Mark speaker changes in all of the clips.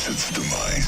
Speaker 1: awaits its demise.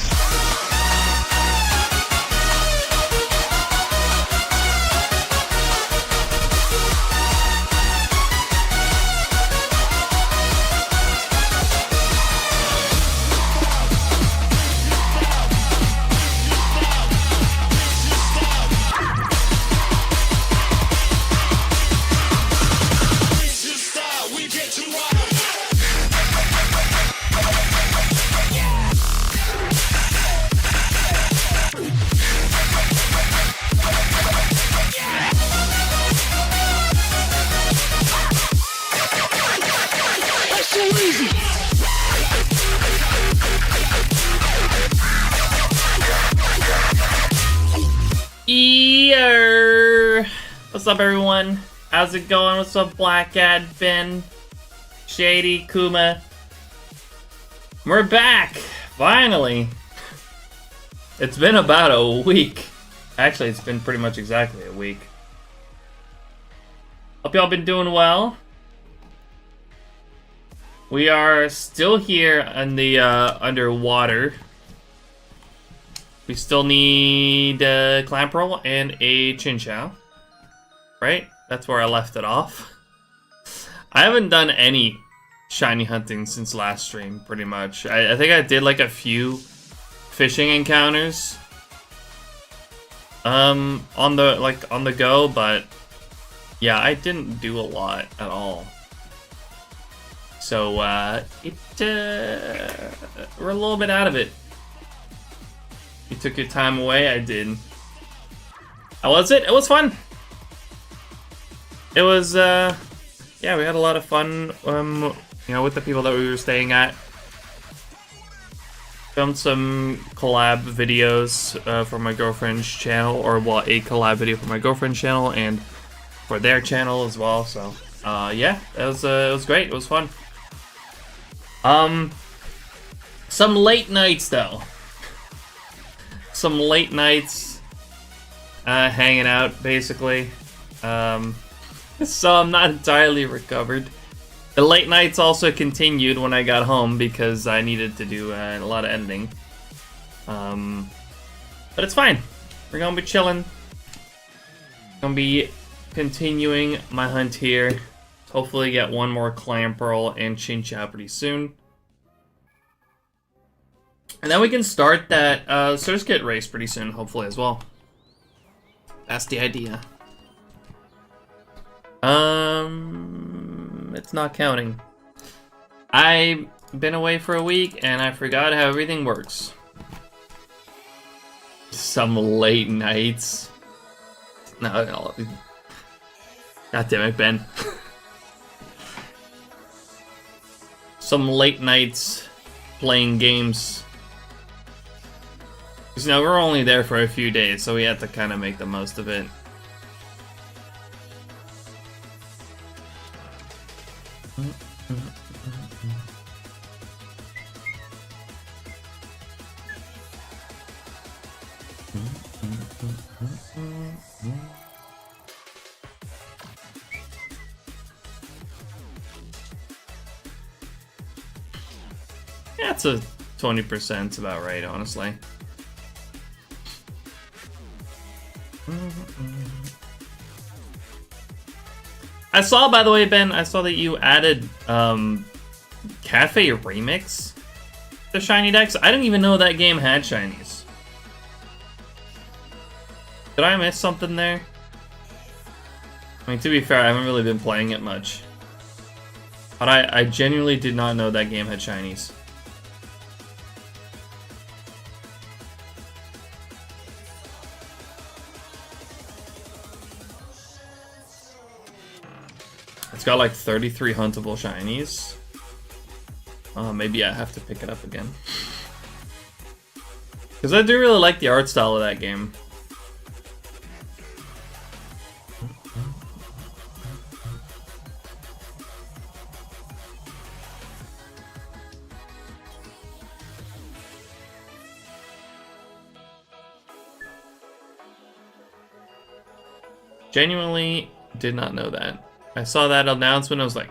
Speaker 2: Ear. What's up, everyone? How's it going? What's up, Black Ad, Ben, Shady, Kuma? We're back, finally. It's been about a week. Actually, it's been pretty much exactly a week. Hope y'all been doing well. We are still here in the underwater. We still need a clamp roll and a chin chow, right? That's where I left it off. I haven't done any shiny hunting since last stream, pretty much. I think I did like a few fishing encounters on the go, but yeah, I didn't do a lot at all. So we're a little bit out of it. You took your time away, I did. How was it? It was fun. It was, yeah, we had a lot of fun, you know, with the people that we were staying at. Filmed some collab videos for my girlfriend's channel, or well, a collab video for my girlfriend's channel and for their channel as well. So, yeah, it was great. It was fun. Some late nights though. Some late nights hanging out, basically. So I'm not entirely recovered. The late nights also continued when I got home because I needed to do a lot of editing. But it's fine. We're gonna be chilling. Gonna be continuing my hunt here. Hopefully get one more clamp roll and chin chow pretty soon. And then we can start that Surskit race pretty soon, hopefully, as well. That's the idea. It's not counting. I've been away for a week, and I forgot how everything works. Some late nights. No. God damn it, Ben. Some late nights playing games. Because, you know, we're only there for a few days, so we had to kind of make the most of it. Yeah, it's a 20%'s about right, honestly. I saw, by the way, Ben, I saw that you added Cafe Remix to SHINYDEX. I didn't even know that game had shinies. Did I miss something there? I mean, to be fair, I haven't really been playing it much. But I genuinely did not know that game had shinies. It's got like 33 huntable shinies. Maybe I have to pick it up again. Because I do really like the art style of that game. Genuinely did not know that. I saw that announcement, I was like,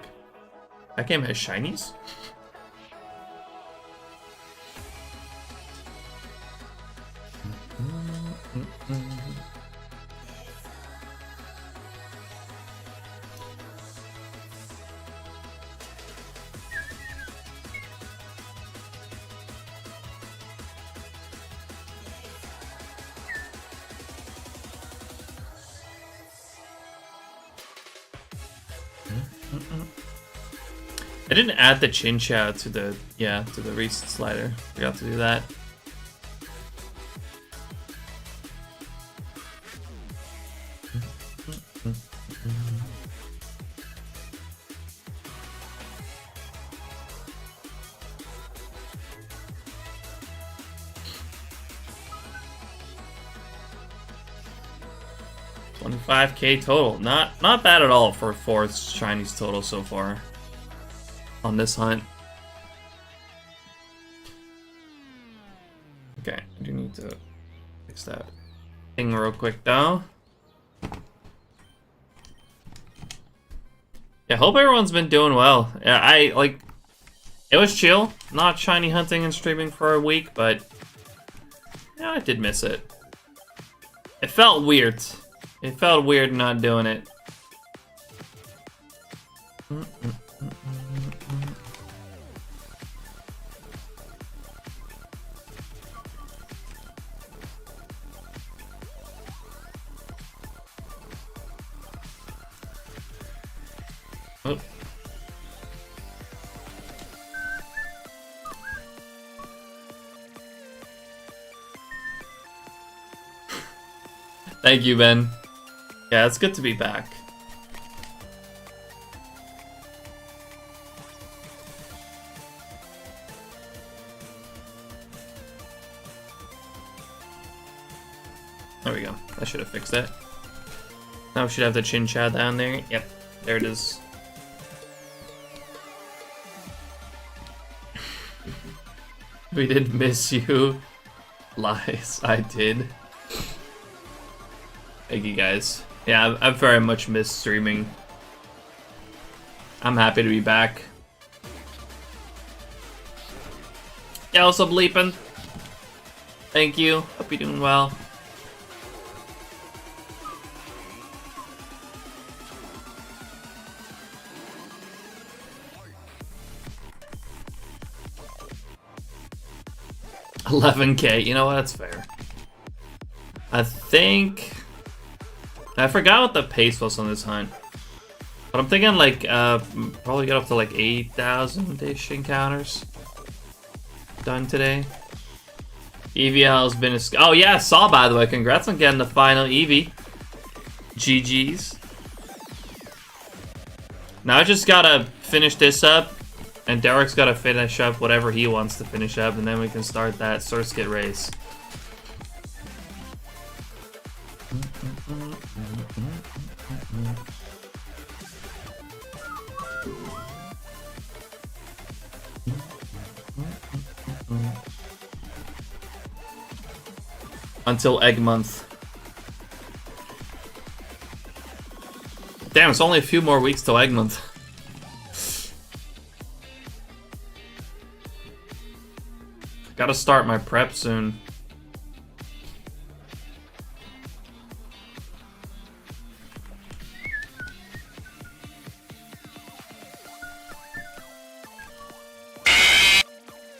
Speaker 2: that game has shinies? I didn't add the chin chow to the recent slider. Forgot to do that. $25K total. Not bad at all for fourth Chinese total so far on this hunt. Okay, I do need to fix that thing real quick though. Yeah, hope everyone's been doing well. Yeah, it was chill, not shiny hunting and streaming for a week, but yeah, I did miss it. It felt weird. It felt weird not doing it. Oh. Thank you, Ben. Yeah, it's good to be back. There we go. I should have fixed that. Now we should have the chin chow down there. Yep, there it is. We didn't miss you. Lies, I did. Thank you guys. Yeah, I've very much missed streaming. I'm happy to be back. Yeah, also bleeping. Thank you. Hope you're doing well. $11K. You know what? That's fair. I think. I forgot what the pace was on this hunt, but I'm thinking like probably get up to like 8,000-ish encounters done today. Eevee has been a oh yeah, I saw, by the way. Congrats on getting the final Eevee. GG's. Now I just gotta finish this up, and Derek's gotta finish up whatever he wants to finish up, and then we can start that Surskit race. Until Egg Month. Damn, it's only a few more weeks till Egg Month. Gotta start my prep soon.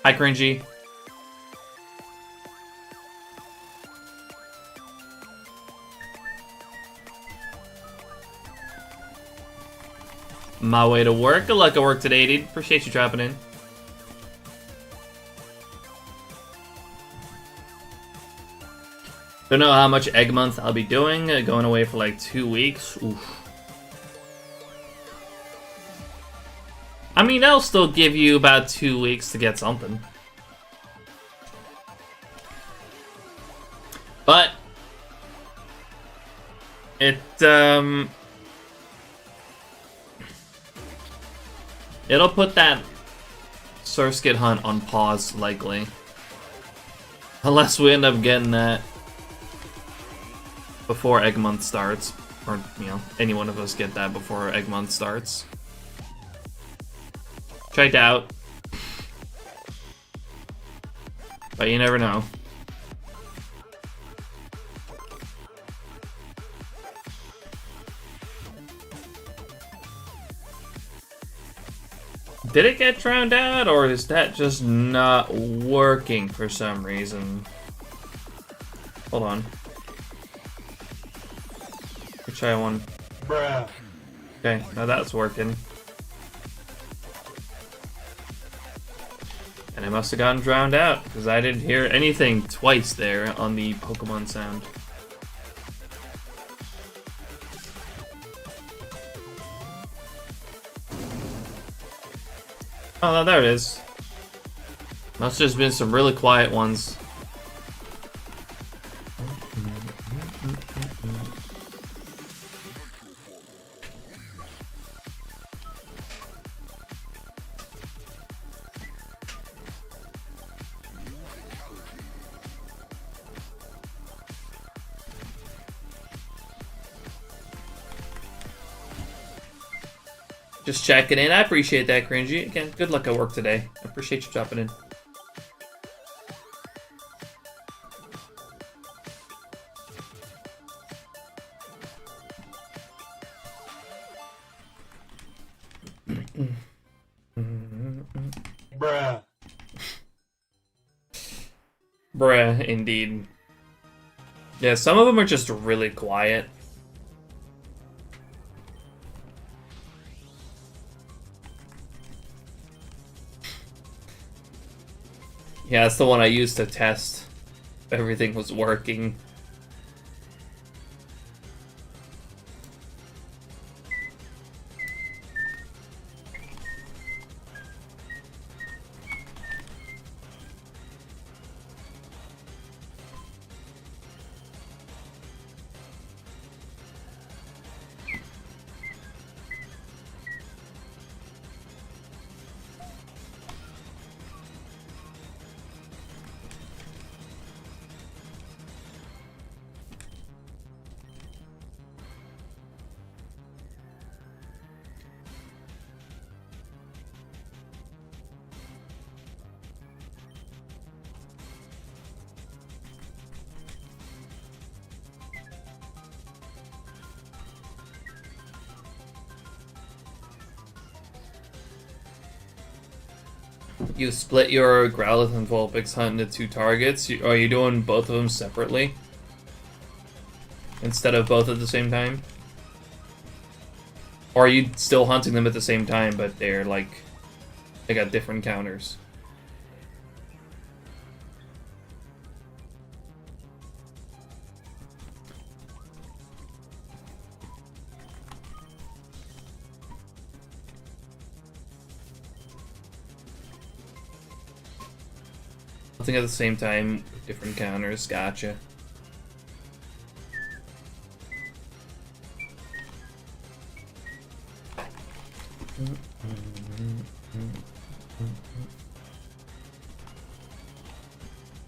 Speaker 2: Hi, Cringy. My way to work. Good luck at work today, dude. Appreciate you dropping in. Don't know how much Egg Month I'll be doing. Going away for like 2 weeks. Oof. I mean, that'll still give you about 2 weeks to get something. But it'll put that Surskit hunt on pause, likely. Unless we end up getting that before Egg Month starts. Or, you know, any one of us get that before Egg Month starts. Which I doubt. But you never know. Did it get drowned out, or is that just not working for some reason? Hold on. Let's try one.
Speaker 1: Bruh.
Speaker 2: Okay, now that's working. And I must have gotten drowned out, because I didn't hear anything twice there on the Pokemon sound. Oh, no, there it is. Must have just been some really quiet ones. Just checking in. I appreciate that, Cringy. Again, good luck at work today. I appreciate you dropping in.
Speaker 1: Bruh.
Speaker 2: Bruh, indeed. Yeah, some of them are just really quiet. Yeah, that's the one I used to test if everything was working. You split your Growlithe and Vulpix hunt into 2 targets. Are you doing both of them separately? Instead of both at the same time? Or are you still hunting them at the same time, but they're like, they got different counters? Hunting at the same time, different counters, gotcha.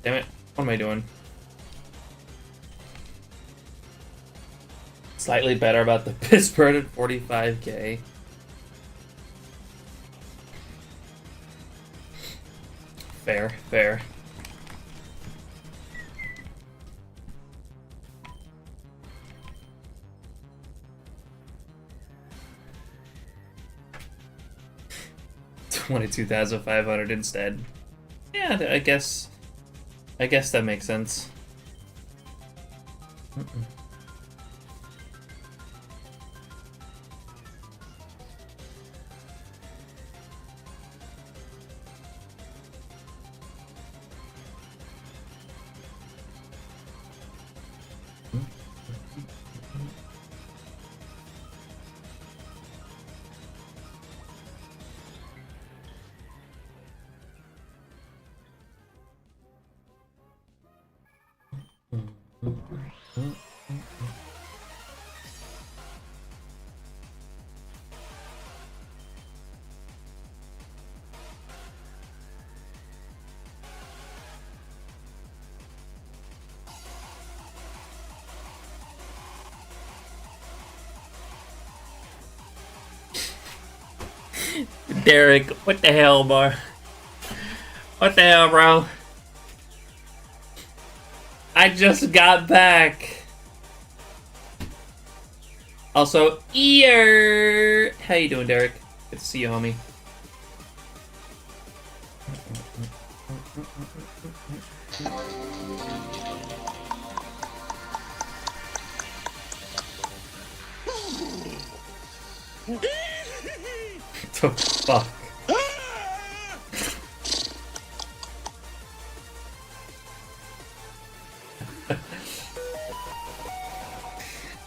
Speaker 2: Damn it, what am I doing? Slightly better about the Pittsburgh at 45k. Fair, fair. $22,500 instead. Yeah, I guess that makes sense. Derek, what the hell, bro? What the hell, bro? I just got back. Also, how you doing, Derek? Good to see you, homie. The fuck?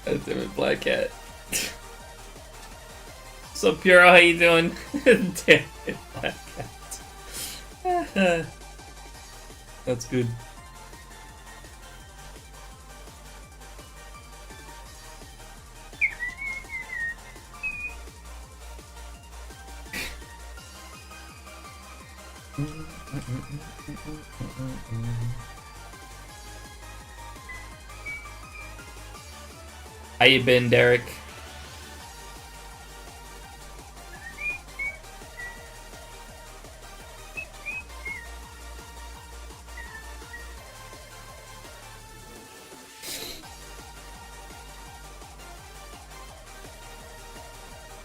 Speaker 2: That's it, Black Cat. So Puro, how you doing? Damn it, Black Cat. That's good. How you been, Derek?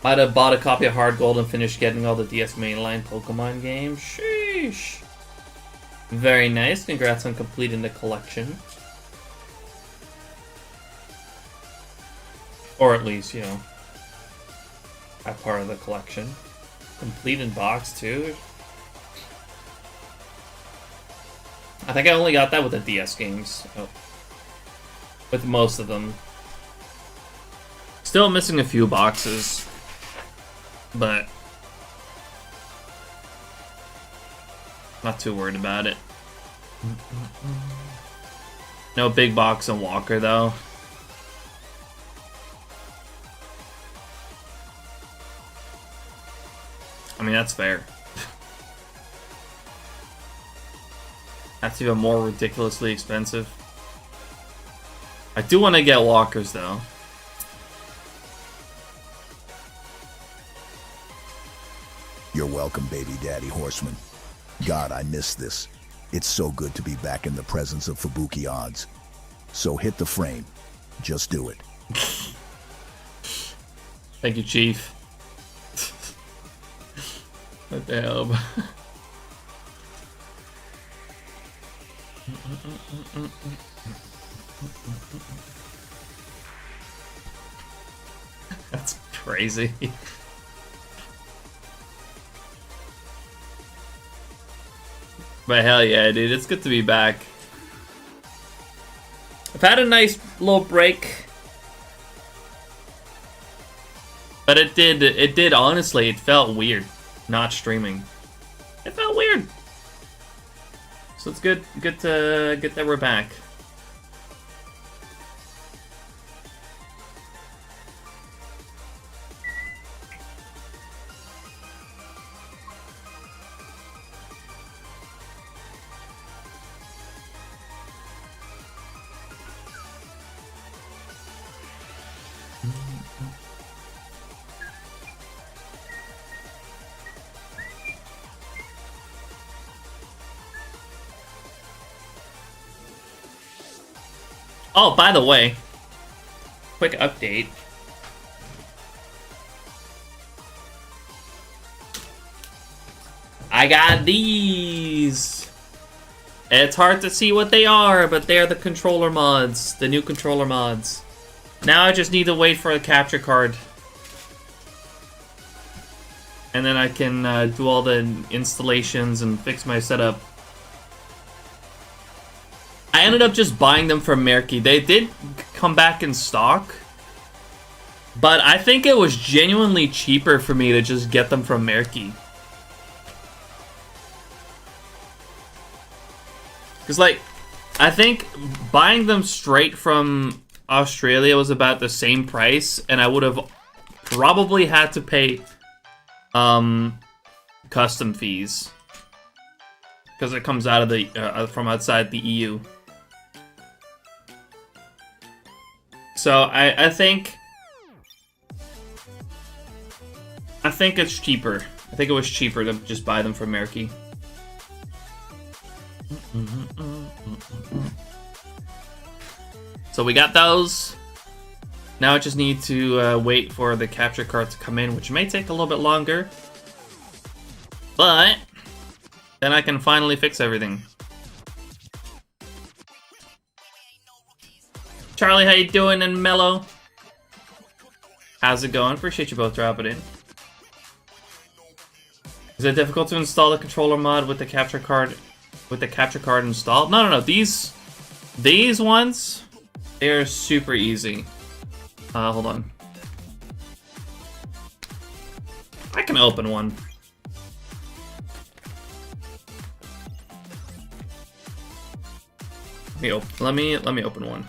Speaker 2: Might have bought a copy of Hard Gold and finished getting all the DS mainline Pokemon games. Sheesh. Very nice. Congrats on completing the collection. Or at least, you know, that part of the collection. Complete in box, too. I think I only got that with the DS games. Oh. With most of them. Still missing a few boxes. But not too worried about it. No big box and Walker, though. I mean, that's fair. That's even more ridiculously expensive. I do want to get Walkers, though.
Speaker 1: You're welcome, baby daddy horseman. God, I miss this. It's so good to be back in the presence of Fubuki odds. So hit the frame. Just do it.
Speaker 2: Thank you, Chief. What the hell? That's crazy. But hell yeah, dude, it's good to be back. I've had a nice little break. But it did honestly, it felt weird not streaming. It felt weird. So it's good that we're back. Oh, by the way, quick update. I got these. It's hard to see what they are, but they're the controller mods, the new controller mods. Now I just need to wait for a capture card. And then I can do all the installations and fix my setup. I ended up just buying them from Merki. They did come back in stock, but I think it was genuinely cheaper for me to just get them from Merki. Because, like, I think buying them straight from Australia was about the same price, and I would have probably had to pay custom fees. Because it comes out of the from outside the EU. So I think it's cheaper. I think it was cheaper to just buy them from Merki. So we got those. Now I just need to wait for the capture card to come in, which may take a little bit longer. But then I can finally fix everything. Charlie, how you doing? And Mello, how's it going? Appreciate you both dropping in. Is it difficult to install the controller mod with the capture card? With the capture card installed? No. These ones, they are super easy. Hold on. I can open one. Let me open one.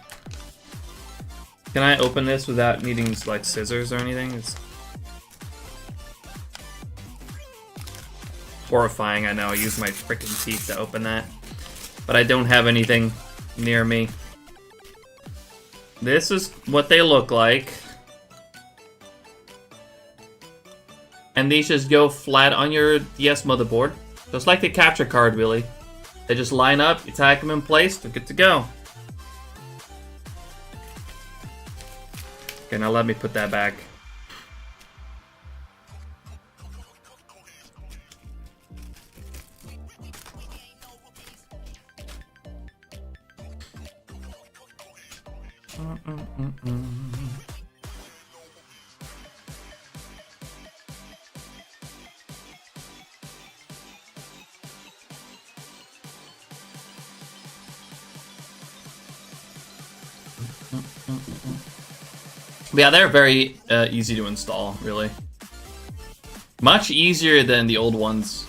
Speaker 2: Can I open this without needing like scissors or anything? It's horrifying, I know. I use my freaking teeth to open that. But I don't have anything near me. This is what they look like. And these just go flat on your DS motherboard. Just like the capture card, really. They just line up, you tack them in place, they're good to go. Okay, now let me put that back. But yeah, they're very easy to install, really. Much easier than the old ones,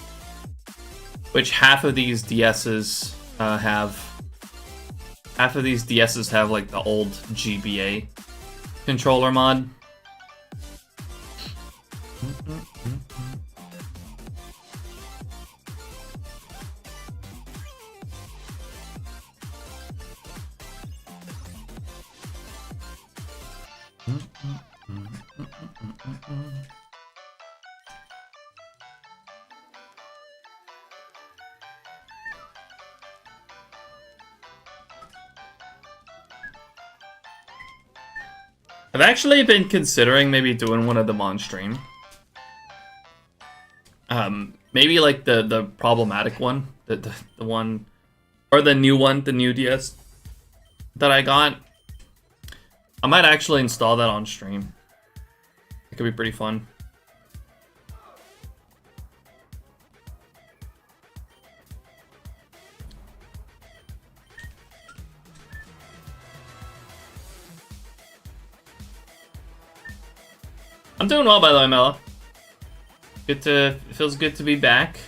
Speaker 2: which half of these DSs have. Half of these DSs have like the old GBA controller mod. I've actually been considering maybe doing one of them on stream. Maybe like the problematic one, the one, or the new one, the new DS that I got. I might actually install that on stream. It could be pretty fun. I'm doing well, by the way, Mello. It feels good to be back.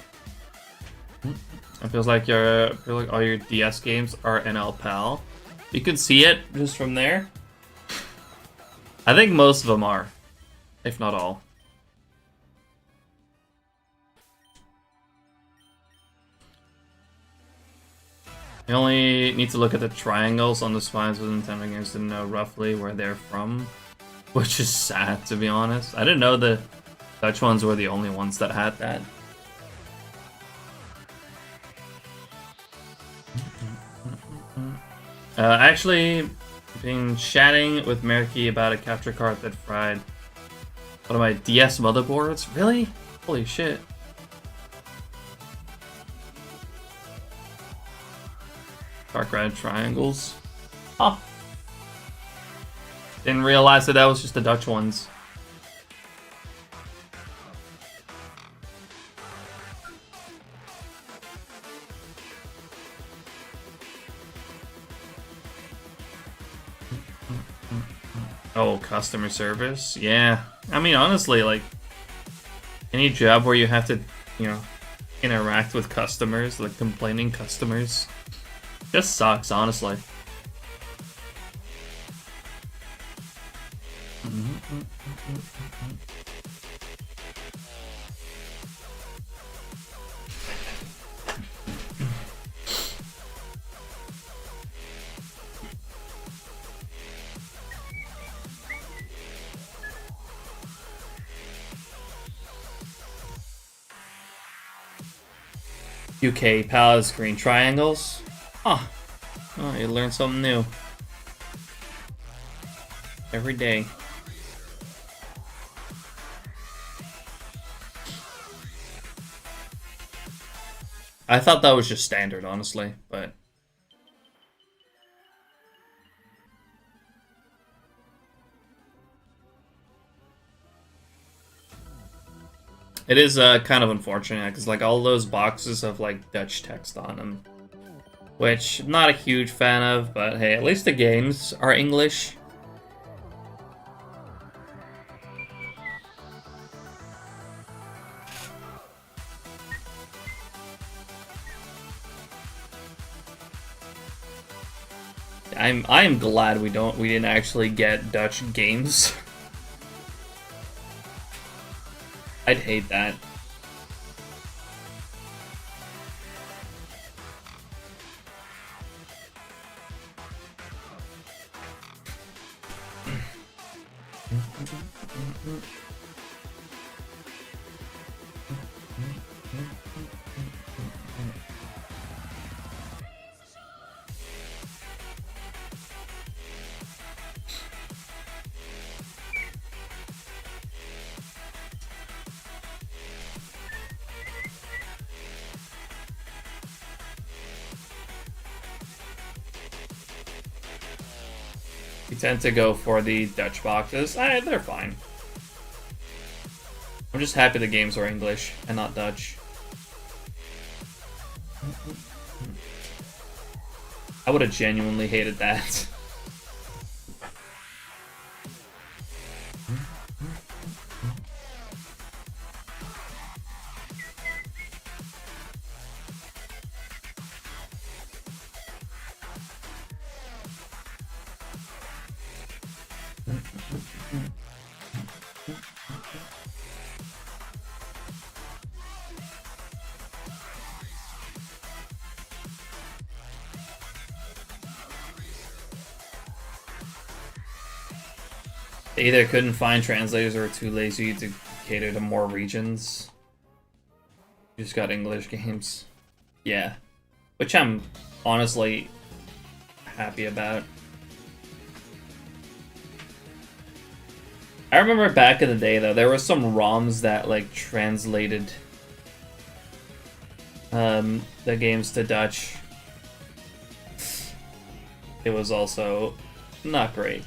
Speaker 2: It feels like all your DS games are NL PAL. You can see it just from there. I think most of them are, if not all. You only need to look at the triangles on the spines with Nintendo games to know roughly where they're from. Which is sad, to be honest. I didn't know the Dutch ones were the only ones that had that. Actually, been chatting with Merky about a capture card that fried one of my DS motherboards. Really? Holy shit. Dark red triangles. Huh. Didn't realize that was just the Dutch ones. Oh, customer service? Yeah. I mean, honestly, like, any job where you have to, you know, interact with customers, like complaining customers, just sucks, honestly. UK Palace green triangles. Oh, you learn something new every day. I thought that was just standard, honestly, but It is kind of unfortunate because like all those boxes have like Dutch text on them, which I'm not a huge fan of. But hey, at least the games are English. I'm glad we didn't actually get Dutch games. I'd hate that. We tend to go for the Dutch boxes. They're fine. I'm just happy the games are English and not Dutch. I would have genuinely hated that. They either couldn't find translators or were too lazy to cater to more regions. You just got English games. Yeah. Which I'm honestly happy about. I remember back in the day though, there were some ROMs that like translated the games to Dutch. It was also not great.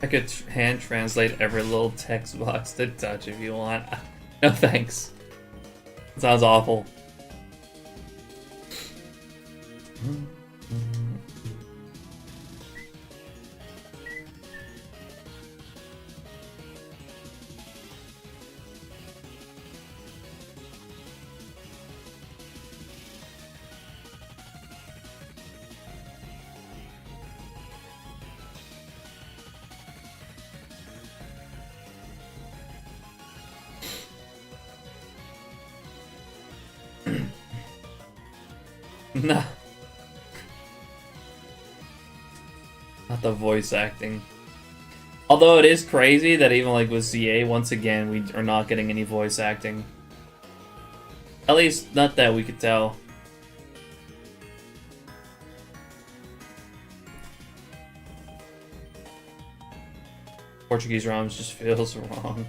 Speaker 2: I could hand translate every little text box to Dutch if you want. No thanks. It sounds awful. No. Not the voice acting. Although it is crazy that even like with ZA, once again, we are not getting any voice acting. At least, not that we could tell. Portuguese ROMs just feels wrong.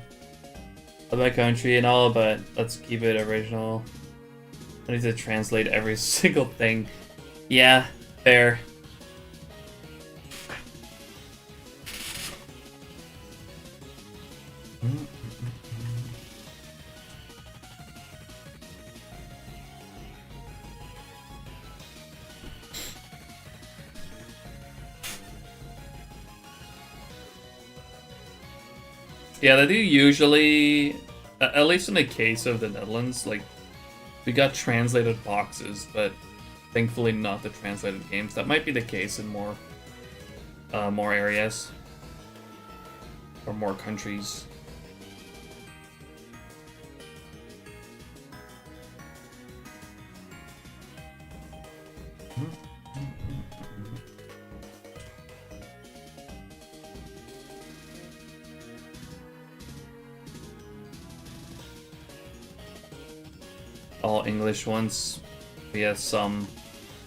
Speaker 2: Love my country and all, but let's keep it original. I need to translate every single thing. Yeah, fair. Yeah, they do usually, at least in the case of the Netherlands, like, we got translated boxes, but thankfully not the translated games. That might be the case in more areas or more countries. All English ones. We have some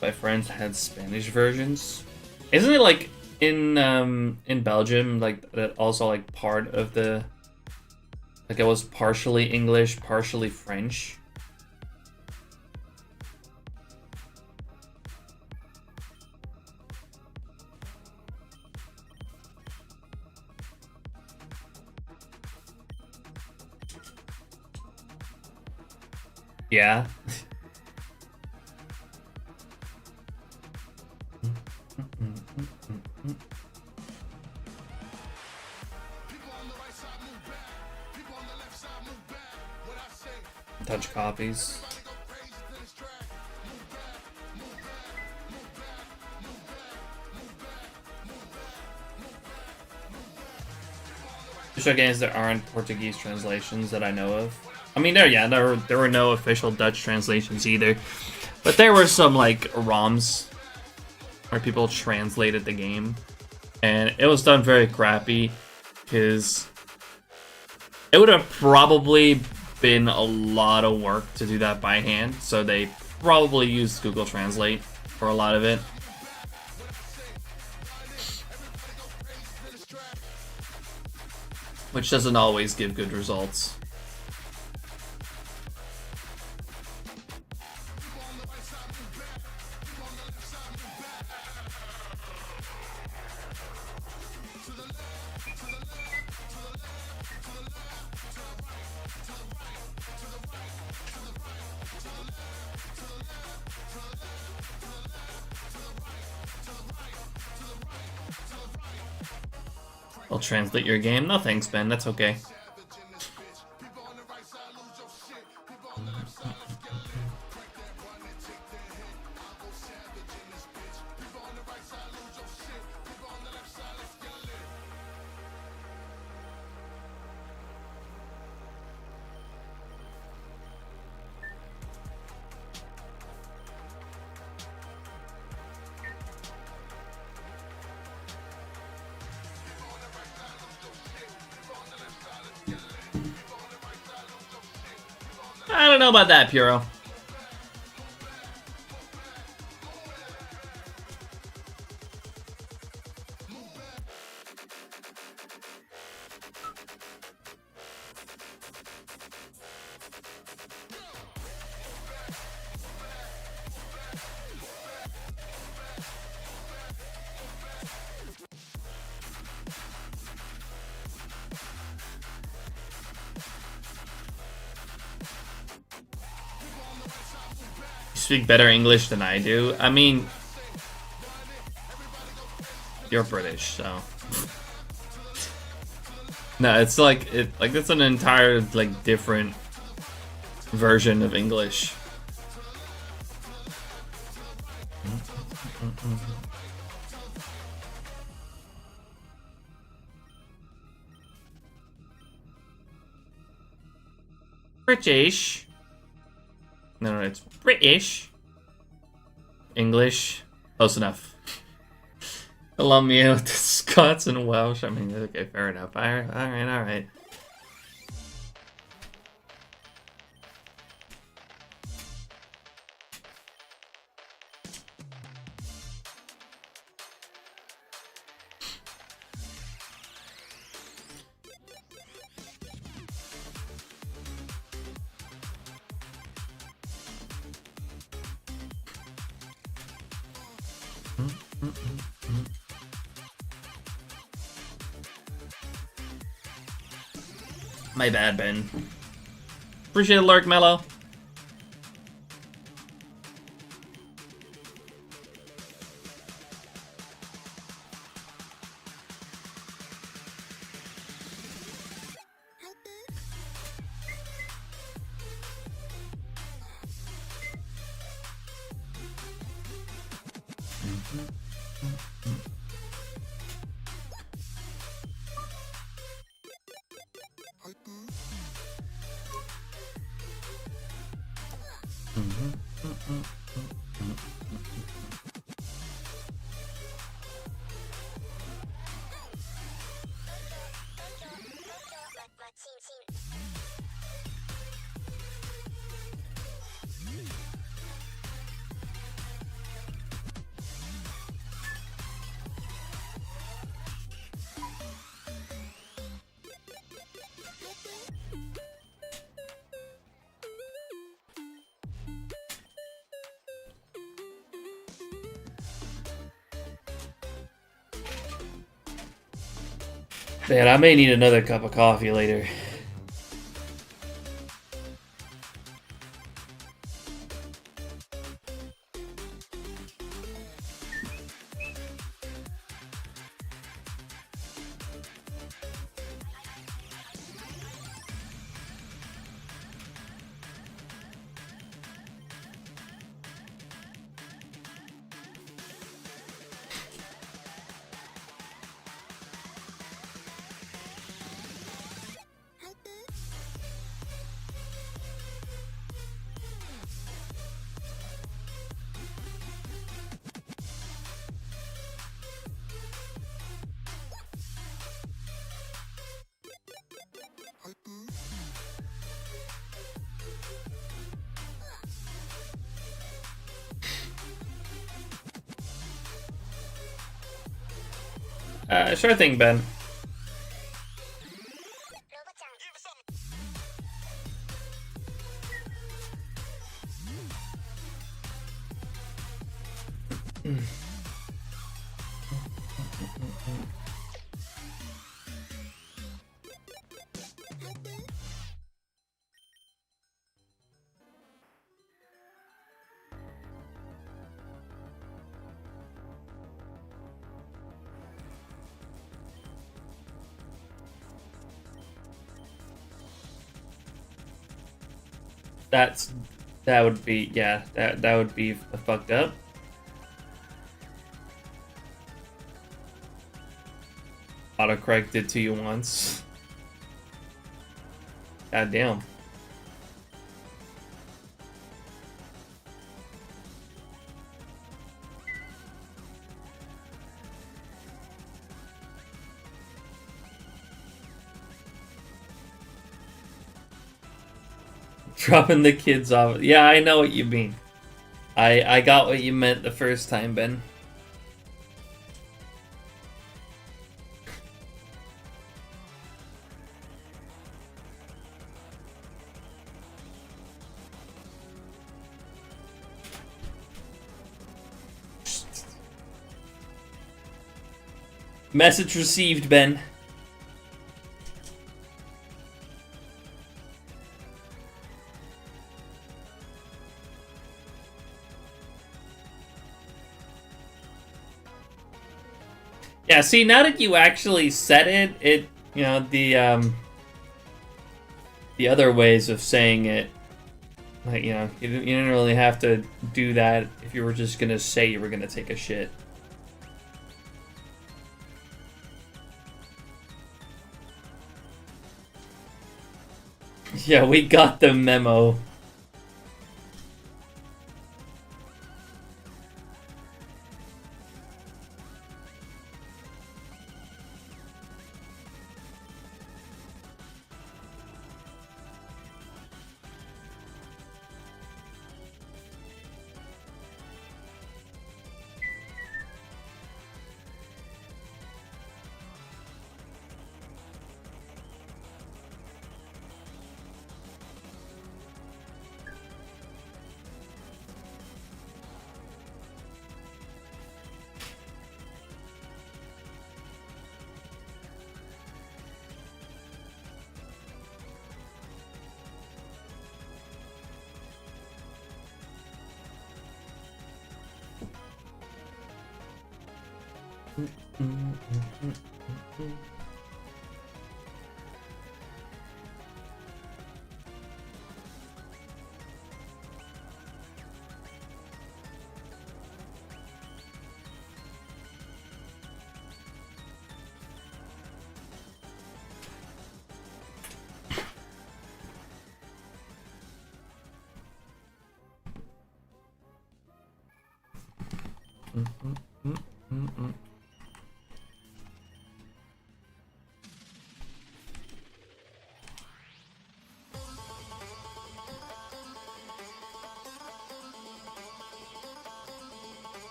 Speaker 2: my friends had Spanish versions. Isn't it like in Belgium, like that also like part of the, like it was partially English, partially French? Yeah. Touch copies. Official games that aren't Portuguese translations that I know of. I mean, there were no official Dutch translations either, but there were some like ROMs where people translated the game, and it was done very crappy because it would have probably been a lot of work to do that by hand, so they probably used Google Translate for a lot of it. Which doesn't always give good results. I'll translate your game. No thanks, Ben. That's okay. I don't know about that, Puro. Speak better English than I do. I mean, you're British, so no, it's like it's an entire like different version of English. British. No, it's British. English. Close enough. Allow me with the Scots and Welsh. I mean, okay, fair enough. Alright. My bad, Ben. Appreciate it, Lark Mellow. Man, I may need another cup of coffee later. Sure thing, Ben. That would be, yeah, that would be fucked up. Autocorrect did to you once. God damn. Dropping the kids off. Yeah, I know what you mean. I got what you meant the first time, Ben. Message received, Ben. Yeah, see, now that you actually said it, you know, the other ways of saying it, like, you know, you didn't really have to do that if you were just gonna say you were gonna take a shit. Yeah, we got the memo.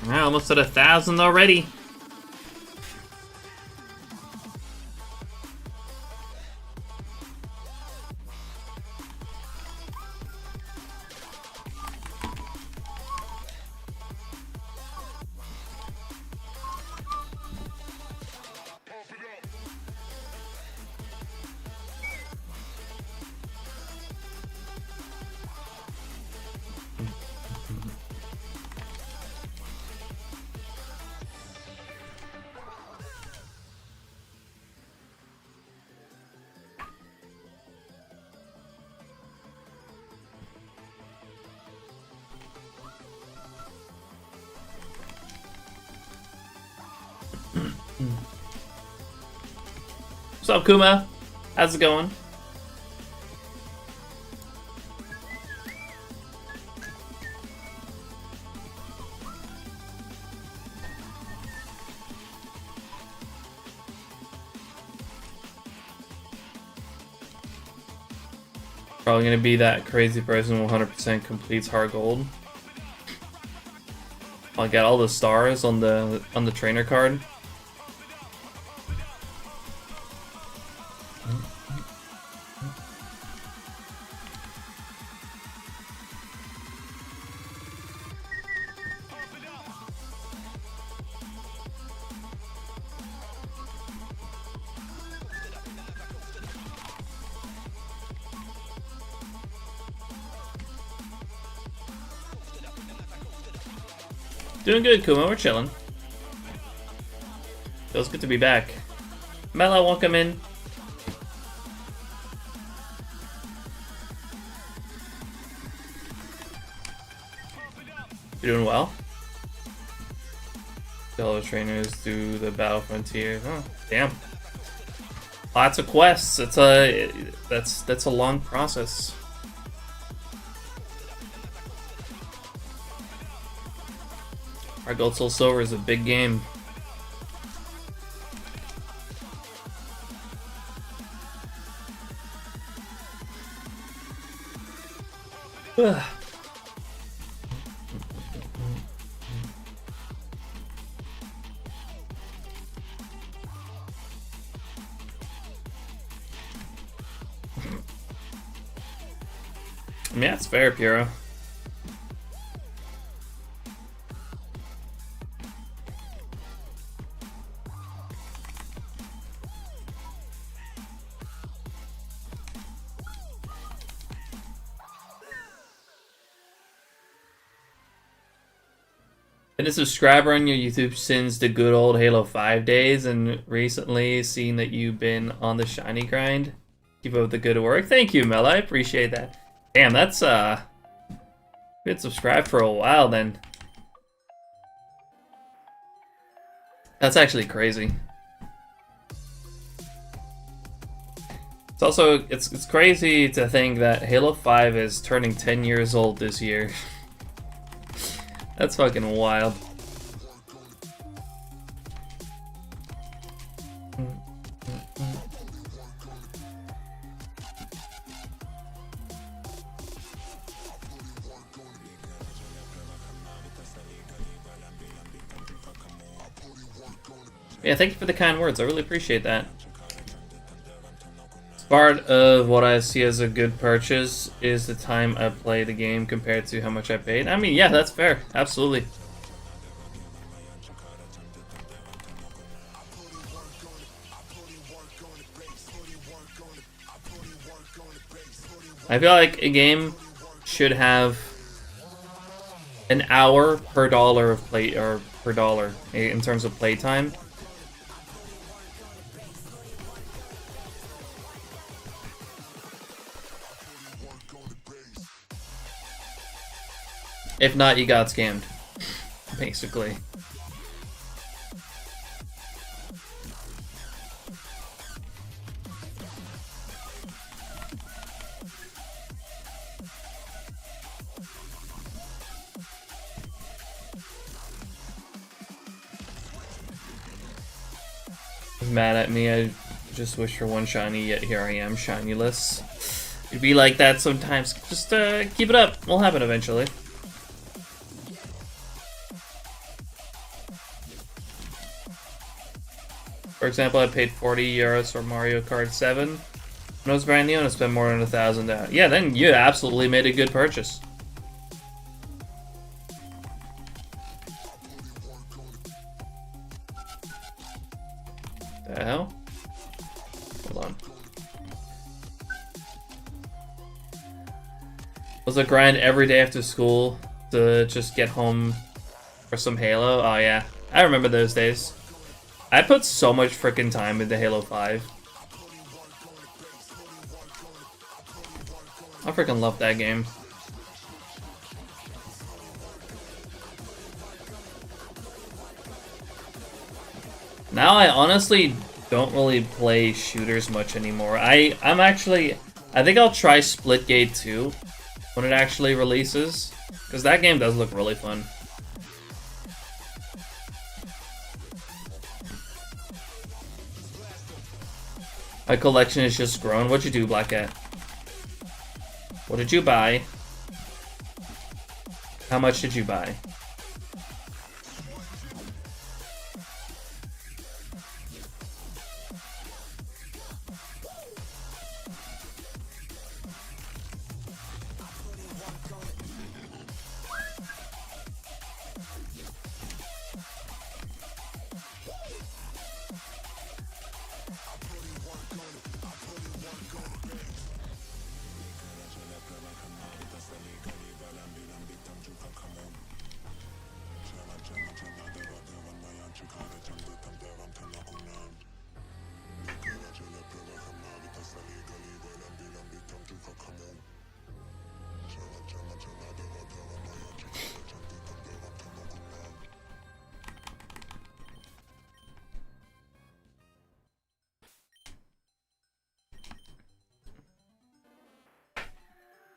Speaker 2: Alright, almost at 1,000 already. What's up, Kuma? How's it going? Probably gonna be that crazy person who 100% completes hard gold. I'll get all the stars on the trainer card. Doing good, Kuma. We're chilling. Feels good to be back. Mela, welcome in. You doing well? Fellow trainers do the battle frontier. Oh, damn. Lots of quests. It's that's a long process. Our Gold Soul Silver is a big game. Ugh. Yeah, it's fair, Puro. Been a subscriber on your YouTube since the good old Halo 5 days, and recently seen that you've been on the shiny grind. Keep up the good work. Thank you, Mel. I appreciate that. Damn, that's been subscribed for a while then. That's actually crazy. It's also it's crazy to think that Halo 5 is turning 10 years old this year. That's fucking wild. Yeah, thank you for the kind words. I really appreciate that. Part of what I see as a good purchase is the time I play the game compared to how much I paid. I mean, yeah, that's fair. Absolutely. I feel like a game should have an hour per dollar of play, or per dollar in terms of playtime. If not, you got scammed. Basically. Mad at me, I just wish for one shiny, yet here I am, shinyless. It'd be like that sometimes. Just keep it up. We'll have it eventually. For example, I paid 40 euros for Mario Kart 7 when it was brand new and I spent more than 1,000 down. Yeah, then you absolutely made a good purchase. The hell? Hold on. Was a grind every day after school to just get home for some Halo? Oh yeah, I remember those days. I put so much freaking time into Halo 5. I freaking love that game. Now I honestly don't really play shooters much anymore. I think I'll try Splitgate 2 when it actually releases, because that game does look really fun. My collection is just grown. What'd you do, Black Cat? What did you buy? How much did you buy?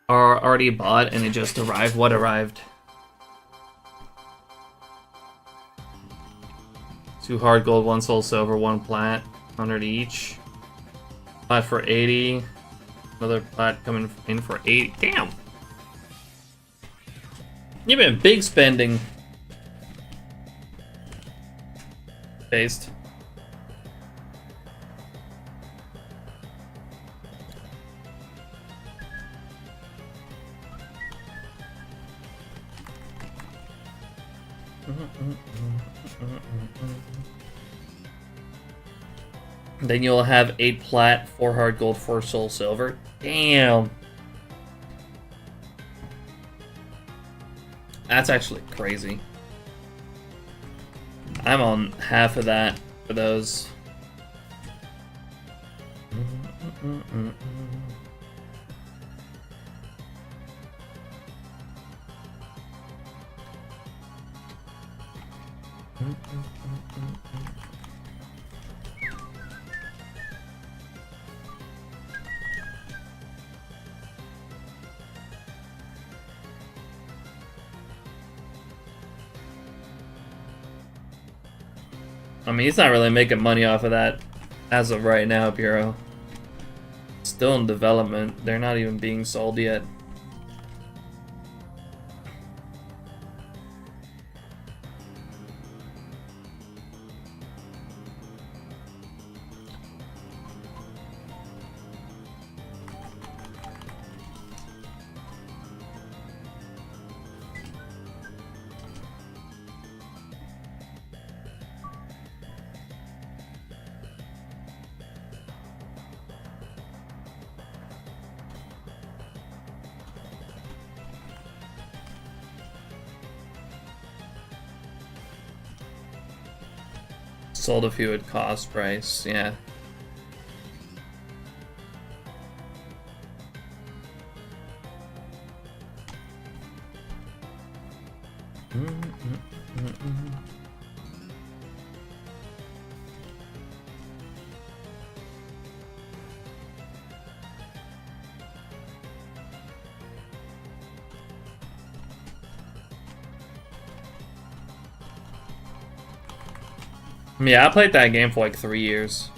Speaker 2: Are already bought and it just arrived. What arrived? 2 hard gold, 1 soul silver, 1 plat, 100 each. Plat for 80. Another plat coming in for 80. Damn! You've been big spending. Based. Then you'll have 8 plat, 4 hard gold, 4 soul silver. Damn. That's actually crazy. I'm on half of that for those. I mean, he's not really making money off of that as of right now, Bureau. Still in development. They're not even being sold yet. Sold a few at cost price, yeah. Yeah, I played that game for like 3 years.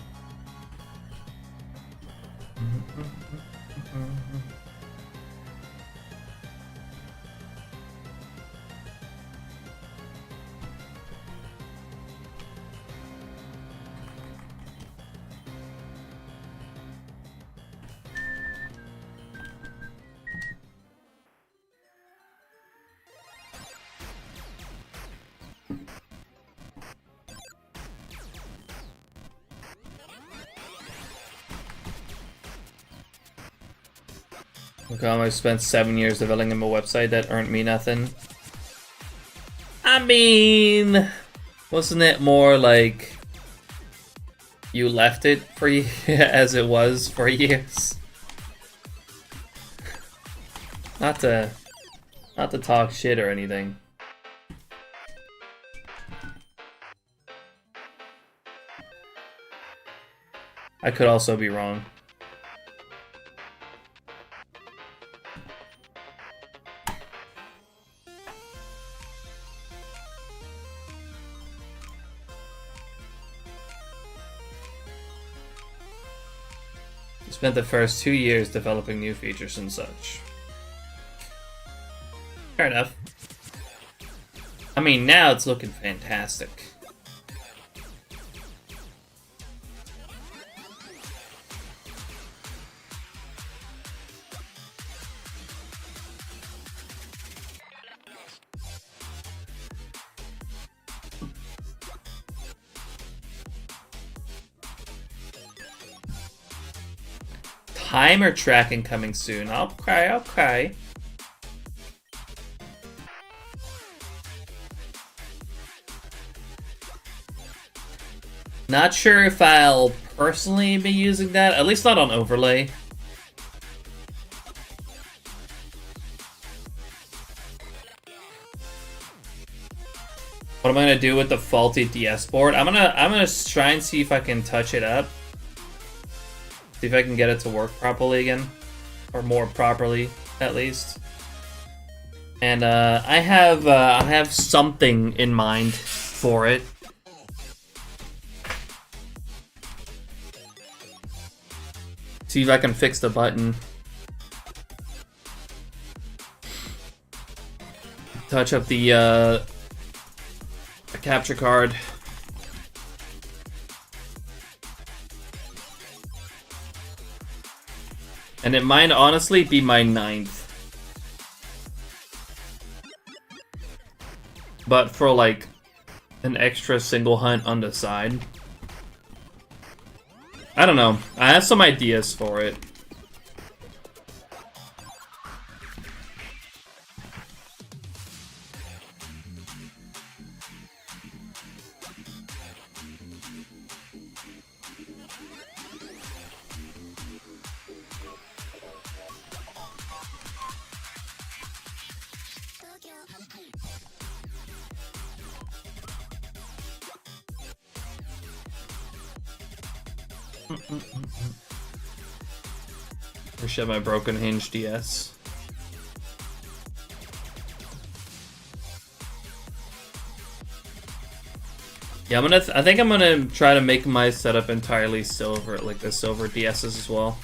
Speaker 2: Look, I spent 7 years developing a website that earned me nothing. I mean, wasn't it more like you left it for as it was for years? Not to talk shit or anything. I could also be wrong. Spent the first 2 years developing new features and such. Fair enough. I mean, now it's looking fantastic. Timer tracking coming soon. Okay. Not sure if I'll personally be using that, at least not on overlay. What am I gonna do with the faulty DS board? I'm gonna try and see if I can touch it up. See if I can get it to work properly again. Or more properly, at least. And I have something in mind for it. See if I can fix the button. Touch up the capture card. And it might honestly be my 9th. But for like an extra single hunt on the side. I don't know. I have some ideas for it. Or should my broken hinge DS? Yeah, I think I'm gonna try to make my setup entirely silver, like the silver DSs as well.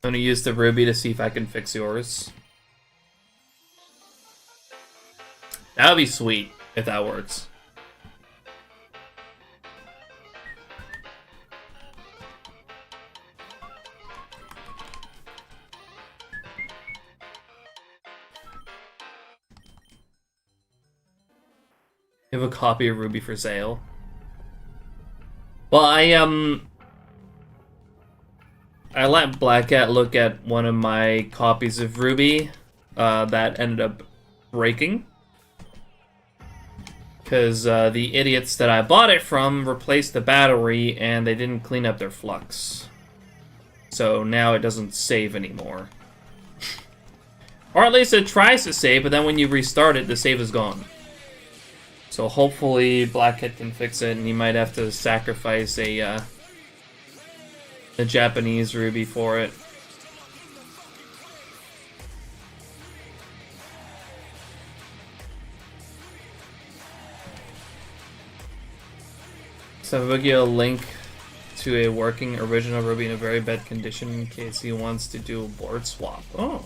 Speaker 2: I'm gonna use the ruby to see if I can fix yours. That would be sweet if that works. You have a copy of Ruby for sale. Well, I let Black Cat look at one of my copies of Ruby that ended up breaking. Because the idiots that I bought it from replaced the battery and they didn't clean up their flux. So now it doesn't save anymore. Or at least it tries to save, but then when you restart it, the save is gone. So hopefully Black Cat can fix it, and you might have to sacrifice a Japanese Ruby for it. So I'll give you a link to a working original Ruby in a very bad condition in case he wants to do a board swap. Oh.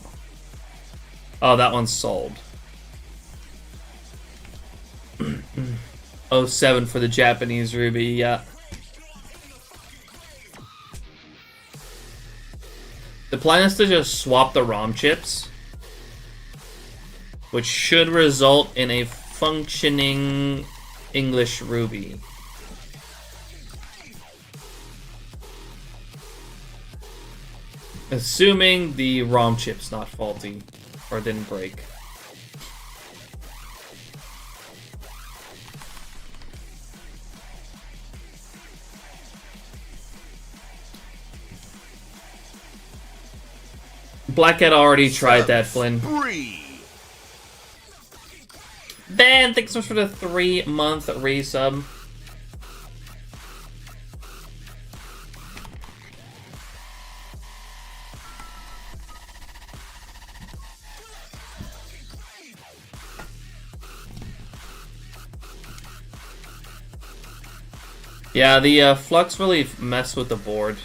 Speaker 2: Oh, that one's sold. 07 for the Japanese Ruby, yeah. The plan is to just swap the ROM chips, which should result in a functioning English Ruby. Assuming the ROM chip's not faulty or didn't break. Black Cat already tried that, Flynn. Ben, thanks so much for the 3-month resub. Yeah, the flux really messed with the board.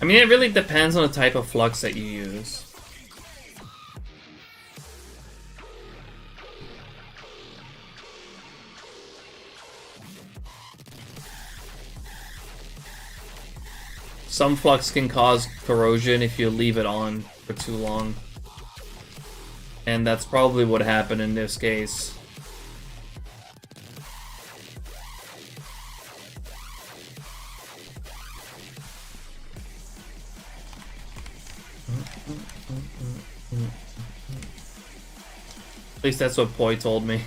Speaker 2: I mean, it really depends on the type of flux that you use. Some flux can cause corrosion if you leave it on for too long. And that's probably what happened in this case. At least that's what Poi told me.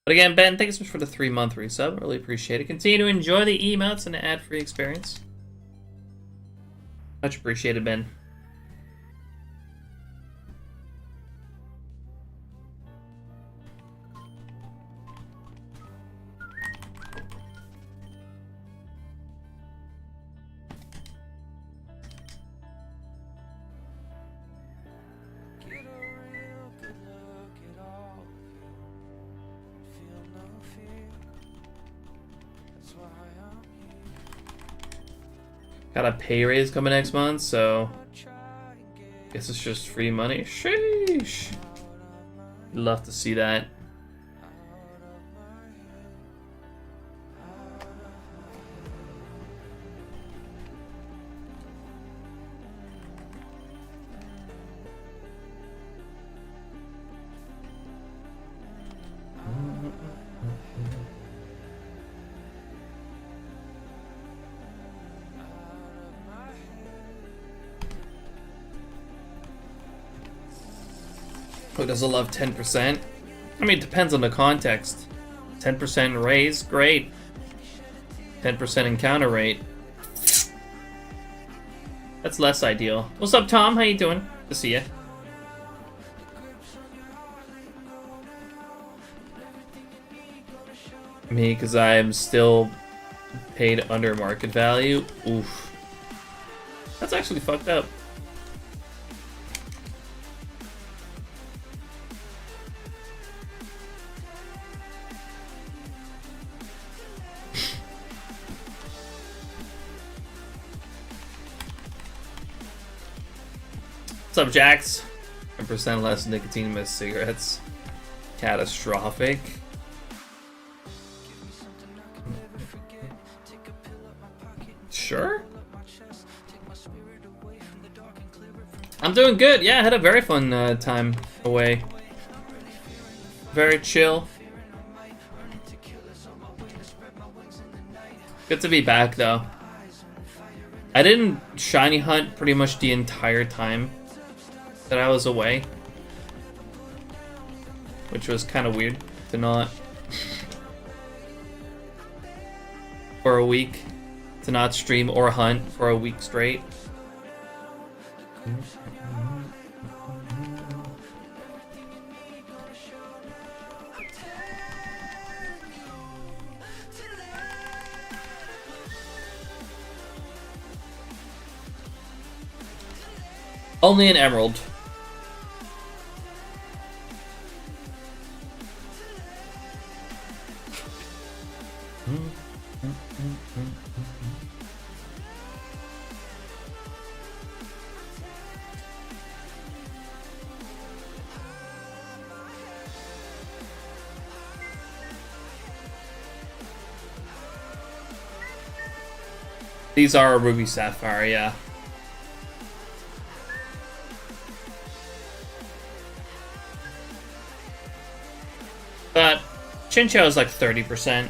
Speaker 2: But again, Ben, thanks so much for the 3-month resub. Really appreciate it. Continue to enjoy the emotes and the ad-free experience. Much appreciated, Ben. Got a pay raise coming next month, so guess it's just free money. Sheesh. Love to see that. Who doesn't love 10%? I mean, it depends on the context. 10% raise, great. 10% encounter rate. That's less ideal. What's up, Tom? How you doing? Good to see you. Me, because I am still paid under market value. Oof. That's actually fucked up. What's up, Jax? 10% less nicotine in my cigarettes. Catastrophic. Sure. I'm doing good. Yeah, I had a very fun time away. Very chill. Good to be back, though. I didn't shiny hunt pretty much the entire time that I was away, which was kind of weird to not for a week to not stream or hunt for a week straight. Only an emerald. These are a ruby sapphire, yeah. But Chinchou is like 30%.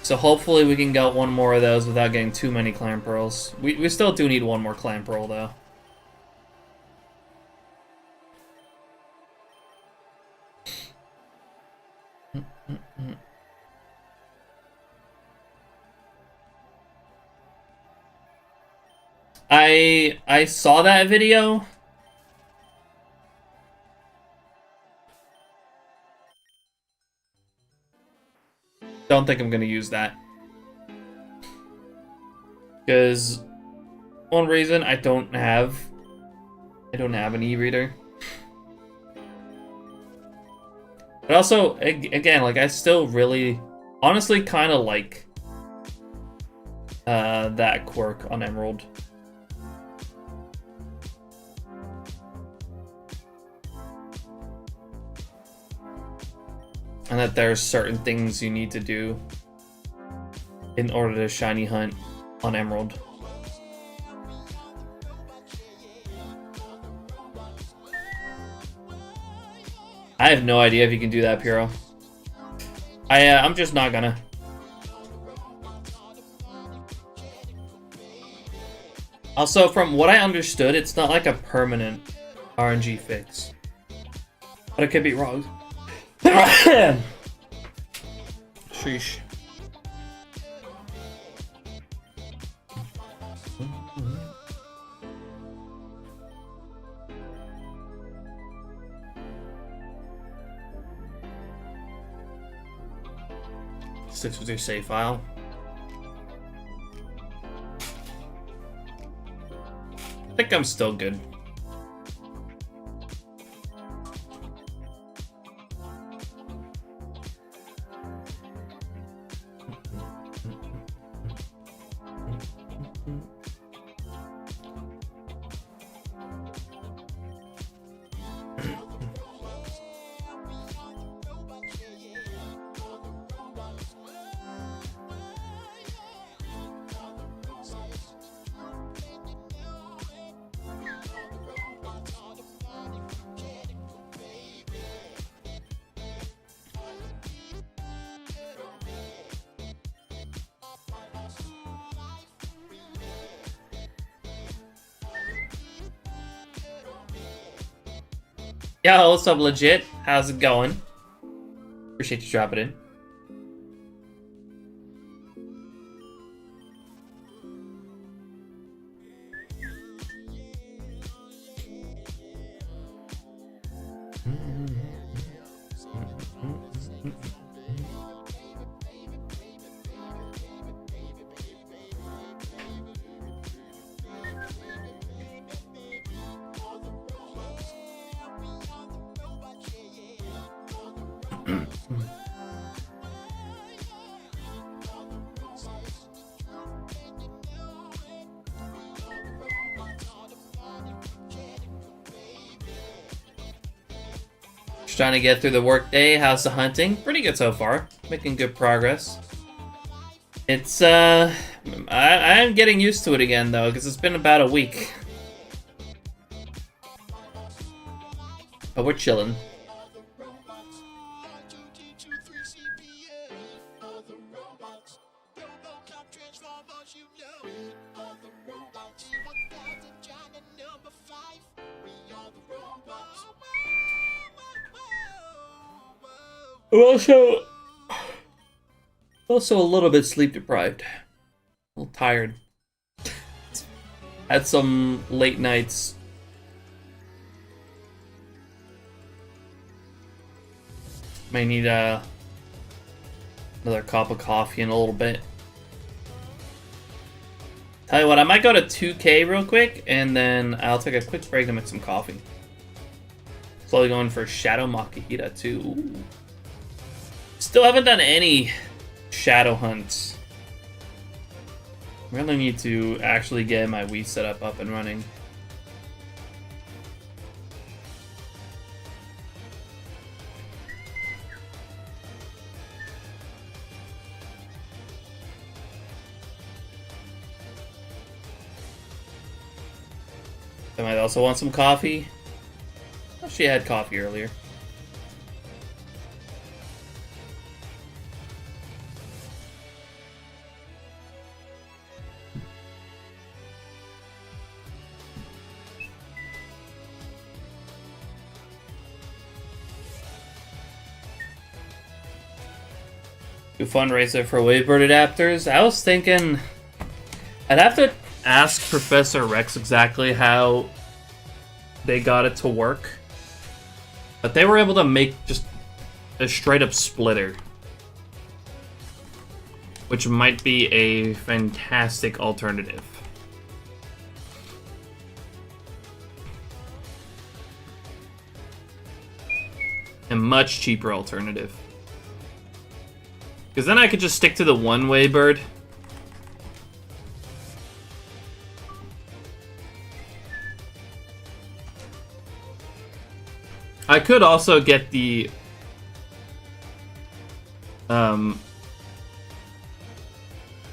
Speaker 2: So hopefully we can get one more of those without getting too many clan pearls. We still do need one more clan pearl though. I saw that video. Don't think I'm gonna use that. Because one reason I don't have an e-reader. But also, again, like I still really honestly kinda like that quirk on Emerald. And that there's certain things you need to do in order to shiny hunt on Emerald. I have no idea if you can do that, Piro. I'm just not gonna. Also, from what I understood, it's not like a permanent RNG fix. But I could be wrong. Sheesh. Sticks with your save file. I think I'm still good. Yo, what's up, legit? How's it going? Appreciate you dropping in. Just trying to get through the workday. How's the hunting? Pretty good so far. Making good progress. It's, I'm getting used to it again, though, because it's been about a week. But we're chilling. I'm also a little bit sleep deprived. A little tired. Had some late nights. May need another cup of coffee in a little bit. Tell you what, I might go to 2K real quick, and then I'll take a quick break to make some coffee. Slowly going for Shadow Makihita too. Ooh. Still haven't done any shadow hunts. Really need to actually get my Wii setup up and running. I might also want some coffee. Oh, she had coffee earlier. Fundraiser for Wavebird adapters. I was thinking I'd have to ask Professor Rex exactly how they got it to work, but they were able to make just a straight up splitter, which might be a fantastic alternative. A much cheaper alternative. Because then I could just stick to the one-way bird. I could also get the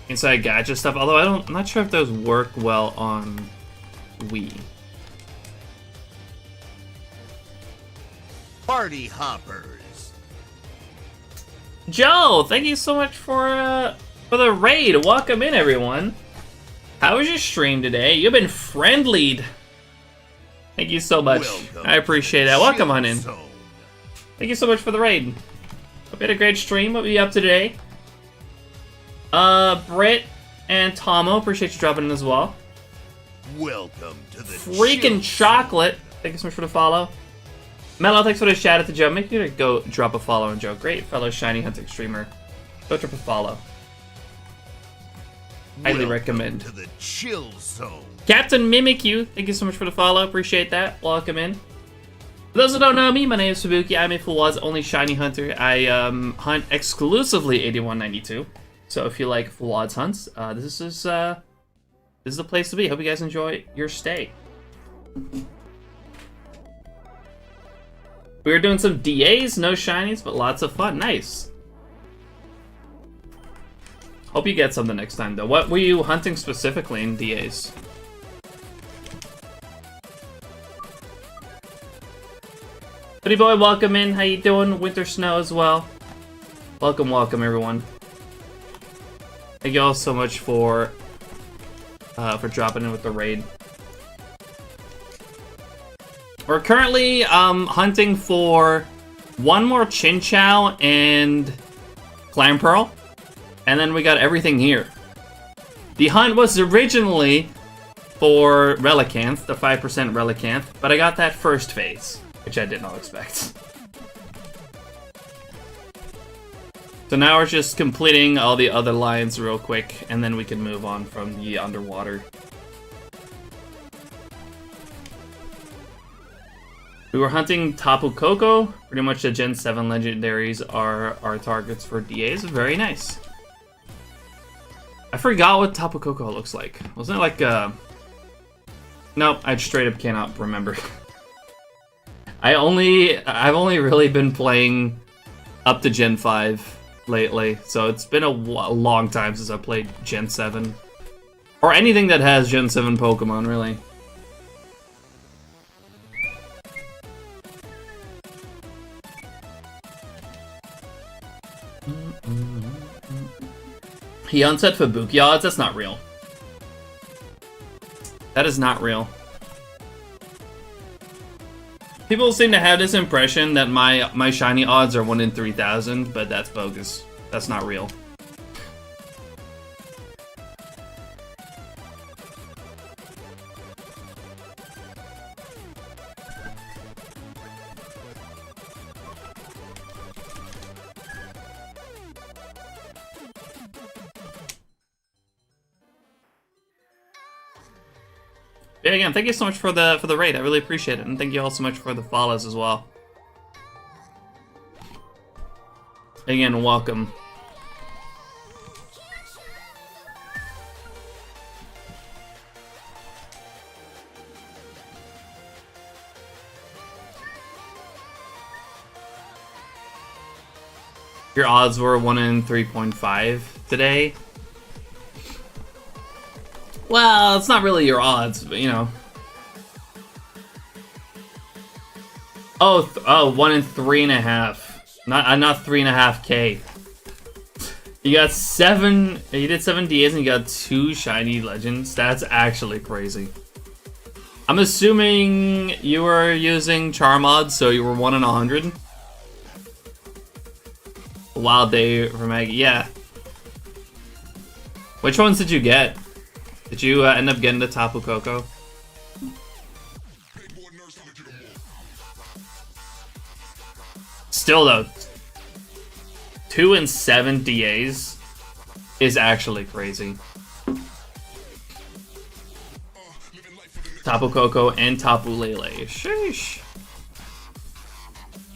Speaker 2: Inside Gadget stuff, although I'm not sure if those work well on Wii.
Speaker 3: Party hoppers.
Speaker 2: Joe, thank you so much for the raid. Welcome in, everyone. How was your stream today? You've been friendlied. Thank you so much.
Speaker 3: Welcome
Speaker 2: I appreciate that. Welcome on in.
Speaker 3: Zone.
Speaker 2: Thank you so much for the raid. Hope you had a great stream. What were you up to today? Britt and Tomo, appreciate you dropping in as well.
Speaker 3: Welcome to the
Speaker 2: Freaking chocolate. Thank you so much for the follow. Mello, thanks for the shout out to Joe. Make sure to go drop a follow on Joe. Great fellow shiny hunting streamer. Go drop a follow. Highly recommend.
Speaker 3: To the chill zone.
Speaker 2: Captain Mimikyu, thank you so much for the follow. Appreciate that. Welcome in. For those who don't know me, my name is Sabuki. I'm a Fuwad's only shiny hunter. I hunt exclusively 8192. So if you like Fuwad's hunts, this is the place to be. Hope you guys enjoy your stay. We were doing some DAs, no shinies, but lots of fun. Nice. Hope you get something next time, though. What were you hunting specifically in DAs? Buddy boy, welcome in. How you doing? Winter Snow as well. Welcome, welcome, everyone. Thank you all so much for dropping in with the raid. We're currently hunting for one more Chinchou and Clampearl, and then we got everything here. The hunt was originally for Relicanth, the 5% Relicanth, but I got that first phase, which I did not expect. So now we're just completing all the other lines real quick, and then we can move on from the underwater. We were hunting Tapu Koko. Pretty much the Gen 7 legendaries are our targets for DAs. Very nice. I forgot what Tapu Koko looks like. Wasn't it like Nope, I straight up cannot remember. I've only really been playing up to Gen 5 lately, so it's been a long time since I played Gen 7. Or anything that has Gen 7 Pokemon, really. He unset Fubuki odds? That's not real. That is not real. People seem to have this impression that my shiny odds are 1 in 3,000, but that's bogus. That's not real. Yeah, again, thank you so much for the raid. I really appreciate it, and thank you all so much for the follows as well. Again, welcome. Your odds were 1 in 3.5 today. Well, it's not really your odds, but you know. Oh, 1 in 3.5. Not 3.5K. You got 7. You did 7 DAs and you got 2 shiny legends. That's actually crazy. I'm assuming you were using charm odds, so you were 1 in 100. Wild day for Maggie. Yeah. Which ones did you get? Did you end up getting the Tapu Koko? Still though, 2 in 7 DAs is actually crazy. Tapu Koko and Tapu Lele. Sheesh.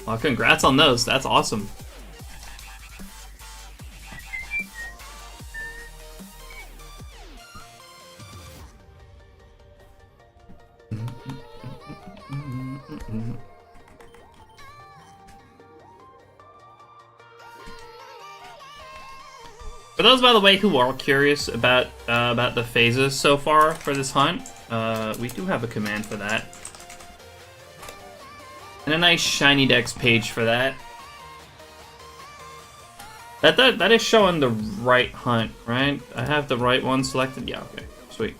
Speaker 2: Well, congrats on those. That's awesome. For those, by the way, who are curious about the phases so far for this hunt, we do have a command for that. And a nice SHINYDEX page for that. That is showing the right hunt, right? I have the right one selected? Yeah, okay. Sweet.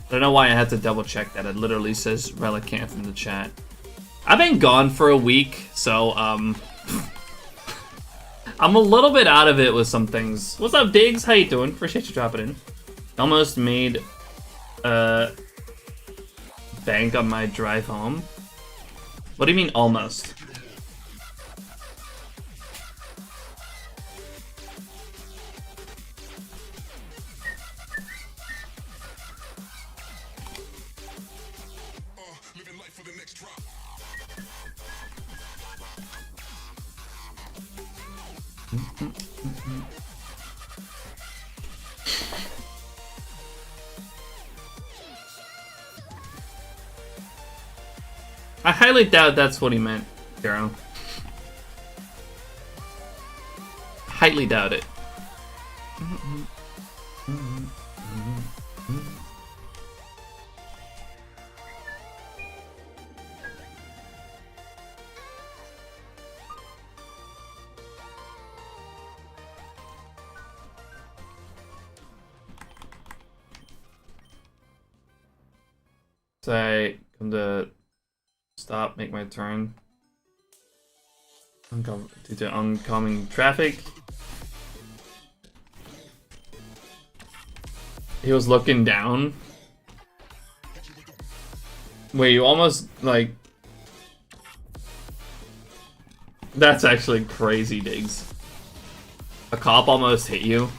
Speaker 2: I don't know why I had to double check that. It literally says Relicanth in the chat. I've been gone for a week, so I'm a little bit out of it with some things. What's up, Diggs? How you doing? Appreciate you dropping in. Almost made bank on my drive home. What do you mean almost? I highly doubt that's what he meant, Darrow. Highly doubt it. So I come to stop, make my turn. Due to oncoming traffic. He was looking down. Wait, you almost like... That's actually crazy, Diggs. A cop almost hit you.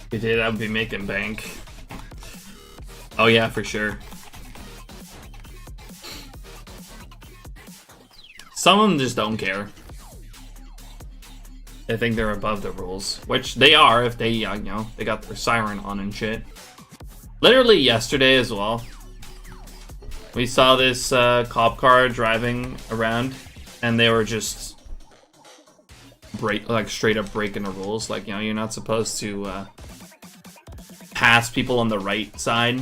Speaker 2: If you did, I would be making bank. Oh yeah, for sure. Some of them just don't care. They think they're above the rules, which they are if they, you know, they got their siren on and shit. Literally yesterday as well, we saw this cop car driving around, and they were just straight up breaking the rules. Like, you know, you're not supposed to pass people on the right side. I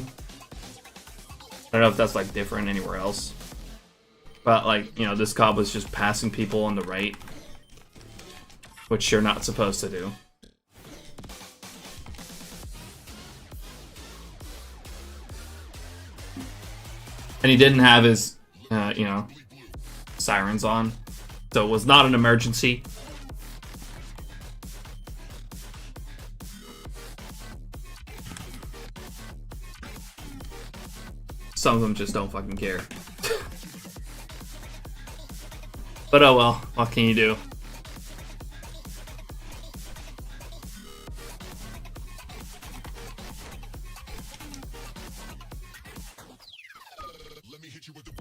Speaker 2: don't know if that's like different anywhere else, but like, you know, this cop was just passing people on the right, which you're not supposed to do. And he didn't have his, you know, sirens on, so it was not an emergency. Some of them just don't fucking care. But oh well, what can you do?
Speaker 3: Let me hit you with the...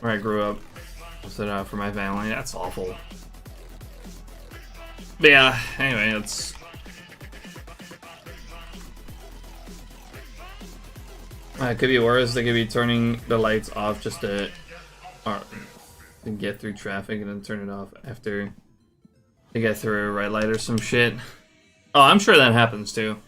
Speaker 2: Where I grew up, stood out for my family. That's awful. But yeah, anyway, it's... It could be worse. They could be turning the lights off just to get through traffic and then turn it off after they get through a red light or some shit. Oh, I'm sure that happens too.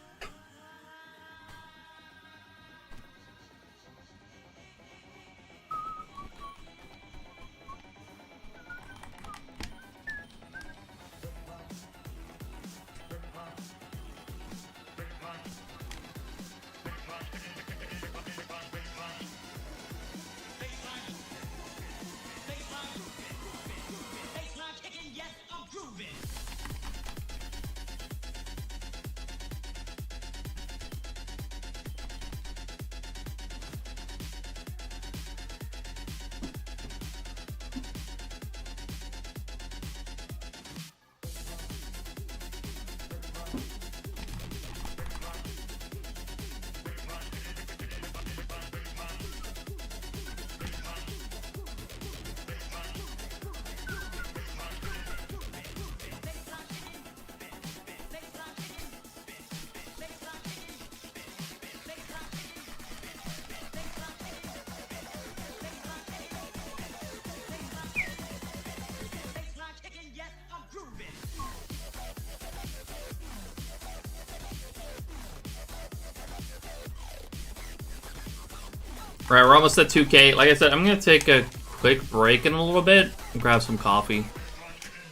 Speaker 2: Right, we're almost at 2K. Like I said, I'm gonna take a quick break in a little bit and grab some coffee.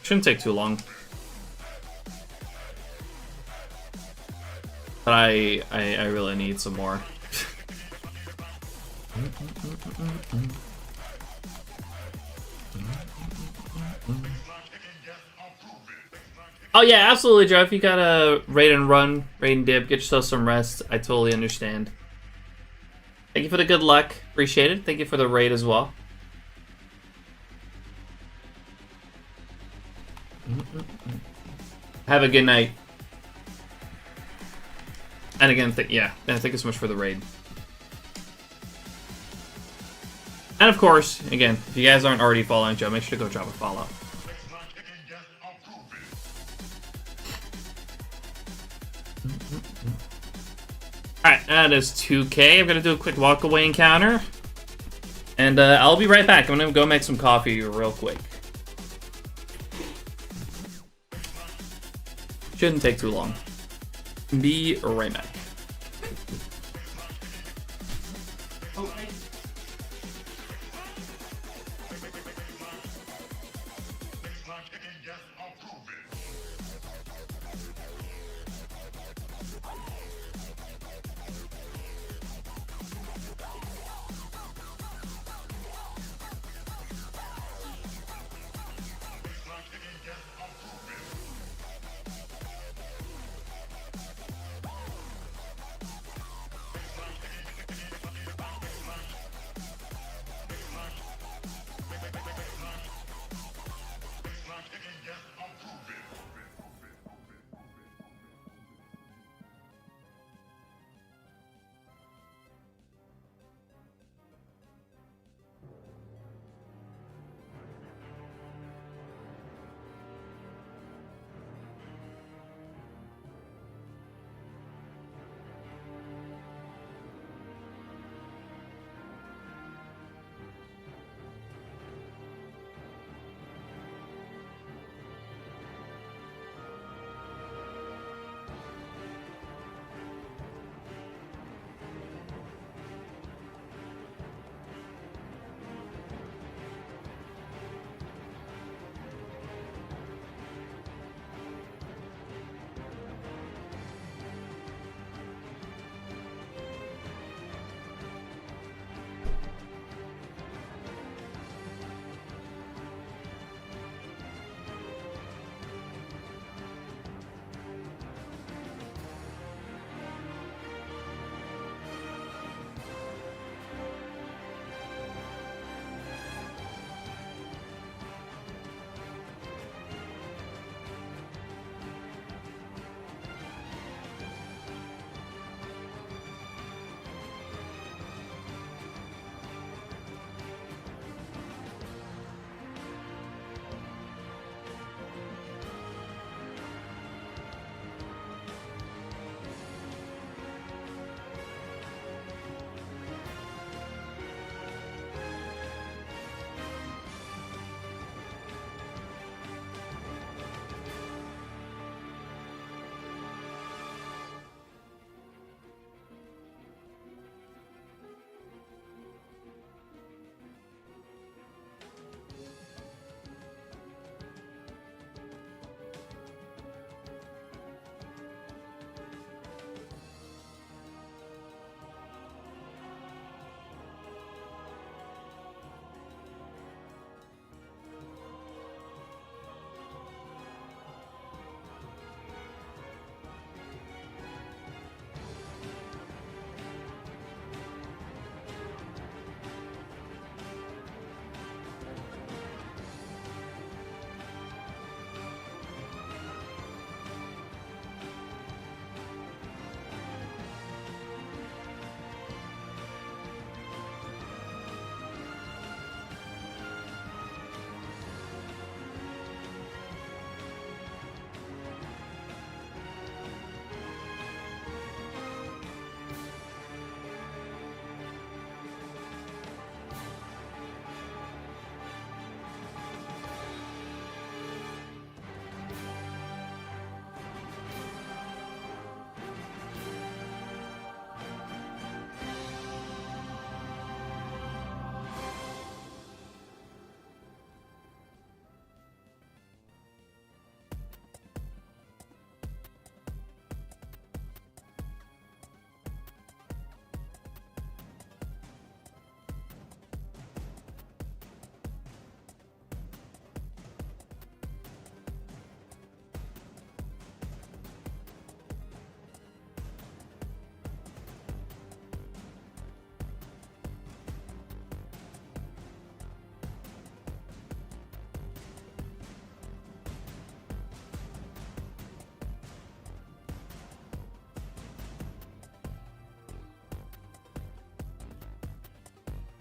Speaker 2: Shouldn't take too long. But I really need some more. Oh yeah, absolutely, Joe. If you gotta raid and run, raid and dip, get yourself some rest. I totally understand. Thank you for the good luck. Appreciate it. Thank you for the raid as well. Have a good night. And again, thank you so much for the raid. And of course, again, if you guys aren't already following Joe, make sure to go drop a follow. Alright, that is 2k. I'm gonna do a quick walk-away encounter. And I'll be right back. I'm gonna go make some coffee real quick. Shouldn't take too long. Be right back.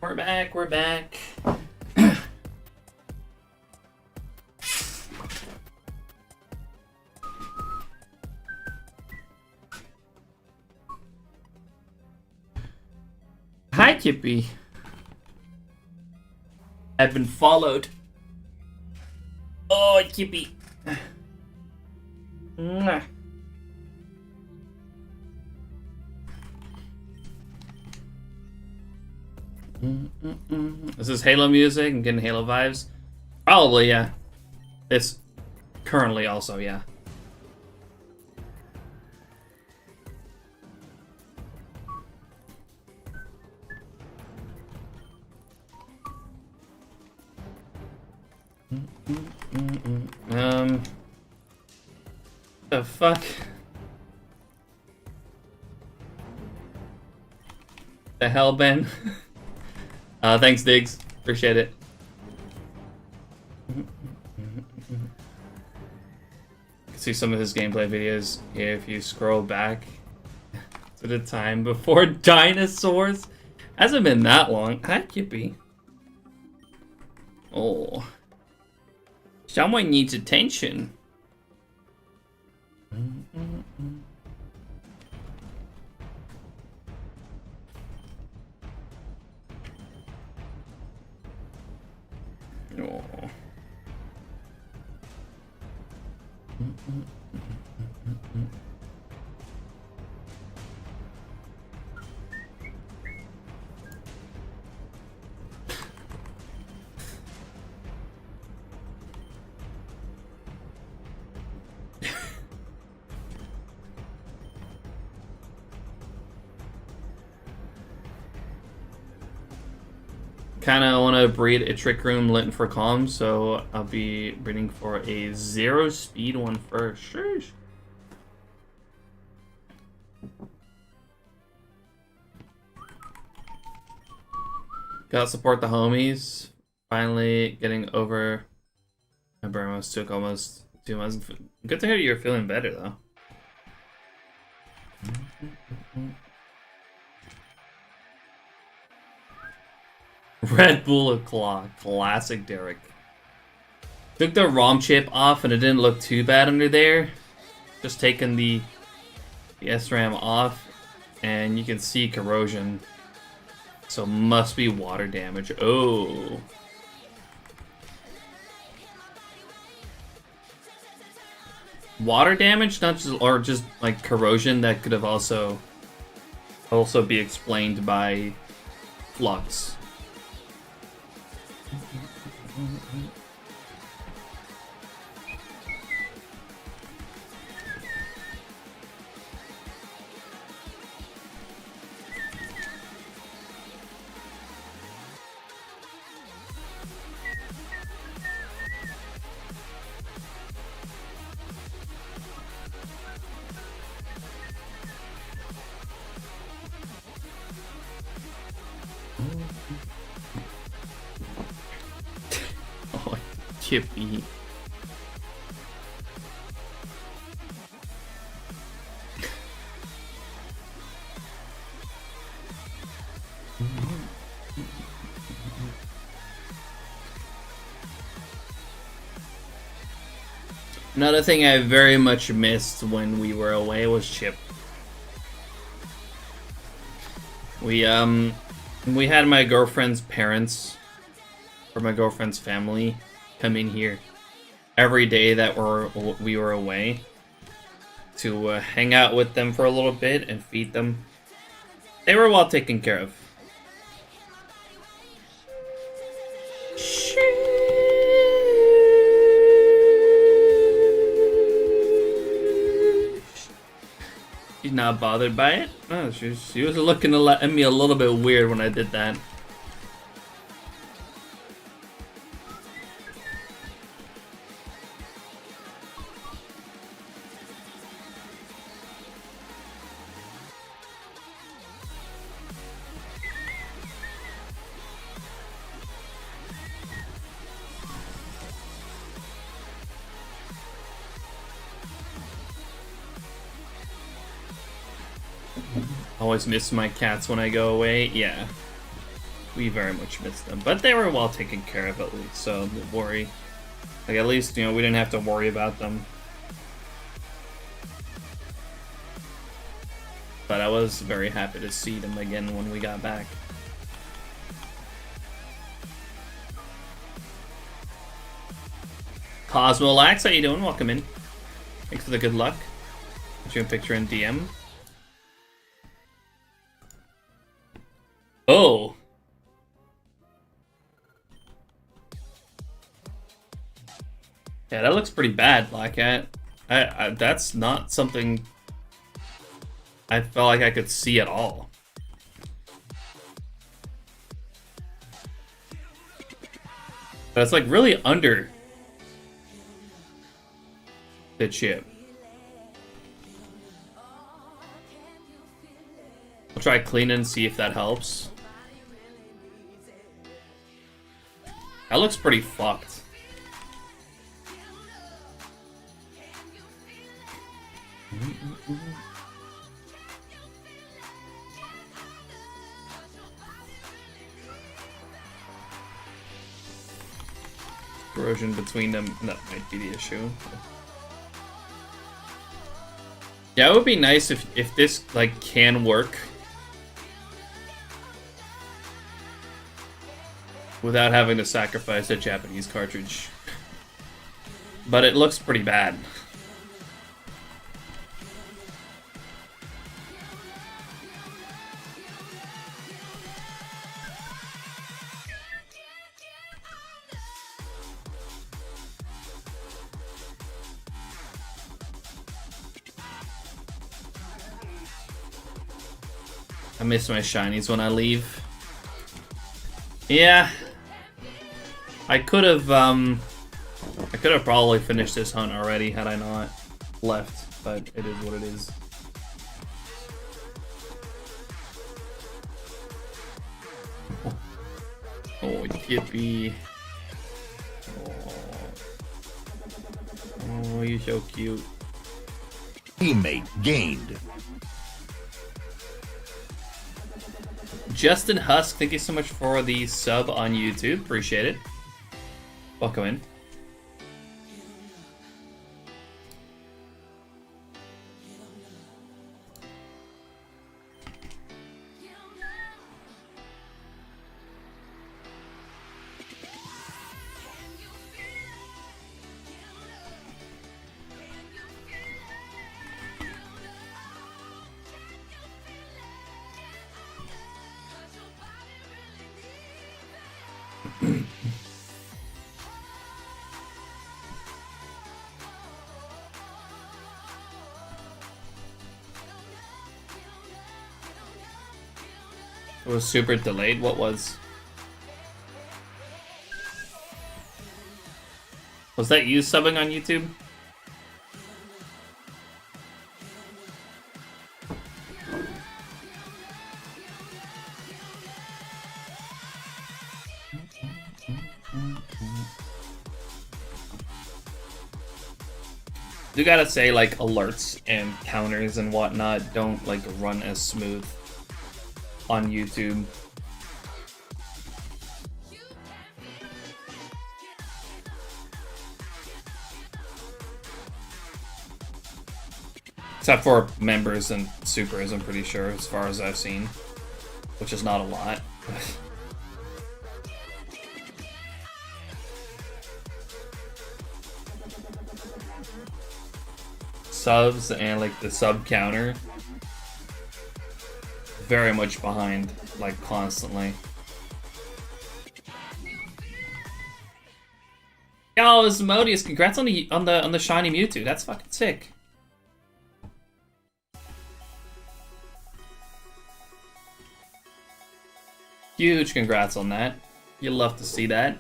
Speaker 2: We're back, we're back. Hi, Kippy. I've been followed. Oh, Kippy. Mwah. Is this Halo music? I'm getting Halo vibes. Probably, yeah. It's currently also, yeah. The fuck? The hell, Ben? Thanks, Diggs. Appreciate it. You can see some of his gameplay videos here if you scroll back to the time before dinosaurs. Hasn't been that long. Hi, Kippy. Oh. Someone needs attention. Oh. Kind of want to breed a trick room lit for calm, so I'll be breeding for a 0 speed one first. Sheesh. Gotta support the homies. Finally getting over my burn almost took almost 2 months. Good to hear you're feeling better though. Red Bull Claw, classic Derek. Took the ROM chip off and it didn't look too bad under there. Just taking the SRAM off and you can see corrosion. So must be water damage. Oh. Water damage, not just or just like corrosion that could have also be explained by flux. Oh, Chippy. Another thing I very much missed when we were away was Chip. We had my girlfriend's parents, or my girlfriend's family, come in here every day that we were away to hang out with them for a little bit and feed them. They were well taken care of. She's not bothered by it. Oh, she was looking at me a little bit weird when I did that. Always miss my cats when I go away. Yeah. We very much missed them, but they were well taken care of at least, so don't worry. Like, at least, you know, we didn't have to worry about them. But I was very happy to see them again when we got back. Cosmo Lax, how you doing? Welcome in. Thanks for the good luck. Put you a picture in DM. Oh! Yeah, that looks pretty bad, Black Cat. That's not something I felt like I could see at all. But it's like really under the chip. I'll try cleaning and see if that helps. That looks pretty fucked. Corrosion between them, that might be the issue. Yeah, it would be nice if this like can work without having to sacrifice a Japanese cartridge. But it looks pretty bad. I miss my shinies when I leave. Yeah. I could have probably finished this hunt already had I not left, but it is what it is. Oh, Yippee. Oh, you're so cute.
Speaker 3: Teammate gained.
Speaker 2: Justin Husk, thank you so much for the sub on YouTube. Appreciate it. Welcome in. It was super delayed. What was? Was that you subbing on YouTube? You gotta say, like, alerts and counters and whatnot don't like run as smooth on YouTube. Except for members and supers, I'm pretty sure, as far as I've seen. Which is not a lot. Subs and like the sub counter very much behind, like constantly. Yo, Asmodeus, congrats on the shiny Mewtwo. That's fucking sick. Huge congrats on that. You'll love to see that.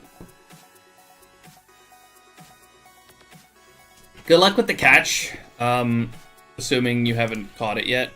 Speaker 2: Good luck with the catch. Assuming you haven't caught it yet.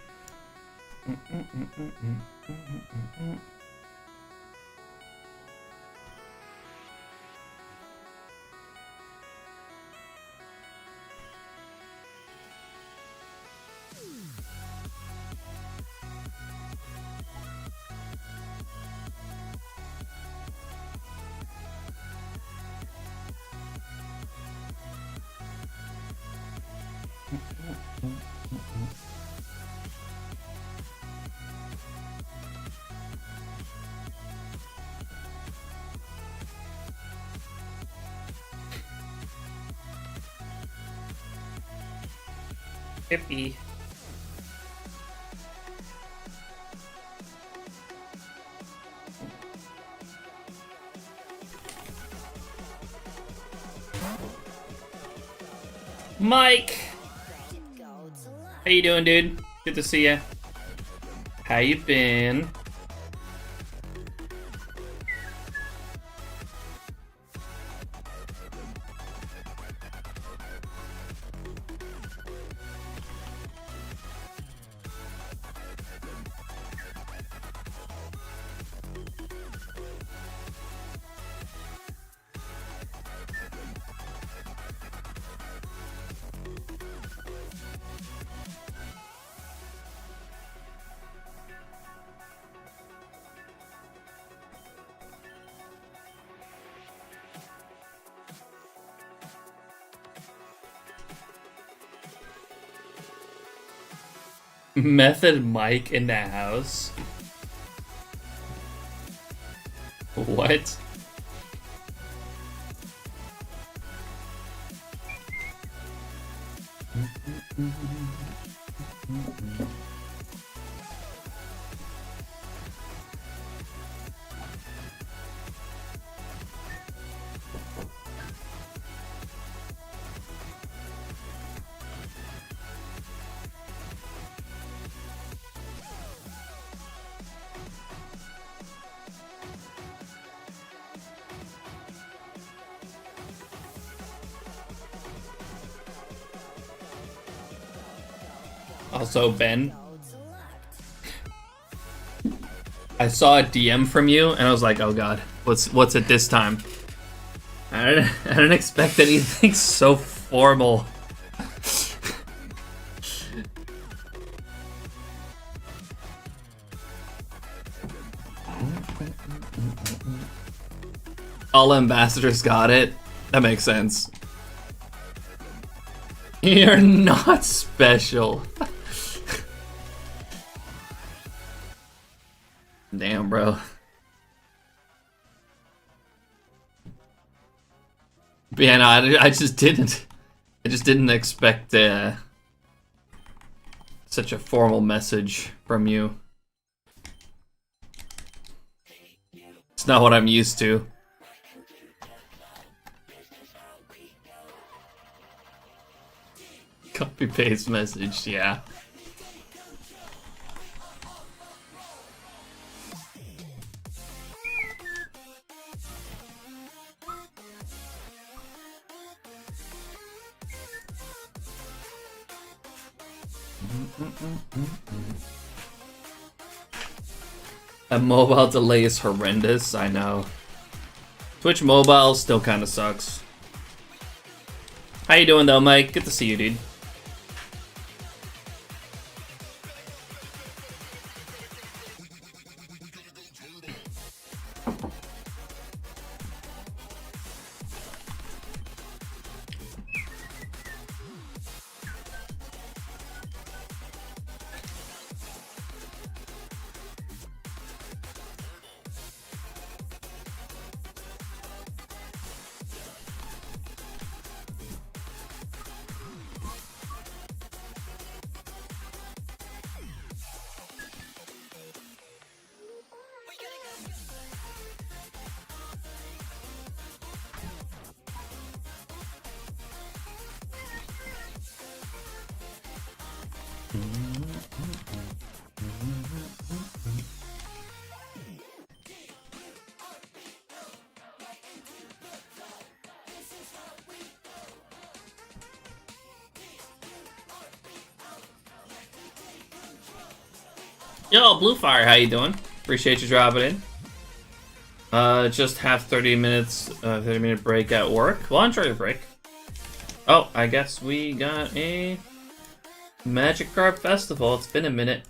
Speaker 2: Hippie. Mike! How you doing, dude? Good to see ya. How you been? Method Mike in the house? What? Also, Ben, I saw a DM from you, and I was like, "Oh God, what's it this time?" I didn't expect anything so formal. All ambassadors got it. That makes sense. You're not special. Damn, bro. But yeah, no, I just didn't. I just didn't expect such a formal message from you. It's not what I'm used to. Copy paste message, yeah. A mobile delay is horrendous, I know. Twitch mobile still kind of sucks. How you doing though, Mike? Good to see you, dude. Yo, Bluefire, how you doing? Appreciate you dropping in. Just have 30 minutes, 30-minute break at work. Well, enjoy your break. Oh, I guess we got a Magic Card Festival. It's been a minute.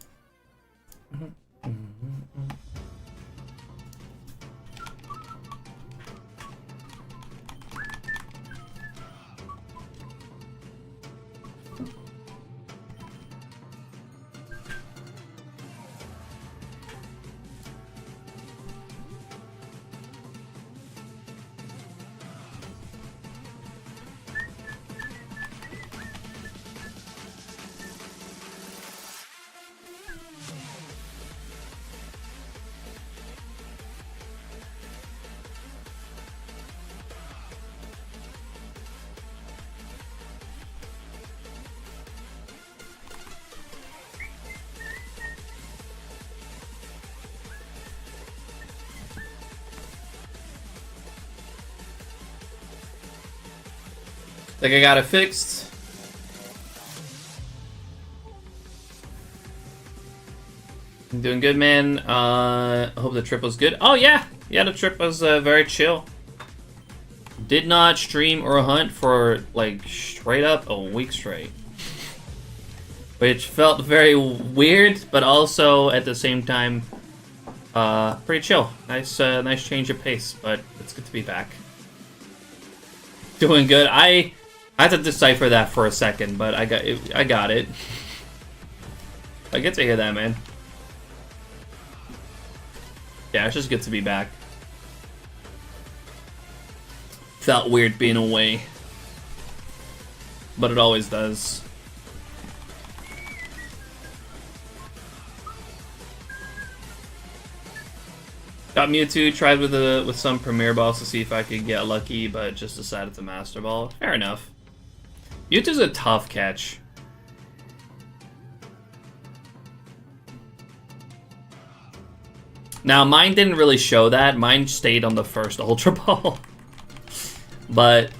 Speaker 2: Like I got it fixed. I'm doing good, man. I hope the trip was good. Oh yeah, yeah, the trip was very chill. Did not stream or hunt for like straight up a week straight, which felt very weird, but also at the same time, pretty chill. Nice, nice change of pace. But it's good to be back. Doing good. I had to decipher that for a second, but I got it. I got it. I get to hear that, man. Yeah, it's just good to be back. Felt weird being away, but it always does. Got Mewtwo, tried with some Premier Balls to see if I could get lucky, but just decided to Master Ball. Fair enough. Mewtwo's a tough catch. Now, mine didn't really show that. Mine stayed on the first Ultra Ball. But,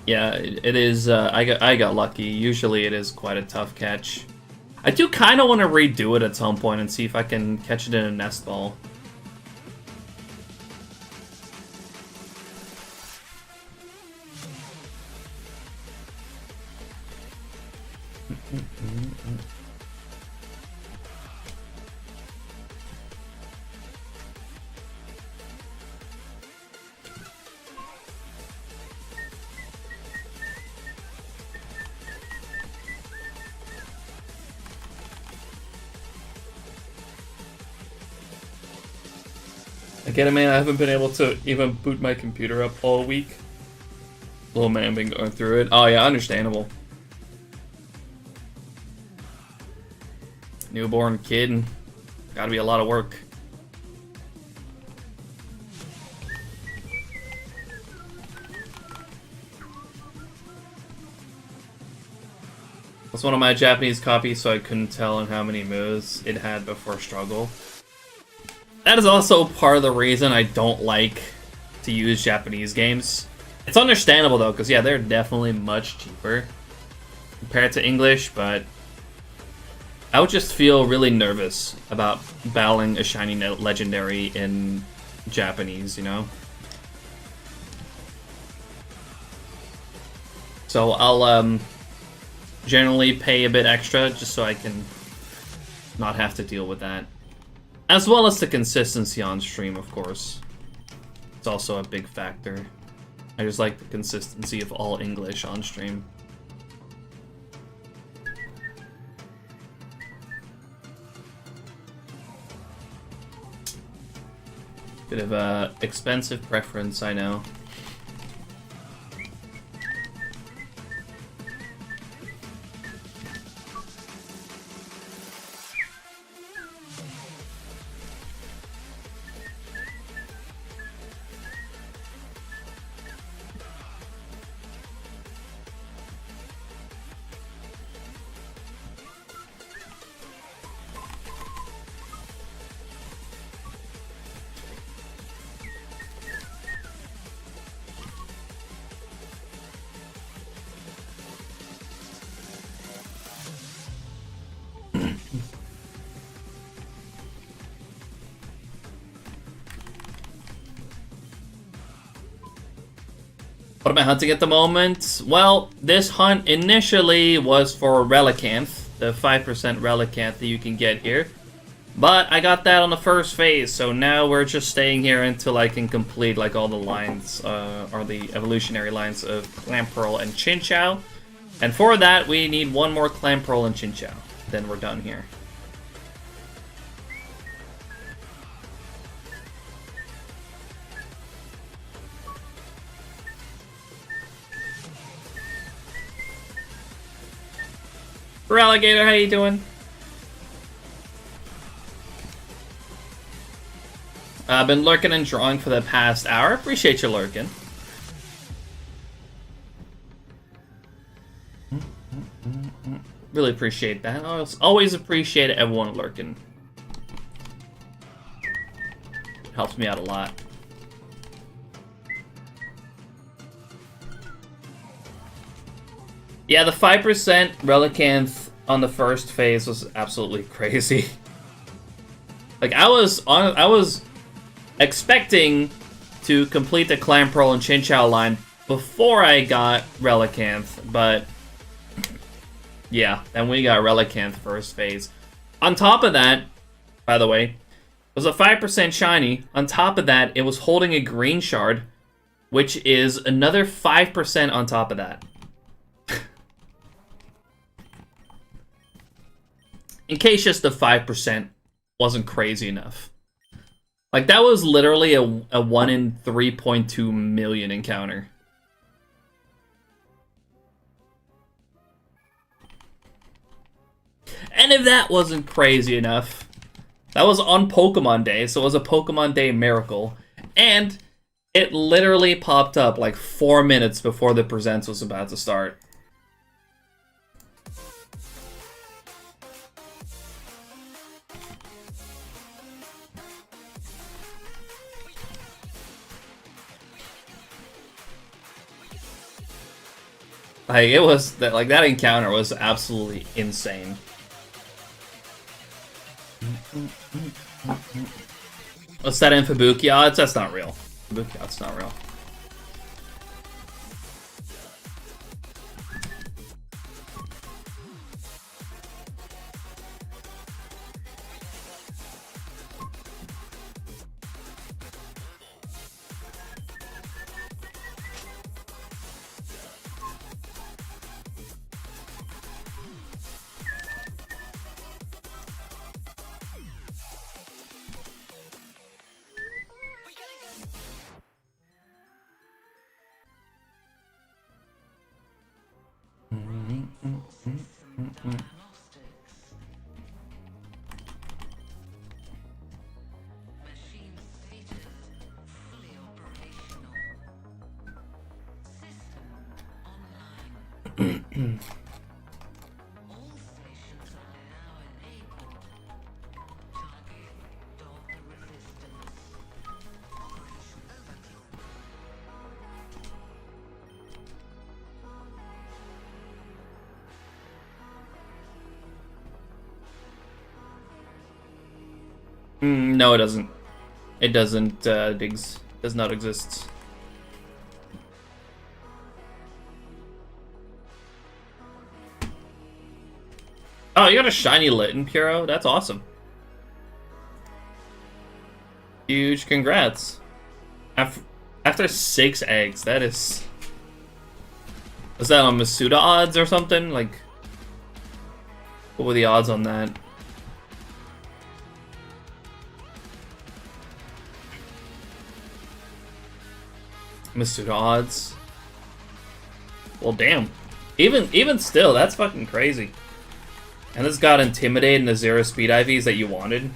Speaker 2: yeah, it is, I got lucky. Usually it is quite a tough catch. I do kind of want to redo it at some point and see if I can catch it in a Nest Ball. I get it, man. I haven't been able to even boot my computer up all week. Little man been going through it. Oh yeah, understandable. Newborn kid. Gotta be a lot of work. That's one of my Japanese copies, so I couldn't tell on how many moves it had before struggle. That is also part of the reason I don't like to use Japanese games. It's understandable though, because yeah, they're definitely much cheaper compared to English, but I would just feel really nervous about battling a shiny legendary in Japanese, you know? So I'll generally pay a bit extra just so I can not have to deal with that. As well as the consistency on stream, of course. It's also a big factor. I just like the consistency of all English on stream. Bit of a expensive preference, I know. What am I hunting at the moment? Well, this hunt initially was for Relicanth, the 5% Relicanth that you can get here. But I got that on the first phase, so now we're just staying here until I can complete like all the lines, or the evolutionary lines of Clamperl and Chinchou. And for that, we need one more Clamperl and Chinchou. Then we're done here. Alligator, how you doing? I've been lurking and drawing for the past hour. Appreciate you lurking. Really appreciate that. I always appreciate everyone lurking. It helps me out a lot. Yeah, the 5% Relicanth on the first phase was absolutely crazy. Like, I was expecting to complete the Clamperl and Chinchou line before I got Relicanth, but yeah, then we got Relicanth first phase. On top of that, by the way, it was a 5% shiny. On top of that, it was holding a green shard, which is another 5% on top of that. In case just the 5% wasn't crazy enough. Like, that was literally a 1 in 3.2 million encounter. And if that wasn't crazy enough, that was on Pokemon Day, so it was a Pokemon Day miracle. And it literally popped up like 4 minutes before the presents was about to start. Like, it was like that encounter was absolutely insane. What's that in Fubuki odds? That's not real. Fubuki odds not real. No, it doesn't. It doesn't, does not exist. Oh, you got a shiny Litten, Puro? That's awesome. Huge congrats. After 6 eggs, that is... Was that on Masuda odds or something? Like, what were the odds on that? Masuda odds. Well, damn. Even still, that's fucking crazy. And this got Intimidate and the 0 speed IVs that you wanted.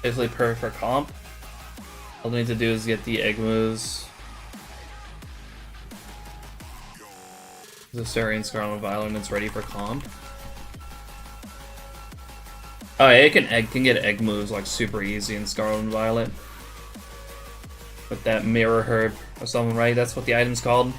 Speaker 2: Basically perfect for comp. All I need to do is get the egg moves. The Sarian Scarlet Violet, it's ready for comp. Oh yeah, it can get egg moves like super easy in Scarlet and Violet. With that Mirror Herb or something, right? That's what the item's called.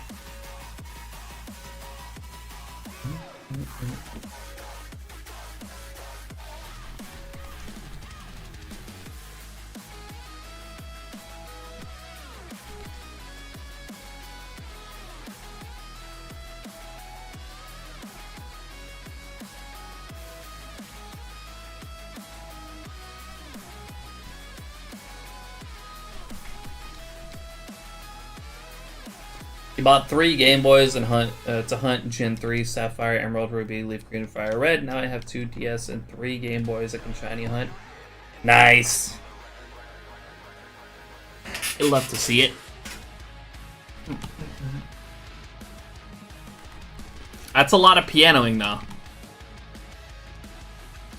Speaker 2: He bought 3 Game Boys and to hunt Gen 3, Sapphire, Emerald, Ruby, Leaf Green, and Fire Red. Now I have 2 DS and 3 Game Boys that can shiny hunt. Nice. You'll love to see it. That's a lot of pianoing, though.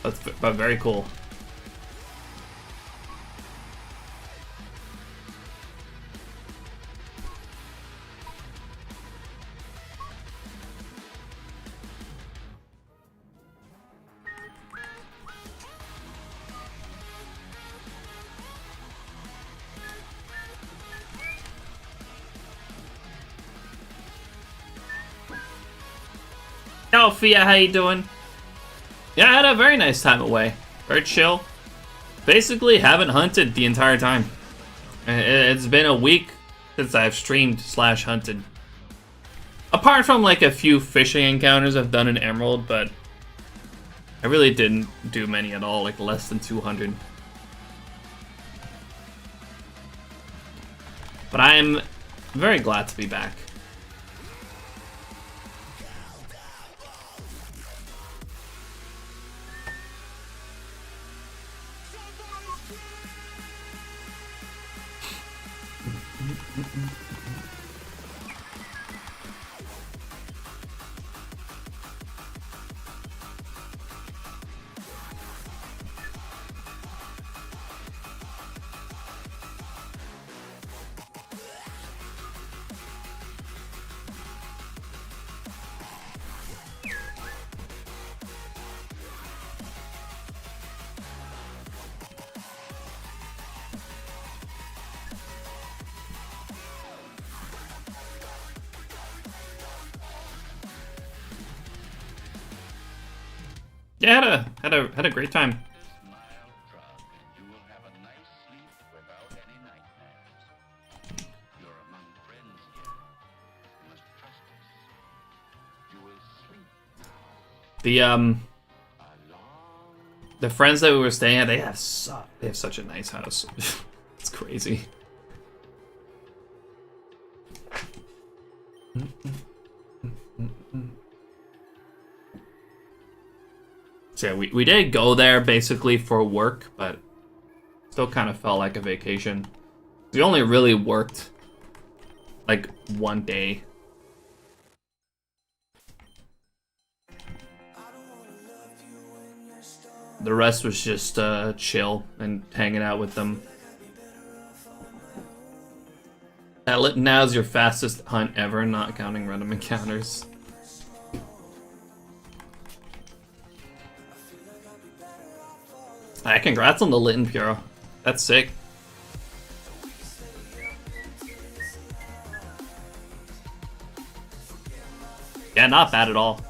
Speaker 2: But very cool. Yo, Fia, how you doing? Yeah, I had a very nice time away. Very chill. Basically, haven't hunted the entire time. It's been a week since I've streamed / hunted. Apart from like a few fishing encounters I've done in Emerald, but I really didn't do many at all, like less than 200. But I'm very glad to be back. Yeah, had a great time. The friends that we were staying at, they have such a nice house. It's crazy. So yeah, we did go there basically for work, but still kind of felt like a vacation. We only really worked like one day. The rest was just chill and hanging out with them. Now's your fastest hunt ever, not counting random encounters. Alright, congrats on the Litten Puro. That's sick. Yeah, not bad at all.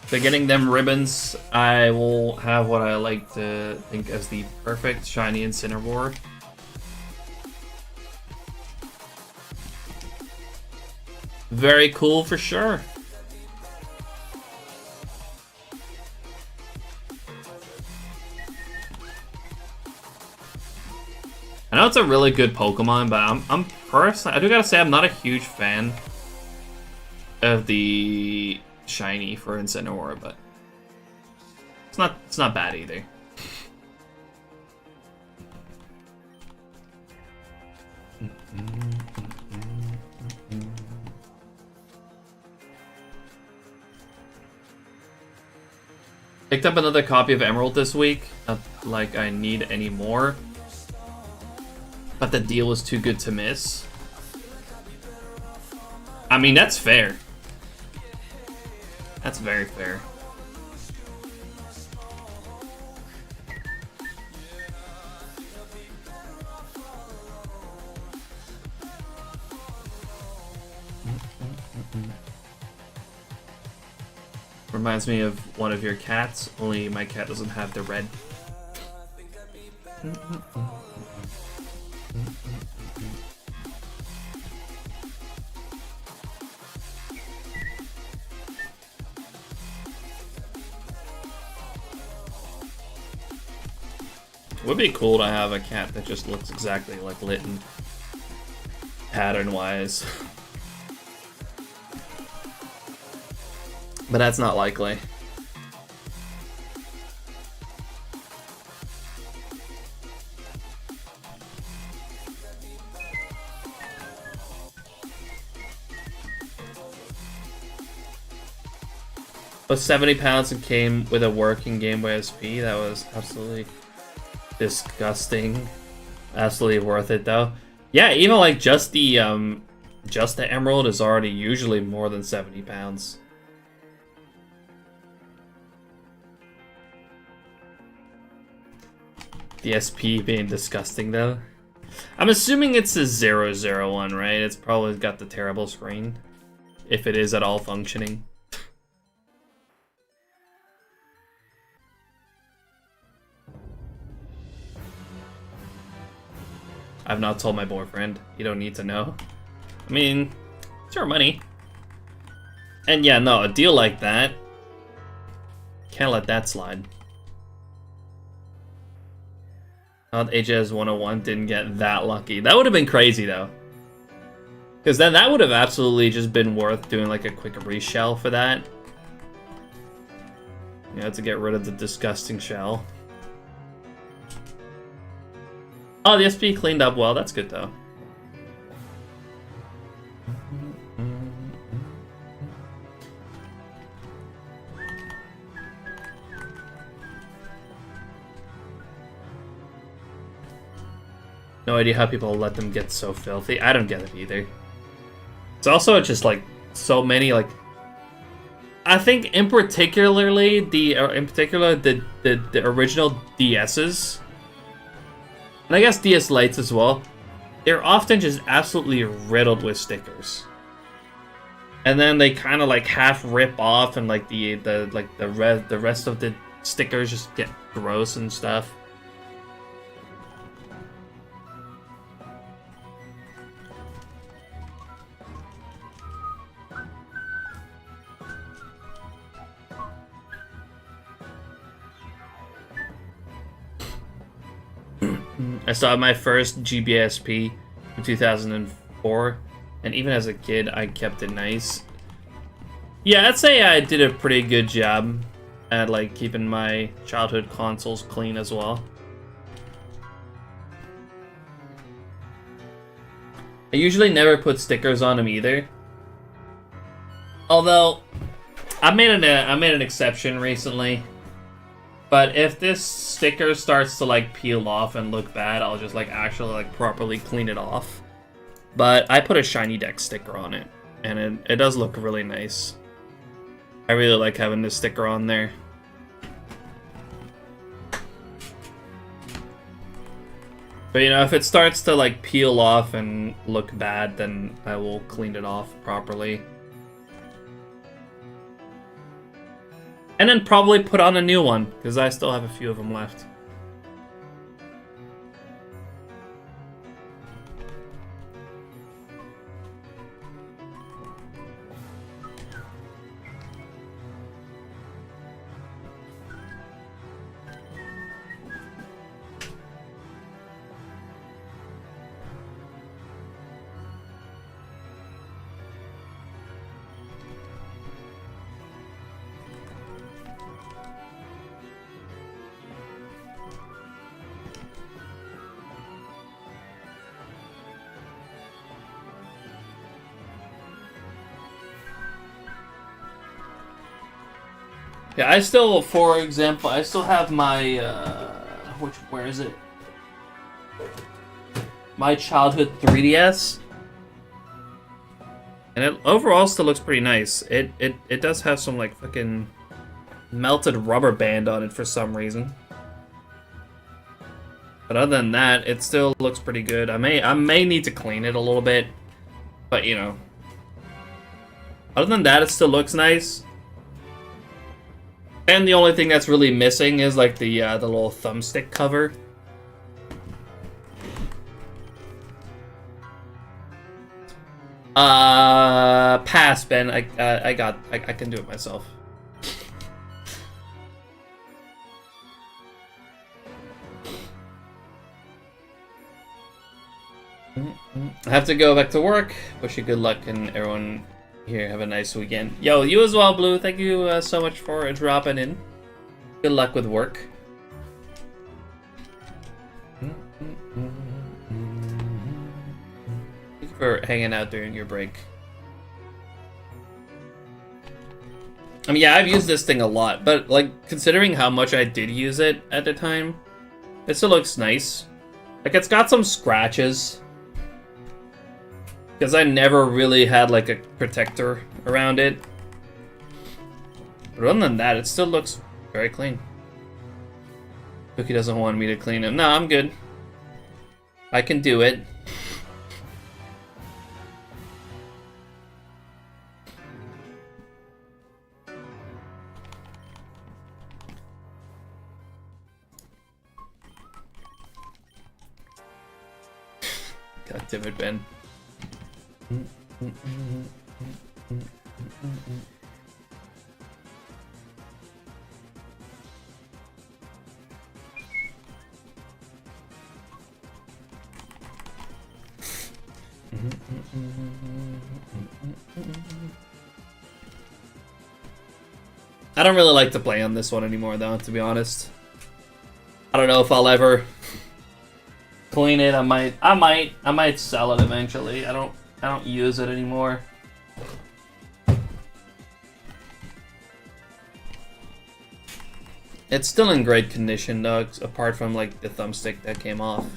Speaker 2: So getting them ribbons, I will have what I like to think as the perfect shiny Incineroar. Very cool for sure. I know it's a really good Pokemon, but I'm personally, I do gotta say I'm not a huge fan of the shiny for Incineroar, but it's not bad either. Picked up another copy of Emerald this week. Not like I need any more. But the deal was too good to miss. I mean, that's fair. That's very fair. Reminds me of one of your cats, only my cat doesn't have the red. Would be cool to have a cat that just looks exactly like Litten, pattern-wise. But that's not likely. Was 70 pounds and came with a working Game Boy SP. That was absolutely disgusting. Absolutely worth it though. Yeah, even like just the Emerald is already usually more than 70 pounds. The SP being disgusting though. I'm assuming it's a 001, right? It's probably got the terrible screen. If it is at all functioning. I've not told my boyfriend. You don't need to know. I mean, it's your money. And yeah, no, a deal like that, can't let that slide. HS 101 didn't get that lucky. That would have been crazy though. Because then that would have absolutely just been worth doing like a quick reshell for that. You have to get rid of the disgusting shell. Oh, the SP cleaned up well. That's good though. No idea how people let them get so filthy. I don't get it either. It's also just like so many like. I think in particular the original DSs, and I guess DS Lites as well. They're often just absolutely riddled with stickers, and then they kind of like half rip off, and like the rest of the stickers just get gross and stuff. I saw my first GBSP in 2004, and even as a kid, I kept it nice. Yeah, I'd say I did a pretty good job at like keeping my childhood consoles clean as well. I usually never put stickers on them either. Although, I made an exception recently. But if this sticker starts to like peel off and look bad, I'll just like actually like properly clean it off. But I put a SHINYDEX sticker on it, and it does look really nice. I really like having this sticker on there. But you know, if it starts to like peel off and look bad, then I will clean it off properly. And then probably put on a new one, because I still have a few of them left. Yeah, I still, for example, I still have my, where is it? My childhood 3DS. And it overall still looks pretty nice. It does have some, like, fucking melted rubber band on it for some reason. But other than that, it still looks pretty good. I may need to clean it a little bit. But, you know. Other than that, it still looks nice. And the only thing that's really missing is like the little thumbstick cover. Pass, Ben. I can do it myself. I have to go back to work. Wish you good luck and everyone here have a nice weekend. Yo, you as well, Blue. Thank you so much for dropping in. Good luck with work. Thank you for hanging out during your break. I mean, yeah, I've used this thing a lot, but like considering how much I did use it at the time, it still looks nice. Like it's got some scratches. Because I never really had like a protector around it. But other than that, it still looks very clean. Cookie doesn't want me to clean it. No, I'm good. I can do it. God damn it, Ben. I don't really like to play on this one anymore, though, to be honest. I don't know if I'll ever clean it. I might sell it eventually. I don't use it anymore. It's still in great condition, though, apart from like the thumbstick that came off.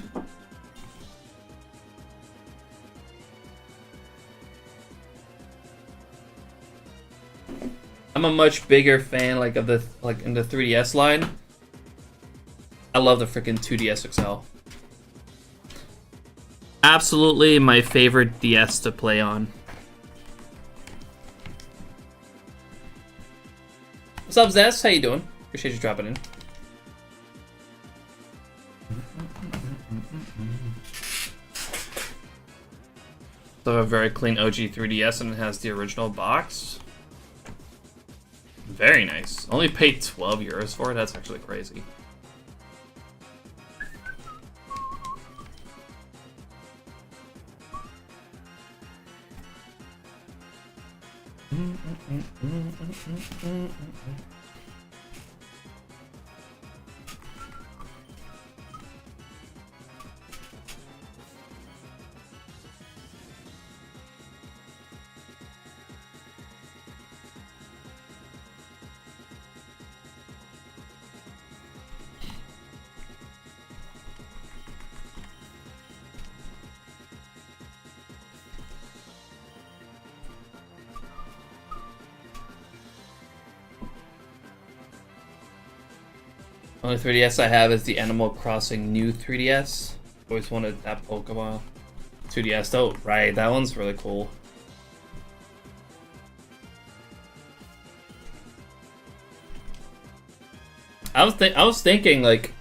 Speaker 2: I'm a much bigger fan like of the in the 3DS line. I love the freaking 2DS XL. Absolutely my favorite DS to play on. What's up, Zess? How you doing? Appreciate you dropping in. So a very clean OG 3DS and it has the original box. Very nice. Only paid 12 euros for it? That's actually crazy. Only 3DS I have is the Animal Crossing new 3DS. Always wanted that Pokemon 2DS though. Right, that one's really cool. I was thinking like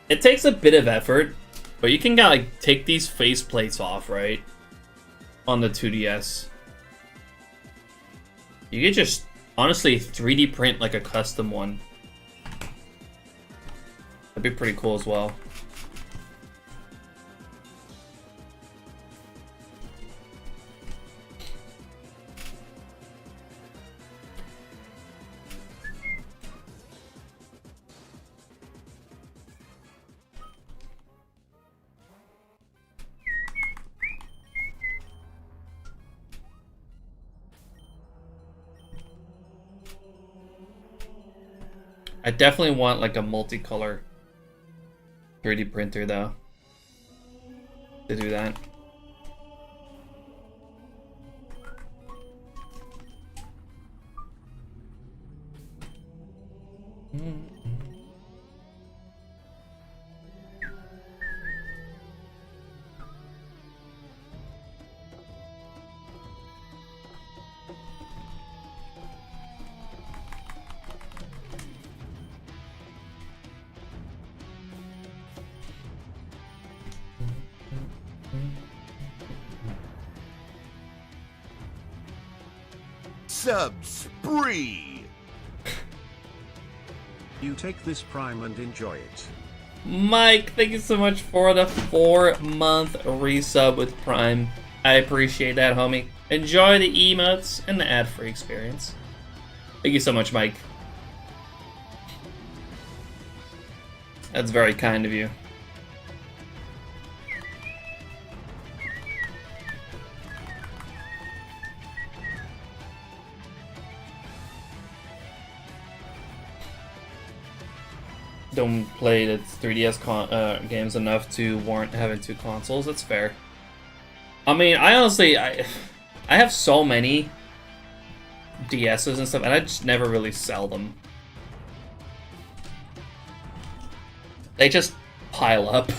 Speaker 2: it takes a bit of effort, but you can like take these face plates off, right? On the 2DS. You could just honestly 3D print like a custom one. That'd be pretty cool as well. I definitely want like a multicolor 3D printer though to do that.
Speaker 3: Sub spree.
Speaker 4: You take this Prime and enjoy it.
Speaker 2: Mike, thank you so much for the 4-month resub with Prime. I appreciate that, homie. Enjoy the emotes and the ad-free experience. Thank you so much, Mike. That's very kind of you. Don't play the 3DS games enough to warrant having 2 consoles. That's fair. I mean, I honestly, I have so many DSs and stuff, and I just never really sell them. They just pile up.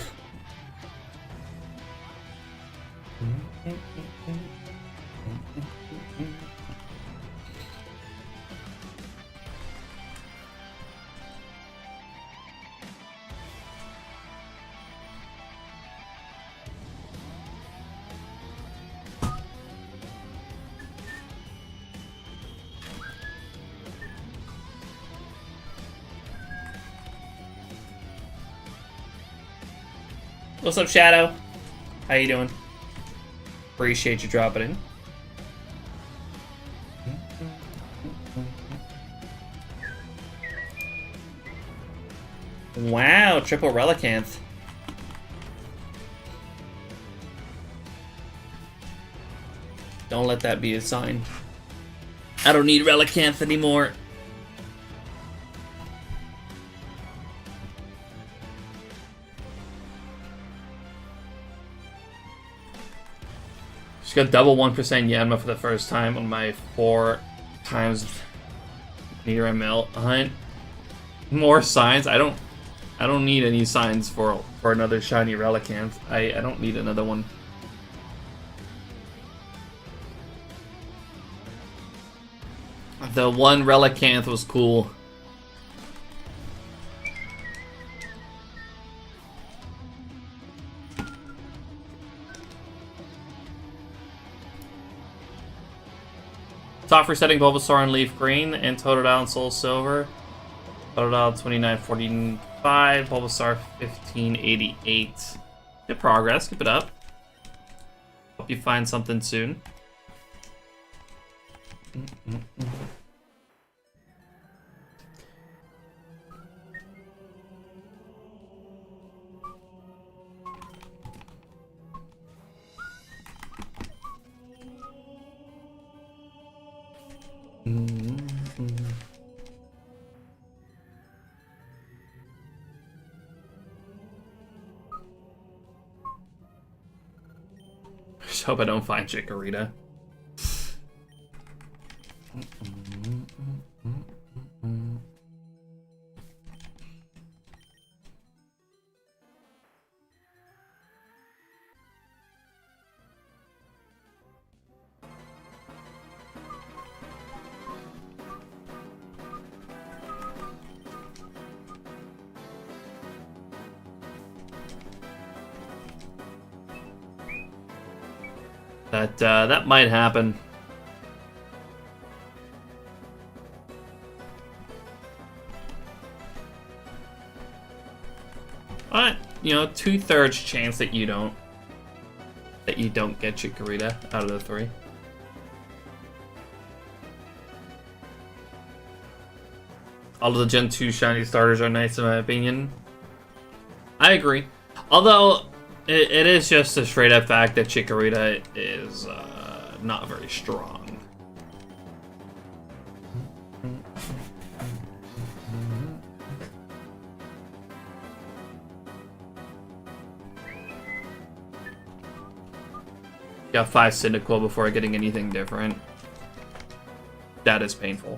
Speaker 2: What's up, Shadow? How you doing? Appreciate you dropping in. Wow, triple Relicanth. Don't let that be a sign. I don't need Relicanth anymore. Just got double 1% Yanma for the first time on my 4 times meter ML hunt. More signs? I don't need any signs for another shiny Relicanth. I don't need another one. The one Relicanth was cool. Soft resetting Bulbasaur and Leaf Green, and Totodile and Soul Silver. Totodile 2945, Bulbasaur 1588. Good progress, keep it up. Hope you find something soon. Just hope I don't find Chikorita. That might happen. But, you know, 2/3 chance that you don't get Chikorita out of the 3. All of the Gen 2 shiny starters are nice in my opinion. I agree. Although it is just a straight up fact that Chikorita is not very strong. Got 5 Cyndaquil before getting anything different. That is painful.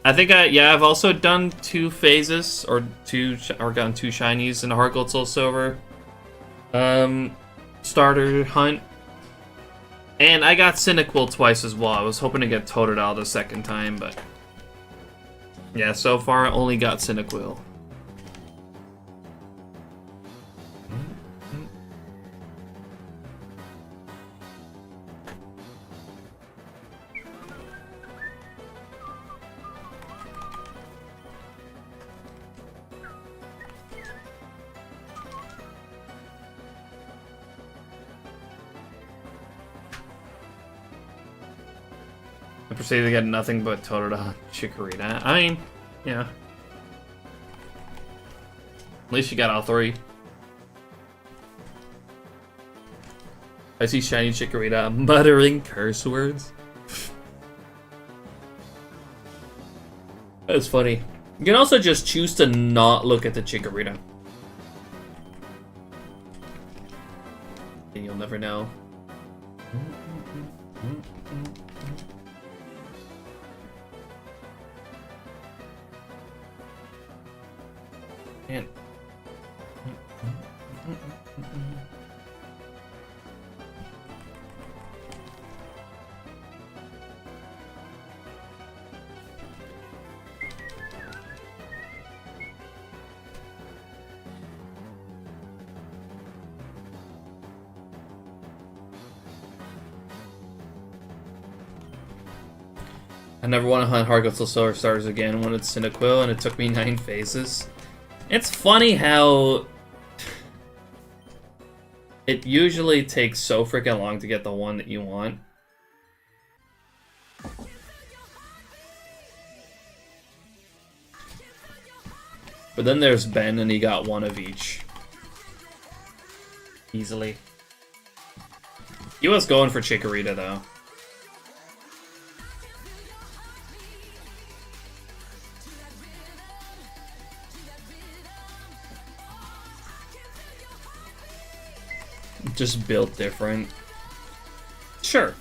Speaker 2: I think I've also done 2 phases or gotten 2 shinies in a Heart Gold Soul Silver starter hunt. And I got Cyndaquil twice as well. I was hoping to get Totodile the second time, but yeah, so far I only got Cyndaquil. I proceeded to get nothing but Totodile and Chikorita. I mean, yeah. At least you got all 3. I see shiny Chikorita muttering curse words. That's funny. You can also just choose to not look at the Chikorita. And you'll never know. Man. I never want to hunt Heart Gold Soul Silver starters again when it's Cyndaquil, and it took me 9 phases. It's funny how it usually takes so freaking long to get the one that you want. But then there's Ben, and he got 1 of each. Easily. He was going for Chikorita, though. Just built different. Sure.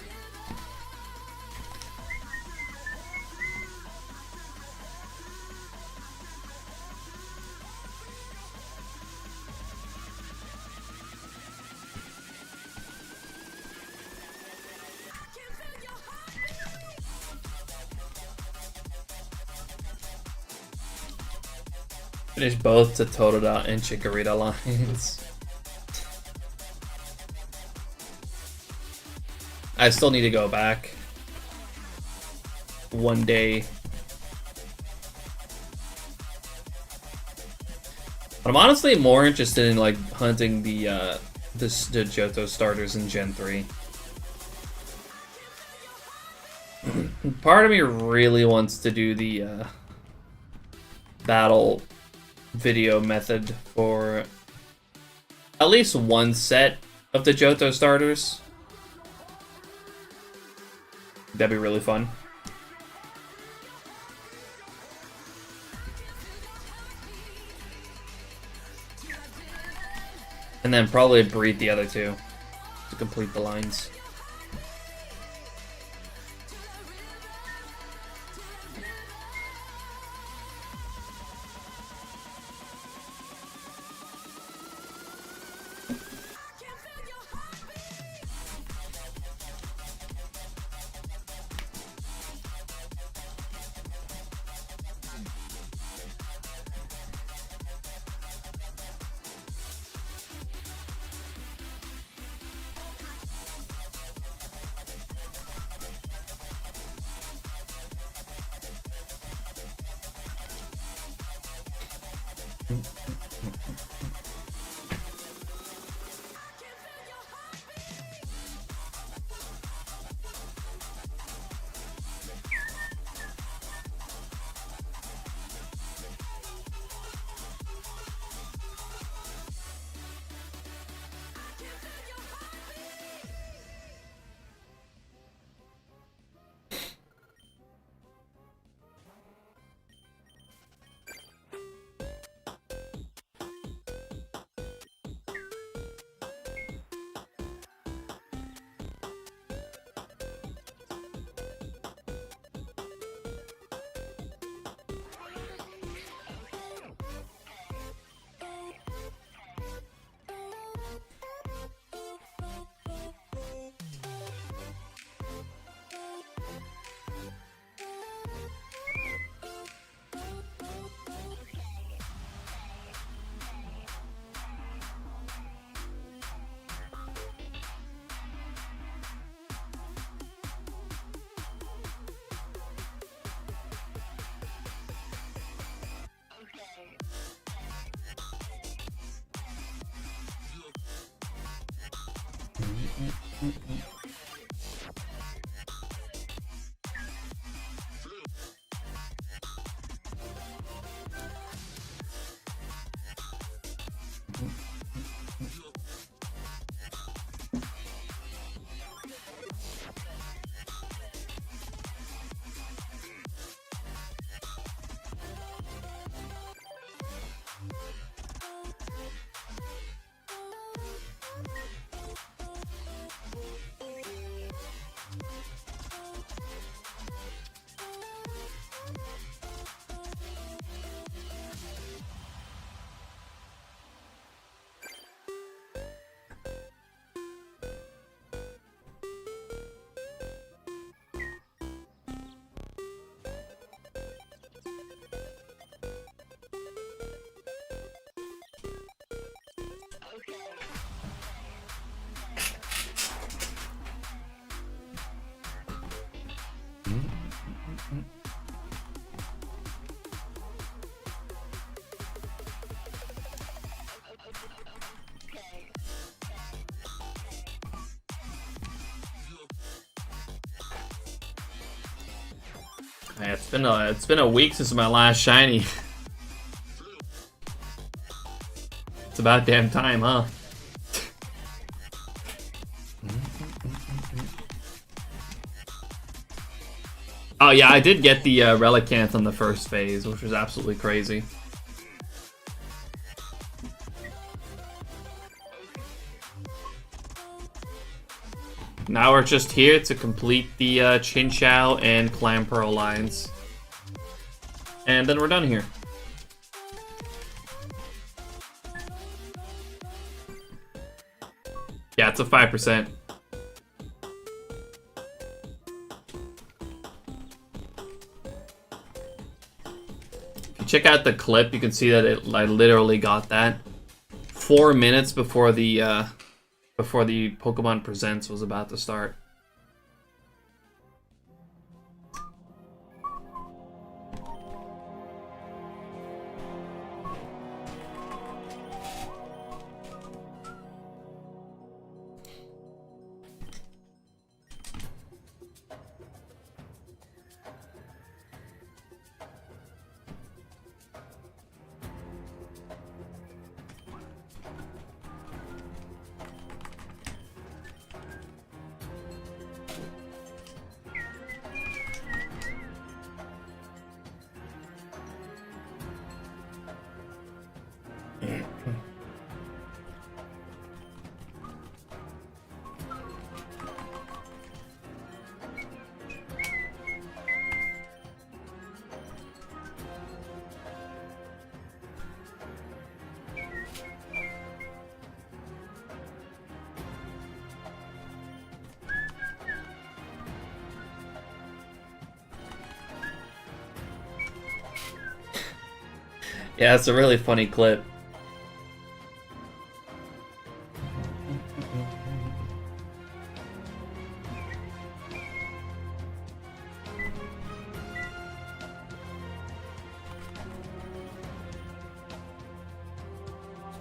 Speaker 2: Finish both to Totodile and Chikorita lines. I still need to go back one day. But I'm honestly more interested in like hunting the Johto starters in Gen 3. Part of me really wants to do the battle video method for at least one set of the Johto starters. That'd be really fun. And then probably breed the other 2 to complete the lines. Yeah, it's been a week since my last shiny. It's about damn time, huh? Oh yeah, I did get the Relicanth on the first phase, which was absolutely crazy. Now we're just here to complete the Chinchou and Clamperl lines. And then we're done here. Yeah, it's a 5%. If you check out the clip, you can see that I literally got that 4 minutes before the Pokemon Presents was about to start. Yeah, it's a really funny clip.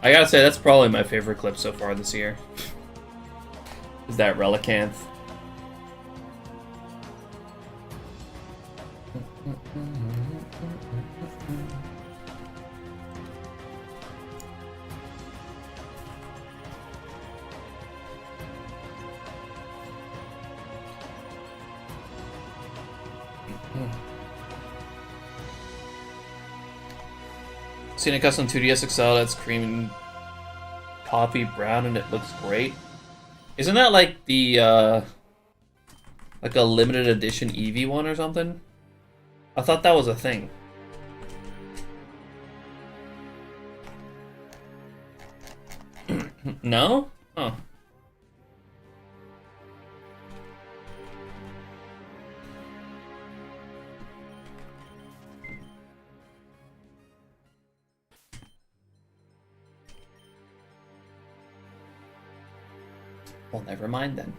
Speaker 2: I gotta say, that's probably my favorite clip so far this year. Is that Relicanth. Seen a custom 2DS XL that's cream coffee brown and it looks great. Isn't that like the like a limited edition Eevee one or something? I thought that was a thing. No? Oh. Well, never mind then.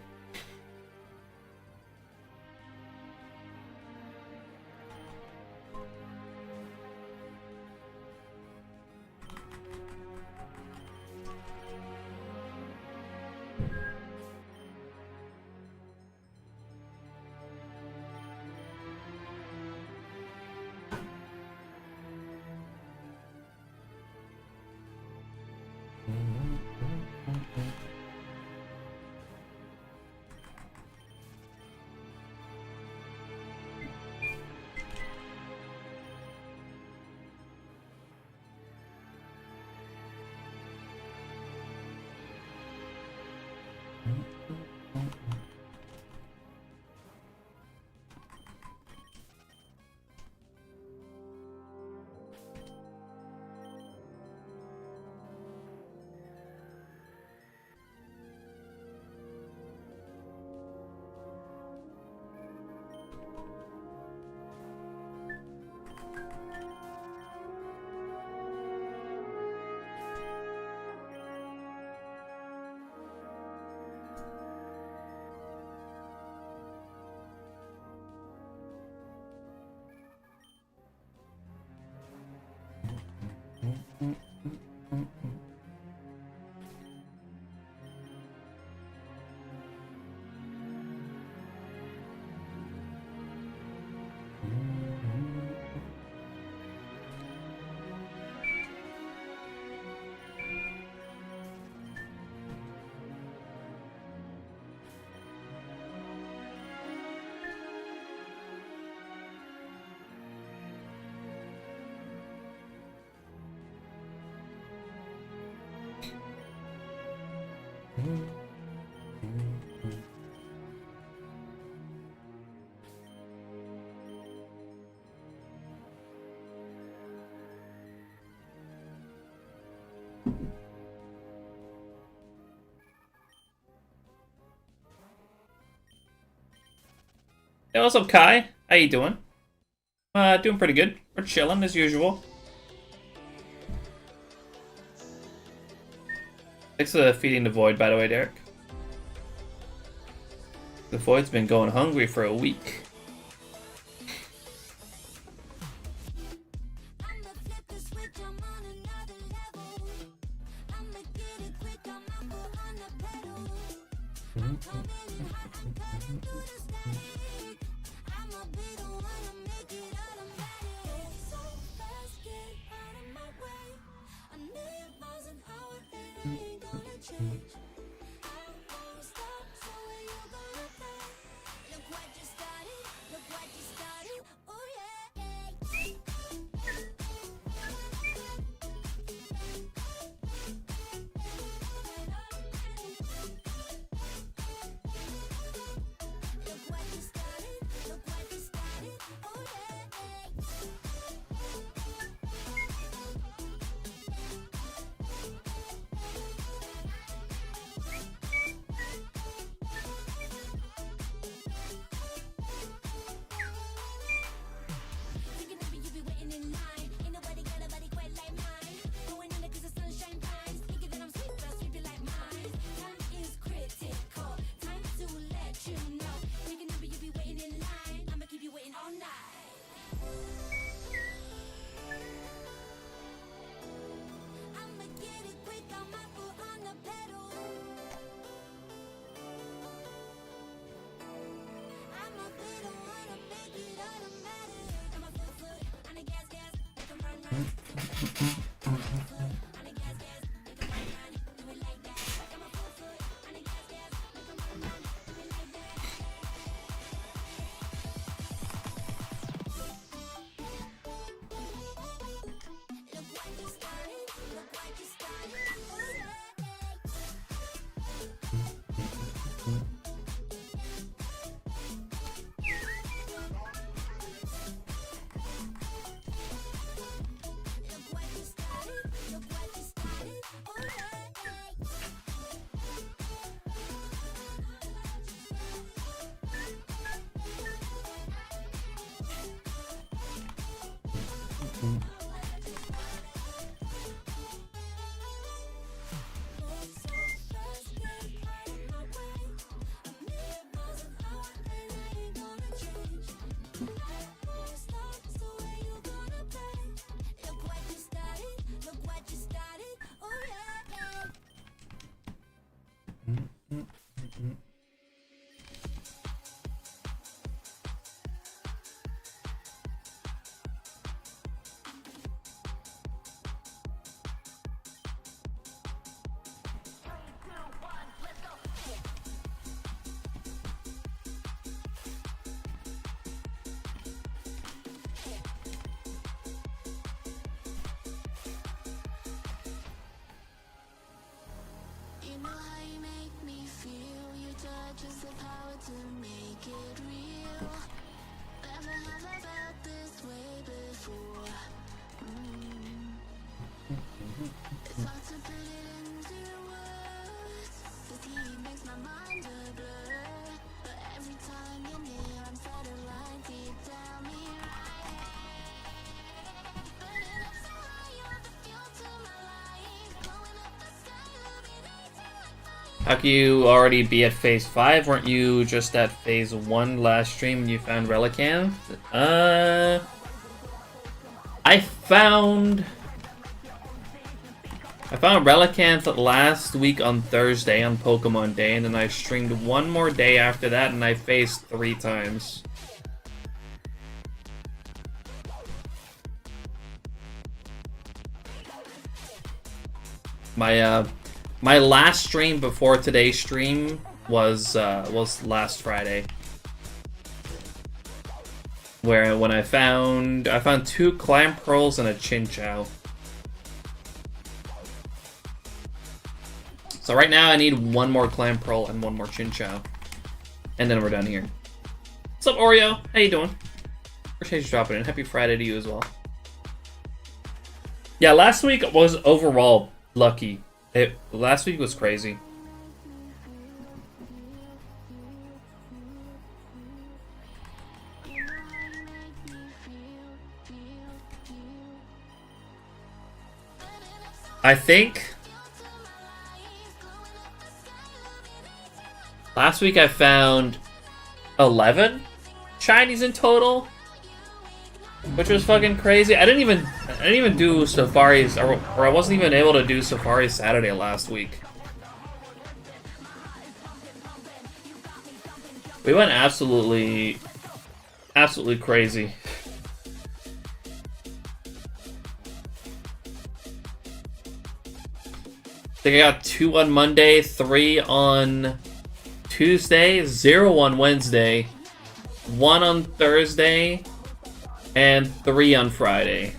Speaker 2: Hey, what's up, Kai? How you doing? Doing pretty good. We're chilling as usual. Thanks for feeding the void, by the way, Derek. The void's been going hungry for a week. How can you already be at phase 5? Weren't you just at phase 1 last stream when you found Relicanth? I found Relicanth last week on Thursday on Pokemon Day, and then I streamed one more day after that, and I phased 3 times. My last stream before today's stream was last Friday, when I found 2 Clamperls and a Chinchou. So right now I need 1 more Clamperl and 1 more Chinchou, and then we're done here. What's up, Oreo? How you doing? Appreciate you dropping in. Happy Friday to you as well. Yeah, last week was overall lucky. Last week was crazy. I think last week I found 11 shinies in total, which was fucking crazy. I didn't even do safaris, or I wasn't even able to do Safari Saturday last week. We went absolutely crazy. I think I got 2 on Monday, 3 on Tuesday, 0 on Wednesday, 1 on Thursday, and 3 on Friday.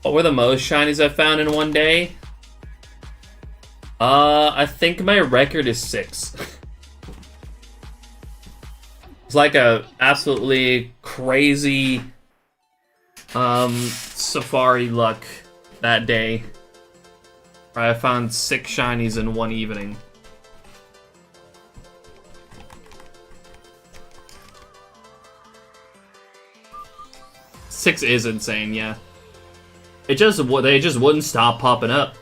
Speaker 2: What were the most shinies I found in one day? I think my record is 6. It's like a absolutely crazy safari luck that day. I found 6 shinies in one evening. Six is insane, yeah. They just wouldn't stop popping up.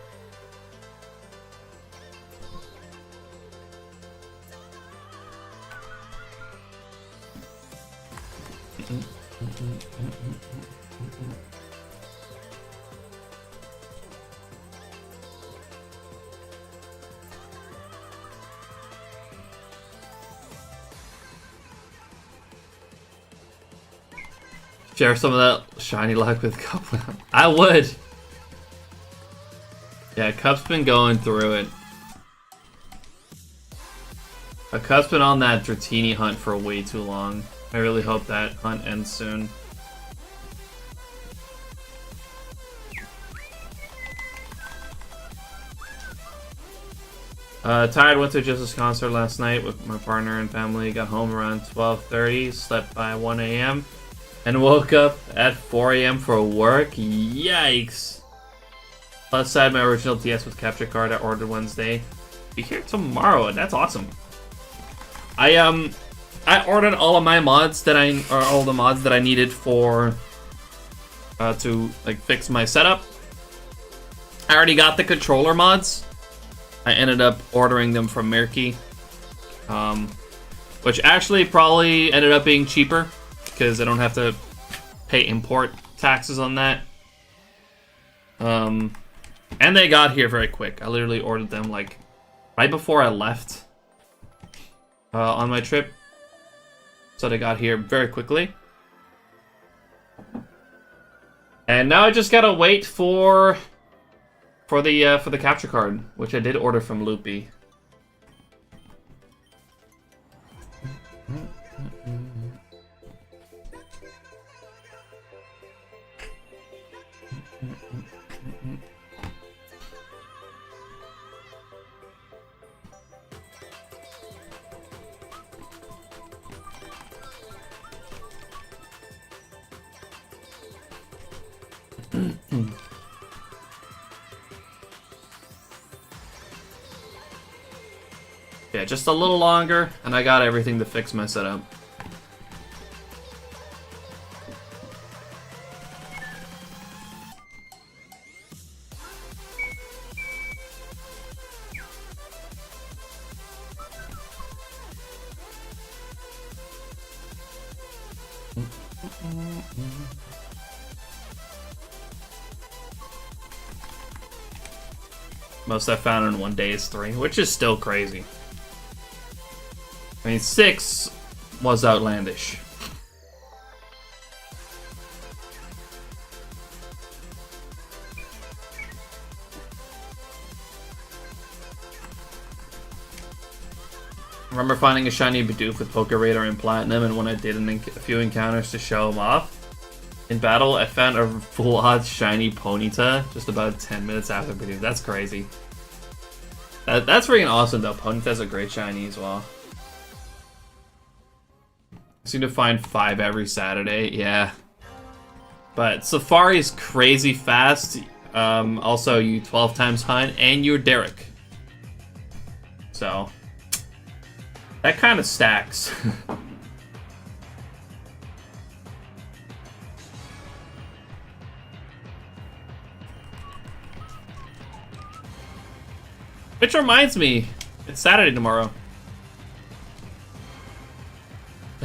Speaker 2: Share some of that shiny luck with Cup. I would. Yeah, Cup's been going through it. Cup's been on that Dratini hunt for way too long. I really hope that hunt ends soon. Tired, went to a Justice concert last night with my partner and family. Got home around 12:30, slept by 1 a.m. and woke up at 4 a.m. for work. Yikes! Outside my original DS with capture card I ordered Wednesday. Be here tomorrow. That's awesome. I ordered all of my mods that all the mods that I needed for to like fix my setup. I already got the controller mods. I ended up ordering them from Mirky, which actually probably ended up being cheaper because I don't have to pay import taxes on that. And they got here very quick. I literally ordered them like right before I left on my trip, so they got here very quickly. And now I just gotta wait for the capture card, which I did order from Loopy. Yeah, just a little longer, and I got everything to fix my setup. Most I found in one day is 3, which is still crazy. I mean, 6 was outlandish. I remember finding a shiny Bidoof with Poke Radar and Platinum, and when I did a few encounters to show him off, in battle, I found a full odds shiny Ponyta just about 10 minutes after Bidoof. That's crazy. That's freaking awesome though. Ponyta's a great shiny as well. I seem to find 5 every Saturday, yeah. But Safari's crazy fast. Also, you 12 times hunt, and you're Derek. So, that kind of stacks. Which reminds me, it's Saturday tomorrow.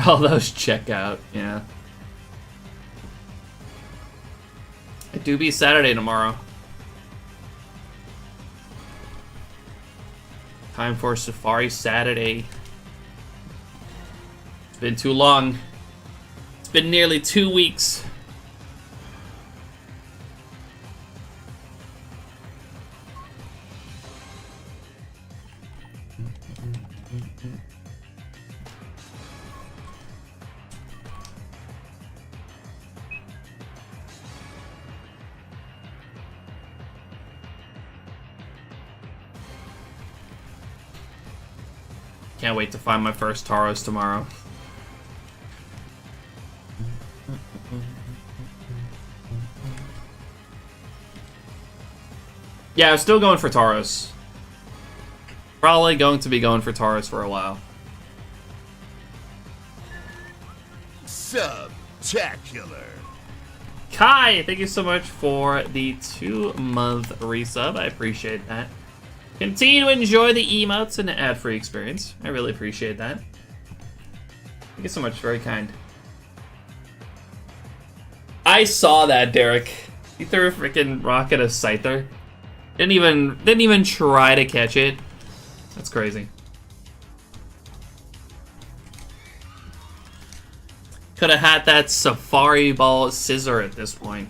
Speaker 2: All those check out, yeah. It do be Saturday tomorrow. Time for Safari Saturday. It's been too long. It's been nearly 2 weeks. Can't wait to find my first Tauros tomorrow. Yeah, I'm still going for Tauros. Probably going to be going for Tauros for a while.
Speaker 3: Subtacular.
Speaker 2: Kai, thank you so much for the 2-month resub. I appreciate that. Continue to enjoy the emotes and the ad-free experience. I really appreciate that. Thank you so much. Very kind. I saw that, Derek. He threw a freaking rock at a Scyther. Didn't even try to catch it. That's crazy. Could have had that Safari Ball scissor at this point.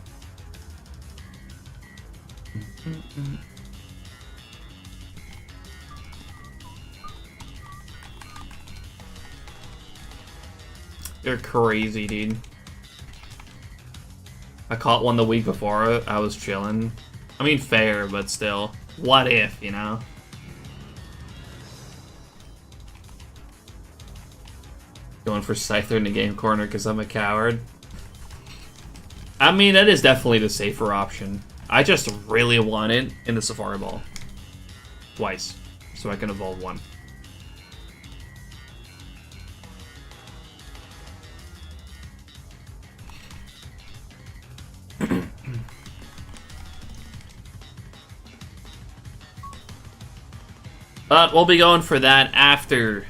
Speaker 2: You're crazy, dude. I caught one the week before. I was chilling. I mean, fair, but still. What if, you know? Going for Scyther in the game corner because I'm a coward. I mean, that is definitely the safer option. I just really want it in the Safari Ball. Twice. So I can evolve one. But we'll be going for that after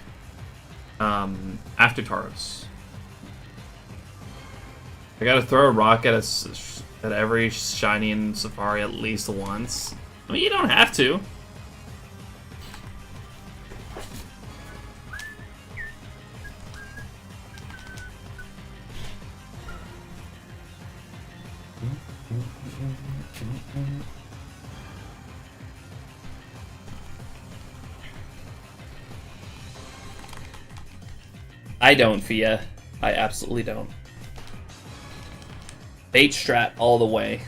Speaker 2: Tauros. I gotta throw a rock at every shiny in Safari at least once. I mean, you don't have to. I don't, Fia. I absolutely don't. Bait strat all the way.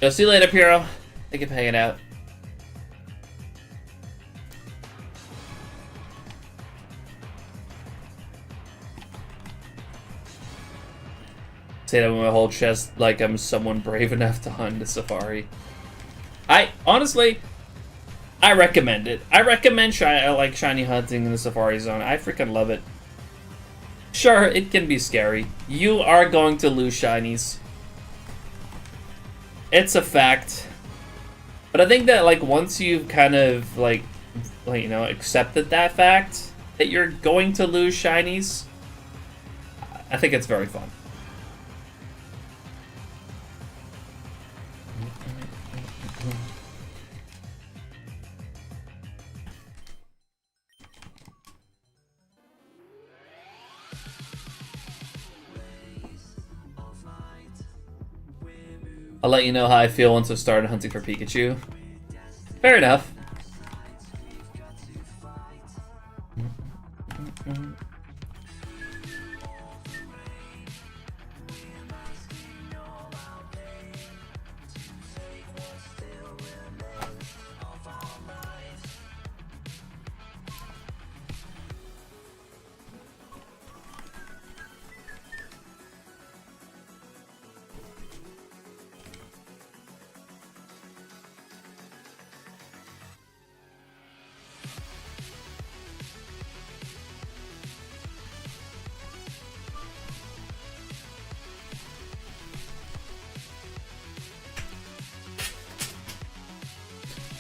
Speaker 2: Yo, see you later, Piro. Thank you for hanging out. say that with my whole chest, like I'm someone brave enough to hunt the safari. I honestly, I recommend it. I recommend I like shiny hunting in the safari zone. I freaking love it. Sure, it can be scary. You are going to lose shinies. It's a fact. But I think that like once you've kind of like you know, accepted that fact that you're going to lose shinies, I think it's very fun. I'll let you know how I feel once I've started hunting for Pikachu. Fair enough.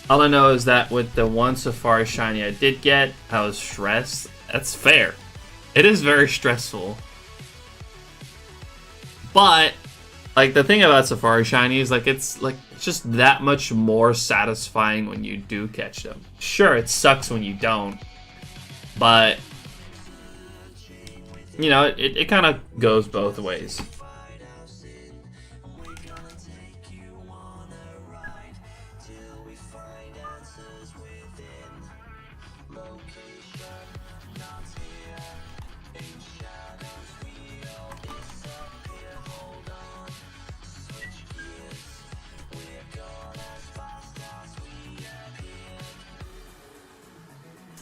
Speaker 2: All I know is that with the one Safari Shiny I did get, I was stressed. That's fair. It is very stressful. But, like, the thing about Safari Shiny is, like, it's just that much more satisfying when you do catch them. Sure, it sucks when you don't. But, you know, it kind of goes both ways.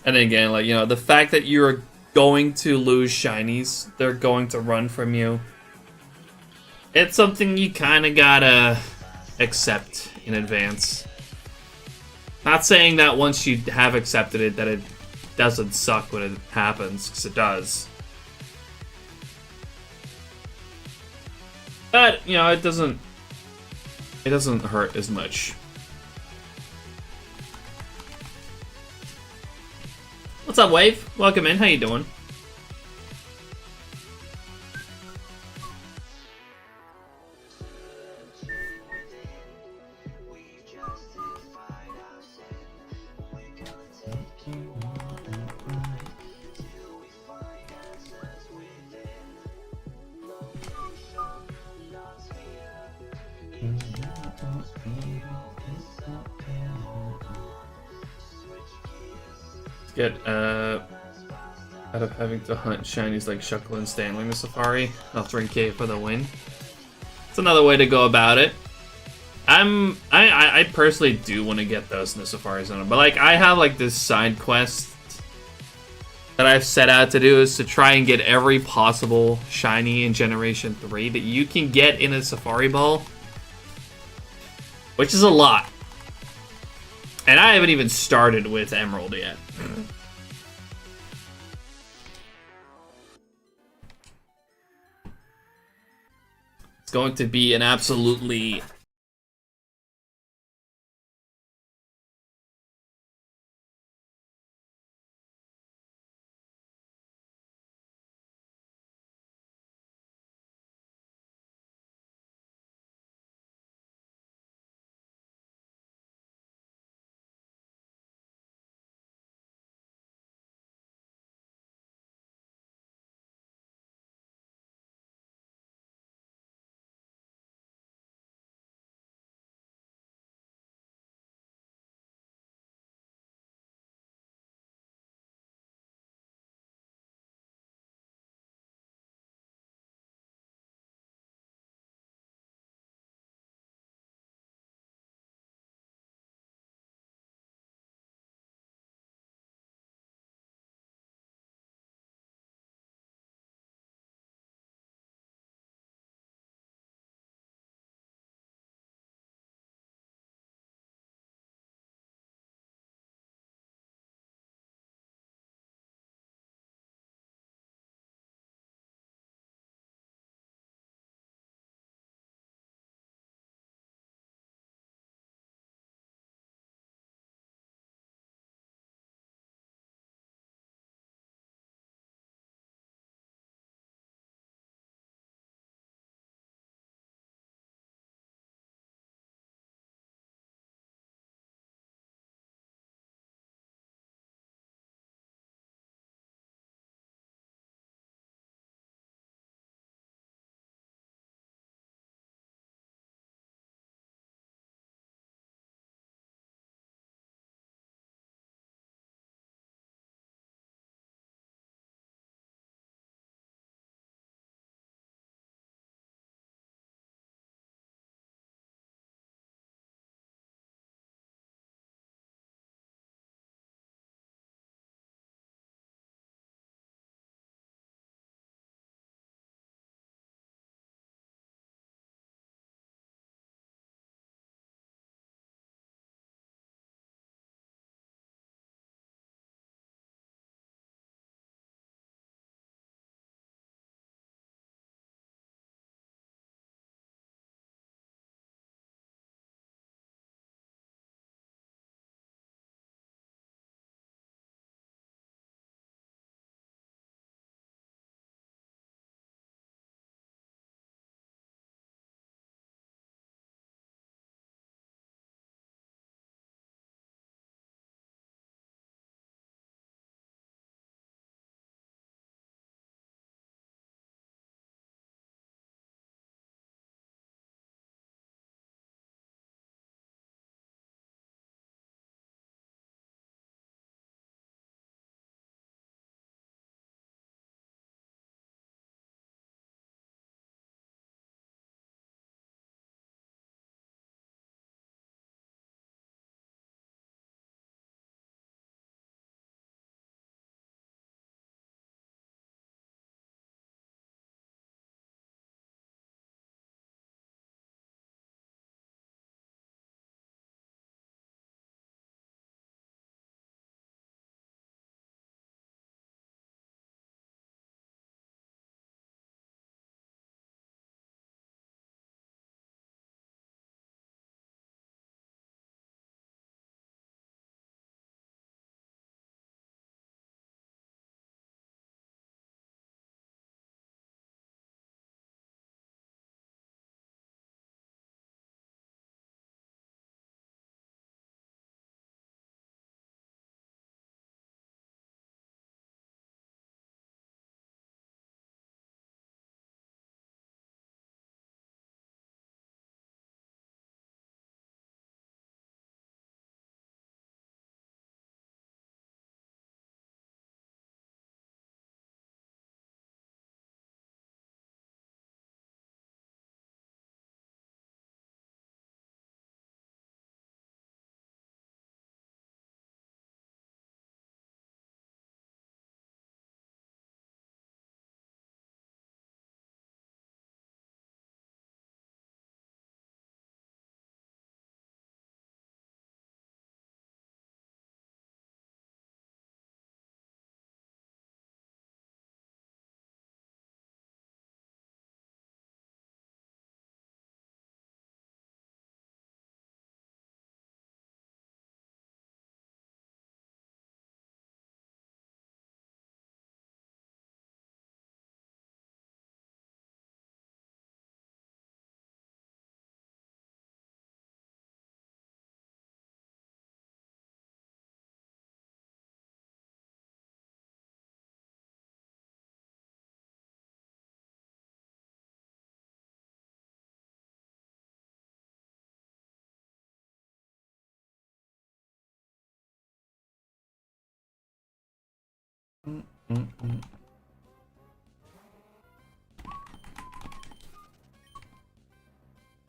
Speaker 2: And again, like, you know, the fact that you're going to lose shinies, they're going to run from you. It's something you kind of gotta accept in advance. Not saying that once you have accepted it that it doesn't suck when it happens, because it does. But, you know, it doesn't hurt as much. What's up, Wave? Welcome in. How you doing? Get out of having to hunt shinies like Shuckle and Stanley in the Safari. I'll drink K for the win. It's another way to go about it. I personally do want to get those in the Safari Zone, but like I have like this side quest that I've set out to do is to try and get every possible shiny in Generation 3 that you can get in a Safari Ball, which is a lot. And I haven't even started with Emerald yet. It's going to be an absolutely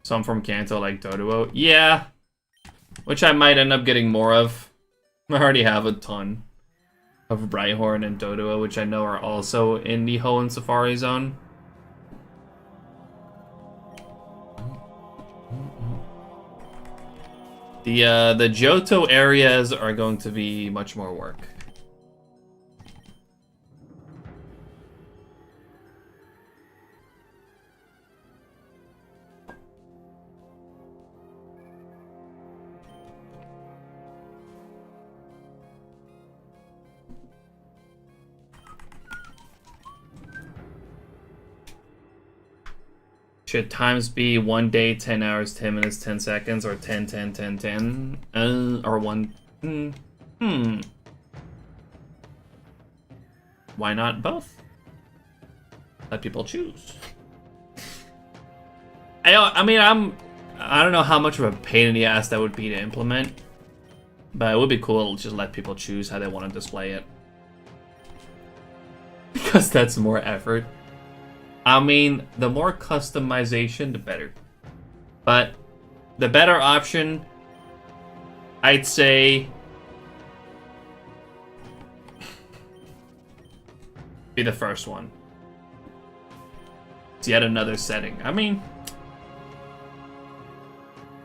Speaker 2: Some from Kanto like Doduo. Yeah. Which I might end up getting more of. I already have a ton of Brighthorn and Doduo, which I know are also in the Hoenn Safari Zone. The Johto areas are going to be much more work. Should times be 1 day, 10 hours, 10 minutes, 10 seconds, or 10, 10, 10, 10? Or 1... Why not both? Let people choose. I mean, I don't know how much of a pain in the ass that would be to implement, but it would be cool to just let people choose how they want to display it. Because that's more effort. I mean, the more customization, the better. But the better option, I'd say, be the first one. It's yet another setting. I mean,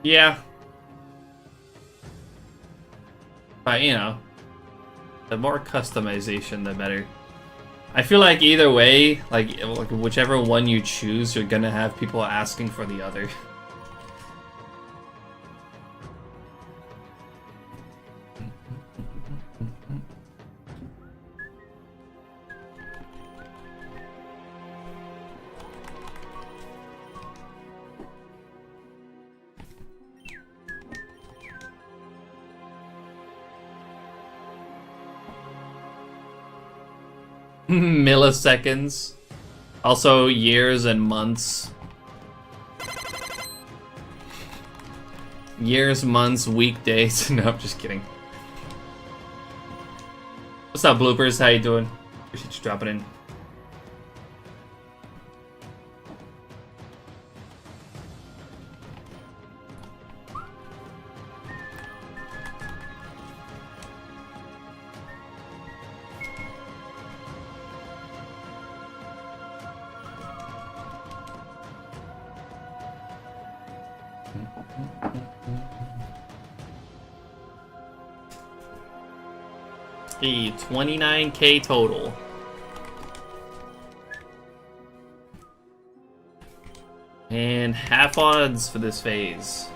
Speaker 2: yeah. But, you know, the more customization, the better. I feel like either way, like whichever one you choose, you're gonna have people asking for the other. Milliseconds. Also years and months. Years, months, weekdays. No, I'm just kidding. What's up, Bloopers? How you doing? Appreciate you dropping in. The 29K total. And half odds for this phase.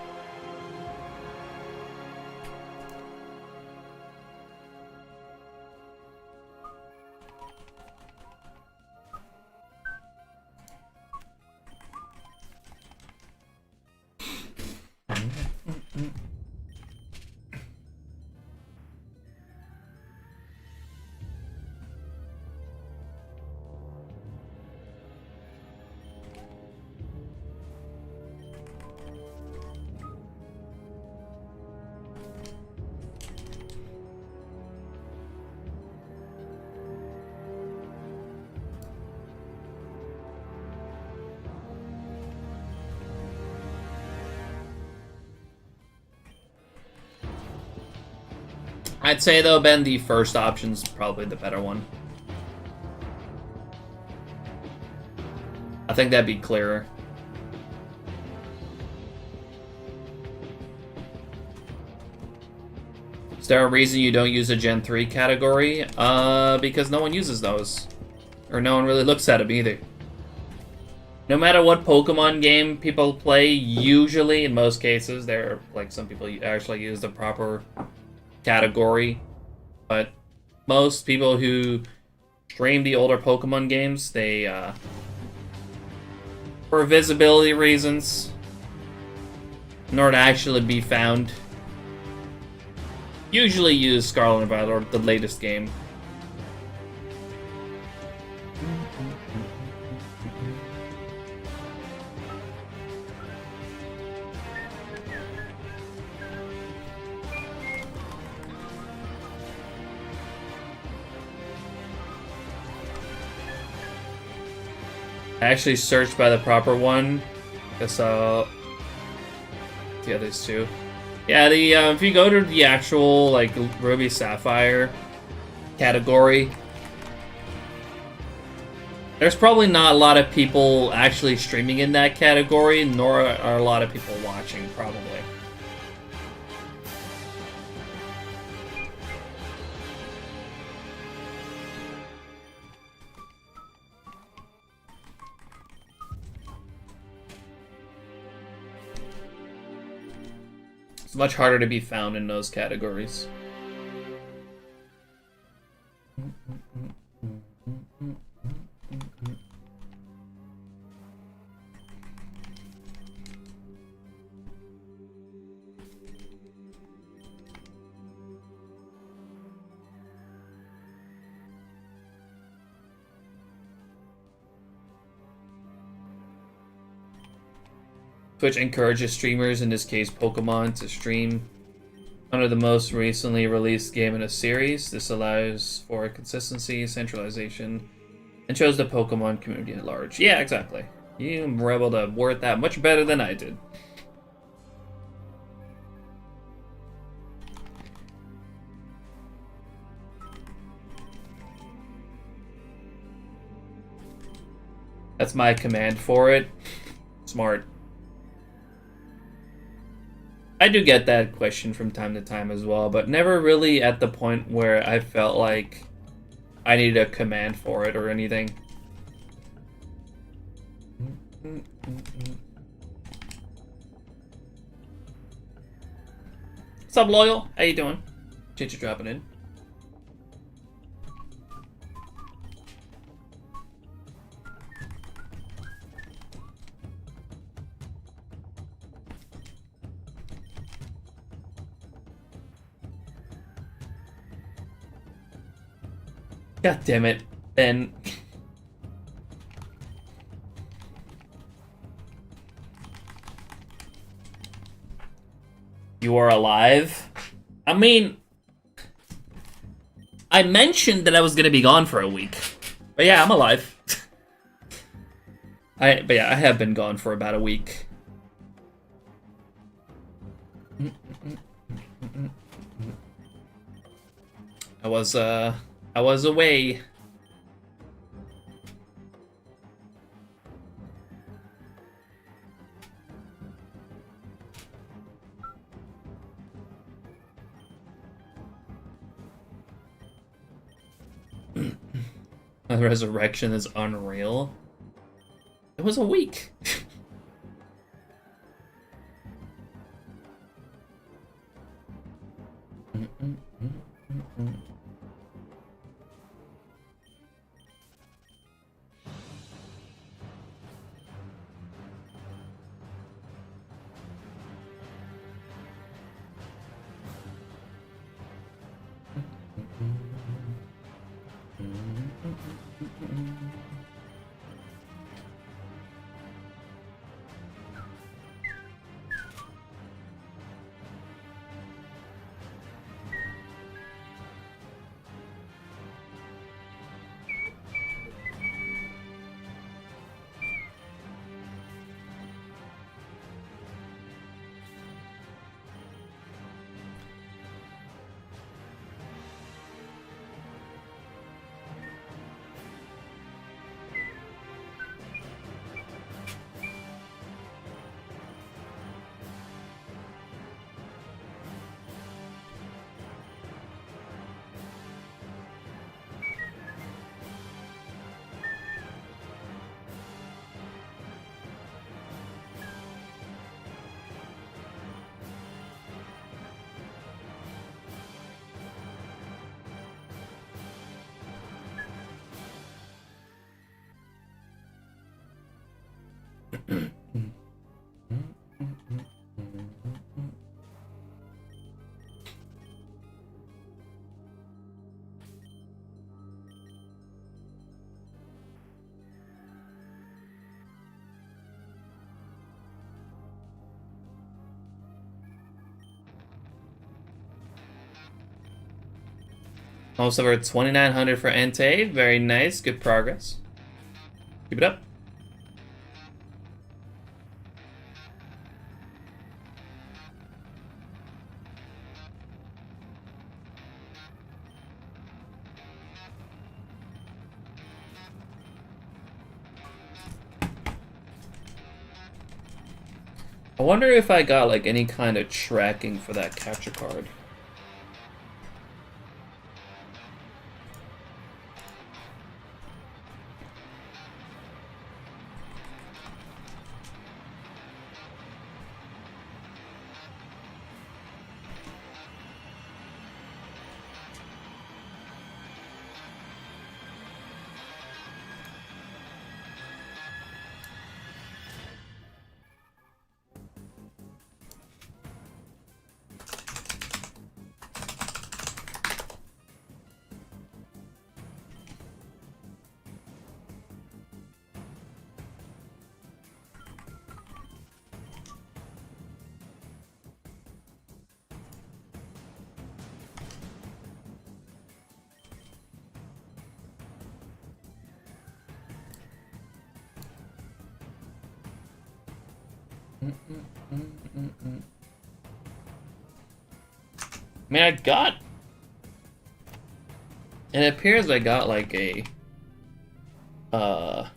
Speaker 2: I'd say though, Ben, the first option's probably the better one. I think that'd be clearer. Is there a reason you don't use a Gen 3 category? Because no one uses those. Or no one really looks at them either. No matter what Pokemon game people play, usually, in most cases, there are, like, some people actually use the proper category, but most people who stream the older Pokemon games, they for visibility reasons, in order to actually be found, usually use Scarlet and Violet or the latest game. I actually searched by the proper one. I saw the others too. Yeah, the if you go to the actual like Ruby Sapphire category, there's probably not a lot of people actually streaming in that category, nor are a lot of people watching, probably. It's much harder to be found in those categories. Twitch encourages streamers, in this case Pokemon, to stream under the most recently released game in a series. This allows for consistency, centralization, and shows the Pokemon community at large. Yeah, exactly. You were able to word that much better than I did. That's my command for it. Smart. I do get that question from time to time as well, but never really at the point where I felt like I needed a command for it or anything. What's up, Loyal? How you doing? Appreciate you dropping in. God damn it, Ben. You are alive? I mean, I mentioned that I was gonna be gone for a week. But yeah, I'm alive. But yeah, I have been gone for about a week. I was away. The resurrection is unreal. It was a week. Almost over 2,900 for Entei. Very nice. Good progress. Keep it up. I wonder if I got like any kind of tracking for that capture card. I mean, I got... It appears I got like a... Oh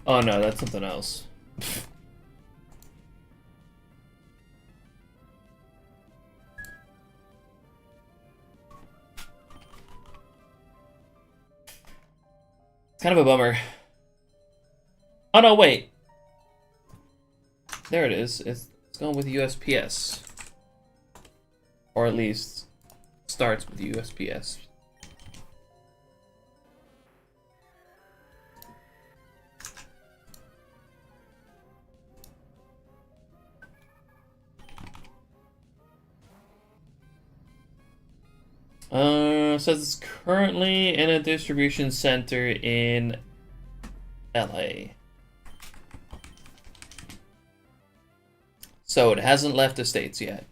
Speaker 2: no, that's something else. It's kind of a bummer. Oh no, wait. There it is. It's going with USPS. Or at least starts with USPS. Says it's currently in a distribution center in LA. So it hasn't left the States yet.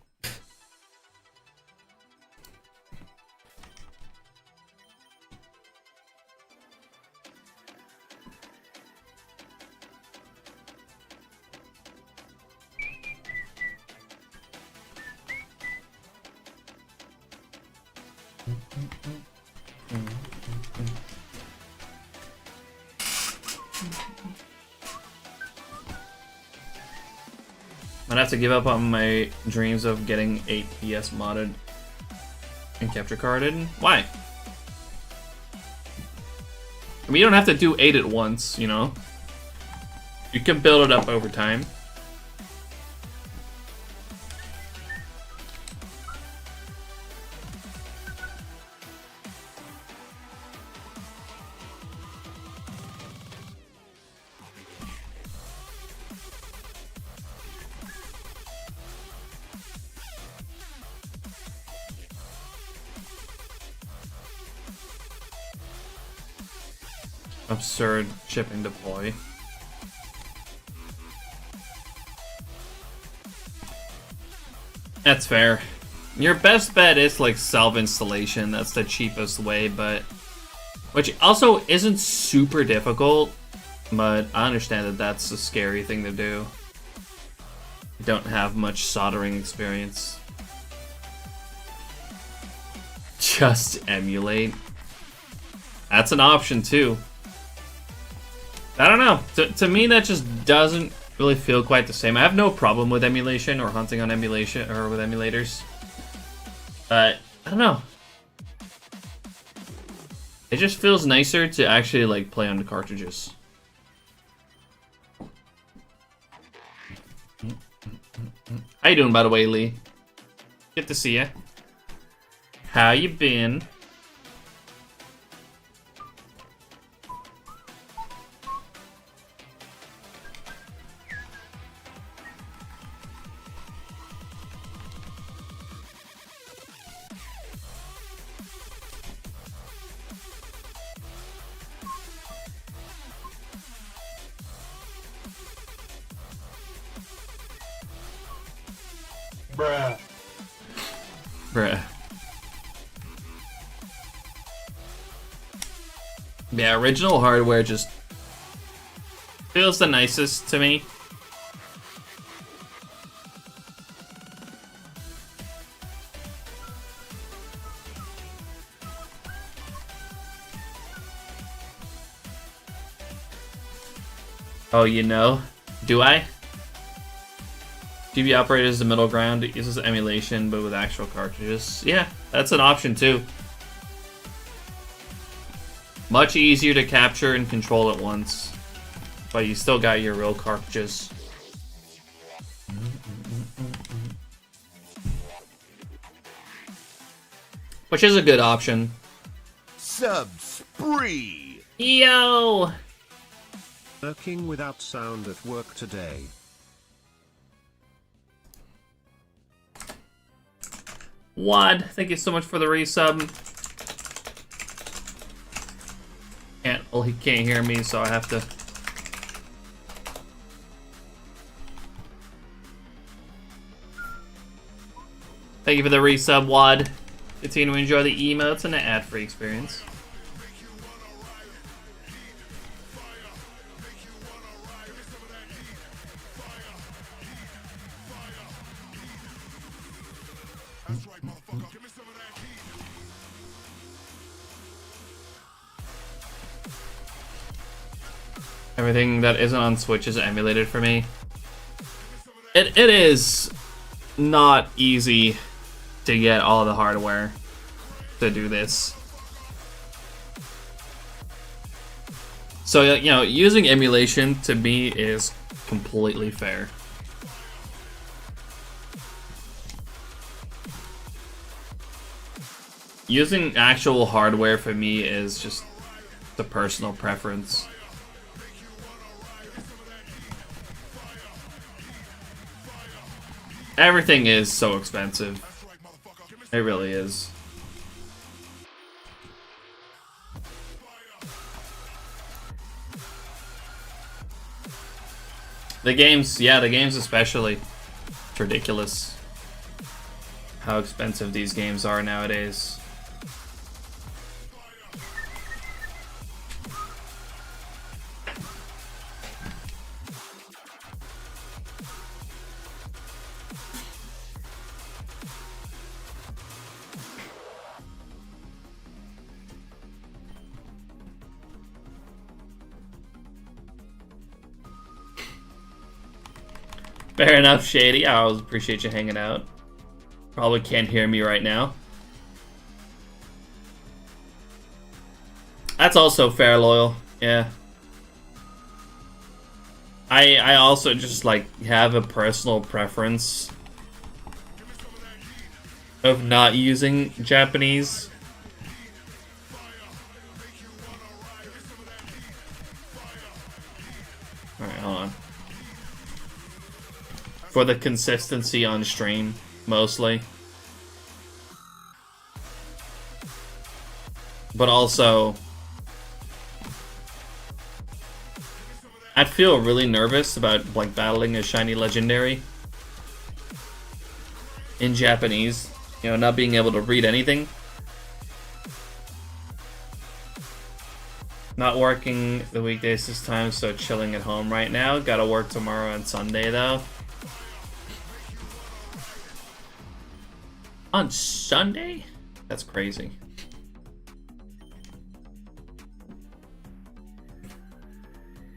Speaker 2: I'd have to give up on my dreams of getting 8 PS modded and capture carded. Why? I mean, you don't have to do 8 at once, you know? You can build it up over time. Absurd shipping deploy. That's fair. Your best bet is like self-installation. That's the cheapest way, but which also isn't super difficult. But I understand that that's a scary thing to do. You don't have much soldering experience. Just emulate. That's an option too. I don't know. To me, that just doesn't really feel quite the same. I have no problem with emulation or hunting on emulation or with emulators. But I don't know. It just feels nicer to actually like play on the cartridges. How you doing, by the way, Lee? Good to see ya. How you been?
Speaker 5: Bruh.
Speaker 2: Bruh. Yeah, original hardware just feels the nicest to me. Oh, you know? Do I? TV operator is the middle ground. It uses emulation, but with actual cartridges. Yeah, that's an option too. Much easier to capture and control at once, but you still got your real cartridges. Which is a good option.
Speaker 3: Sub spree.
Speaker 2: Yo!
Speaker 4: Working without sound at work today.
Speaker 2: Wad, thank you so much for the resub. Well, he can't hear me, so I have to. Thank you for the resub, Wad. Continue to enjoy the emotes and the ad-free experience. Everything that isn't on Switch is emulated for me. It is not easy to get all the hardware to do this. So, you know, using emulation to me is completely fair. Using actual hardware for me is just the personal preference. Everything is so expensive. It really is. The games, yeah, the games especially. It's ridiculous how expensive these games are nowadays. Fair enough, Shady. I always appreciate you hanging out. Probably can't hear me right now. That's also fair, Loyal. Yeah. I also just like have a personal preference of not using Japanese. Alright, hold on. For the consistency on stream, mostly. But also, I'd feel really nervous about like battling a shiny legendary in Japanese. You know, not being able to read anything. Not working the weekdays this time, so chilling at home right now. Gotta work tomorrow and Sunday though. On Sunday? That's crazy.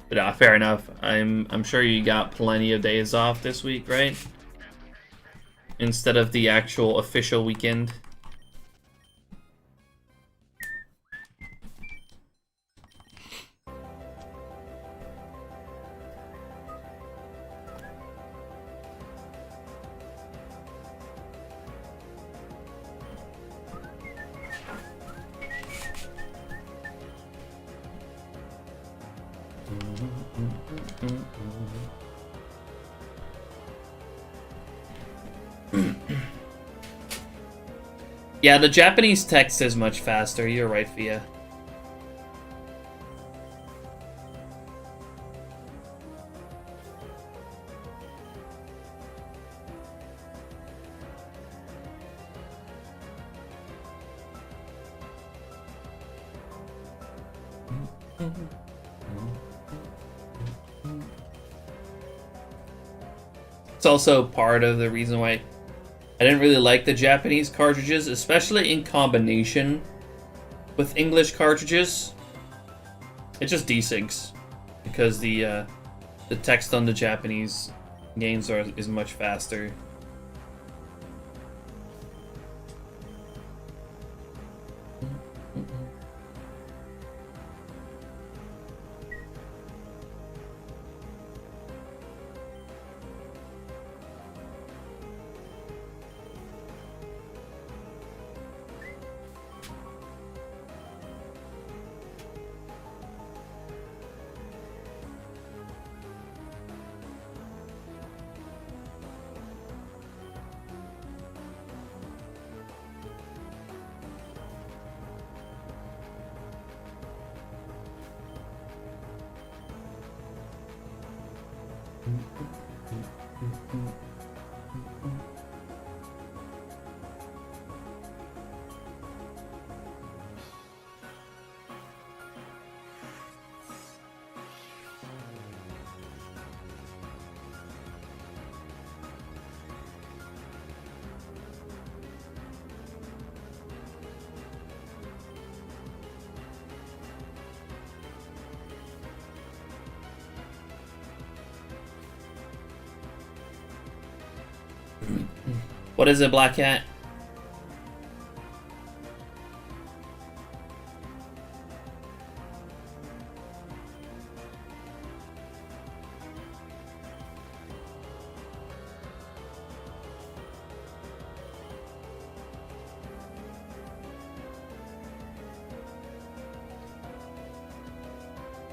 Speaker 2: But fair enough. I'm sure you got plenty of days off this week, right? Instead of the actual official weekend. Yeah, the Japanese text is much faster. You're right, Fia. It's also part of the reason why I didn't really like the Japanese cartridges, especially in combination with English cartridges. It just desyncs because the text on the Japanese Games is much faster. What is it, Black Cat?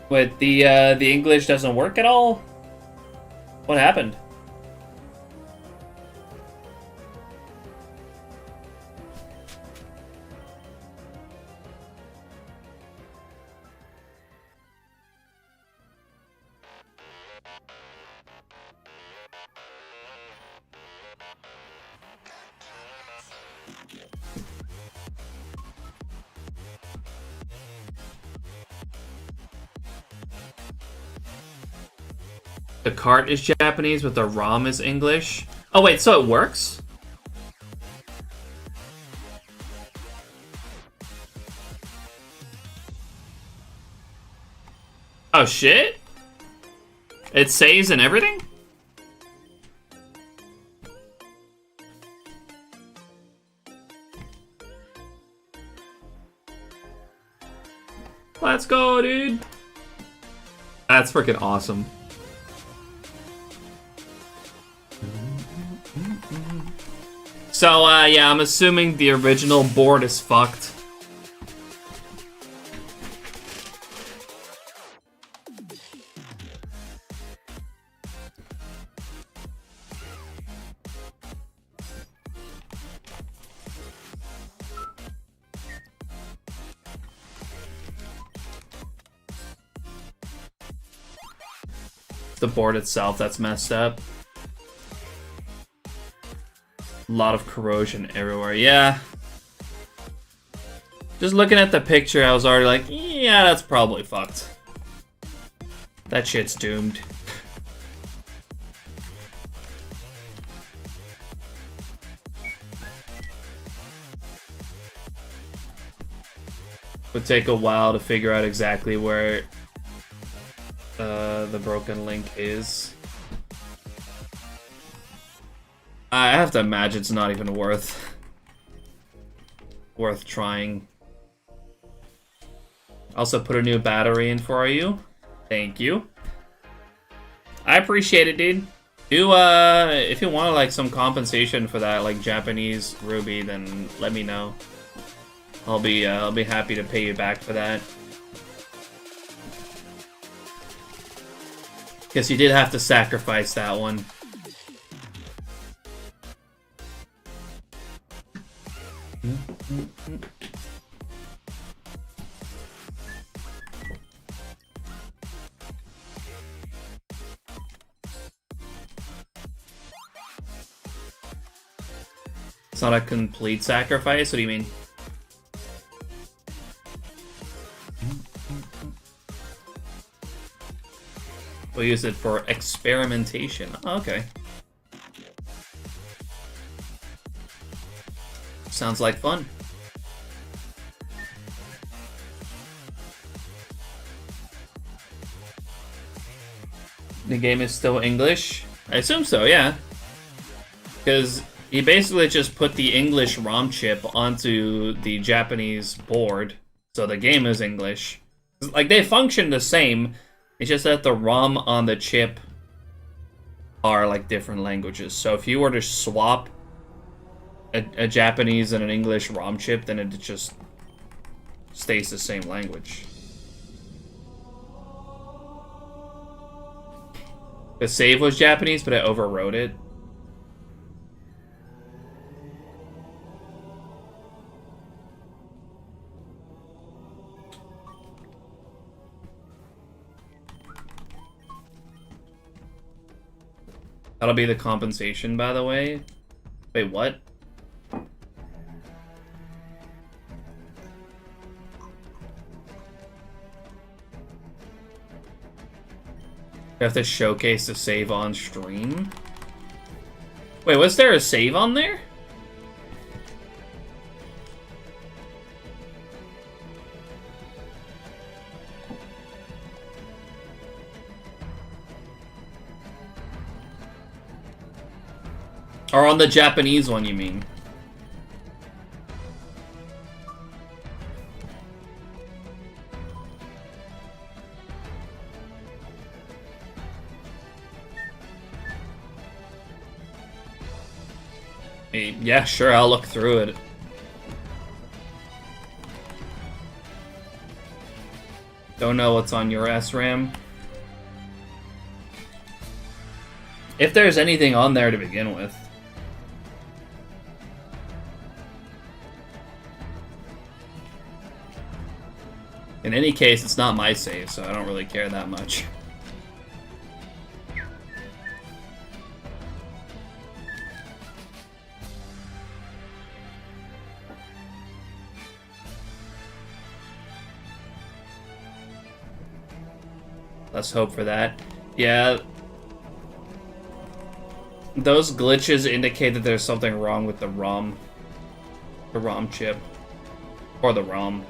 Speaker 2: Wait, the English doesn't work at all? What happened? The cart is Japanese, but the ROM is English. Oh wait, so it works? Oh shit? It saves and everything? Let's go, dude. That's freaking awesome. So, yeah, I'm assuming the original board is fucked. The board itself that's messed up. A lot of corrosion everywhere. Yeah. Just looking at the picture, I was already like, yeah, that's probably fucked. That shit's doomed. Would take a while to figure out exactly where the broken link is. I have to imagine it's not even worth trying. Also put a new battery in for you. Thank you. I appreciate it, dude. Do if you want like some compensation for that, like Japanese ruby, then let me know. I'll be happy to pay you back for that. Guess you did have to sacrifice that one. It's not a complete sacrifice? What do you mean? We'll use it for experimentation. Oh, okay. Sounds like fun. The game is still English. I assume so, yeah. Because he basically just put the English ROM chip onto the Japanese board, so the game is English. Like, they function the same, it's just that the ROM on the chip are, like, different languages. So if you were to swap a Japanese and an English ROM chip, then it just stays the same language. The save was Japanese, but I overwrote it. That'll be the compensation, by the way. Wait, what? You have to showcase the save on stream? Wait, was there a save on there? Or on the Japanese one, you mean? Yeah, sure, I'll look through it. Don't know what's on your SRAM. If there's anything on there to begin with. In any case, it's not my save, so I don't really care that much. Let's hope for that. Yeah. Those glitches indicate that there's something wrong with the ROM. The ROM chip. Or the ROM.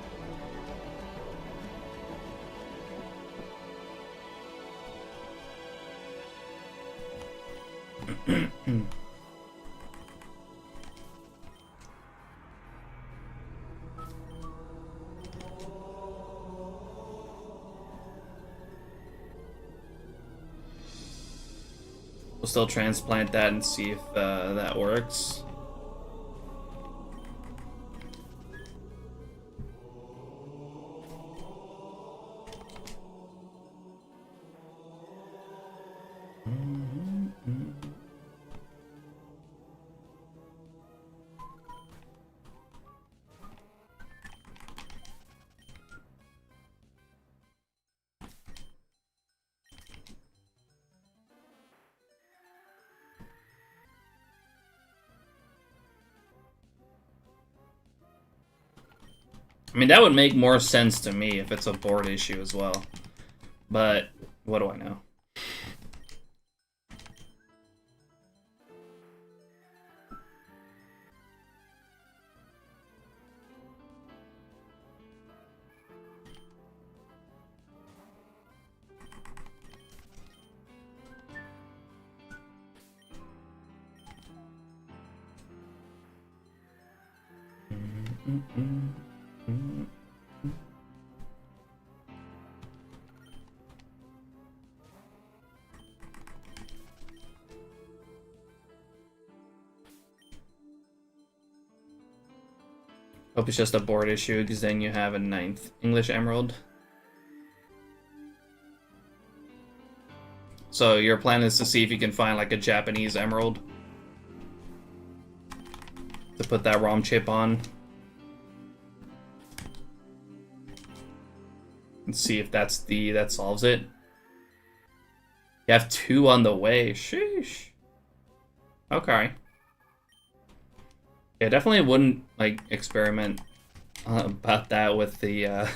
Speaker 2: We'll still transplant that and see if that works. I mean, that would make more sense to me if it's a board issue as well. But, what do I know? Hope it's just a board issue, because then you have a 9th English Emerald. So your plan is to see if you can find like a Japanese Emerald to put that ROM chip on. And see if that solves it. You have 2 on the way. Sheesh. Okay. Yeah, definitely wouldn't like experiment about that with the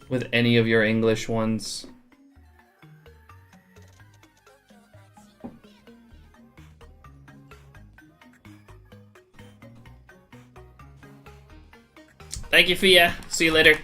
Speaker 2: with any of your English ones. Thank you, Fia. See you later.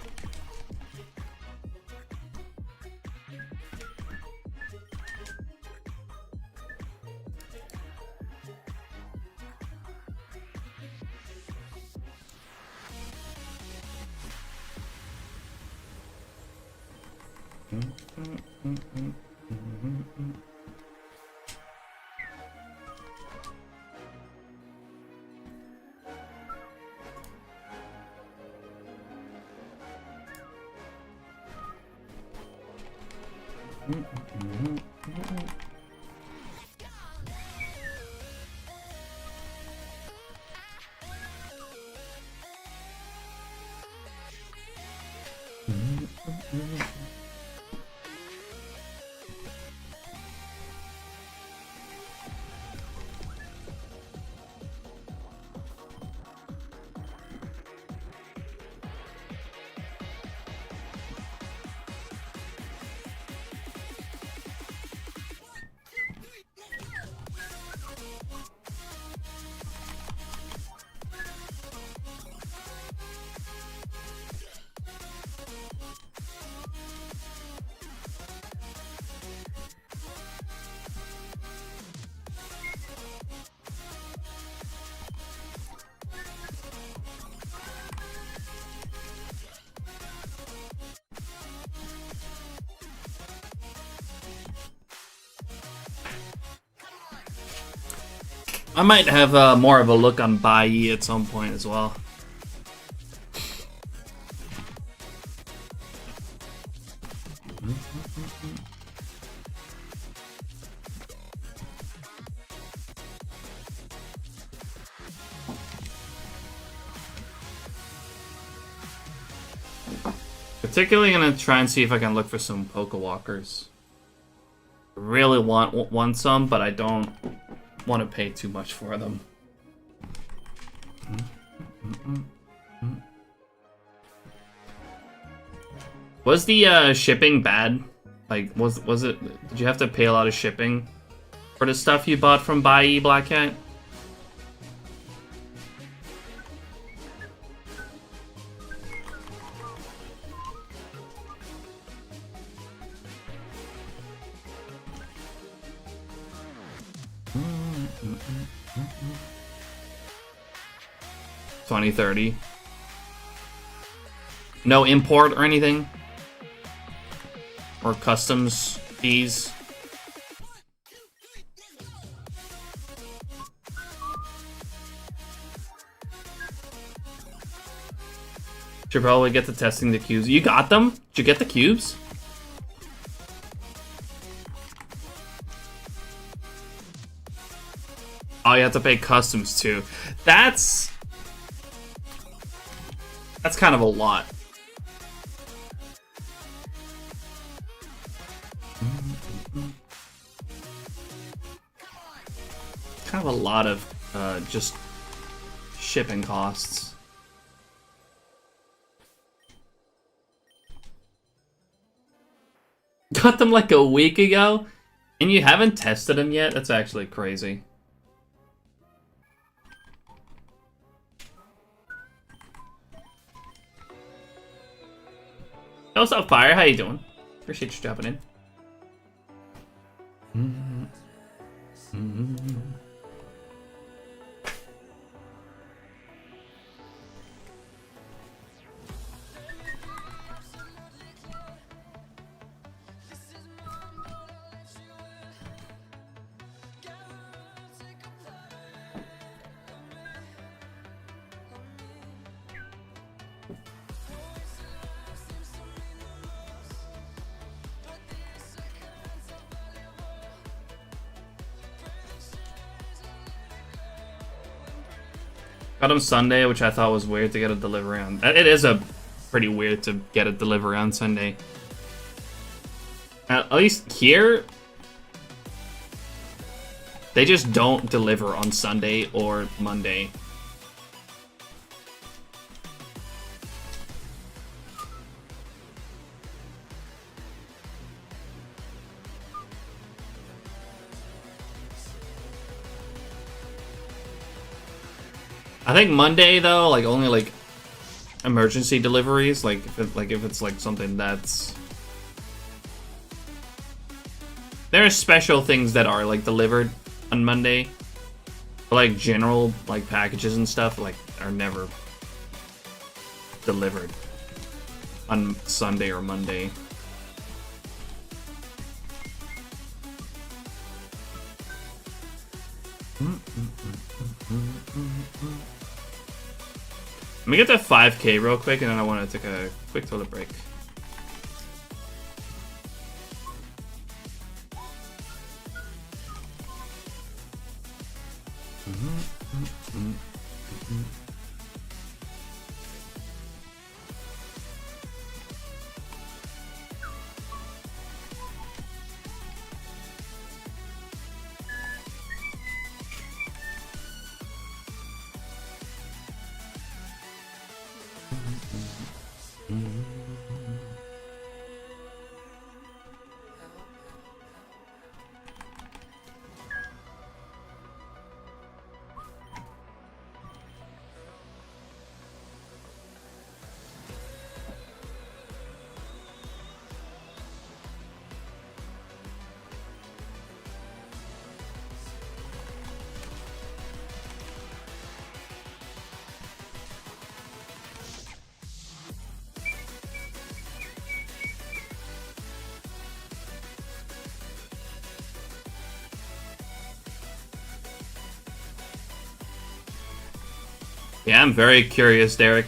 Speaker 2: I might have more of a look on Bai at some point as well. Particularly gonna try and see if I can look for some Pokewalkers. Really want some, but I don't want to pay too much for them. Was the shipping bad? Like, was it? Did you have to pay a lot of shipping for the stuff you bought from Bai, Black Cat? $20-30. No import or anything? Or customs fees? Should probably get to testing the cubes. You got them? Did you get the cubes? Oh, you have to pay customs too. That's kind of a lot. Kind of a lot of just shipping costs. Got them like a week ago, and you haven't tested them yet? That's actually crazy. Hey, what's up, Fire? How you doing? Appreciate you dropping in. Got them Sunday, which I thought was weird to get a delivery on. It is a pretty weird to get a delivery on Sunday. At least here, they just don't deliver on Sunday or Monday. I think Monday though, like only like emergency deliveries, like if it's like something that's there are special things that are like delivered on Monday, but like general like packages and stuff like are never delivered on Sunday or Monday. Let me get to 5K real quick, and then I want to take a quick toilet break. Yeah, I'm very curious, Derek.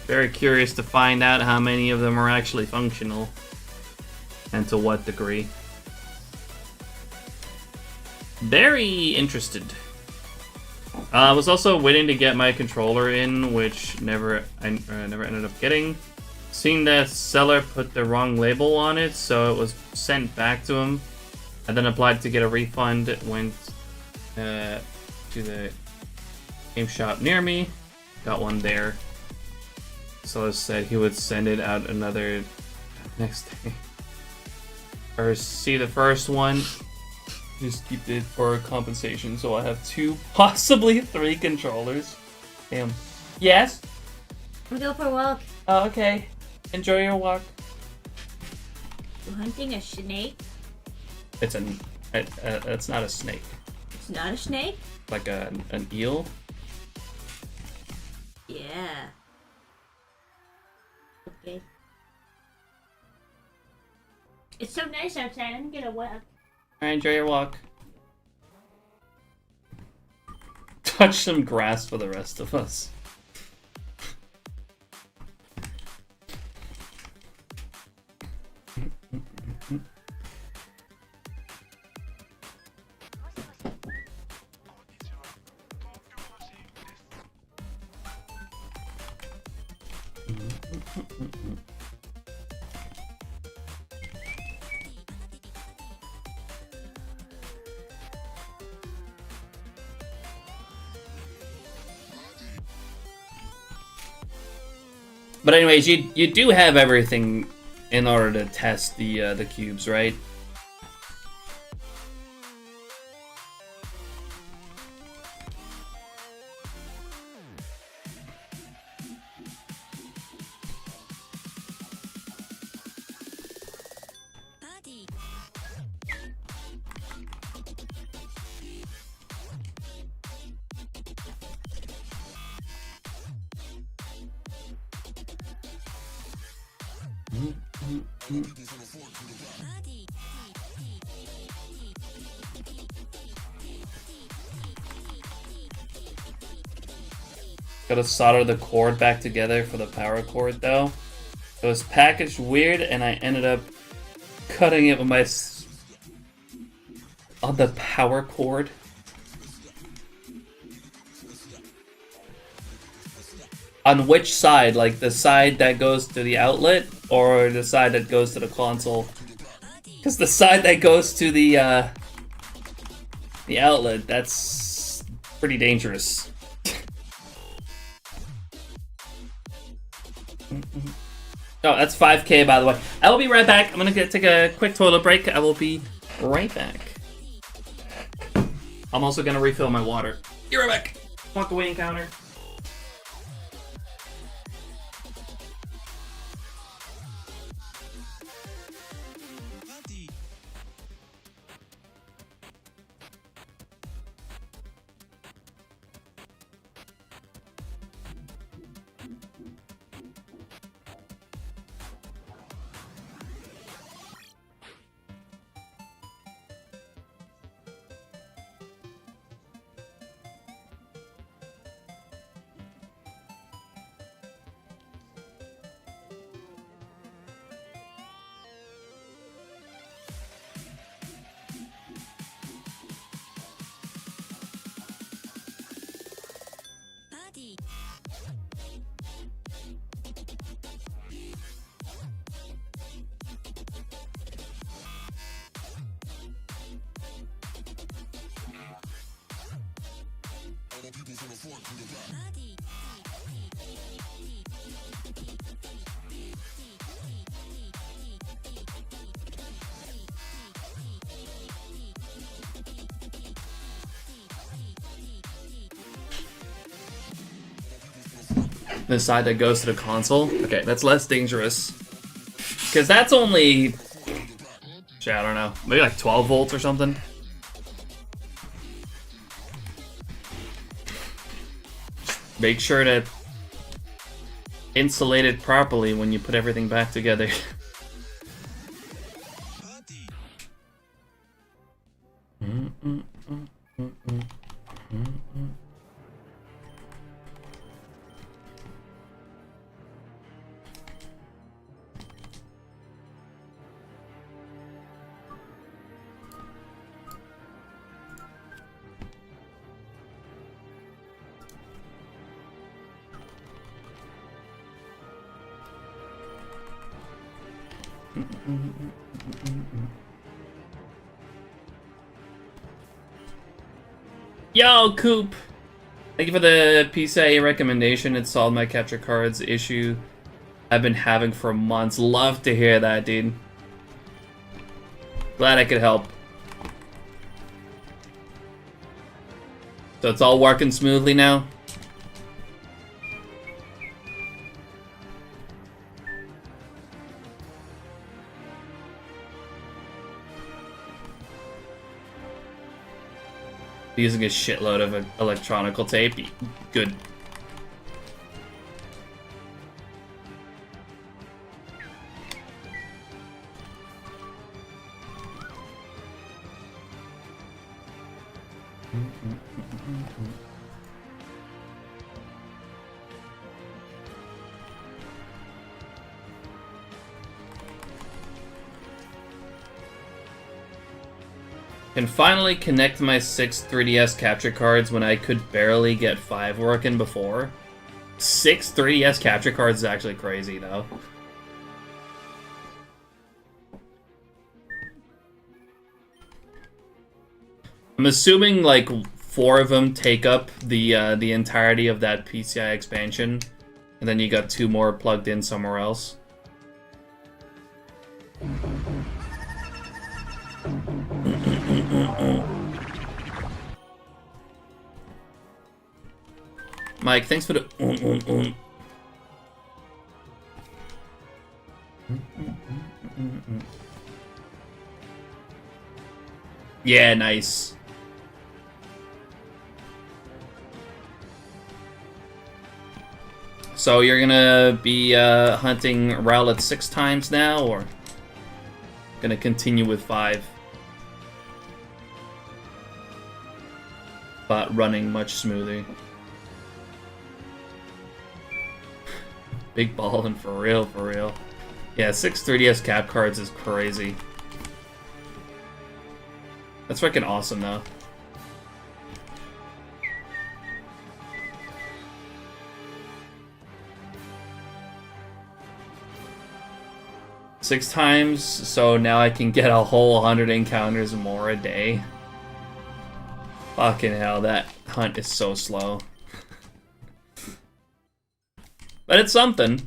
Speaker 2: Very curious to find out how many of them are actually functional. And to what degree. Very interested. I was also waiting to get my controller in, which I never ended up getting. Seen the seller put the wrong label on it, so it was sent back to him. I then applied to get a refund, went to the game shop near me, got one there. So I said he would send it out another next day. Or see the first one, just keep it for compensation, so I have 2, possibly 3 controllers. Damn. Yes?
Speaker 5: We go for a walk.
Speaker 2: Oh, okay. Enjoy your walk.
Speaker 5: We're hunting a snake.
Speaker 2: It's it's not a snake.
Speaker 5: It's not a snake?
Speaker 2: Like an eel.
Speaker 5: Yeah. Okay. It's so nice outside. I'm gonna walk.
Speaker 2: Alright, enjoy your walk. Touch some grass for the rest of us. But anyways, you do have everything in order to test the cubes, right? Gotta solder the cord back together for the power cord though. It was packaged weird and I ended up cutting it with my on the power cord. On which side? Like the side that goes to the outlet or the side that goes to the console? Because the side that goes to the outlet, that's pretty dangerous. Oh, that's 5K, by the way. I will be right back. I'm gonna take a quick toilet break. I will be right back. I'm also gonna refill my water. Be right back. Walk away encounter. The side that goes to the console? Okay, that's less dangerous. Because that's only... Shit, I don't know. Maybe like 12 volts or something? Make sure to insulate it properly when you put everything back together. Yo, Coop! Thank you for the PCIe recommendation. It solved my capture cards issue I've been having for months. Love to hear that, dude. Glad I could help. So it's all working smoothly now? Using a shitload of electronical tape. Good. Can finally connect my 6 3DS capture cards when I could barely get 5 working before. 6 3DS capture cards is actually crazy, though. I'm assuming like 4 of them take up the entirety of that PCI expansion, and then you got 2 more plugged in somewhere else. Mike, thanks for the Yeah, nice. So you're gonna be hunting Rowlet 6 times now, or gonna continue with 5? But running much smoother. Big ballin' for real, for real. Yeah, 6 3DS cap cards is crazy. That's freaking awesome, though. Six times, so now I can get a whole 100 encounters more a day. Fucking hell, that hunt is so slow. But it's something.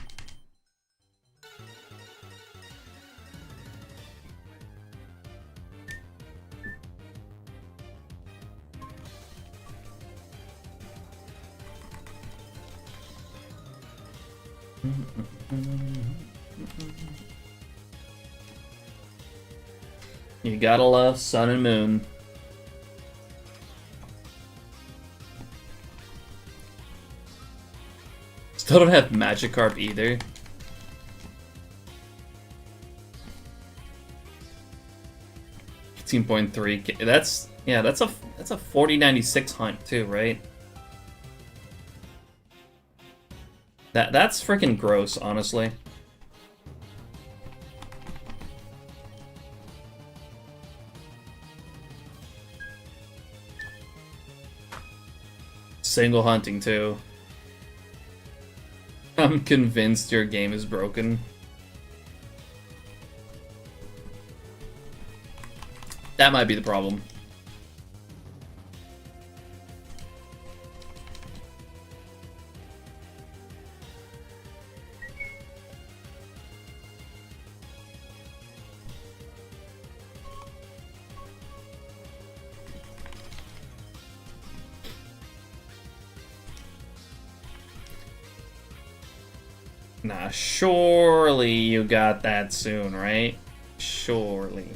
Speaker 2: You gotta love Sun and Moon. Still don't have Magikarp either. $15.3K. That's a 4096 hunt too, right? That's freaking gross, honestly. Single hunting too. I'm convinced your game is broken. That might be the problem. Nah, surely you got that soon, right? Surely.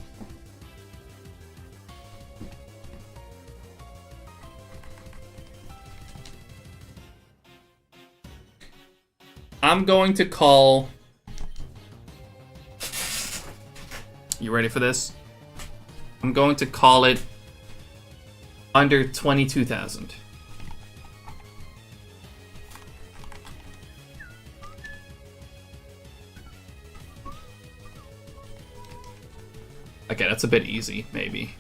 Speaker 2: I'm going to call... You ready for this? I'm going to call it under 22,000. Okay, that's a bit easy, maybe.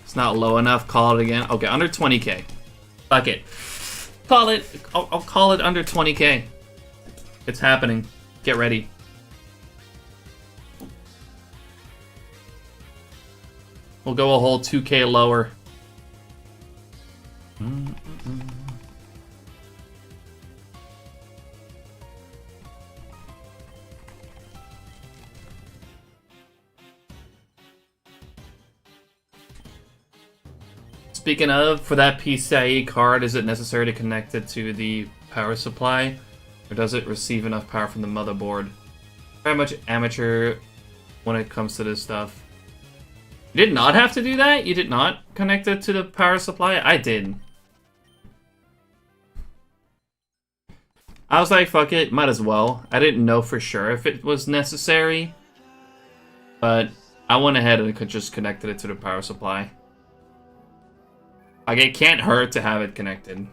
Speaker 2: It's not low enough, call it again. Okay, under 20k. Fuck it. Call it, I'll call it under 20k. It's happening. Get ready. We'll go a whole 2k lower. Speaking of, for that PCIe card, is it necessary to connect it to the power supply? Or does it receive enough power from the motherboard? Very much amateur when it comes to this stuff. You did not have to do that? You did not connect it to the power supply? I did. I was like, fuck it, might as well. I didn't know for sure if it was necessary. But I went ahead and could just connected it to the power supply. Like, it can't hurt to have it connected.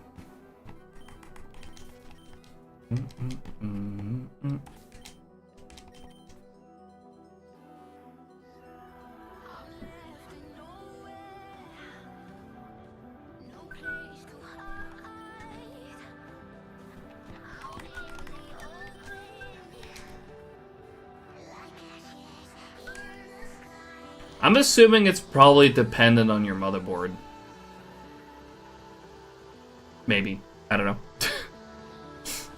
Speaker 2: I'm assuming it's probably dependent on your motherboard. Maybe. I don't know.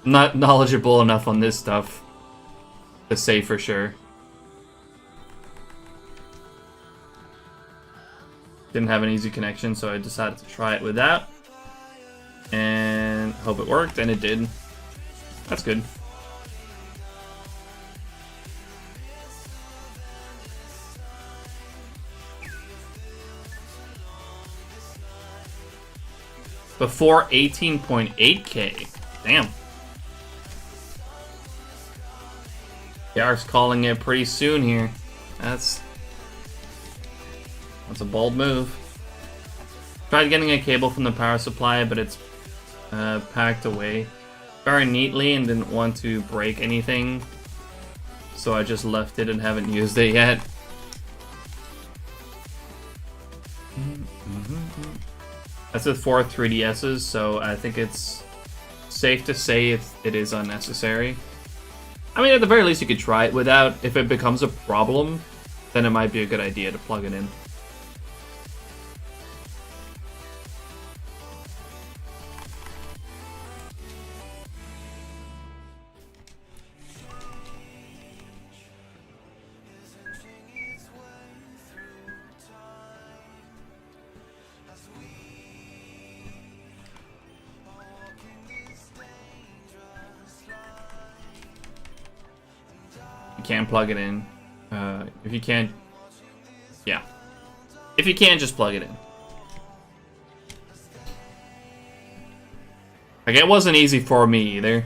Speaker 2: I'm not knowledgeable enough on this stuff to say for sure. Didn't have an easy connection, so I decided to try it with that. And hope it worked, and it did. That's good. Before 18.8k. Damn. Yark's calling it pretty soon here. That's a bold move. Tried getting a cable from the power supply, but it's packed away very neatly and didn't want to break anything. So I just left it and haven't used it yet. That's with 4 3DSs, so I think it's safe to say it is unnecessary. I mean, at the very least, you could try it without. If it becomes a problem, then it might be a good idea to plug it in. Can't plug it in. If you can't, yeah. If you can't, just plug it in. Like, it wasn't easy for me either.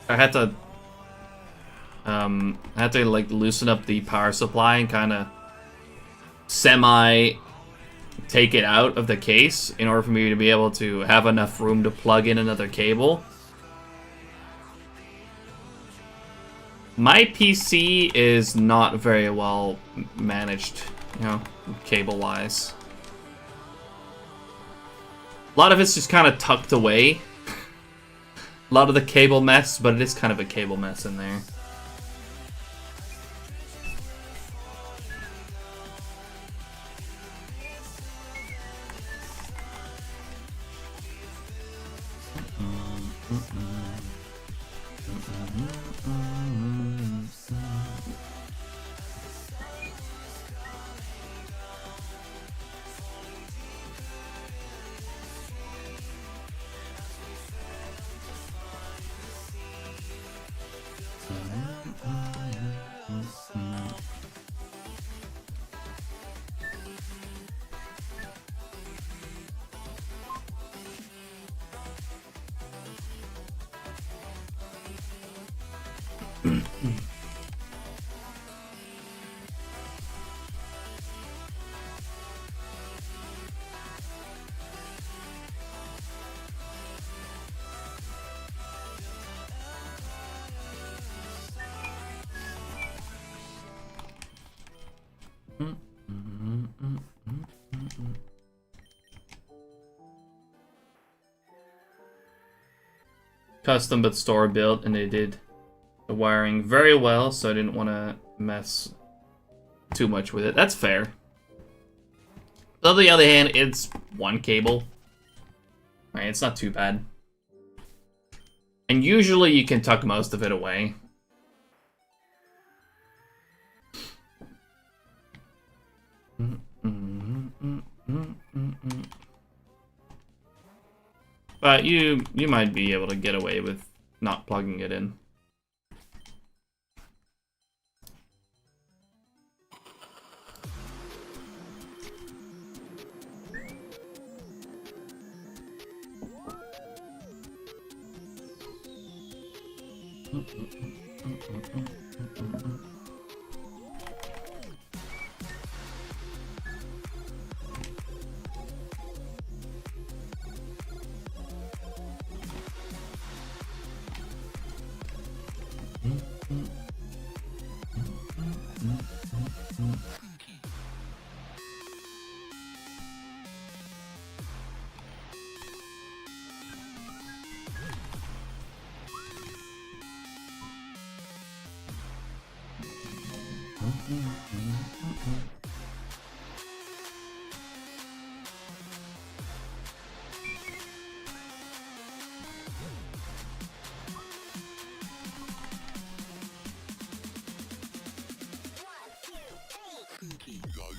Speaker 2: I had to like loosen up the power supply and kind of semi take it out of the case in order for me to be able to have enough room to plug in another cable. My PC is not very well managed, you know, cable-wise. A lot of it's just kind of tucked away. A lot of the cable mess, but it is kind of a cable mess in there. Custom but store built, and they did the wiring very well, so I didn't want to mess too much with it. That's fair. On the other hand, it's one cable. Right, it's not too bad. And usually you can tuck most of it away. But you might be able to get away with not plugging it in.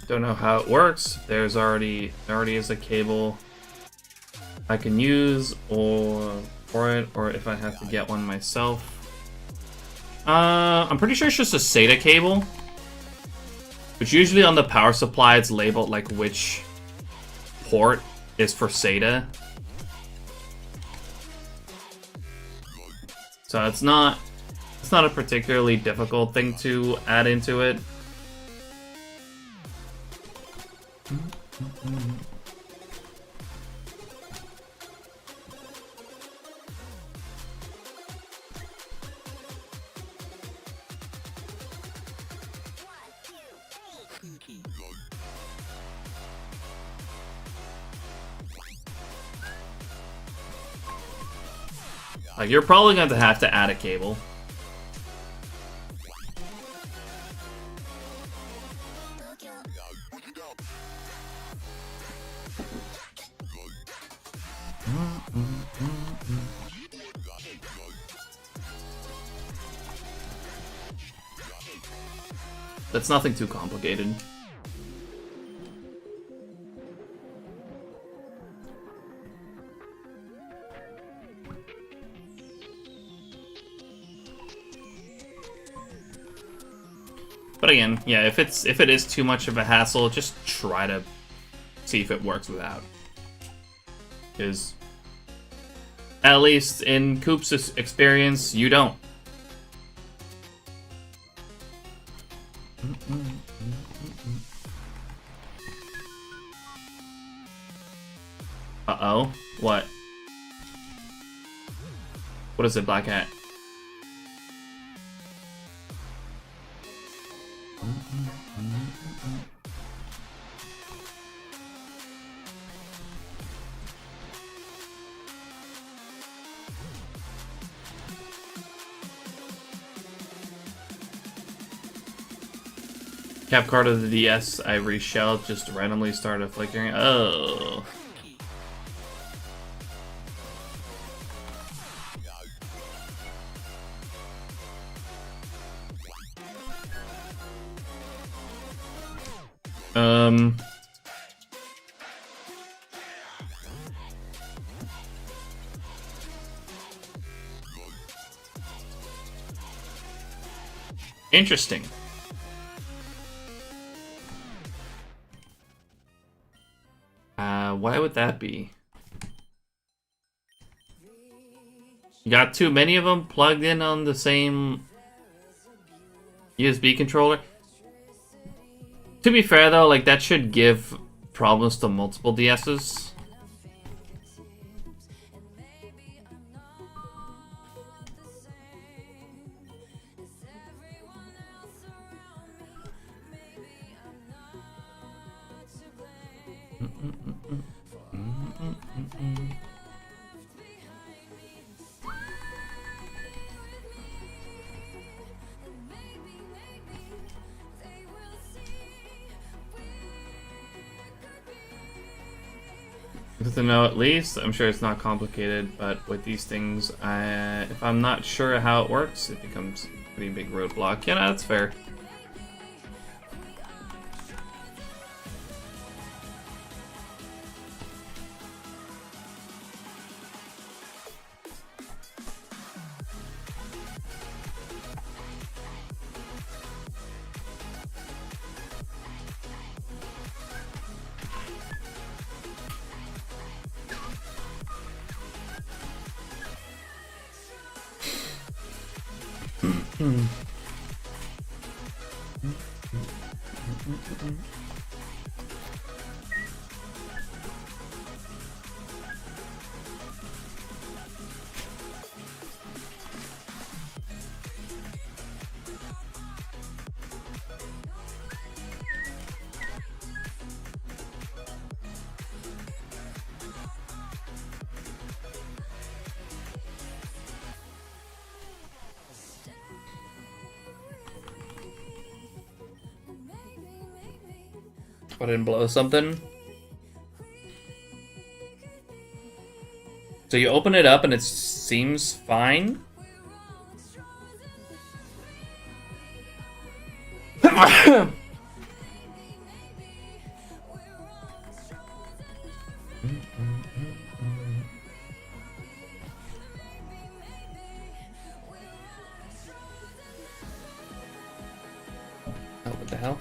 Speaker 2: Don't know how it works. There's already is a cable I can use for it, or if I have to get one myself. I'm pretty sure it's just a SATA cable, which usually on the power supply it's labeled like which port is for SATA. So it's not a particularly difficult thing to add into it. Like, you're probably going to have to add a cable. That's nothing too complicated. But again, yeah, if it is too much of a hassle, just try to see if it works without. Because at least in Coop's experience, you don't. Uh-oh. What? What is it, Black Hat? Cap card of the DS I reshelled just randomly started flickering. Oh. Interesting. Why would that be? You got too many of them plugged in on the same USB controller. To be fair though, like that should give problems to multiple DSs. Good to know at least. I'm sure it's not complicated, but with these things, if I'm not sure how it works, it becomes a pretty big roadblock. Yeah, no, that's fair. I didn't blow something. So you open it up and it seems fine. Oh, what the hell?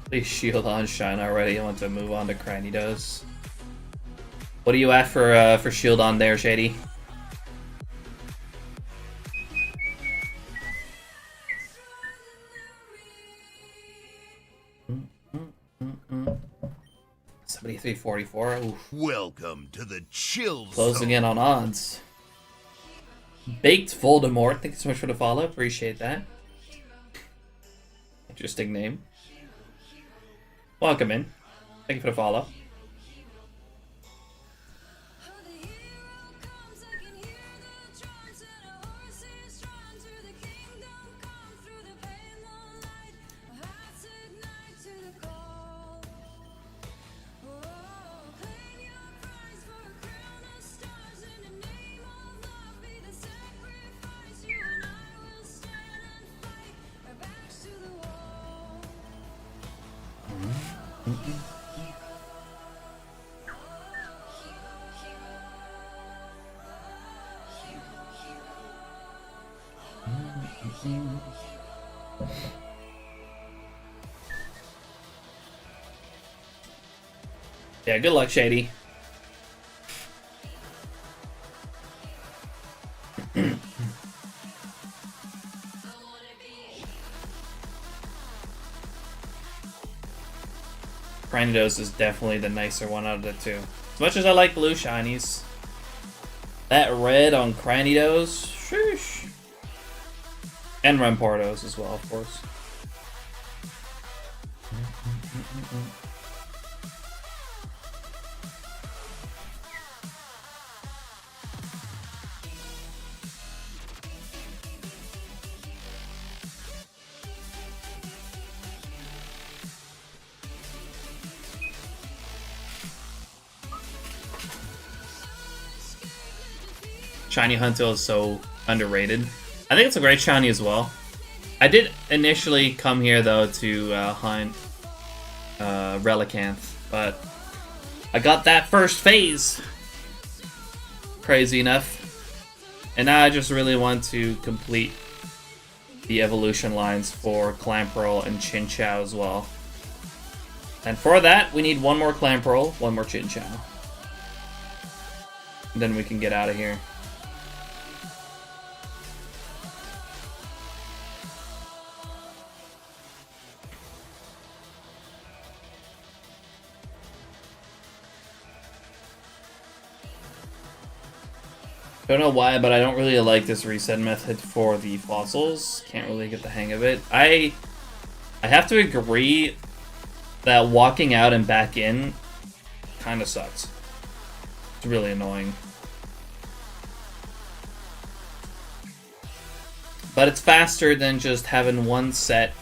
Speaker 2: Please shield on shine already. I want to move on to Cranidos. What are you at for shield on there, Shady? $73.44.
Speaker 3: Welcome to the chill
Speaker 2: Closing
Speaker 3: zone.
Speaker 2: in on odds. Baked Voldemort. Thank you so much for the follow. Appreciate that. Interesting name. Welcome in. Thank you for the follow. Yeah, good luck, Shady. Cranidos is definitely the nicer one out of the two. As much as I like blue shinies, that red on Cranidos, sheesh. And Rampardos as well, of course. Shiny Hunto is so underrated. I think it's a great shiny as well. I did initially come here though to hunt Relicanth, but I got that first phase. Crazy enough. And now I just really want to complete the evolution lines for Clamperl and Chinchou as well. And for that, we need one more Clamperl, one more Chinchou. Then we can get out of here. Don't know why, but I don't really like this reset method for the fossils. Can't really get the hang of it. I have to agree that walking out and back in kind of sucks. It's really annoying. But it's faster than just having one set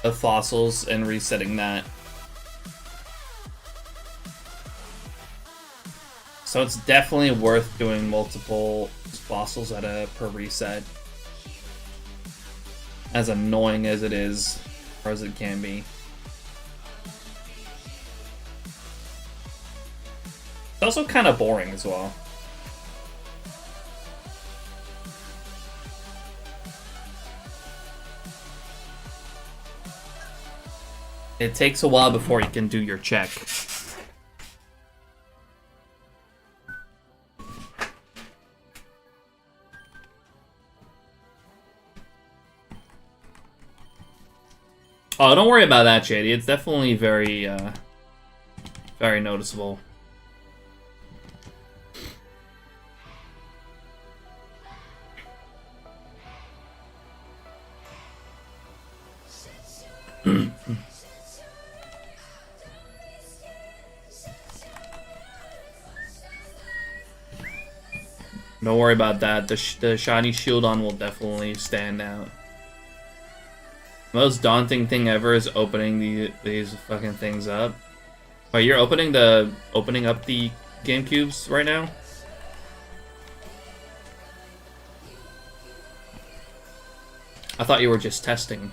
Speaker 2: of fossils and resetting that. So it's definitely worth doing multiple fossils at a per reset. As annoying as it is, or as it can be. It's also kind of boring as well. It takes a while before you can do your check. Oh, don't worry about that, Shady. It's definitely very, very noticeable. Don't worry about that. The shiny Shieldon will definitely stand out. Most daunting thing ever is opening these fucking things up. Wait, you're opening up the GameCubes right now? I thought you were just testing.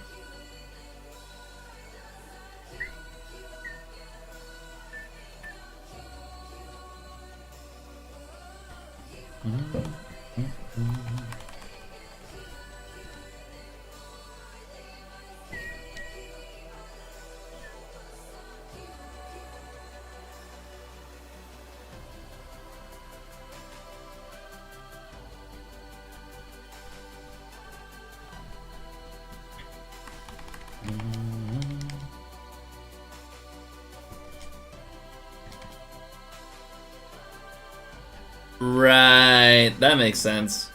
Speaker 2: Right, that makes sense.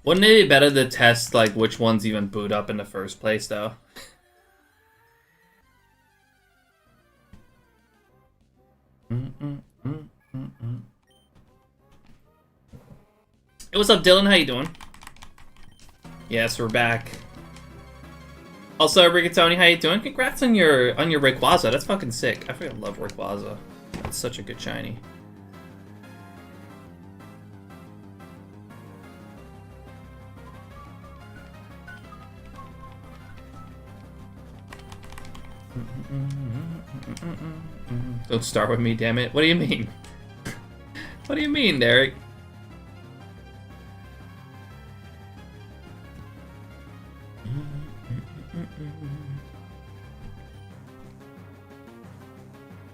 Speaker 2: Wouldn't it be better to test like which ones even boot up in the first place though? Hey, what's up, Dylan? How you doing? Yes, we're back. Also, Rigatoni, how you doing? Congrats on your Rayquaza. That's fucking sick. I freaking love Rayquaza. That's such a good shiny. Don't start with me, damn it. What do you mean? What do you mean, Derek?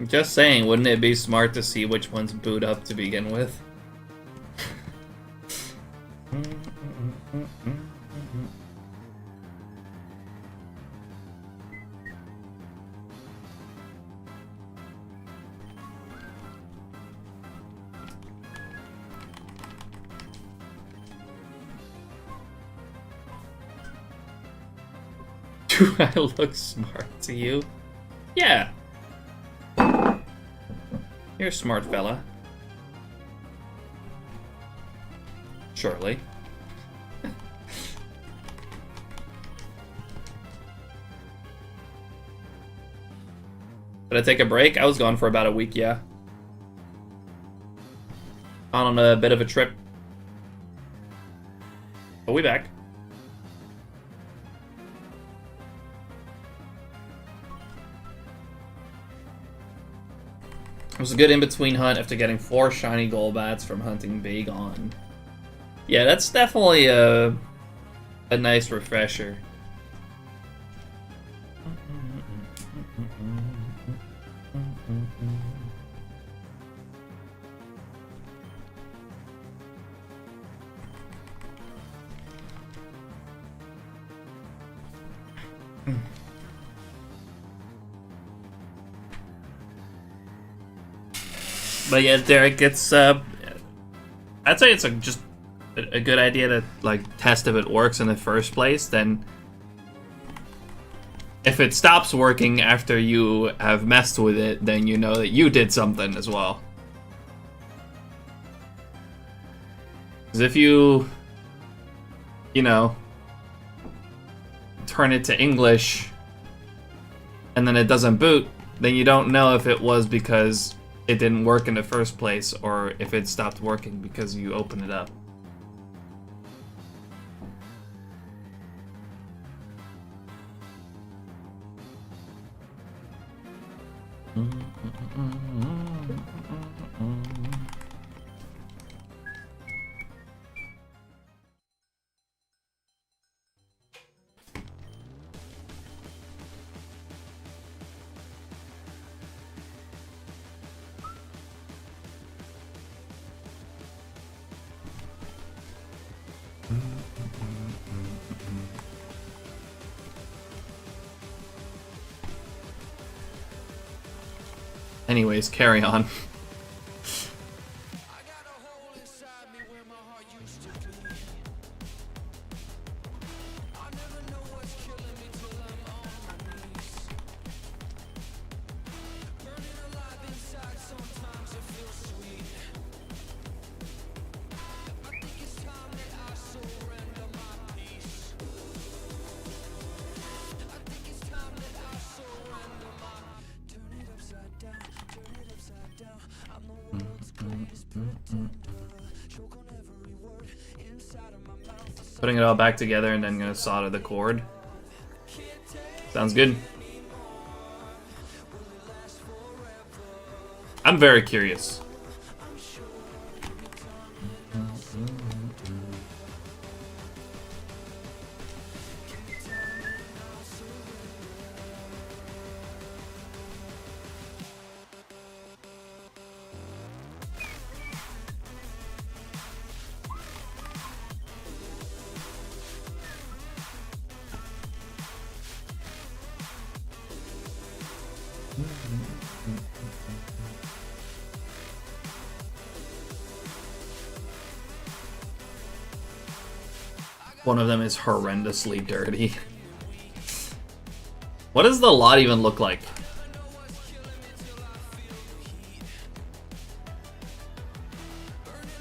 Speaker 2: Just saying, wouldn't it be smart to see which ones boot up to begin with? Do I look smart to you? Yeah. You're a smart fella. Surely. Did I take a break? I was gone for about a week, yeah. On a bit of a trip. But we back. It was a good in-between hunt after getting 4 shiny Golbats from hunting Bagon. Yeah, that's definitely a nice refresher. But yeah, Derek, it's I'd say it's just a good idea to like test if it works in the first place. Then, if it stops working after you have messed with it, then you know that you did something as well. Because if you know, turn it to English and then it doesn't boot, then you don't know if it was because it didn't work in the first place, or if it stopped working because you opened it up. Anyways, carry on. Putting it all back together and then gonna solder the cord. Sounds good. I'm very curious. One of them is horrendously dirty. What does the lot even look like?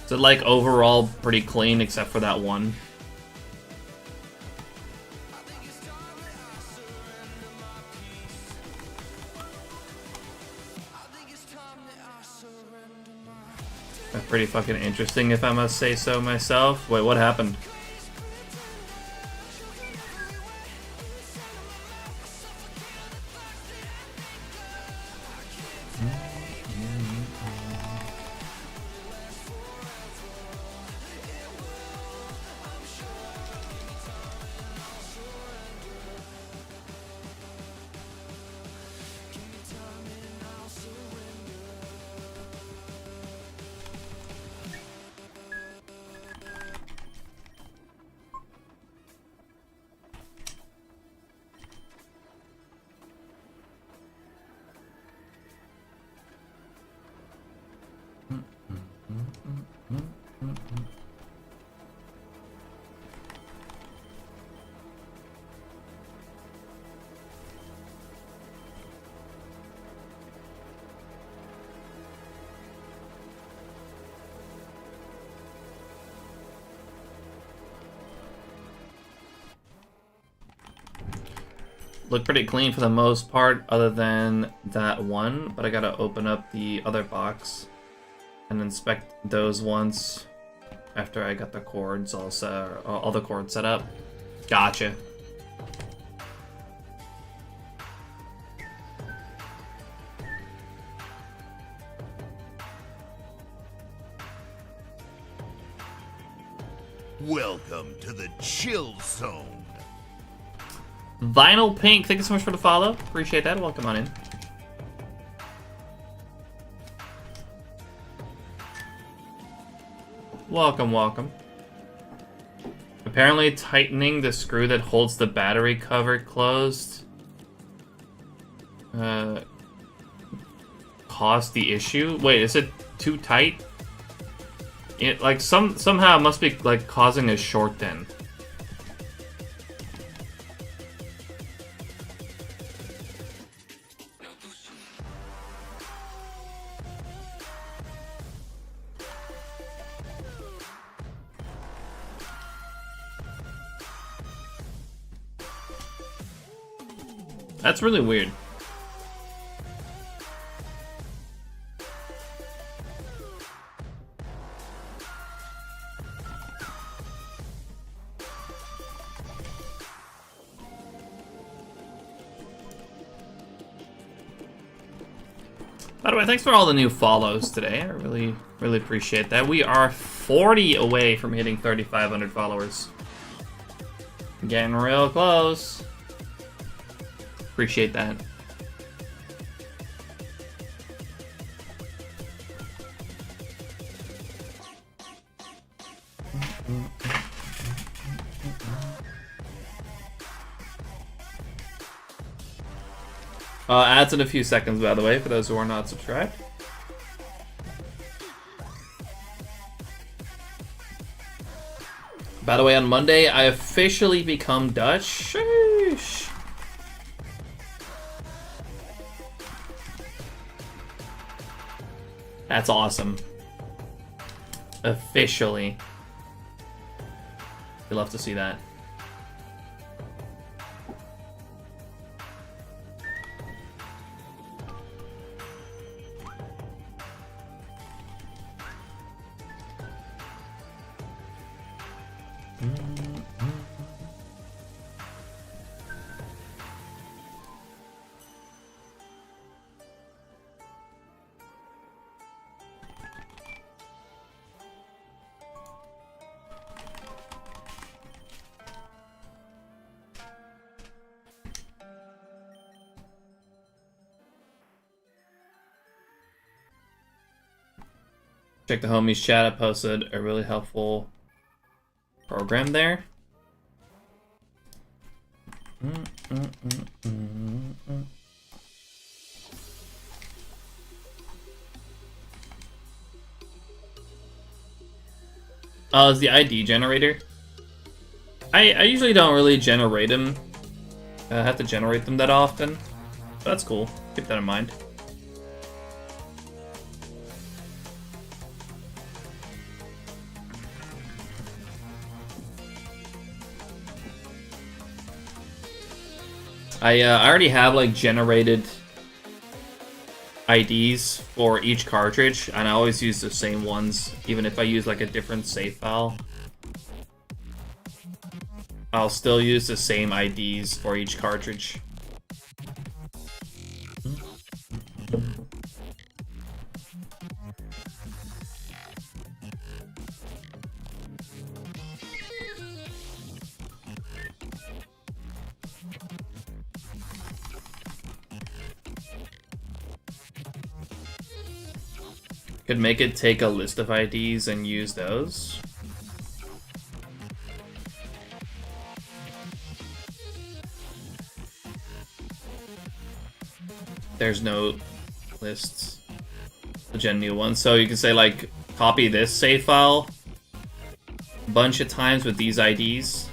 Speaker 2: Is it like overall pretty clean except for that one? Pretty fucking interesting if I must say so myself. Wait, what happened? look pretty clean for the most part, other than that one. But I gotta open up the other box and inspect those ones after I got the cords all the cords set up. Gotcha.
Speaker 3: Welcome to the chill zone.
Speaker 2: Vinyl Pink, thank you so much for the follow. Appreciate that. Welcome on in. Welcome, welcome. Apparently tightening the screw that holds the battery cover closed caused the issue. Wait, is it too tight? It like somehow it must be like causing a short then. That's really weird. By the way, thanks for all the new follows today. I really appreciate that. We are 40 away from hitting 3,500 followers. Getting real close. Appreciate that. Ads in a few seconds, by the way, for those who are not subscribed. By the way, on Monday, I officially become Dutch. Sheesh. That's awesome. Officially. We'd love to see that. Check the homies chat. I posted a really helpful program there. Oh, it's the ID generator. I usually don't really generate them. I have to generate them that often. But that's cool. Keep that in mind. I already have like generated IDs for each cartridge, and I always use the same ones, even if I use like a different save file. I'll still use the same IDs for each cartridge. Could make it take a list of IDs and use those. There's no lists to gen new ones, so you can say like copy this save file a bunch of times with these IDs.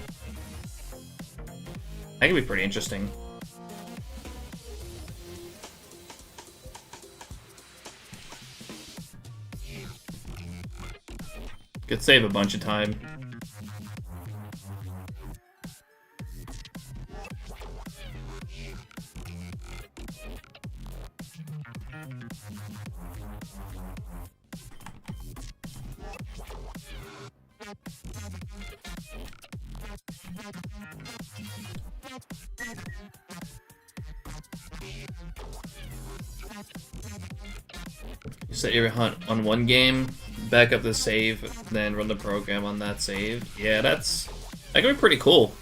Speaker 2: That could be pretty interesting. Could save a bunch of time. You set your hunt on one game, back up the save, then run the program on that save. Yeah, that could be pretty cool.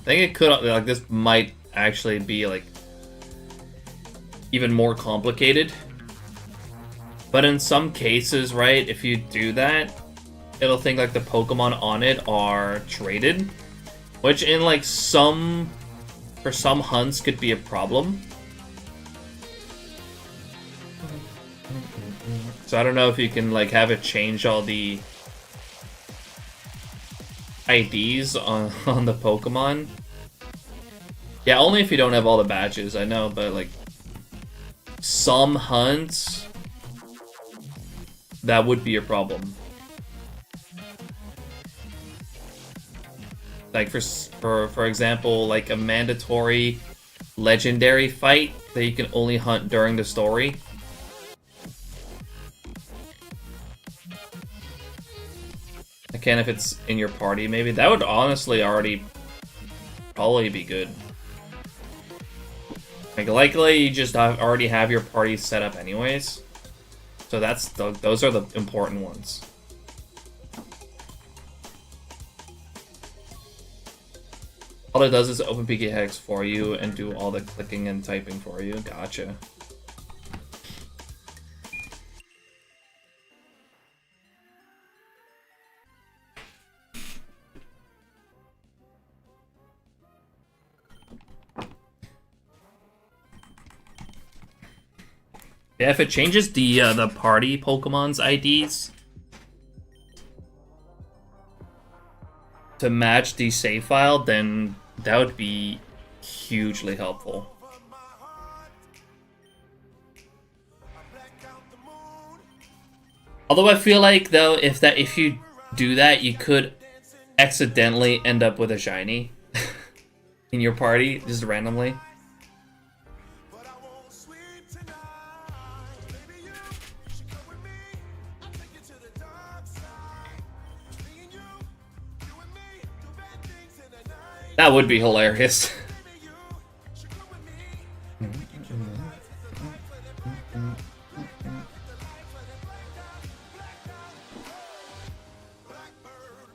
Speaker 2: I think it could, like, this might actually be, like, even more complicated. But in some cases, right, if you do that, it'll think, like, the Pokemon on it are traded. Which in, like, for some hunts could be a problem. So I don't know if you can, like, have it change all the IDs on the Pokemon. Yeah, only if you don't have all the badges, I know, but, like, some hunts, that would be a problem. Like, for example, like a mandatory legendary fight that you can only hunt during the story. I can if it's in your party, maybe. That would honestly already probably be good. Like, likely you just already have your party set up anyways. So those are the important ones. All it does is open PK Hex for you and do all the clicking and typing for you. Gotcha. Yeah, if it changes the party Pokemon's IDs to match the save file, then that would be hugely helpful. Although I feel like, though, if you do that, you could accidentally end up with a shiny in your party just randomly. That would be hilarious.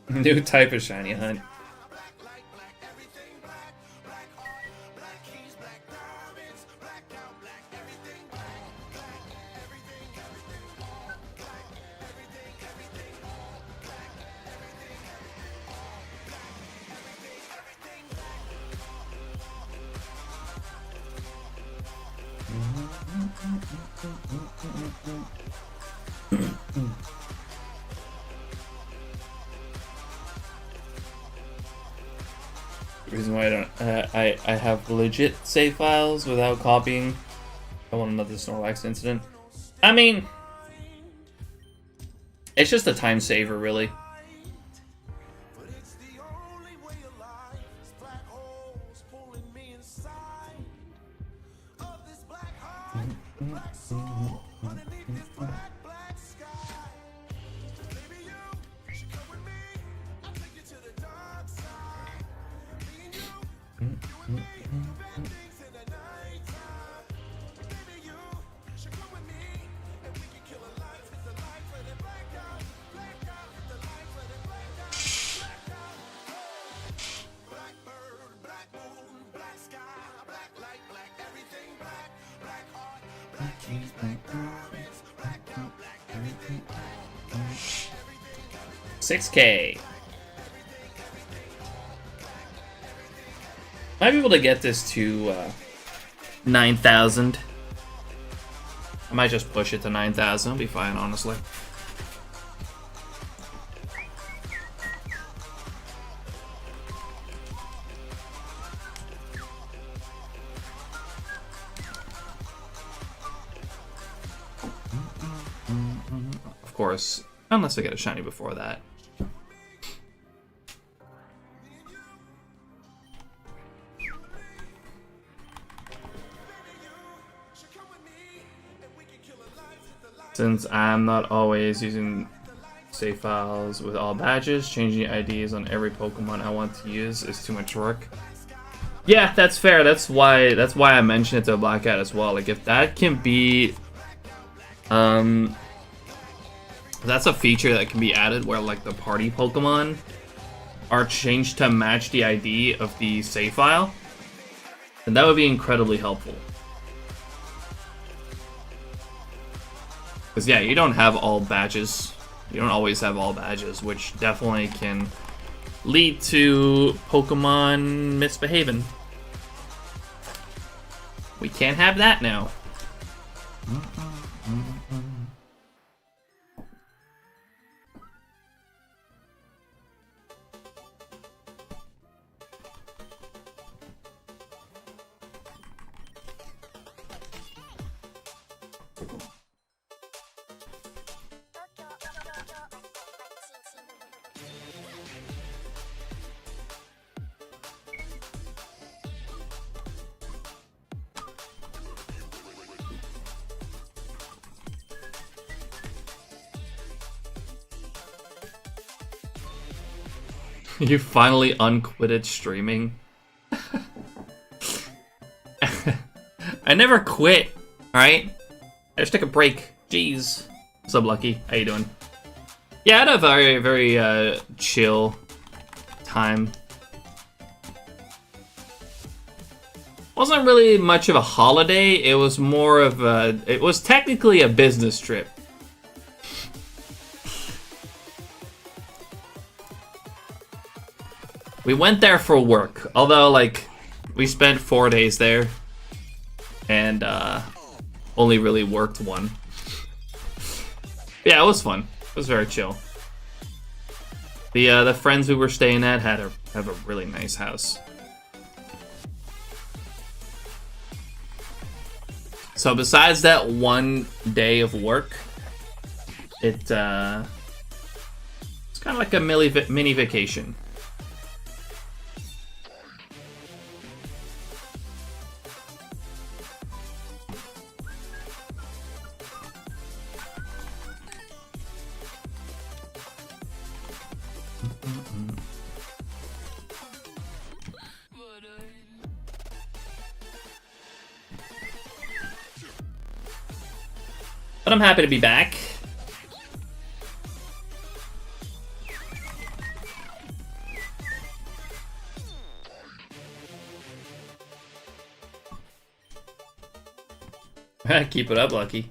Speaker 2: New type of shiny hunt. The reason why I don't, I have legit save files without copying. I want another Snorlax incident. I mean, it's just a time saver, really. $6K. Might be able to get this to 9,000. I might just push it to 9,000. It'll be fine, honestly. Of course, unless I get a shiny before that. Since I'm not always using save files with all badges, changing IDs on every Pokemon I want to use is too much work. Yeah, that's fair. That's why I mentioned it to Blackout as well. Like, if that can be, that's a feature that can be added where like the party Pokemon are changed to match the ID of the save file, then that would be incredibly helpful. Because yeah, you don't have all badges. You don't always have all badges, which definitely can lead to Pokemon misbehaving. We can't have that now. You finally unquitted streaming. I never quit, alright? I just took a break. Jeez. What's up, Lucky? How you doing? Yeah, I had a very, very chill time. Wasn't really much of a holiday. It was more of a... It was technically a business trip. We went there for work, although, like, we spent 4 days there, and, only really worked one. Yeah, it was fun. It was very chill. The friends we were staying at have a really nice house. So besides that 1 day of work, it's kind of like a mini vacation. But I'm happy to be back. Keep it up, Lucky.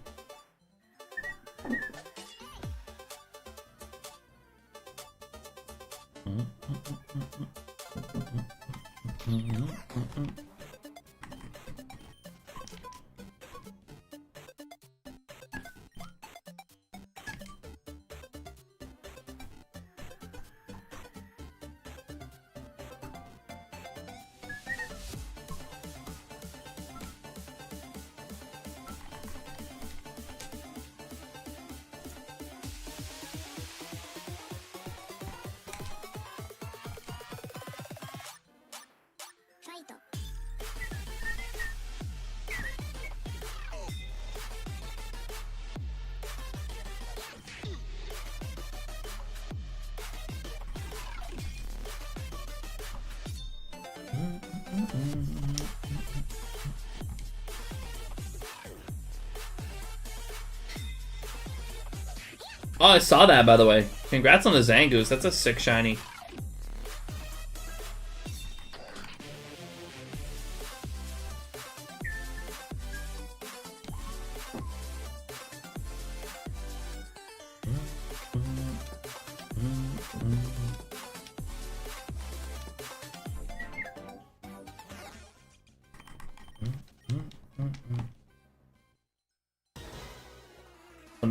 Speaker 2: Oh, I saw that, by the way. Congrats on the Zangoose. That's a sick shiny.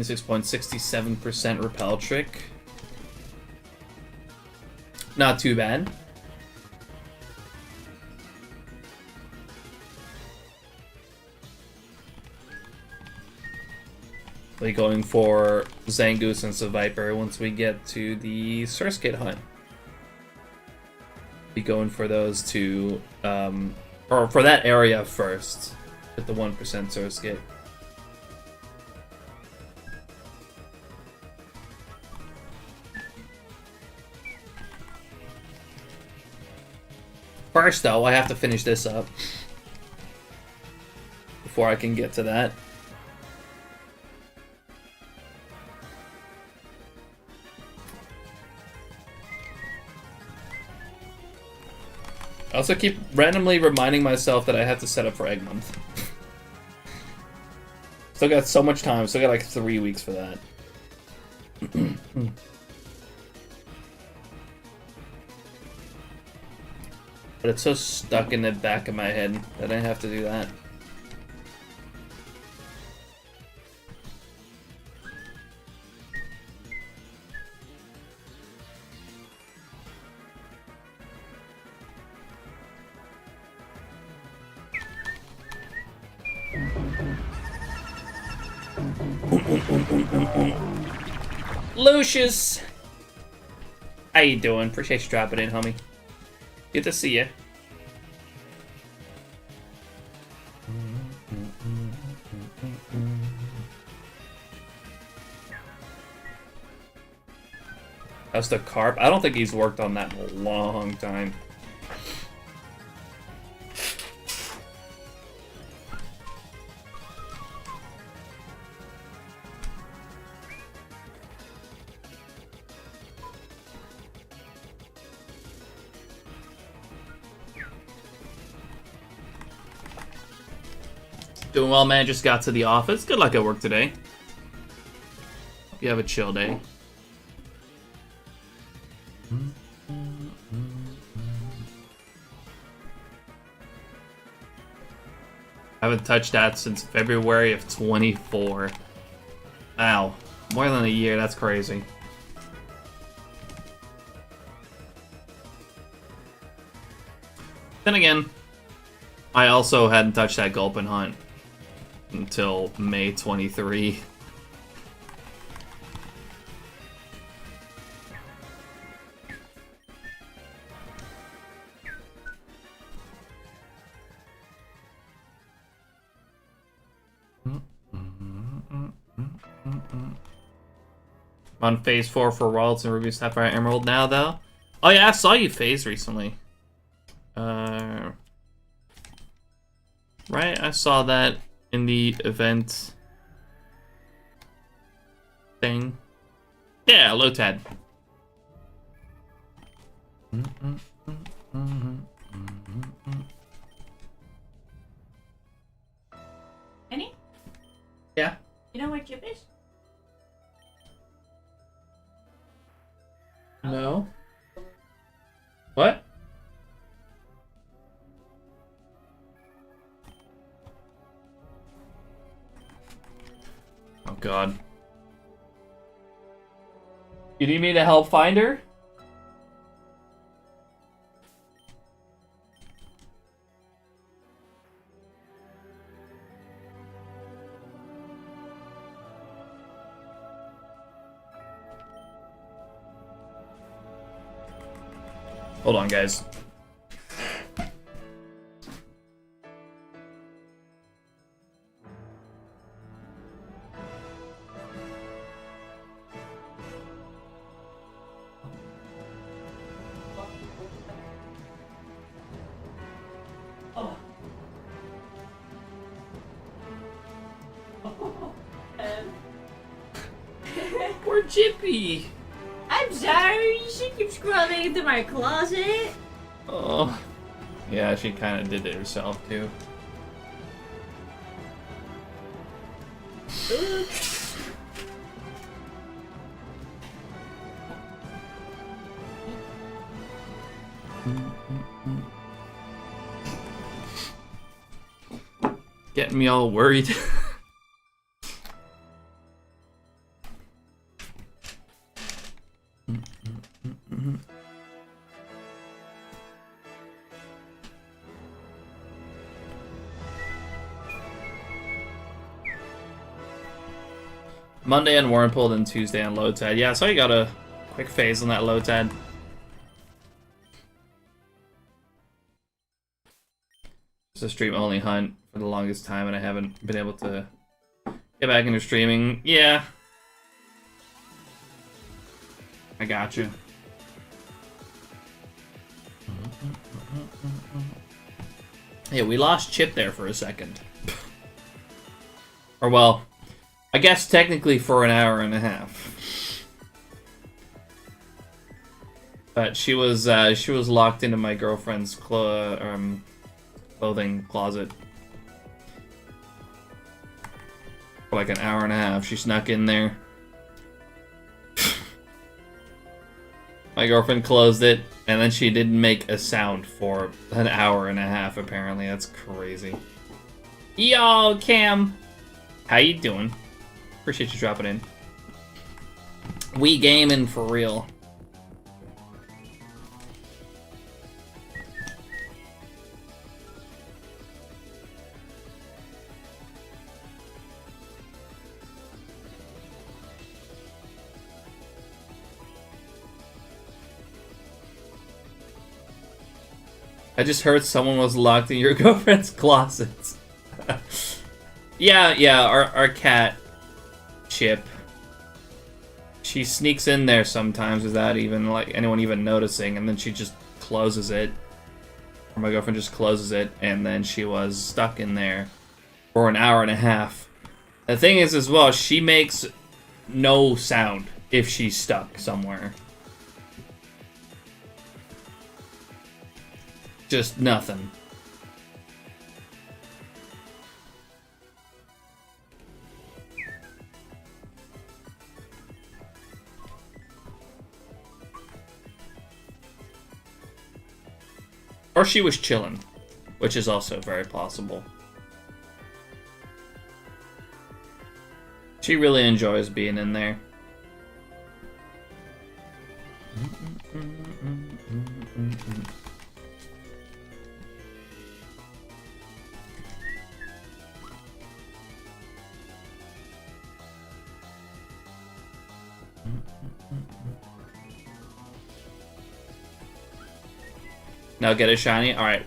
Speaker 2: .67% repel trick. Not too bad. We're going for Zangoose and Seviper once we get to the Surskit hunt. Be going for those two, or for that area first, with the 1% Surskit. First, though, I have to finish this up before I can get to that. I also keep randomly reminding myself that I have to set up for Egg Month. Still got so much time. Still got like 3 weeks for that. But it's so stuck in the back of my head that I have to do that. Lucius! How you doing? Appreciate you dropping in, homie. Good to see you. That's the carp. I don't think he's worked on that in a long time. Doing well, man. Just got to the office. Good luck at work today. Hope you have a chill day. I haven't touched that since February of 24. Wow. More than a year. That's crazy. Then again, I also hadn't touched that Gulpin Hunt until May 23. I'm on phase 4 for Worlds and Ruby Sapphire Emerald now, though. Oh yeah, I saw you phase recently. Right, I saw that in the event thing. Yeah, Lotad.
Speaker 5: Any?
Speaker 2: Yeah.
Speaker 5: You know where Chip is?
Speaker 2: No. What? Oh god. You need me to help find her? Hold on, guys. Poor Chippy.
Speaker 5: I'm sorry. She keeps crawling into my closet.
Speaker 2: Oh. Yeah, she kind of did it herself, too.
Speaker 5: Oops.
Speaker 2: Getting me all worried. Monday on Warrenpool, then Tuesday on Lotad. Yeah, so I got a quick phase on that Lotad. It's a stream-only hunt for the longest time, and I haven't been able to get back into streaming. Yeah. I got you. Yeah, we lost Chip there for a second. Or well, I guess technically for an hour and a half. But she was locked into my girlfriend's clothing closet for like an hour and a half. She snuck in there. My girlfriend closed it, and then she didn't make a sound for an hour and a half, apparently. That's crazy. Yo, Cam! How you doing? Appreciate you dropping in. We gaming for real. I just heard someone was locked in your girlfriend's closet. yeah, our cat, Chip. She sneaks in there sometimes without even, like, anyone even noticing, and then she just closes it. Or my girlfriend just closes it, and then she was stuck in there for an hour and a half. The thing is, as well, she makes no sound if she's stuck somewhere. Just nothing. Or she was chilling, which is also very possible. She really enjoys being in there. Now get a shiny? Alright.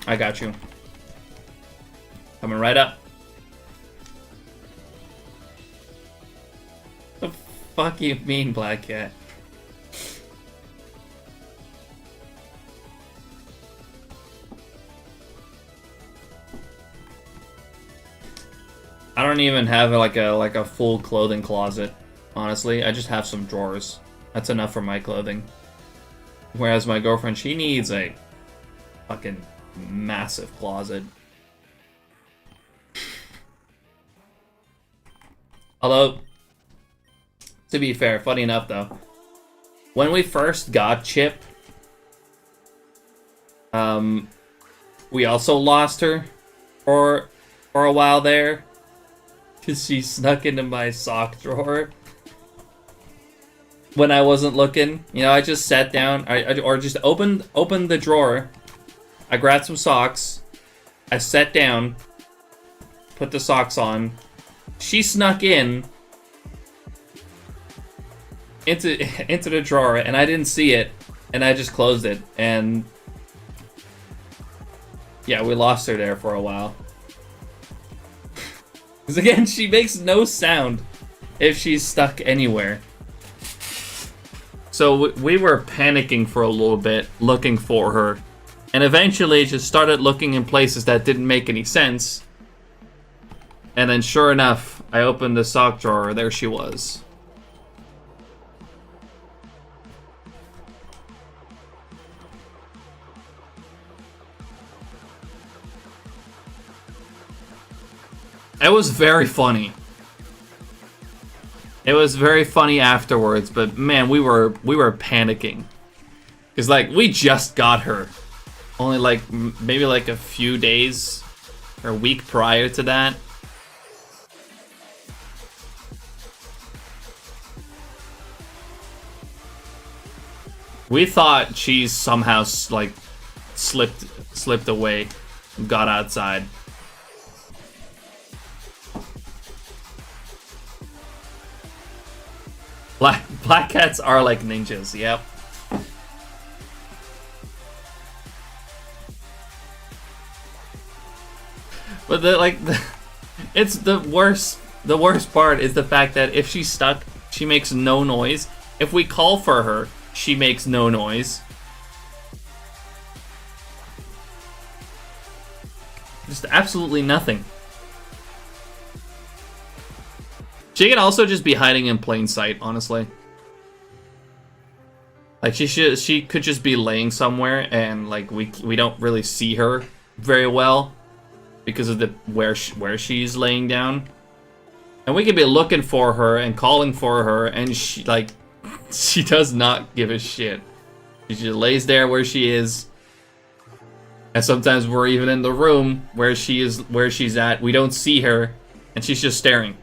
Speaker 2: I got you. Coming right up. The fuck you mean, Black Cat? I don't even have like a full clothing closet, honestly. I just have some drawers. That's enough for my clothing. Whereas my girlfriend, she needs a fucking massive closet. Although, to be fair, funny enough though, when we first got Chip, we also lost her for a while there, because she snuck into my sock drawer when I wasn't looking. You know, I just sat down, or just opened the drawer. I grabbed some socks. I sat down, put the socks on. She snuck into the drawer, and I didn't see it, and I just closed it. And yeah, we lost her there for a while. Because again, she makes no sound if she's stuck anywhere. So we were panicking for a little bit, looking for her. And eventually just started looking in places that didn't make any sense. And then sure enough, I opened the sock drawer, there she was. It was very funny. It was very funny afterwards, but man, we were panicking. Cause like, we just got her. Only like, maybe like a few days or a week prior to that. We thought she somehow like slipped away and got outside. Black cats are like ninjas, yep. But it's the worst part is the fact that if she's stuck, she makes no noise. If we call for her, she makes no noise. Just absolutely nothing. She could also just be hiding in plain sight, honestly. Like she could just be laying somewhere, and like we don't really see her very well because of the where she's laying down, and we could be looking for her and calling for her, and she does not give a shit. She just lays there where she is, and sometimes we're even in the room where she's at. We don't see her, and she's just staring,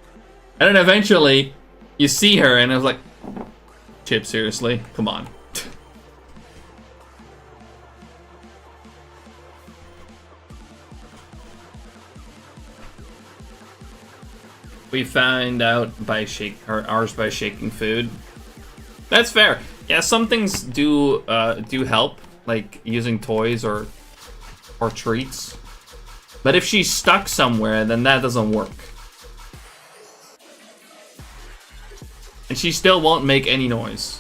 Speaker 2: and then eventually you see her, and it's like, Chip, seriously, come on. We found out by ours by shaking food. That's fair. Yeah, some things do help, like using toys or treats. But if she's stuck somewhere, then that doesn't work. And she still won't make any noise.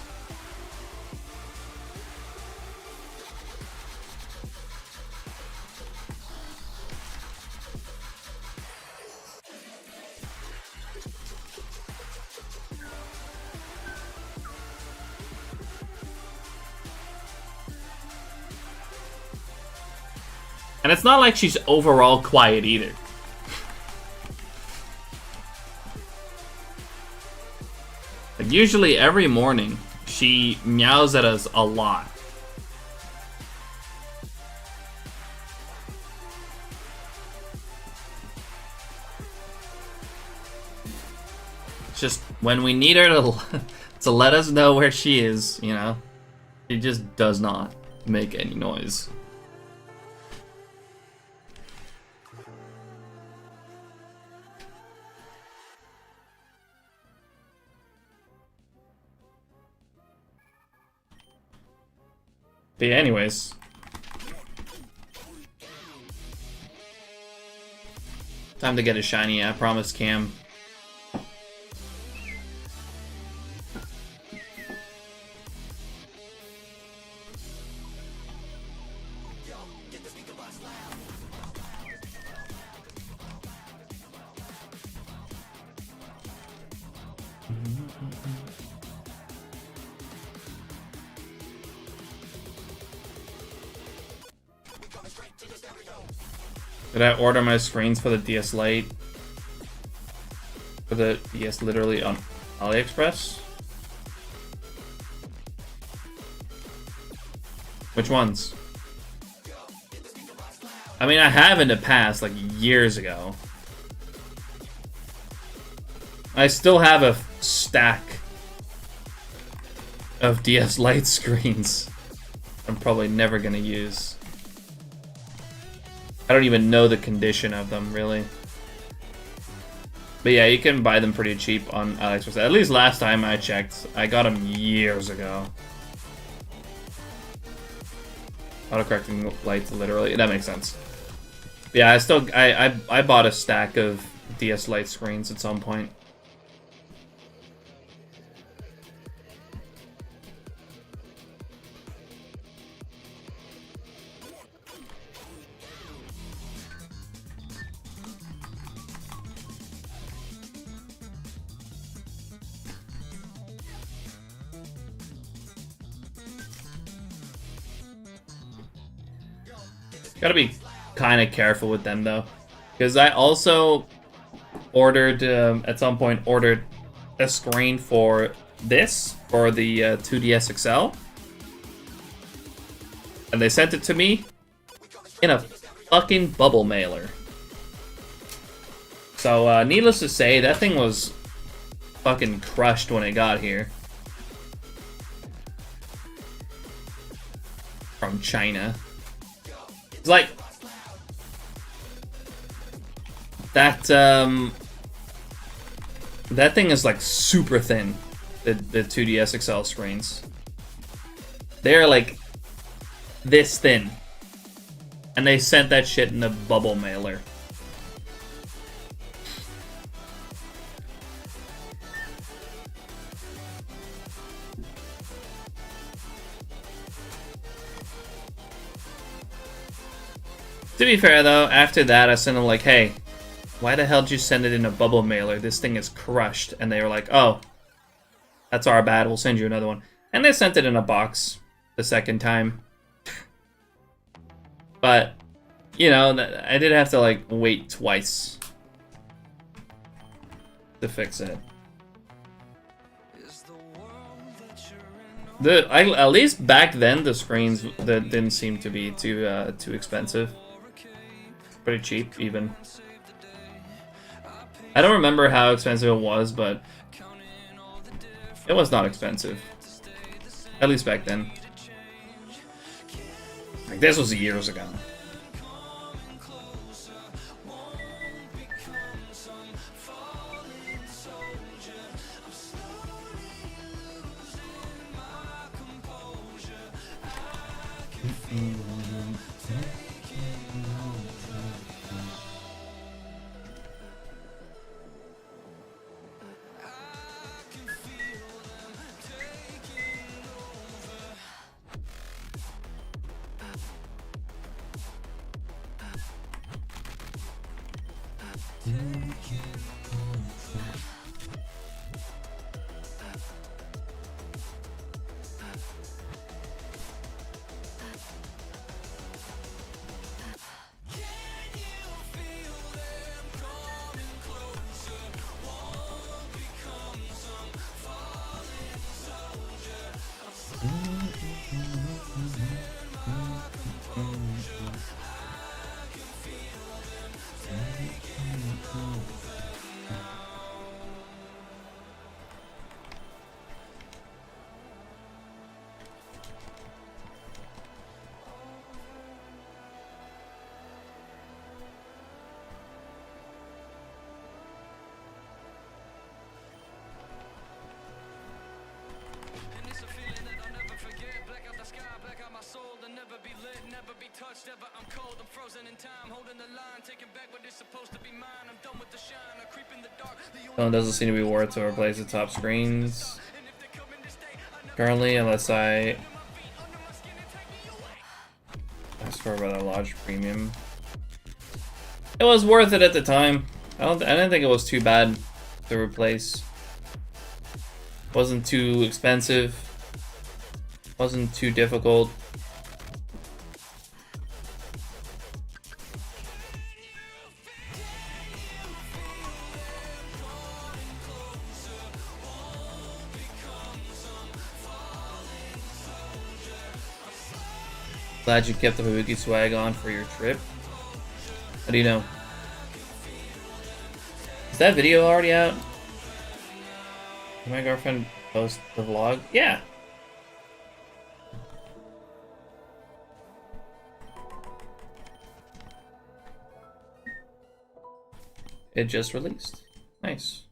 Speaker 2: And it's not like she's overall quiet either. Like usually every morning, she meows at us a lot. It's just when we need her to let us know where she is, you know, she just does not make any noise. But yeah, anyways. Time to get a shiny, I promise, Cam. Did I order my screens for the DS Lite? For the DS literally on AliExpress? Which ones? I mean, I have in the past, like years ago. I still have a stack of DS Lite screens I'm probably never gonna use. I don't even know the condition of them, really. But yeah, you can buy them pretty cheap on AliExpress. At least last time I checked. I got them years ago. Autocorrecting lights, literally. That makes sense. But yeah, I bought a stack of DS Lite screens at some point. Gotta be kind of careful with them though, because I also ordered at some point ordered a screen for this for the 2DS XL, and they sent it to me in a fucking bubble mailer. So needless to say, that thing was fucking crushed when it got here from China. It's like that that thing is like super thin, the 2DS XL screens. They're like this thin. And they sent that shit in a bubble mailer. To be fair though, after that I sent them like, hey, why the hell did you send it in a bubble mailer? This thing is crushed. And they were like, oh, that's our bad. We'll send you another one. And they sent it in a box the second time. But, you know, I did have to like wait twice to fix it. At least back then, the screens that didn't seem to be too expensive. Pretty cheap, even. I don't remember how expensive it was, but it was not expensive. At least back then. Like, this was years ago. Phone doesn't seem to be worth to replace the top screens currently, unless I ask for a rather large premium. It was worth it at the time. I didn't think it was too bad to replace. Wasn't too expensive. Wasn't too difficult. Glad you kept the Fubuki swag on for your trip. How do you know? Is that video already out? Did my girlfriend post the vlog? Yeah. It just released. Nice.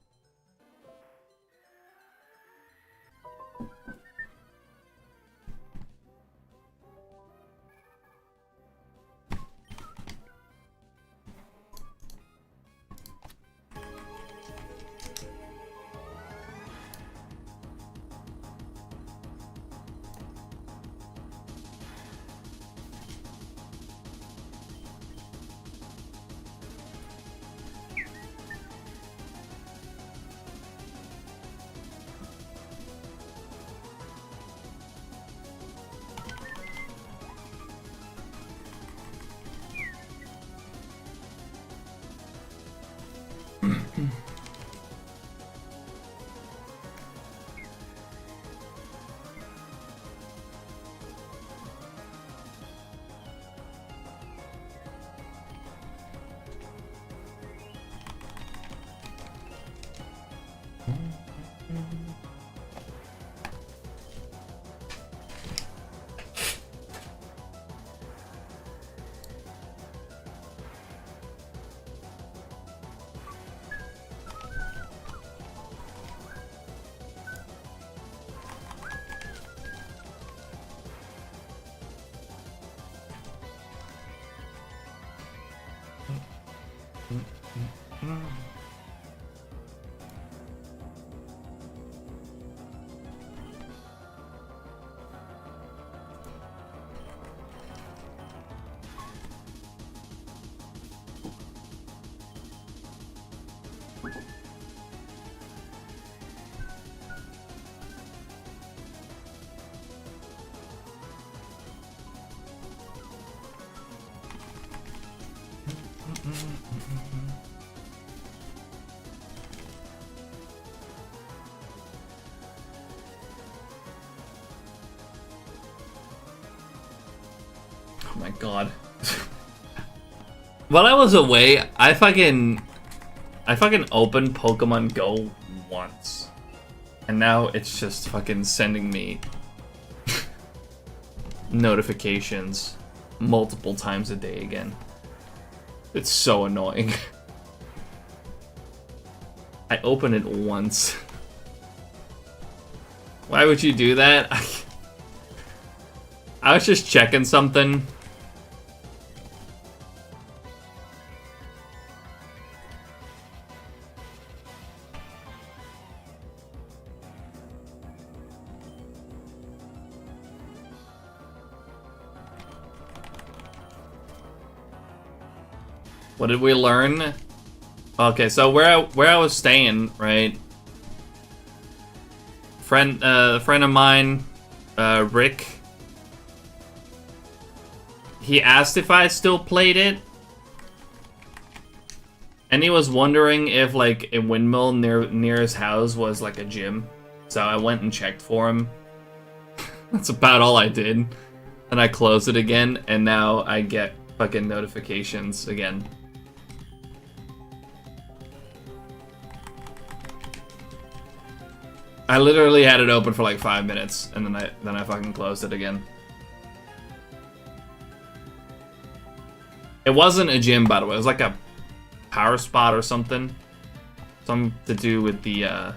Speaker 2: Oh my god. While I was away, I fucking opened Pokemon Go once. And now it's just fucking sending me notifications multiple times a day again. It's so annoying. I opened it once. Why would you do that? I was just checking something. What did we learn? Okay, so where I was staying, right? A friend of mine, Rick. He asked if I still played it, and he was wondering if like a windmill near his house was like a gym. So I went and checked for him. That's about all I did. And I closed it again, and now I get fucking notifications again. I literally had it open for like 5 minutes, and then I fucking closed it again. It wasn't a gym, by the way. It was like a power spot or something. Something to do with the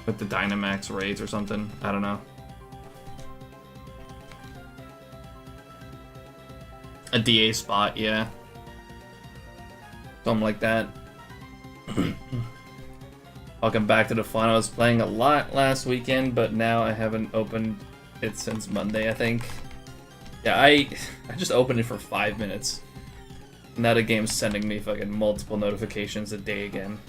Speaker 2: Dynamax raids or something. I don't know. A DA spot, yeah. Something like that. Welcome back to the fun. I was playing a lot last weekend, but now I haven't opened it since Monday, I think. Yeah, I just opened it for 5 minutes. Now the game's sending me fucking multiple notifications a day again.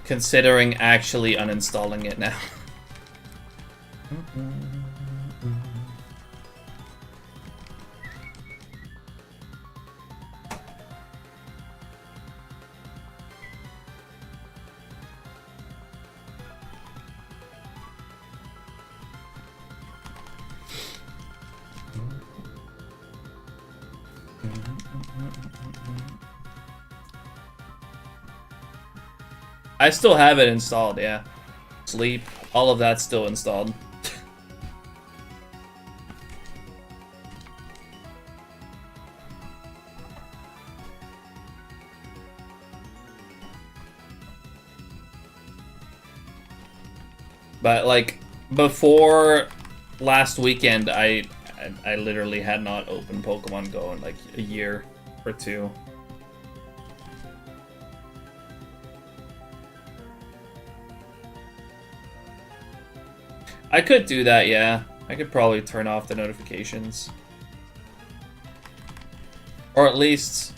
Speaker 2: Considering actually uninstalling it now. I still have it installed, yeah. Sleep, all of that's still installed. But like before last weekend, I literally had not opened Pokemon Go in like a year or two. I could do that, yeah. I could probably turn off the notifications. Or at least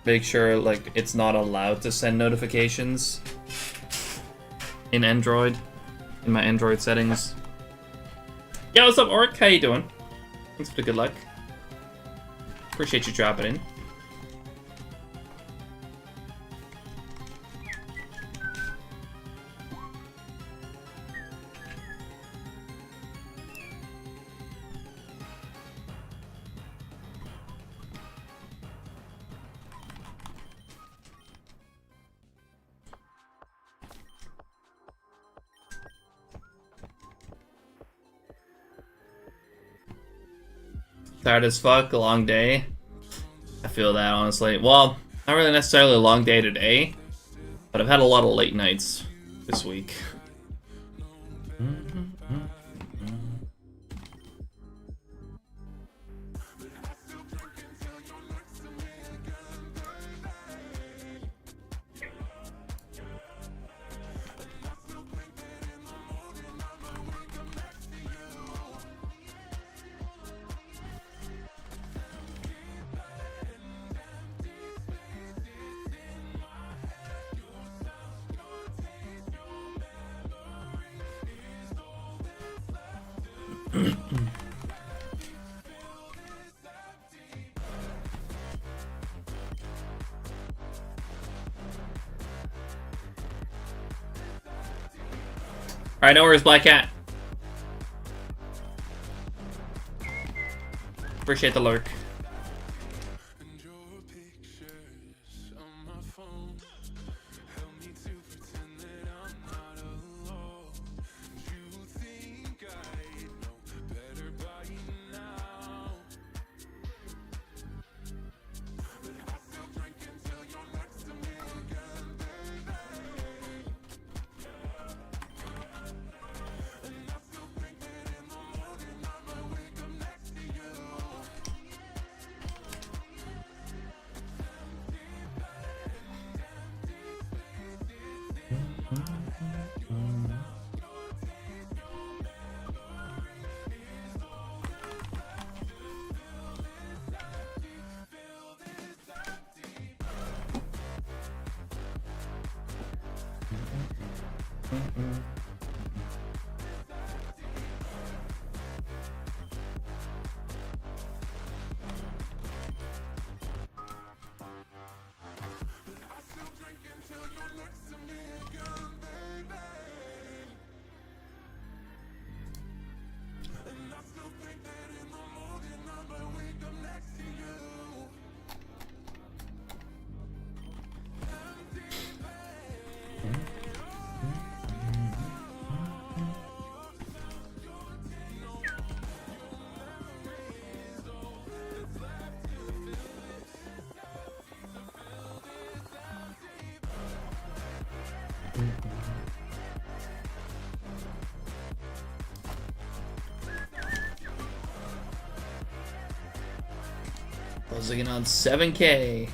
Speaker 2: make sure like it's not allowed to send notifications in Android, in my Android settings. Yo, what's up, Orc? How you doing? Thanks for the good luck. Appreciate you dropping in. Tired as fuck, a long day. I feel that, honestly. Well, not really necessarily a long day today, but I've had a lot of late nights this week. Alright, no worries, Black Cat. Appreciate the lurk. Closing in on 7K.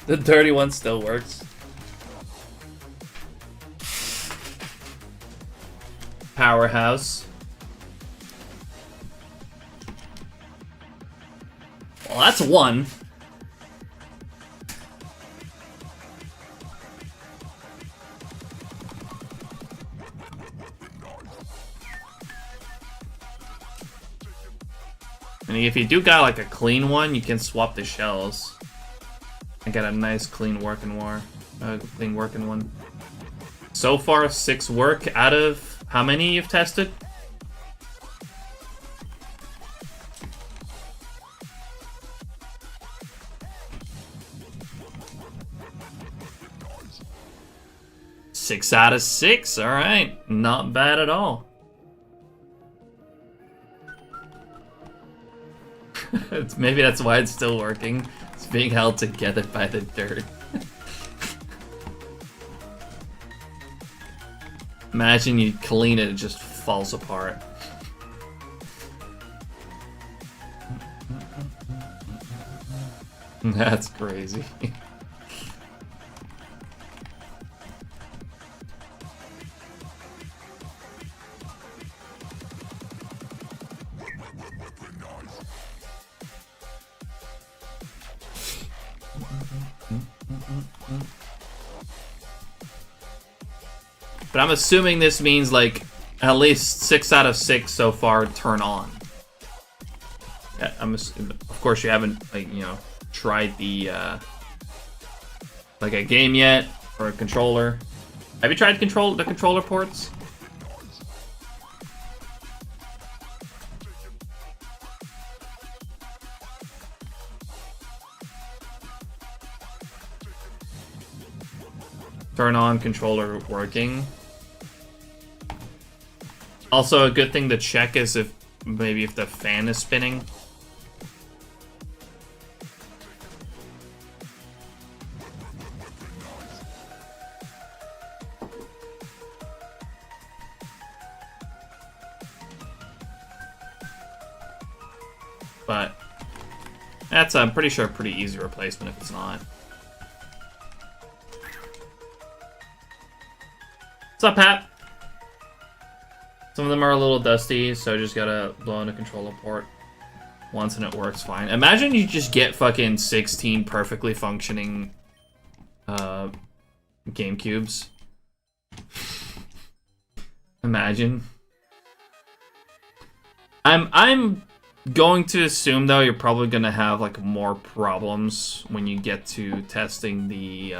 Speaker 2: The dirty one still works. Powerhouse. Well, that's one. And if you do got like a clean one, you can swap the shells and get a nice clean working one. So far, 6 work out of how many you've tested? 6 out of 6. All right, not bad at all. Maybe that's why it's still working. It's being held together by the dirt. Imagine you clean it, it just falls apart. That's crazy. But I'm assuming this means like at least 6 out of 6 so far turn on. Yeah, of course you haven't like, you know, tried the like a game yet or a controller. Have you tried the controller ports? Turn on controller working. Also, a good thing to check is if maybe if the fan is spinning. But that's, I'm pretty sure, a pretty easy replacement if it's not. What's up, Pat? Some of them are a little dusty, so just gotta blow in a controller port once and it works fine. Imagine you just get fucking 16 perfectly functioning GameCubes. Imagine. I'm going to assume though you're probably gonna have like more problems when you get to testing the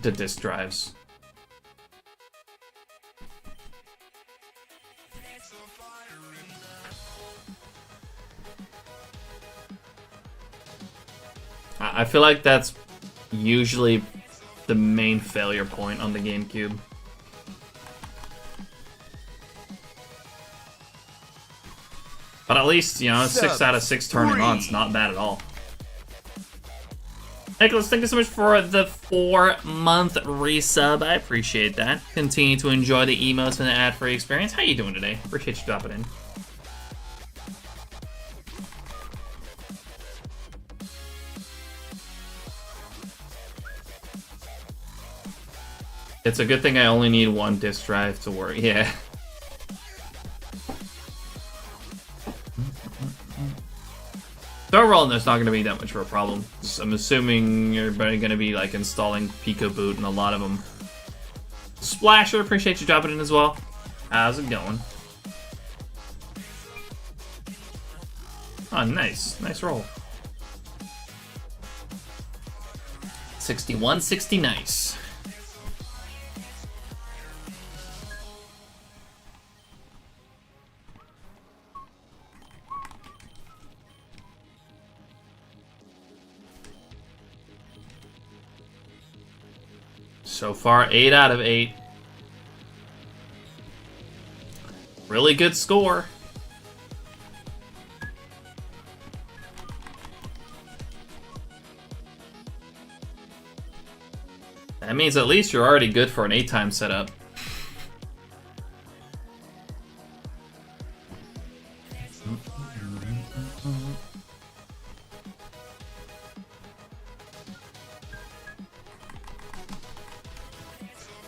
Speaker 2: disk drives. I feel like that's usually the main failure point on the GameCube. But at least, you know, 6 out of 6 turning on, it's not bad at all. Nicholas, thank you so much for the 4-month resub. I appreciate that. Continue to enjoy the emotes and the ad-free experience. How you doing today? Appreciate you dropping in. It's a good thing I only need one disk drive to work. Yeah. So overall, there's not going to be that much of a problem. I'm assuming you're going to be like installing Pico Boot and a lot of them. Splasher, appreciate you dropping in as well. How's it going? Oh, nice. Nice roll. 61-60, nice. So far, 8 out of 8. Really good score. That means at least you're already good for an 8-time setup.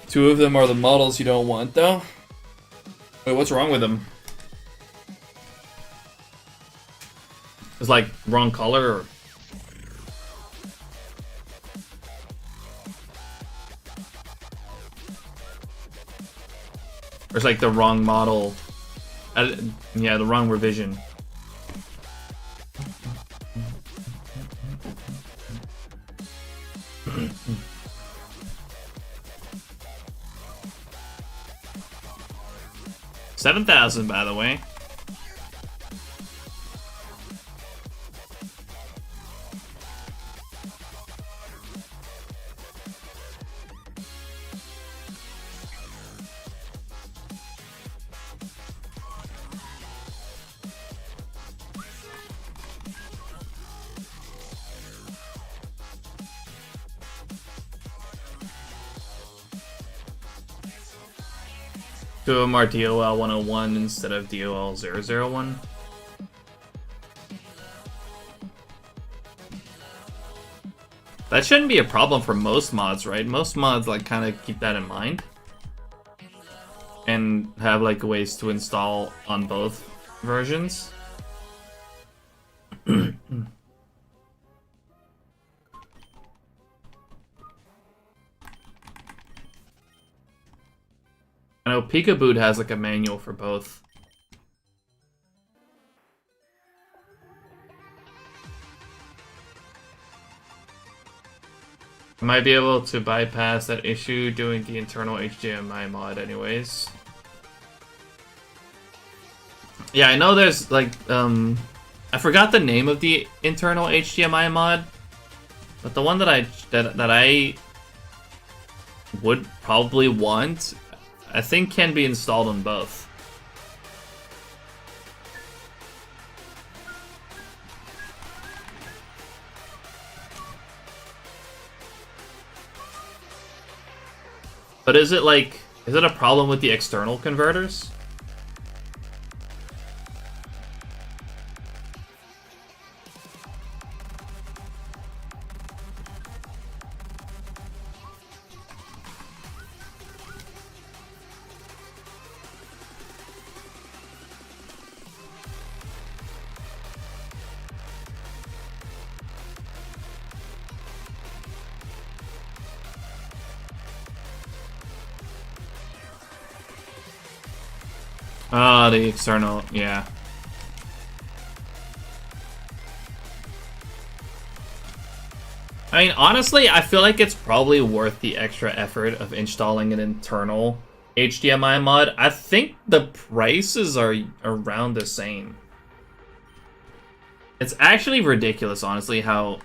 Speaker 2: Two of them are the models you don't want, though. Wait, what's wrong with them? It's like wrong color, or... Or it's like the wrong model. Yeah, the wrong revision. $7,000, by the way. Two of them are DOL 101 instead of DOL 001. That shouldn't be a problem for most mods, right? Most mods like kind of keep that in mind and have like ways to install on both versions. I know Peekaboot has like a manual for both. I might be able to bypass that issue doing the internal HDMI mod anyways. Yeah, I know there's like, I forgot the name of the internal HDMI mod, but the one that I would probably want, I think can be installed on both. But is it a problem with the external converters? Ah, the external, yeah. I mean, honestly, I feel like it's probably worth the extra effort of installing an internal HDMI mod. I think the prices are around the same. It's actually ridiculous, honestly, how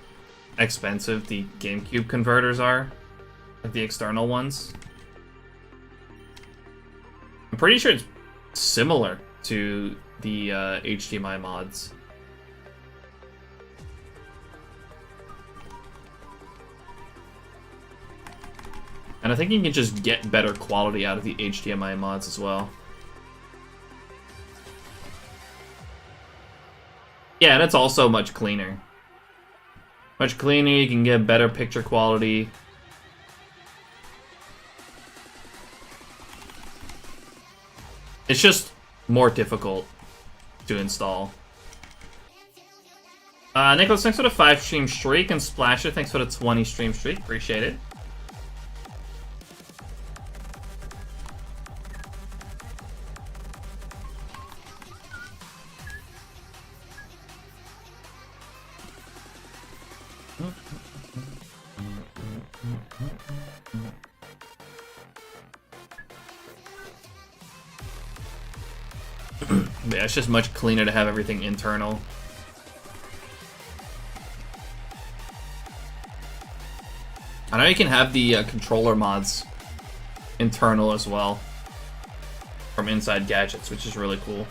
Speaker 2: expensive the GameCube converters are. Like the external ones. I'm pretty sure it's similar to the HDMI mods. And I think you can just get better quality out of the HDMI mods as well. Yeah, and it's also much cleaner. Much cleaner, you can get better picture quality. It's just more difficult to install. Nicholas, thanks for the 5 stream streak, and Splasher, thanks for the 20 stream streak. Appreciate it. Yeah, it's just much cleaner to have everything internal. I know you can have the controller mods internal as well from Inside Gadgets, which is really cool.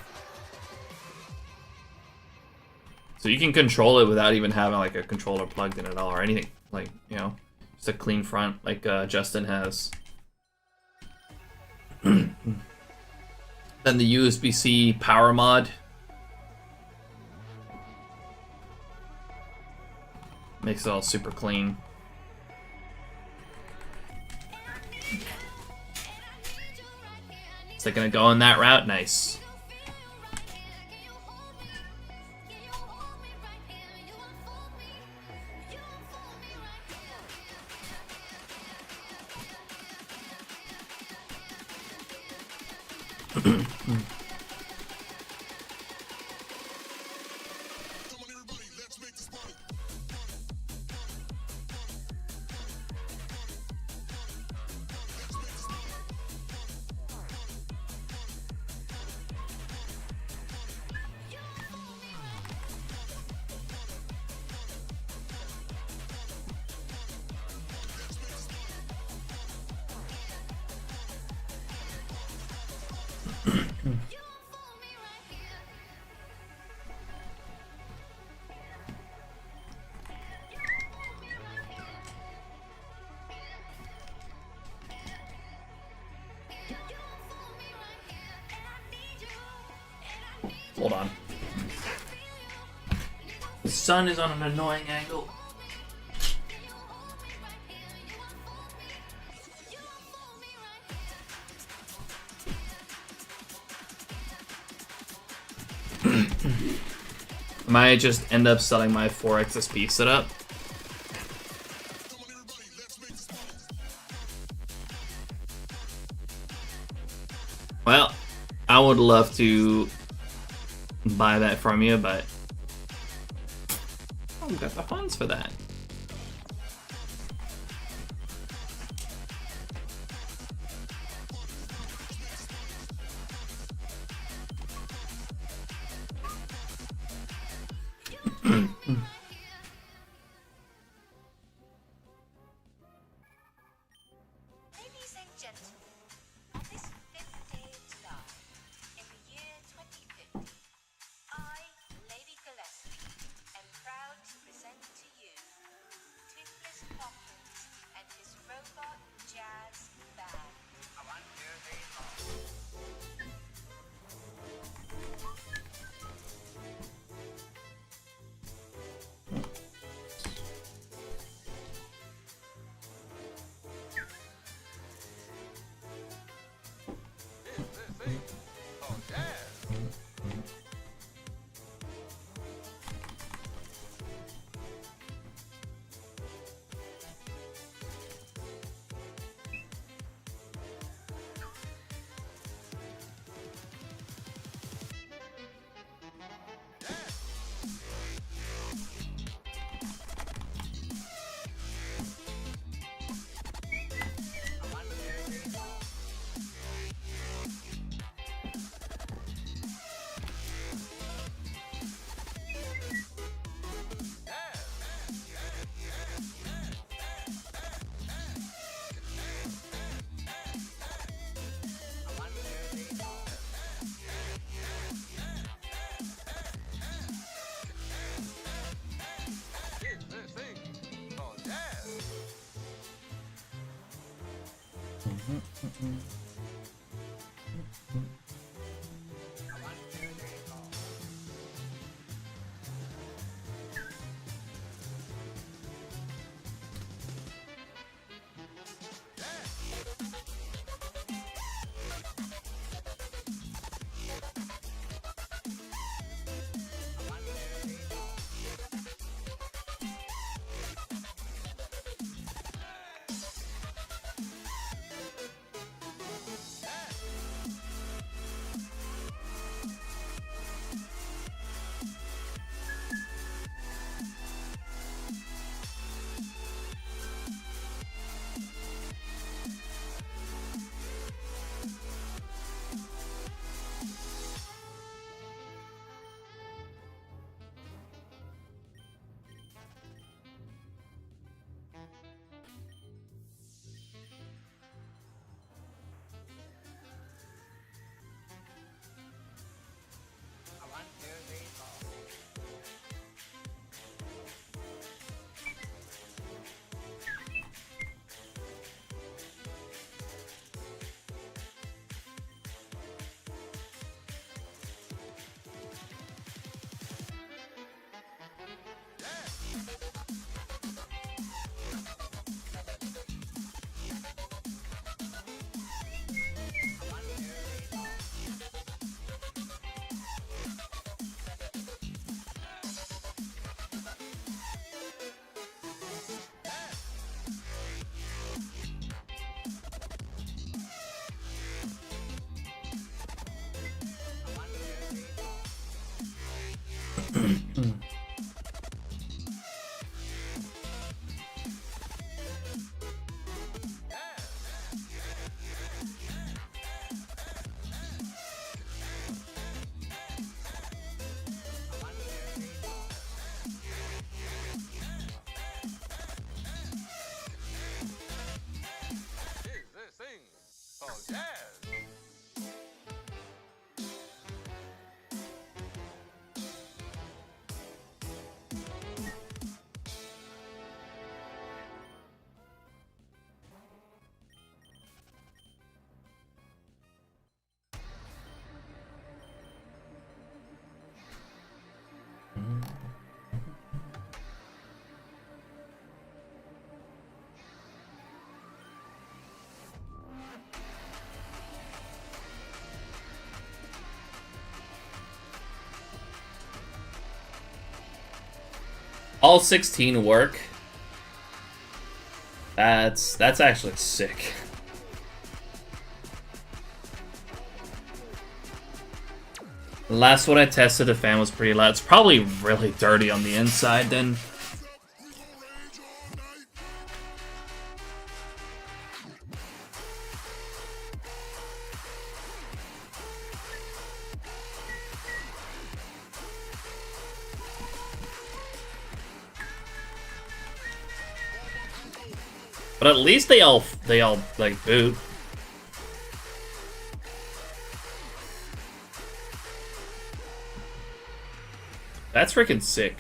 Speaker 2: So you can control it without even having like a controller plugged in at all or anything. Like, you know, just a clean front like Justin has. Then the USB-C power mod. Makes it all super clean. Is it gonna go in that route? Nice. sun is on an annoying angle. Might just end up selling my 4x XP setup. Well, I would love to buy that from you, but I haven't got the funds for that.
Speaker 6: Ladies and gentlemen, on this fifth day of July, in the year 2050, I, Lady Gillespie, am proud to present to you Toothless Hawkins and his robot jazz band.
Speaker 2: all 16 work. That's actually sick. The last one I tested, the fan was pretty loud. It's probably really dirty on the inside then. But at least they all like boot. That's freaking sick.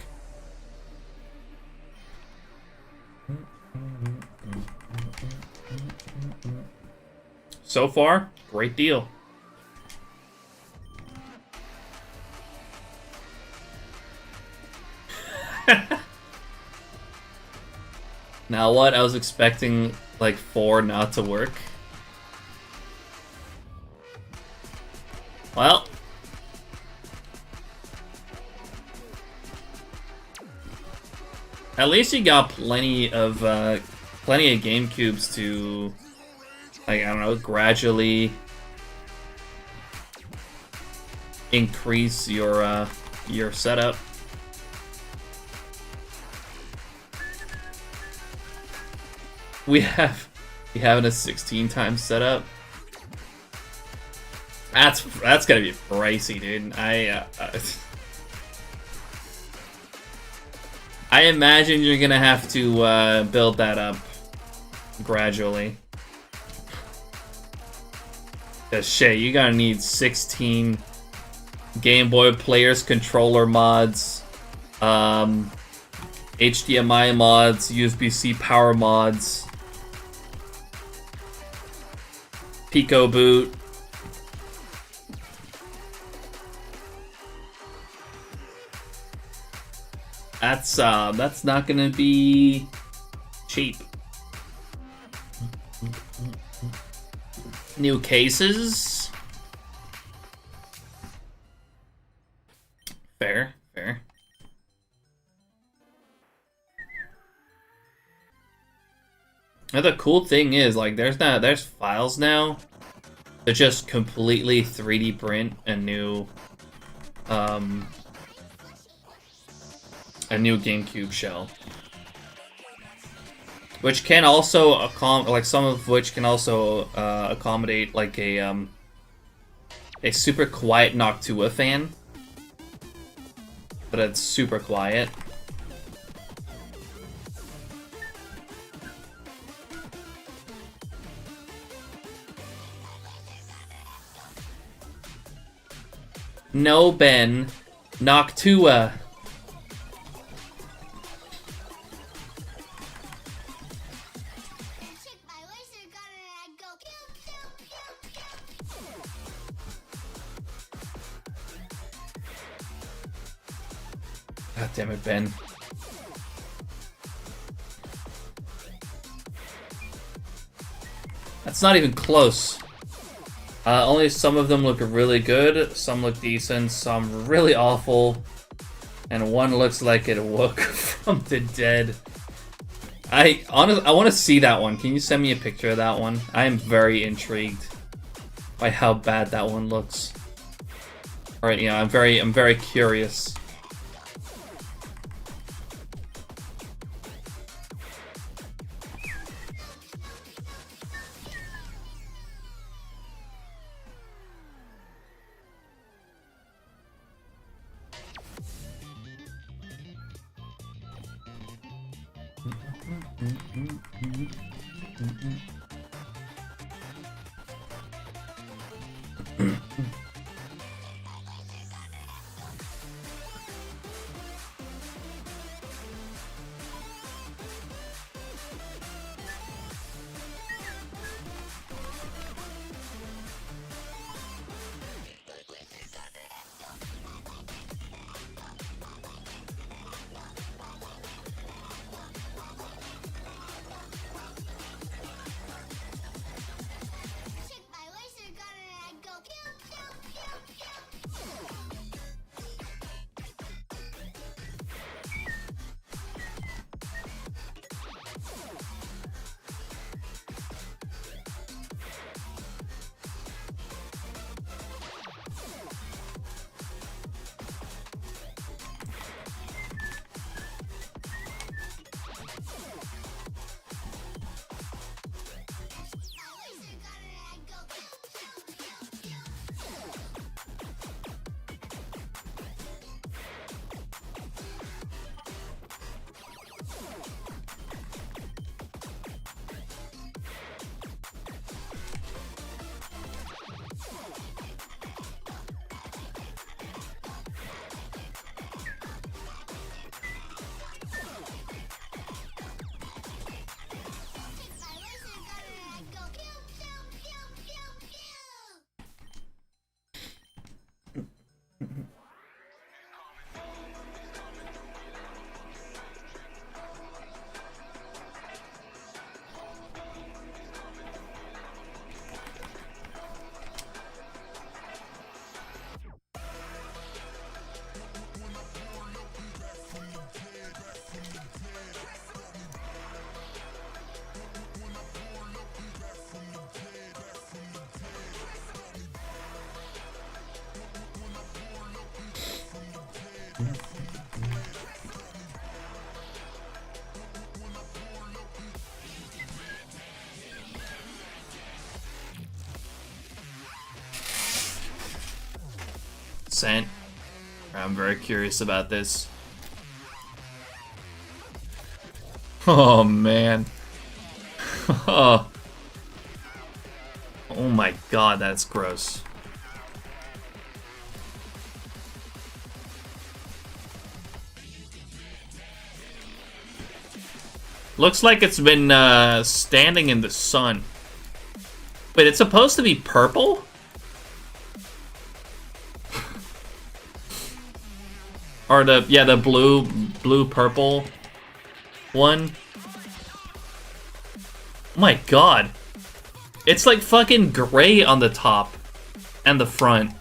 Speaker 2: So far, great deal. Now what? I was expecting like 4 not to work. Well. At least you got plenty of GameCubes to, like, I don't know, gradually increase your setup. We having a 16 times setup. That's gonna be pricey, dude. I imagine you're gonna have to build that up gradually. Cause shit, you're gonna need 16 Game Boy players, controller mods, HDMI mods, USB-C power mods, Pico boot. That's not gonna be cheap. New cases. Fair. Now the cool thing is, like, there's files now that just completely 3D print a new GameCube shell, which can also some of which can also accommodate like a super quiet Noctua fan, but it's super quiet. No, Ben. Noctua. God damn it, Ben. That's not even close. Only some of them look really good, some look decent, some really awful, and one looks like it woke from the dead. I want to see that one. Can you send me a picture of that one? I am very intrigued by how bad that one looks. Alright, yeah, I'm very curious. scent. I'm very curious about this. Oh man. Oh. Oh my god, that's gross. Looks like it's been standing in the sun. Wait, it's supposed to be purple? Or the blue purple one. Oh my god. It's like fucking gray on the top and the front.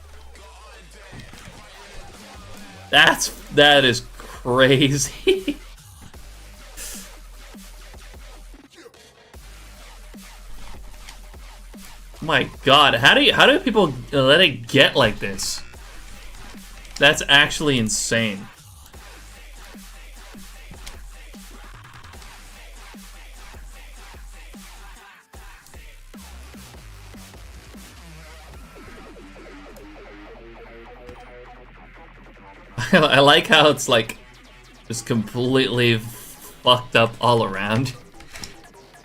Speaker 2: That is crazy. Oh my god, how do people let it get like this? That's actually insane. I like how it's like just completely fucked up all around.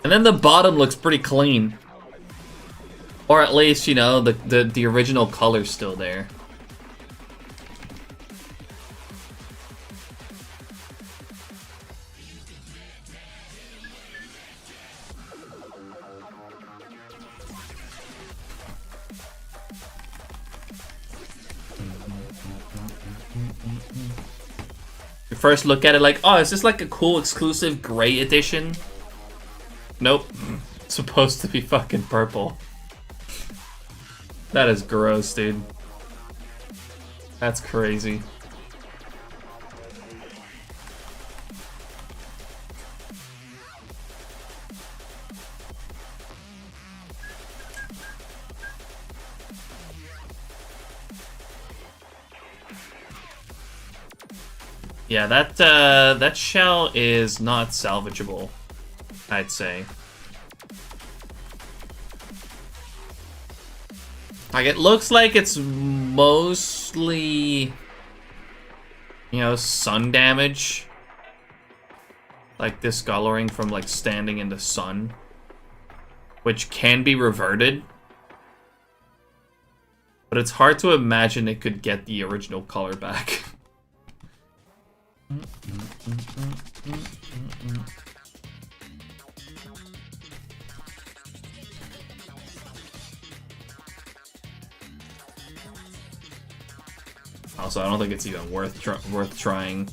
Speaker 2: And then the bottom looks pretty clean. Or at least, you know, the original color's still there. You first look at it like, oh, is this like a cool exclusive gray edition? Nope. It's supposed to be fucking purple. That is gross, dude. That's crazy. Yeah, that shell is not salvageable, I'd say. Like, it looks like it's mostly, you know, sun damage. Like discoloring from like standing in the sun, which can be reverted. But it's hard to imagine it could get the original color back. Also, I don't think it's even worth trying.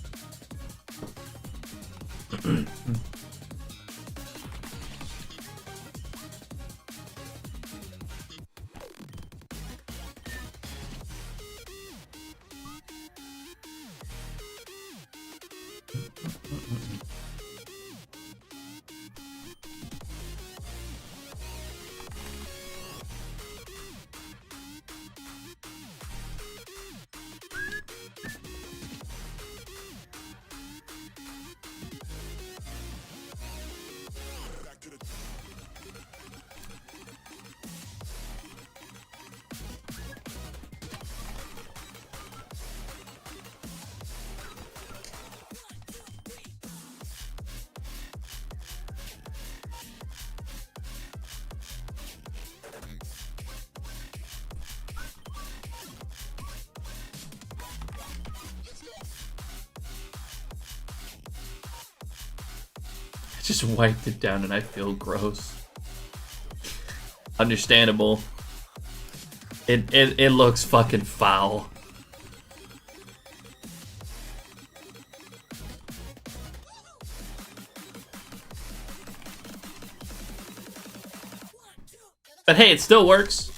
Speaker 2: Just wiped it down and I feel gross. Understandable. It looks fucking foul. But hey, it still works.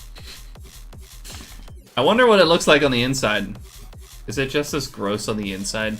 Speaker 2: I wonder what it looks like on the inside. Is it just as gross on the inside?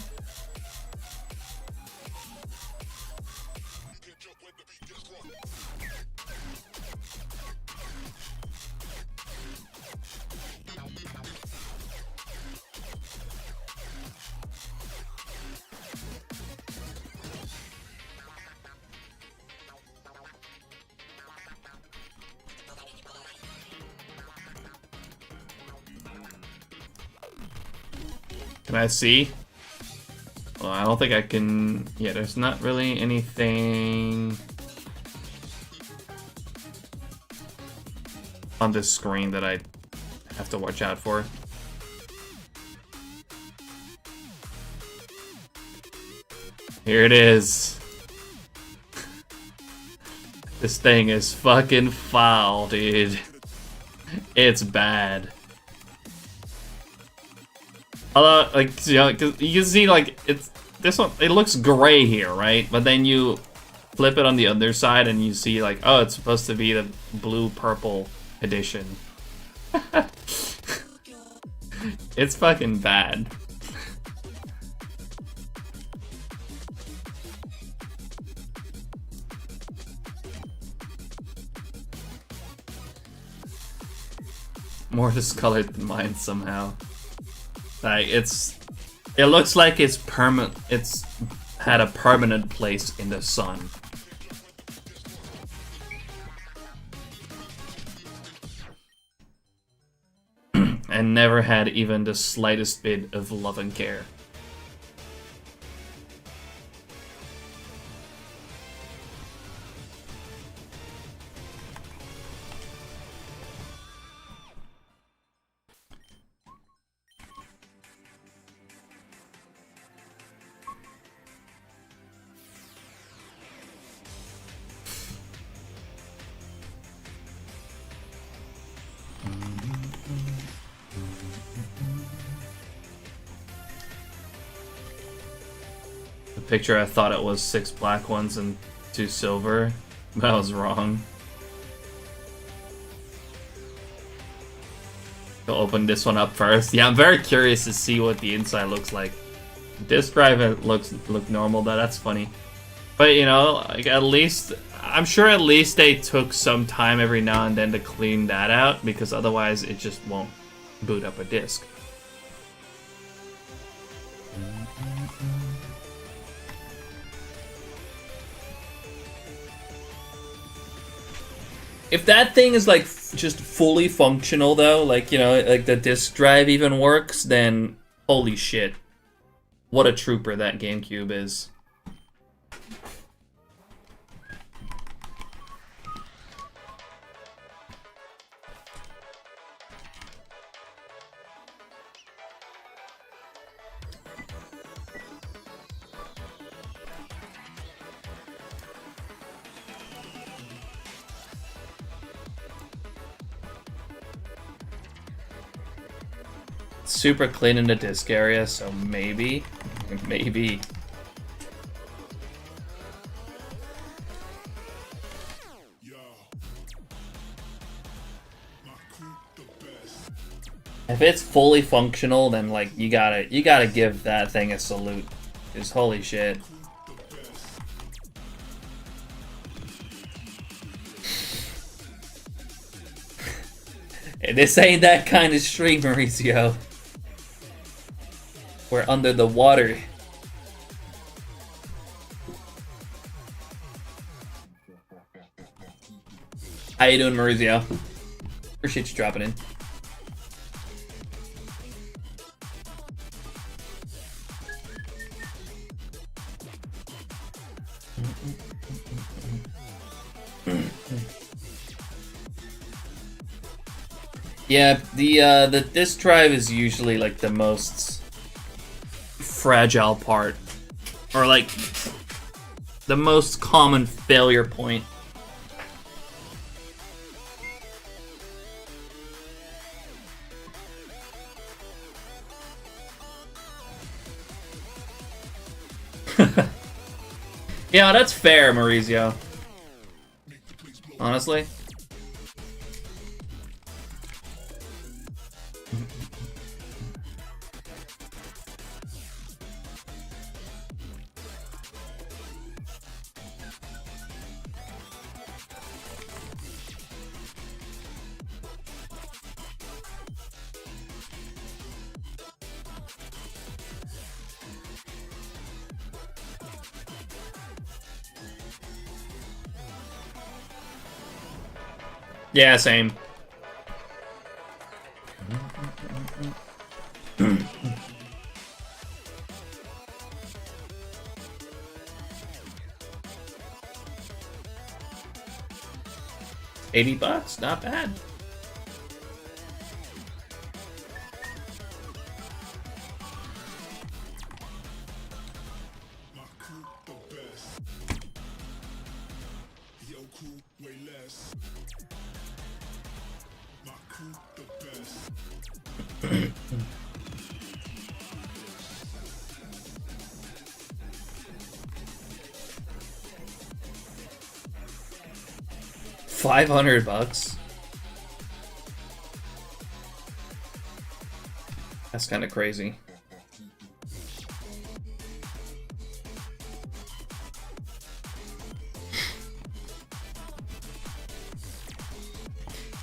Speaker 2: Can I see? Well, I don't think I can... Yeah, there's not really anything on this screen that I have to watch out for. Here it is. This thing is fucking foul, dude. It's bad. Although, like, you know, 'cause you can see, like, it's this one. It looks gray here, right? But then you flip it on the other side, and you see, like, oh, it's supposed to be the blue-purple edition. It's fucking bad. More discolored than mine somehow. Like it looks like it's had a permanent place in the sun. And never had even the slightest bit of love and care. Picture, I thought it was 6 black ones and 2 silver, but I was wrong. I'll open this one up first. Yeah, I'm very curious to see what the inside looks like. Disk drive, it look normal, that's funny. But you know, like at least I'm sure at least they took some time every now and then to clean that out, because otherwise it just won't boot up a disk. If that thing is like just fully functional though, like, you know, like the disk drive even works, then holy shit. What a trooper that GameCube is. Super clean in the disk area, so maybe. If it's fully functional, then like you gotta give that thing a salute. Just holy shit. This ain't that kind of stream, Mauricio. We're under the water. How you doing, Mauricio? Appreciate you dropping in. Yeah, the disk drive is usually like the most fragile part, or like the most common failure point. Yeah, that's fair, Mauricio. Honestly. Yeah, same. $80, not bad. $500. That's kind of crazy.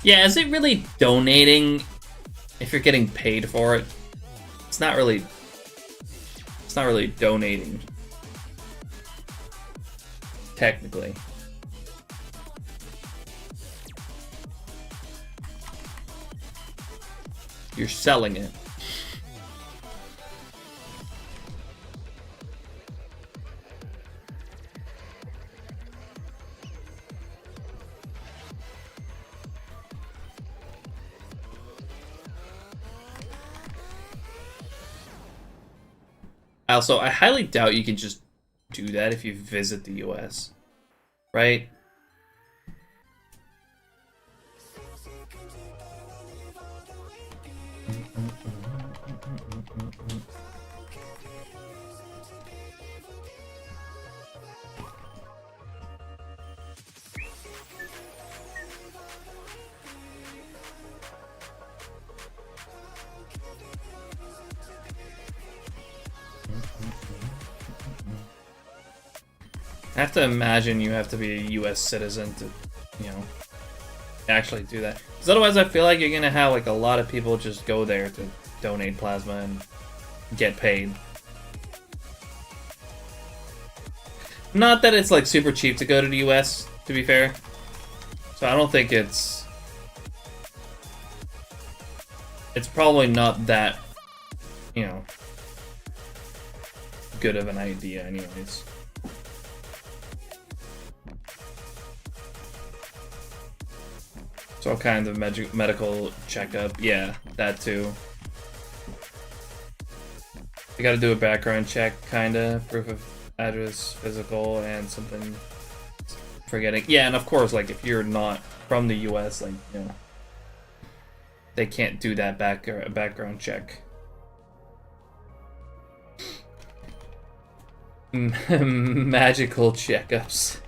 Speaker 2: Yeah, is it really donating if you're getting paid for it? It's not really donating. Technically. You're selling it. Also, I highly doubt you can just do that if you visit the US, right? I have to imagine you have to be a US citizen to, you know, actually do that. Because otherwise I feel like you're going to have like a lot of people just go there to donate plasma and get paid. Not that it's like super cheap to go to the US, to be fair. So I don't think it's probably not that, you know, good of an idea anyways. So all kinds of medical checkup, yeah, that too. You gotta do a background check, kinda, proof of address, physical, and something forgetting. Yeah, and of course, like, if you're not from the US, like, you know, they can't do that background check. Magical checkups.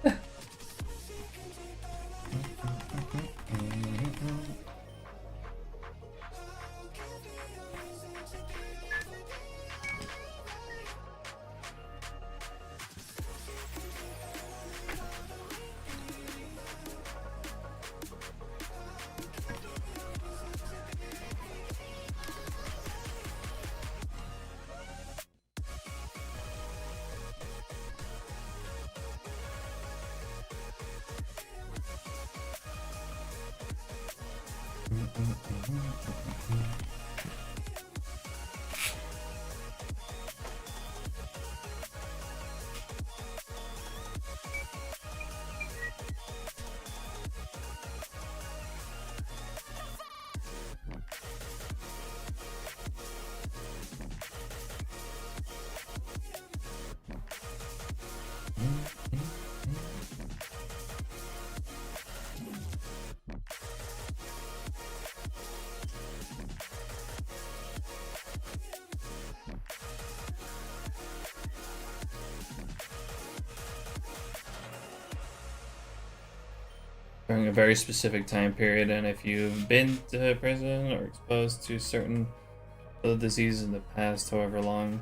Speaker 2: During a very specific time period, and if you've been to prison or exposed to certain other diseases in the past, however long.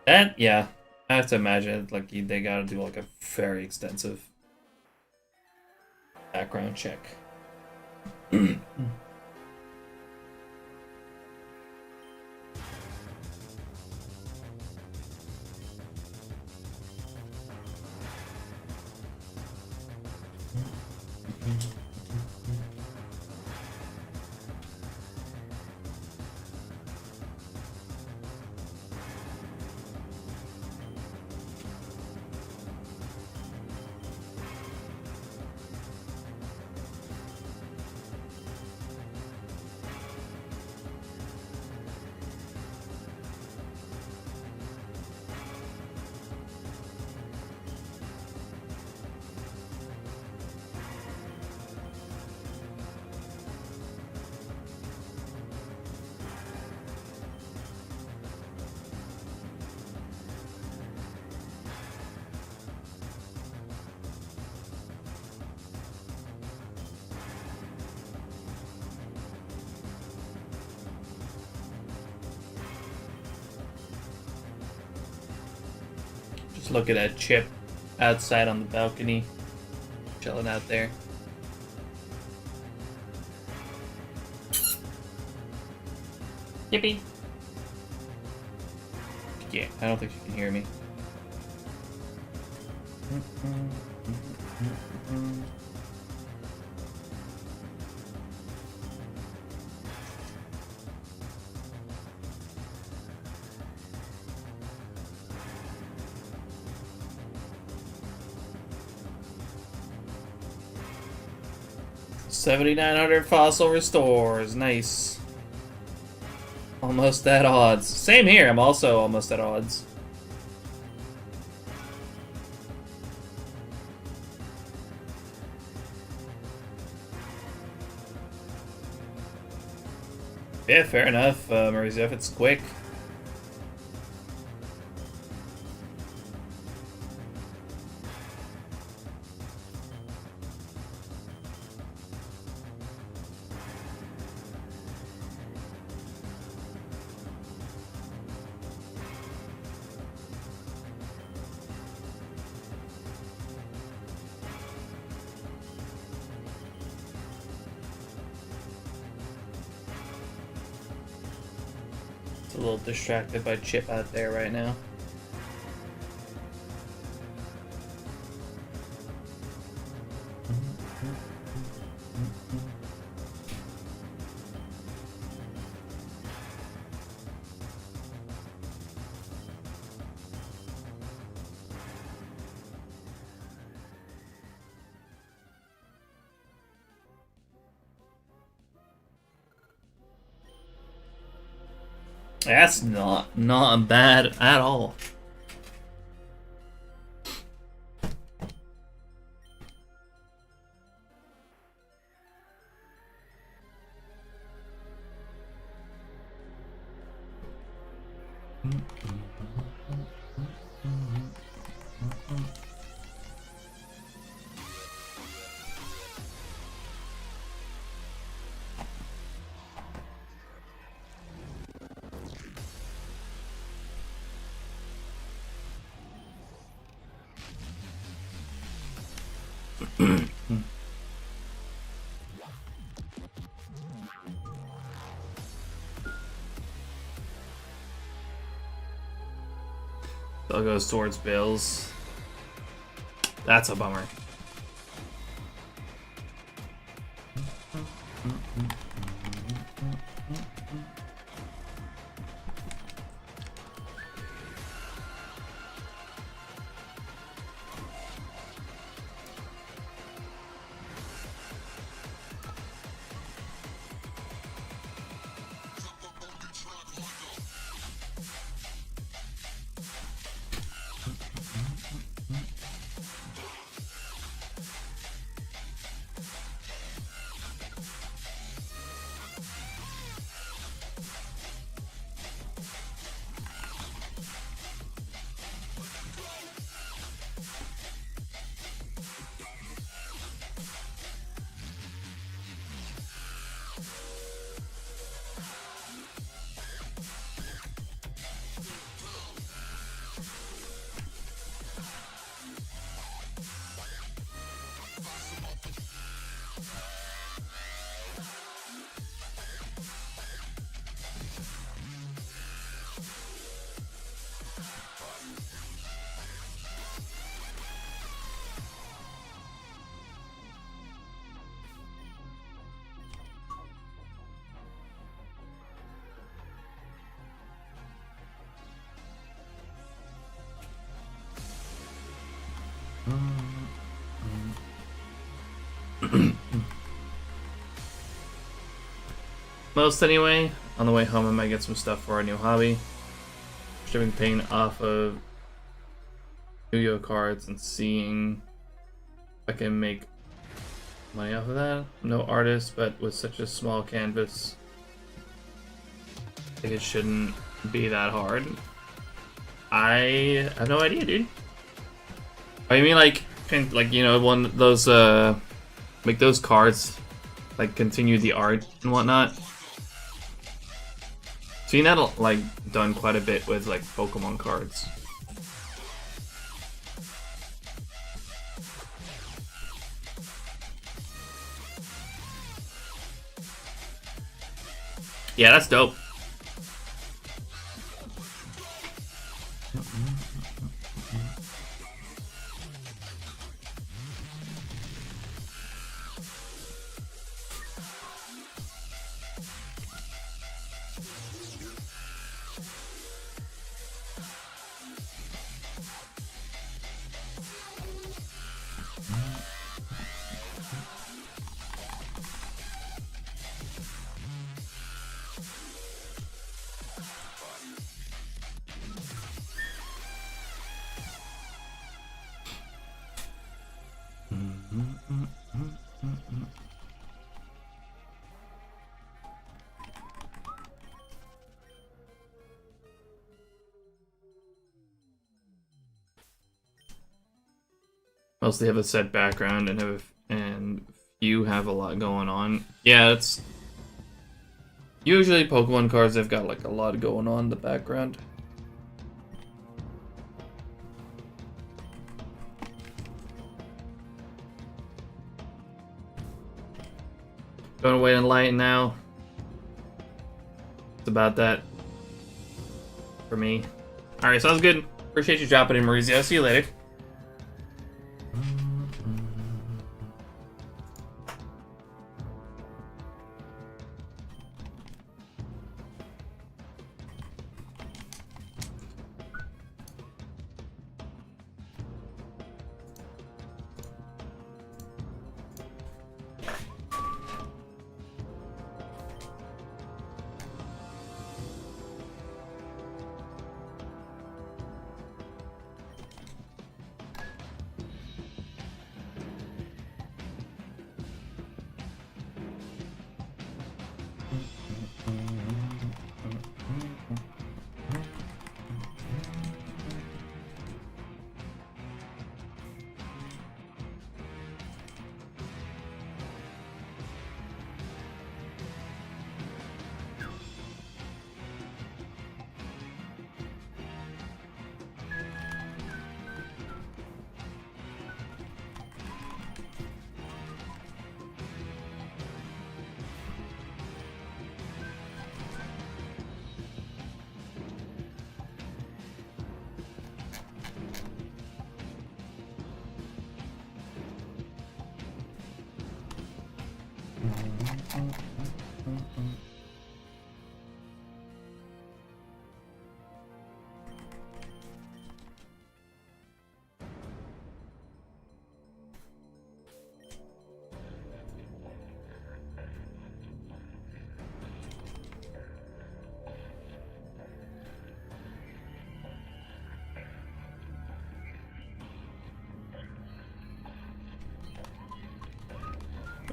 Speaker 2: That, yeah, I have to imagine like they gotta do like a very extensive background check. looking at Chip outside on the balcony, chilling out there. Yippee! Yeah, I don't think she can hear me. $7,900 fossil restores. Nice. Almost at odds. Same here. I'm also almost at odds. Yeah, fair enough, Maurizio, if it's quick. A little distracted by Chip out there right now. That's not bad at all. Still goes towards Bills. That's a bummer. Most anyway. On the way home I might get some stuff for our new hobby. Shipping paying off of Yu-Gi-Oh cards and seeing if I can make money off of that. I'm no artist, but with such a small canvas, I think it shouldn't be that hard. I have no idea, dude. Oh, you mean like you know, one of those make those cards like continue the art and whatnot? Seen that like done quite a bit with like Pokemon cards. Yeah, that's dope. Mostly have a set background and few have a lot going on. Yeah, it's usually Pokemon cards have got like a lot going on in the background. Going away in light now. It's about that for me. Alright, sounds good. Appreciate you dropping in, Maurizio. See you later.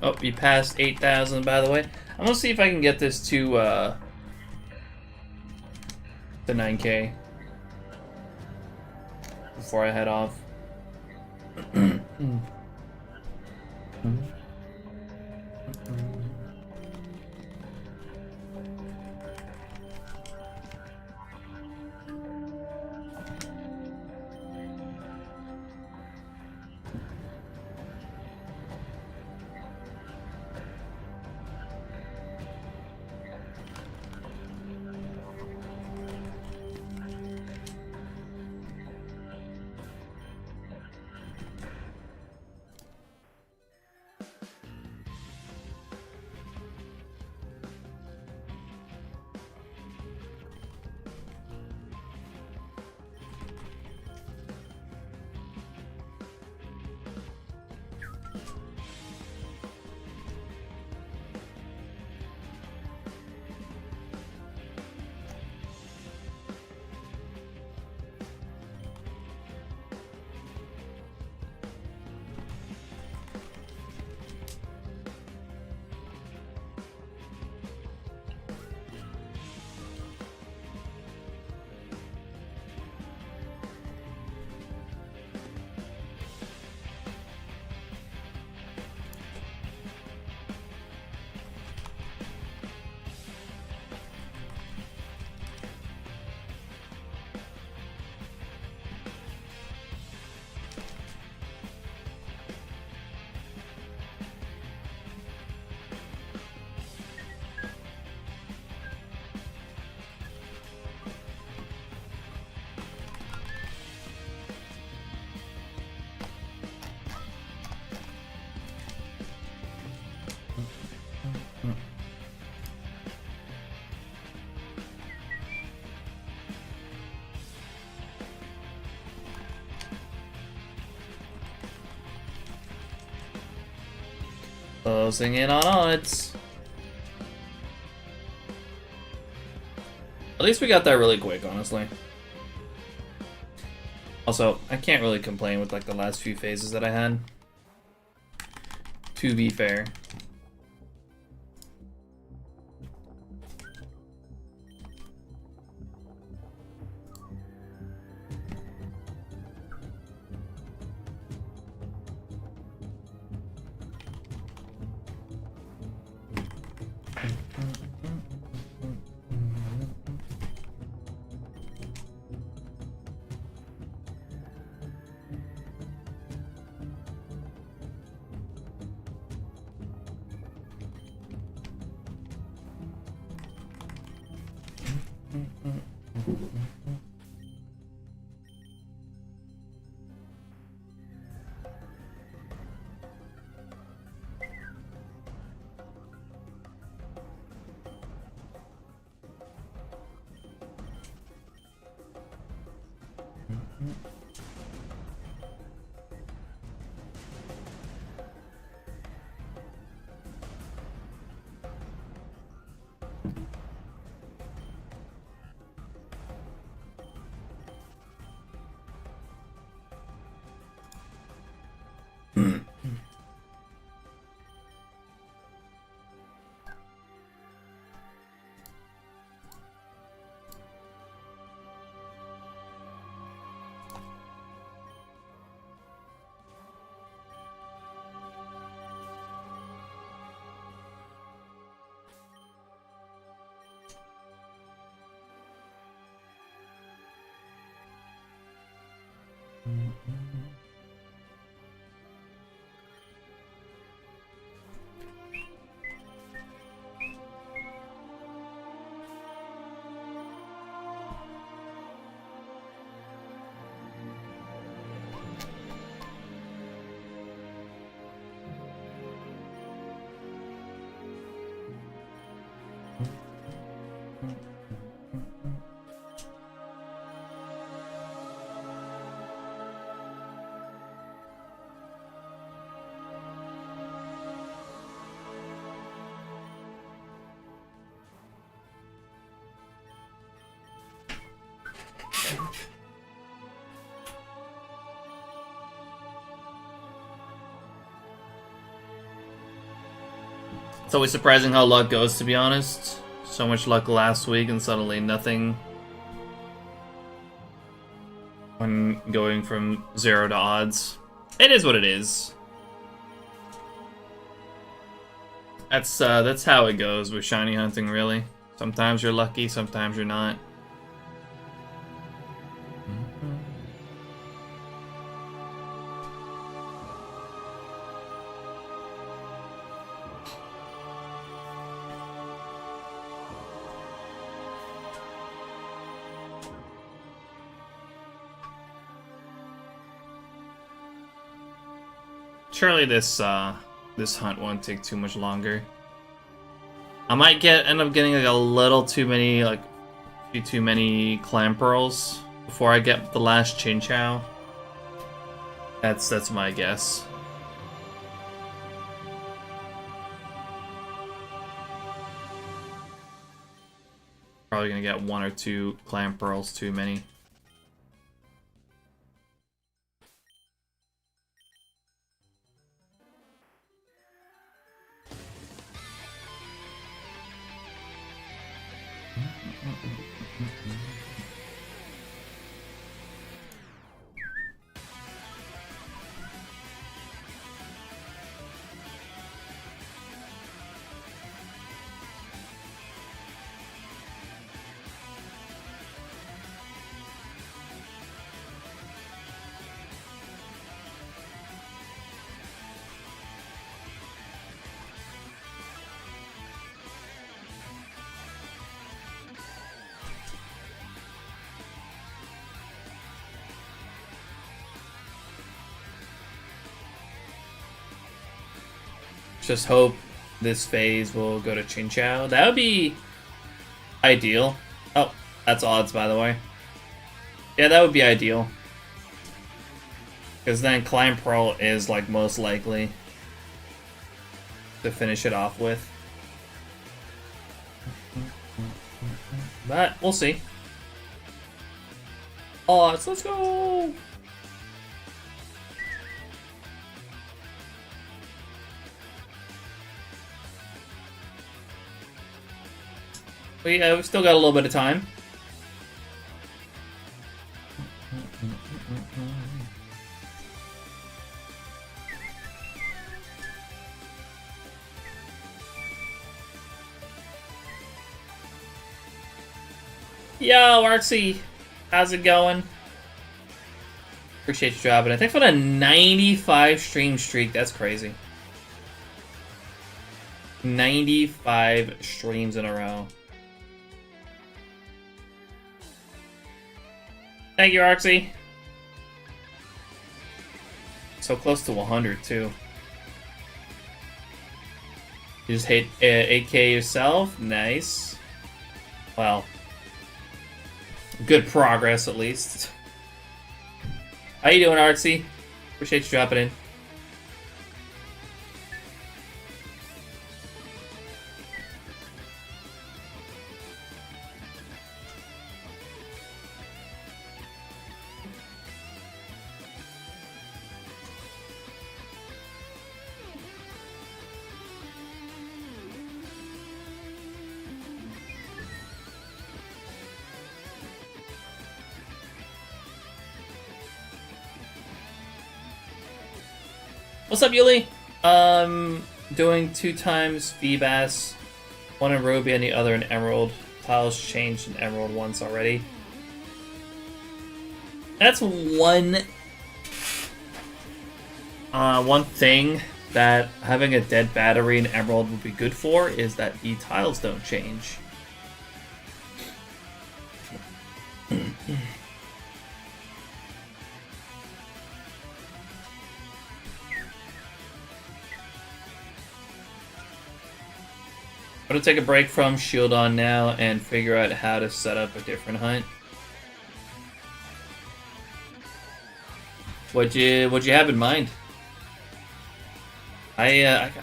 Speaker 2: Oh, you passed 8,000, by the way. I'm gonna see if I can get this to 9K before I head off. Closing in on odds. At least we got that really quick, honestly. Also, I can't really complain with like the last few phases that I had. To be fair. It's always surprising how luck goes, to be honest. So much luck last week and suddenly nothing. When going from 0 to odds. It is what it is. That's how it goes with shiny hunting, really. Sometimes you're lucky, sometimes you're not. Surely this hunt won't take too much longer. I might end up getting like a little too many, like a few too many clam pearls before I get the last Chinchou. That's my guess. Probably gonna get 1 or 2 clam pearls too many. Just hope this phase will go to Chinchou. That would be ideal. Oh, that's odds, by the way. Yeah, that would be ideal. Because then Climb Pearl is, like, most likely. to finish it off with. But we'll see. Odds, let's go! We've still got a little bit of time. Yo, Artsy, how's it going? Appreciate you dropping it. Thanks for the 95 stream streak. That's crazy. 95 streams in a row. Thank you, Artsy. So close to 100 too. You just hit 8K yourself. Nice. Well, good progress at least. How you doing, Artsy? Appreciate you dropping in. What's up, Yuli? Doing 2 times VBAS, one in Ruby and the other in Emerald. Tiles changed in Emerald once already. That's one thing that having a dead battery in Emerald would be good for, is that the tiles don't change. I'm gonna take a break from Shield On now and figure out how to set up a different hunt. What'd you have in mind? It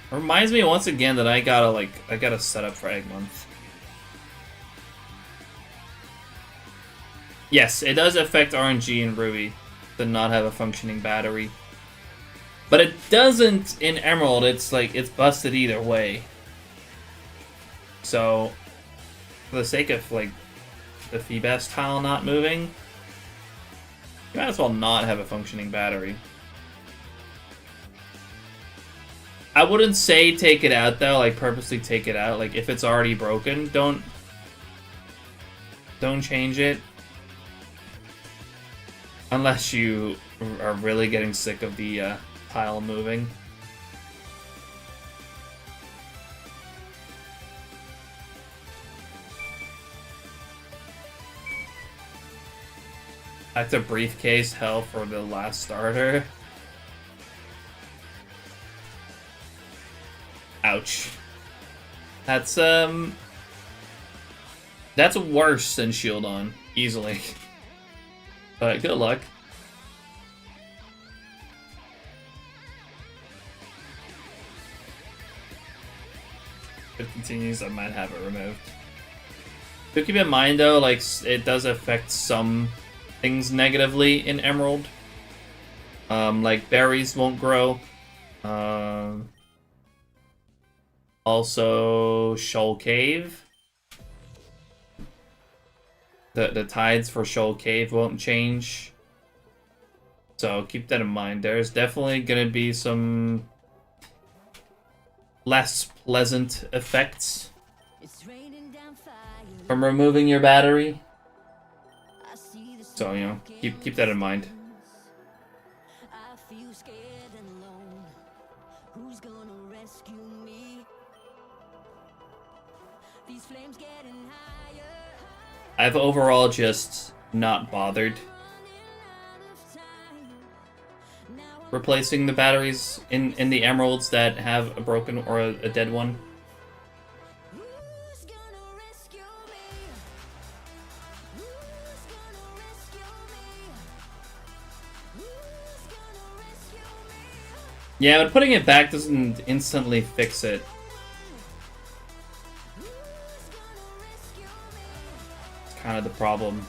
Speaker 2: reminds me once again that I gotta set up for Egg Month. Yes, it does affect RNG in Ruby to not have a functioning battery. But it doesn't in Emerald. It's like, it's busted either way. So, for the sake of like the Feebas tile not moving, you might as well not have a functioning battery. I wouldn't say take it out though, like purposely take it out. Like if it's already broken, don't change it. Unless you are really getting sick of the tile moving. That's a briefcase hell for the last starter. Ouch. That's worse than Shield On, easily. But good luck. If it continues, I might have it removed. But keep in mind though, like it does affect some things negatively in Emerald. Like berries won't grow. Also Shoal Cave. The tides for Shoal Cave won't change. So keep that in mind. There's definitely gonna be some less pleasant effects from removing your battery. So, you know, keep that in mind. I've overall just not bothered replacing the batteries in the emeralds that have a broken or a dead one. Yeah, but putting it back doesn't instantly fix it. It's kind of the problem.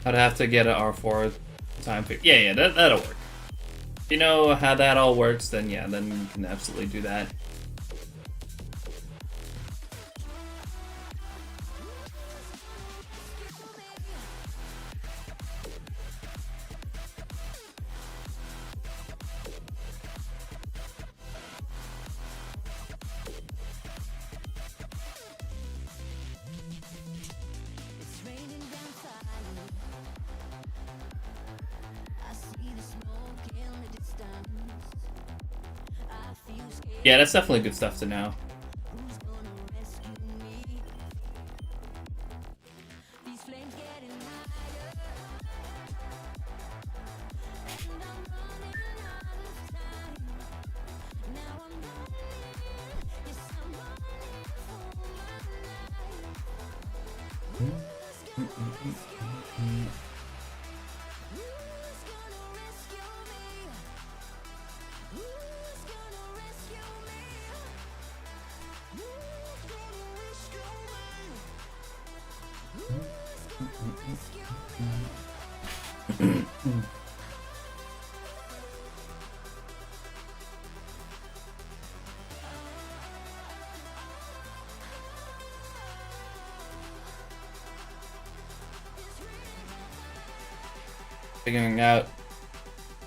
Speaker 2: I'd have to get an R4 time. Yeah, that'll work. If you know how that all works, then yeah, then you can absolutely do that. Yeah, that's definitely good stuff to know.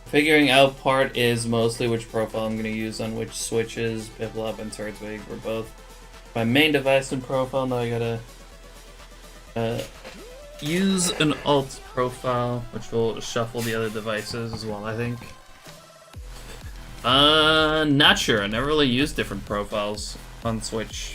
Speaker 2: Figuring out part is mostly which profile I'm going to use on which switches. Biblop and Turdswig were both my main device and profile. Now I gotta use an alt profile, which will shuffle the other devices as well, I think. Not sure. I never really used different profiles on Switch.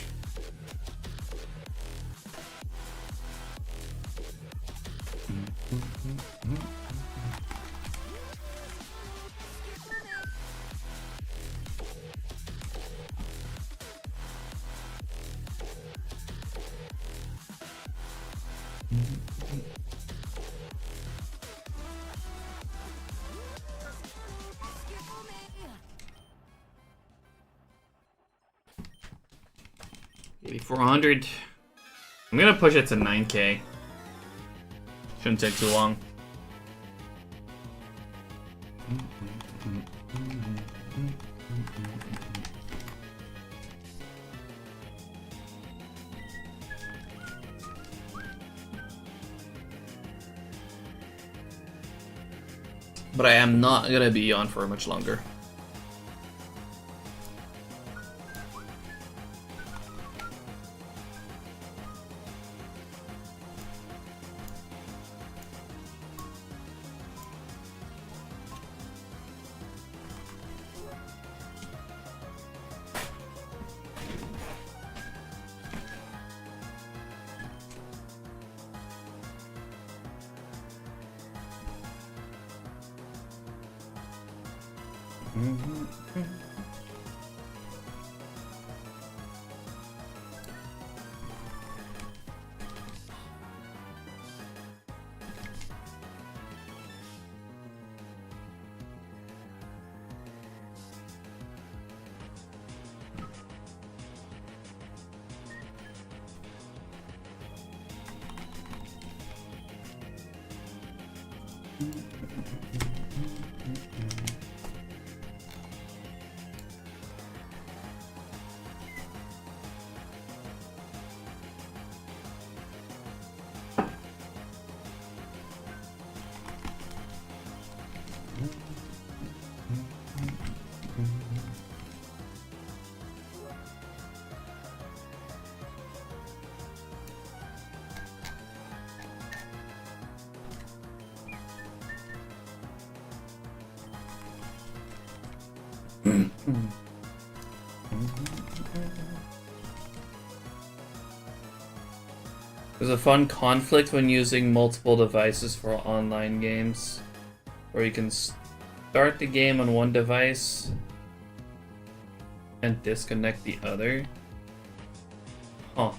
Speaker 2: Maybe 400. I'm gonna push it to 9K. Shouldn't take too long. But I am not gonna be on for much longer. There's a fun conflict when using multiple devices for online games, where you can start the game on one device and disconnect the other. Oh.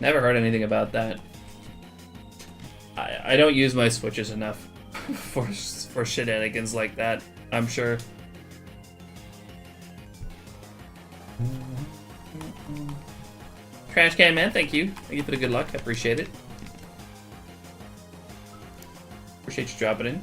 Speaker 2: Never heard anything about that. I don't use my Switches enough for shenanigans like that, I'm sure. Trash Can Man, thank you. Thank you for the good luck. I appreciate it. Appreciate you dropping in.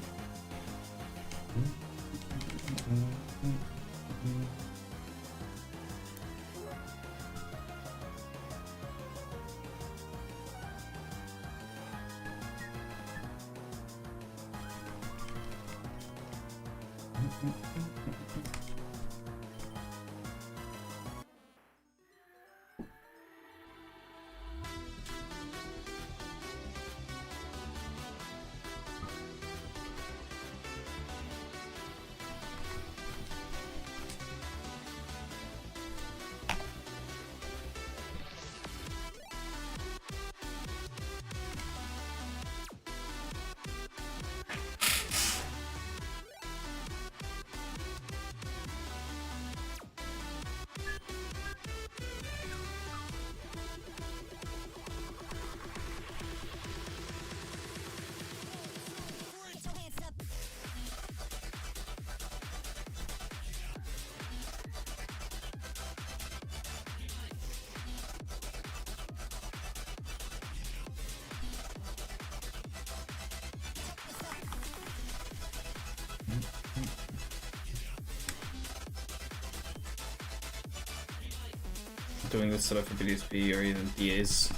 Speaker 2: Doing this setup for BDSP or even BA's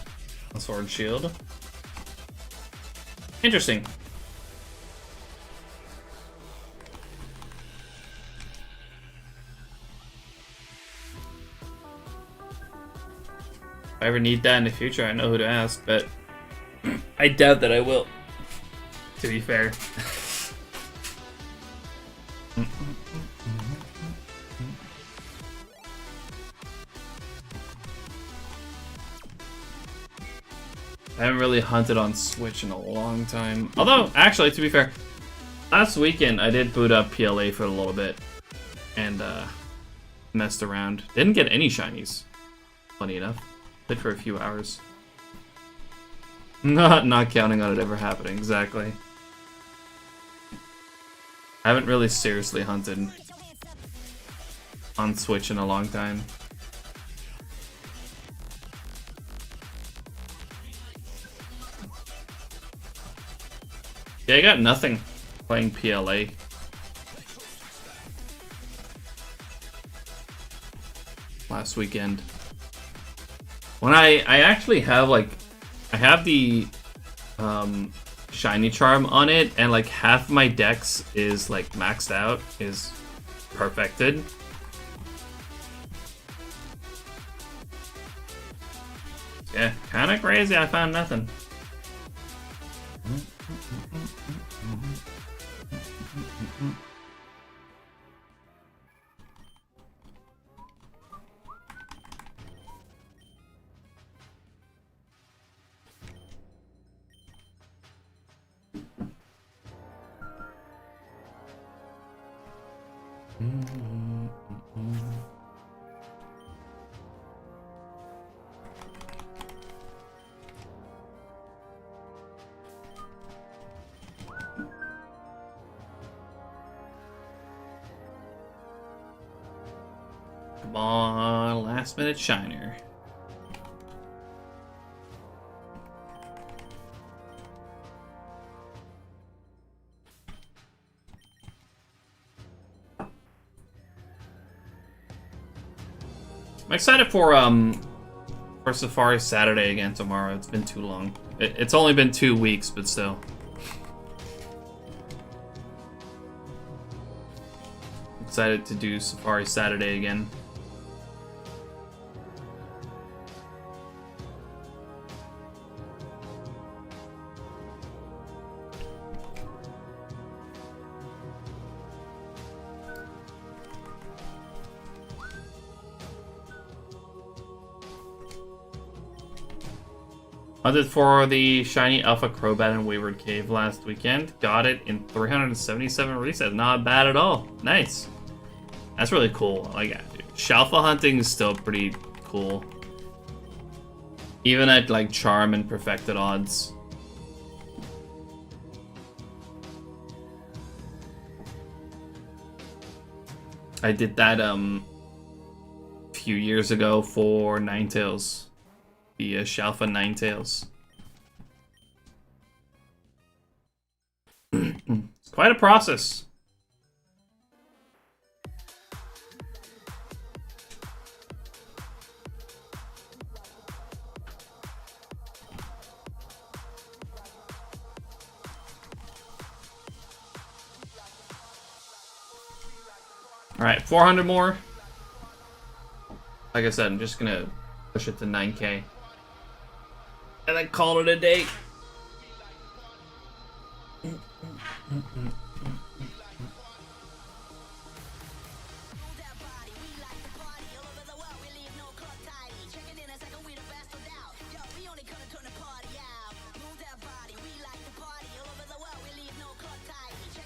Speaker 2: on Sword and Shield. Interesting. If I ever need that in the future, I know who to ask, but I doubt that I will, to be fair. I haven't really hunted on Switch in a long time. Although, actually, to be fair, last weekend I did boot up PLA for a little bit and messed around. Didn't get any shinies, funny enough. Played for a few hours. Not counting on it ever happening, exactly. I haven't really seriously hunted on Switch in a long time. Yeah, I got nothing playing PLA. Last weekend. When I actually have like, I have the shiny charm on it, and like half my dex is like maxed out, is perfected. Yeah, kind of crazy. I found nothing. Come on, last minute shiner. I'm excited for Safari Saturday again tomorrow. It's been too long. It's only been 2 weeks, but still. Excited to do Safari Saturday again. Hunted for the shiny Alpha Crobat in Wayward Cave last weekend. Got it in 377 resets. Not bad at all. Nice. That's really cool. Like, Shalfa hunting is still pretty cool. Even at like charm and perfected odds. I did that a few years ago for Ninetales. The Shalfa Ninetales. It's quite a process. Alright, 400 more. Like I said, I'm just gonna push it to 9K. And then call it a day.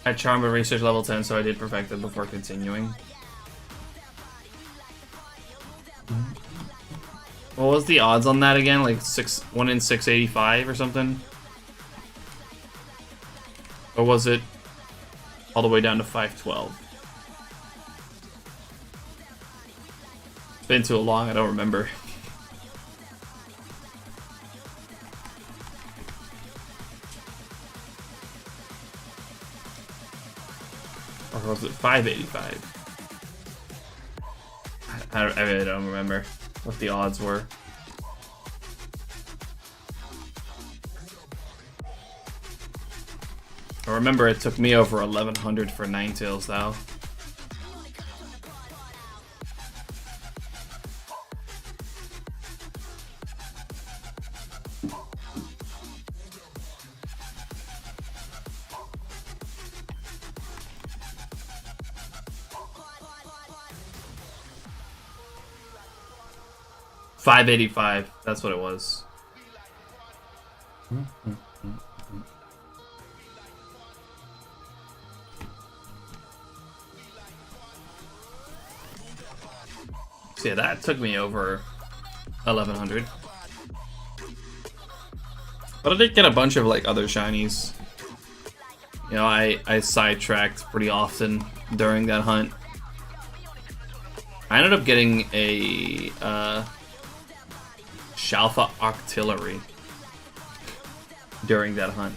Speaker 2: I charmed a research level 10, so I did perfect it before continuing. What was the odds on that again? Like 1 in 685 or something? Or was it all the way down to 512? It's been too long, I don't remember. Or was it 585? I really don't remember what the odds were. I remember it took me over 1100 for Ninetales though. $585, that's what it was. So yeah, that took me over 1100. But I did get a bunch of like other shinies. You know, I sidetracked pretty often during that hunt. I ended up getting a Shalfa Octillery during that hunt,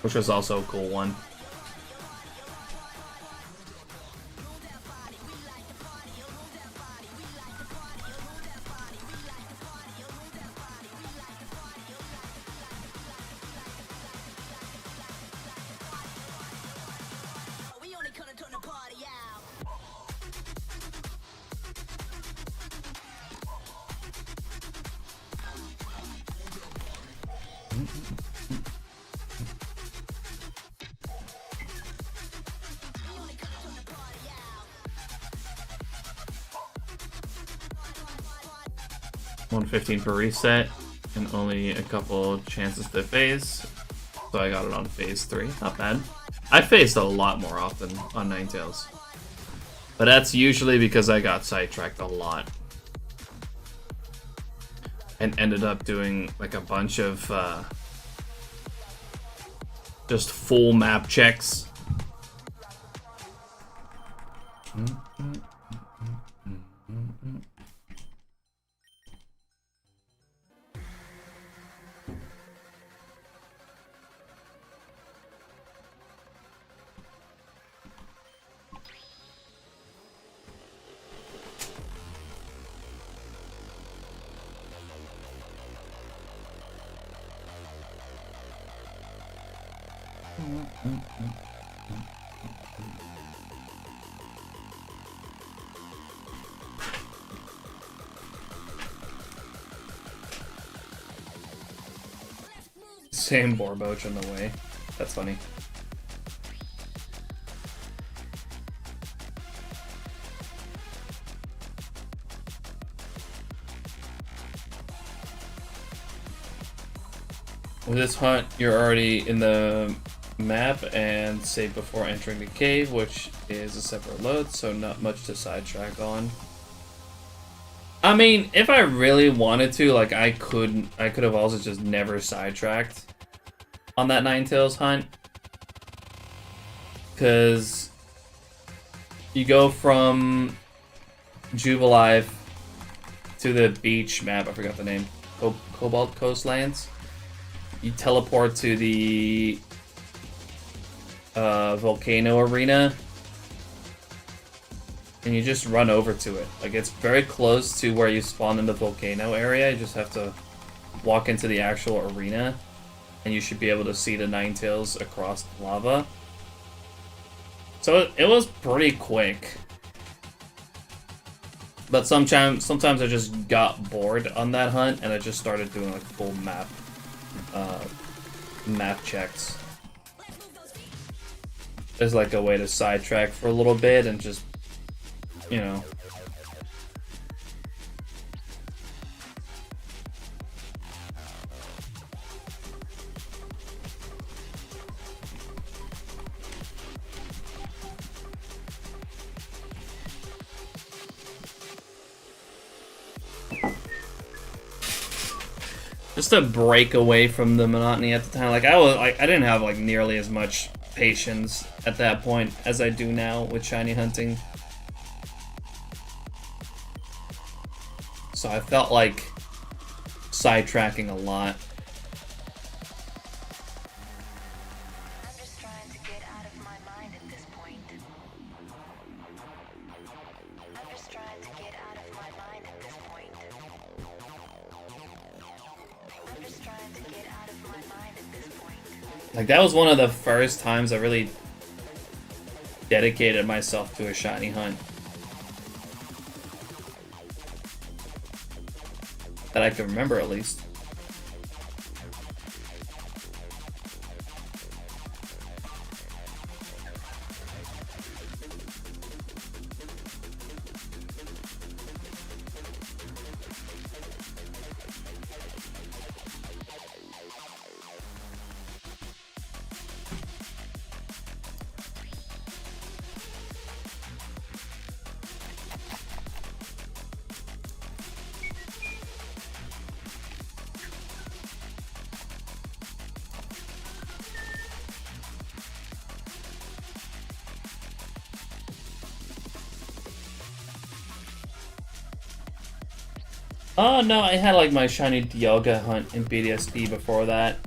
Speaker 2: which was also a cool one. $115 per reset, and only a couple chances to phase. So I got it on phase 3. Not bad. I phased a lot more often on Ninetales. But that's usually because I got sidetracked a lot. And ended up doing like a bunch of just full map checks. Same Borboch on the way. That's funny. With this hunt, you're already in the map and save before entering the cave, which is a separate load, so not much to sidetrack on. I mean, if I really wanted to, like, I could have also just never sidetracked on that Ninetales hunt, because you go from Jubilife to the beach map. I forgot the name. Cobalt Coastlands. You teleport to the volcano arena, and you just run over to it. Like, it's very close to where you spawn in the volcano area. You just have to walk into the actual arena, and you should be able to see the Ninetales across the lava. So it was pretty quick. But sometimes I just got bored on that hunt, and I just started doing like full map checks. There's like a way to sidetrack for a little bit and just, you know. Just to break away from the monotony at the time. Like, I didn't have like nearly as much patience at that point as I do now with shiny hunting. So I felt like sidetracking a lot.
Speaker 6: I'm just trying to get out of my mind at this point. I'm just trying to get out of my mind at this point. I'm just trying to get out of my mind at this point.
Speaker 2: Like, that was one of the first times I really dedicated myself to a shiny hunt. That I can remember, at least. Oh no, I had like my shiny Dialga hunt in BDSP before that.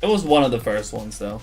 Speaker 2: It was one of the first ones though.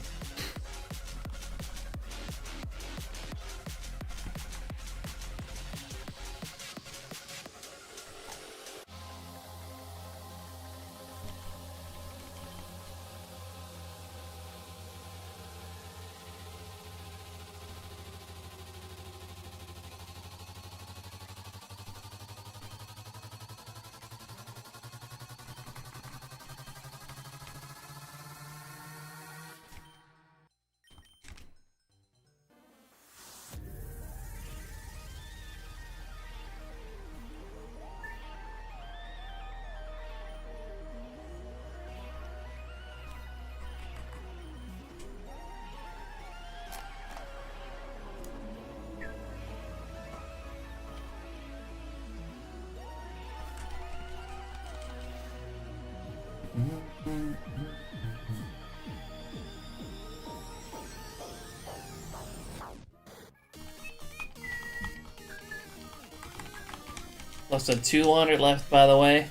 Speaker 2: Less than 200 left, by the way.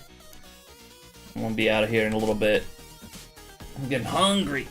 Speaker 2: I'm gonna be out of here in a little bit. I'm getting hungry.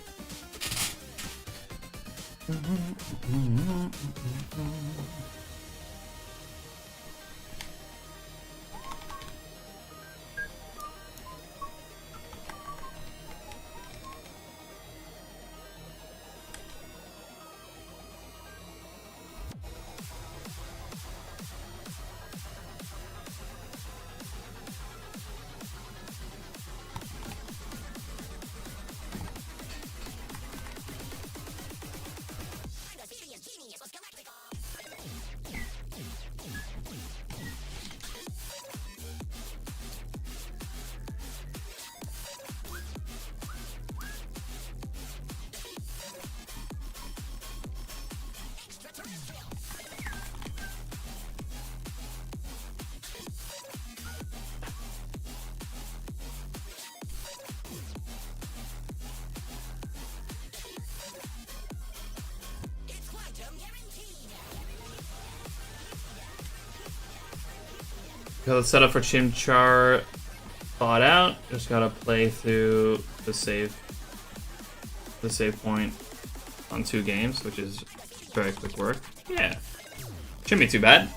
Speaker 2: Got the setup for Chimchar thought out. Just gotta play through the save point on 2 games, which is very quick work. Yeah, shouldn't be too bad.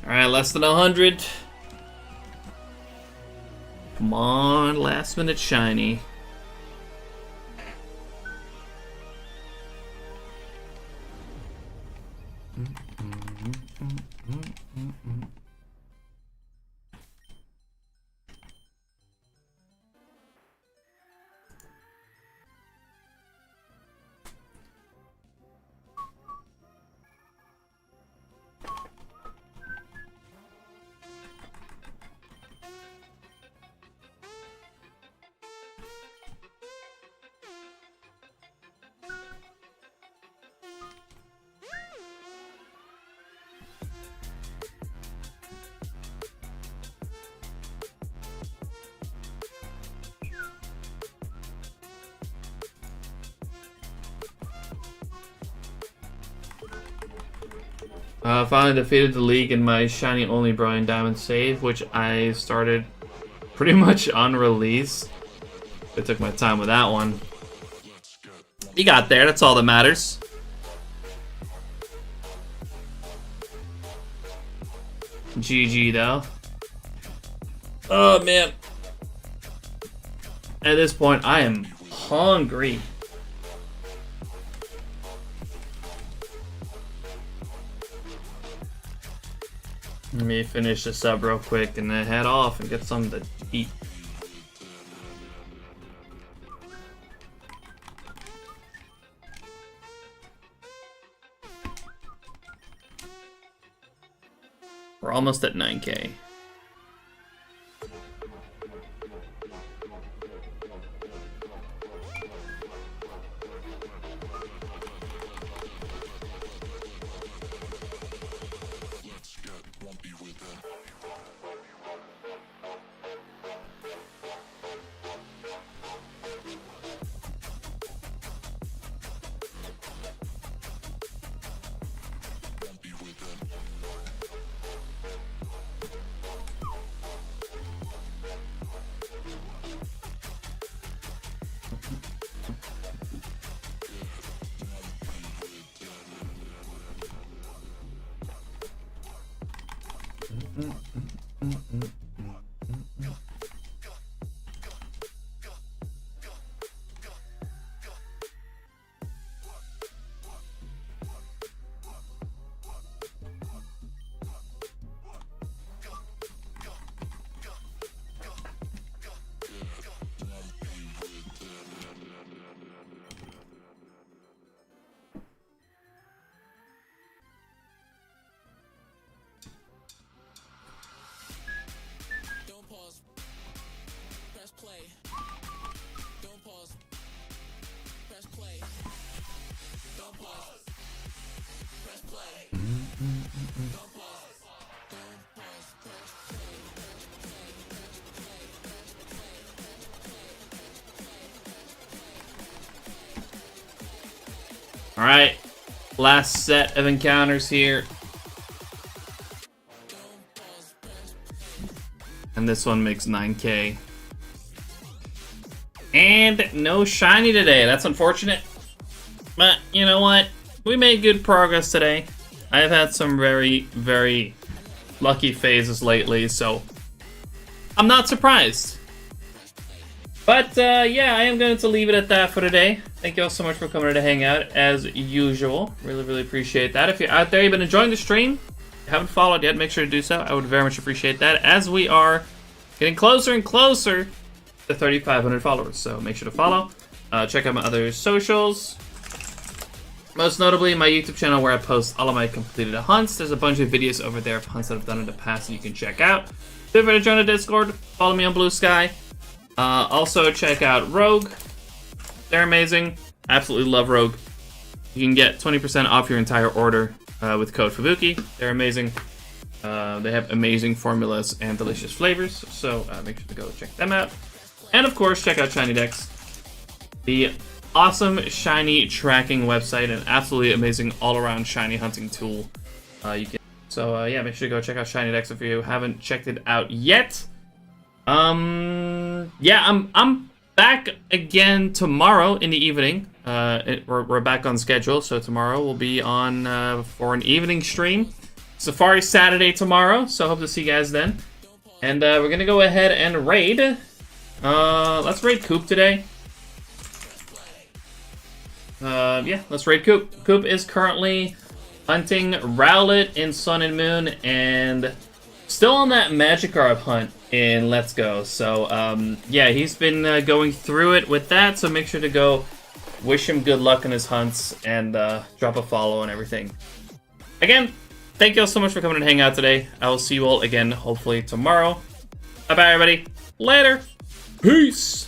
Speaker 2: Alright, less than 100. Come on, last minute shiny. Finally defeated the league in my shiny only Brian Diamond save, which I started pretty much on release. I took my time with that one. You got there, that's all that matters. GG though. Oh man. At this point, I am hungry. Let me finish this up real quick and then head off and get something to eat. We're almost at 9K. Alright, last set of encounters here. And this one makes 9k. And no shiny today, that's unfortunate. But you know what? We made good progress today. I've had some very, very lucky phases lately, so I'm not surprised. But yeah, I am going to leave it at that for today. Thank you all so much for coming to hang out as usual. Really, really appreciate that. If you're out there, you've been enjoying the stream, you haven't followed yet, make sure to do so. I would very much appreciate that, as we are getting closer and closer to 3,500 followers. So make sure to follow. Check out my other socials. Most notably, my YouTube channel where I post all of my completed hunts. There's a bunch of videos over there of hunts that I've done in the past that you can check out. Feel free to join the Discord. Follow me on Blue Sky. Also, check out Rogue. They're amazing. Absolutely love Rogue. You can get 20% off your entire order with code FUBUKI. They're amazing. They have amazing formulas and delicious flavors, so make sure to go check them out. And of course, check out SHINYDEX, the awesome shiny tracking website, and absolutely amazing all-around shiny hunting tool. Yeah, make sure to go check out SHINYDEX if you haven't checked it out yet. Yeah, I'm back again tomorrow in the evening. We're back on schedule, so tomorrow we'll be on for an evening stream. Safari Saturday tomorrow, so hope to see you guys then. And we're gonna go ahead and raid. Let's raid Coop today. Yeah, let's raid Coop. Coop is currently hunting Rowlet in Sun and Moon, and still on that Magikarp hunt in Let's Go. So, yeah, he's been going through it with that, so make sure to go wish him good luck in his hunts and drop a follow and everything. Again, thank you all so much for coming and hang out today. I will see you all again, hopefully tomorrow. Bye-bye, everybody. Later. Peace.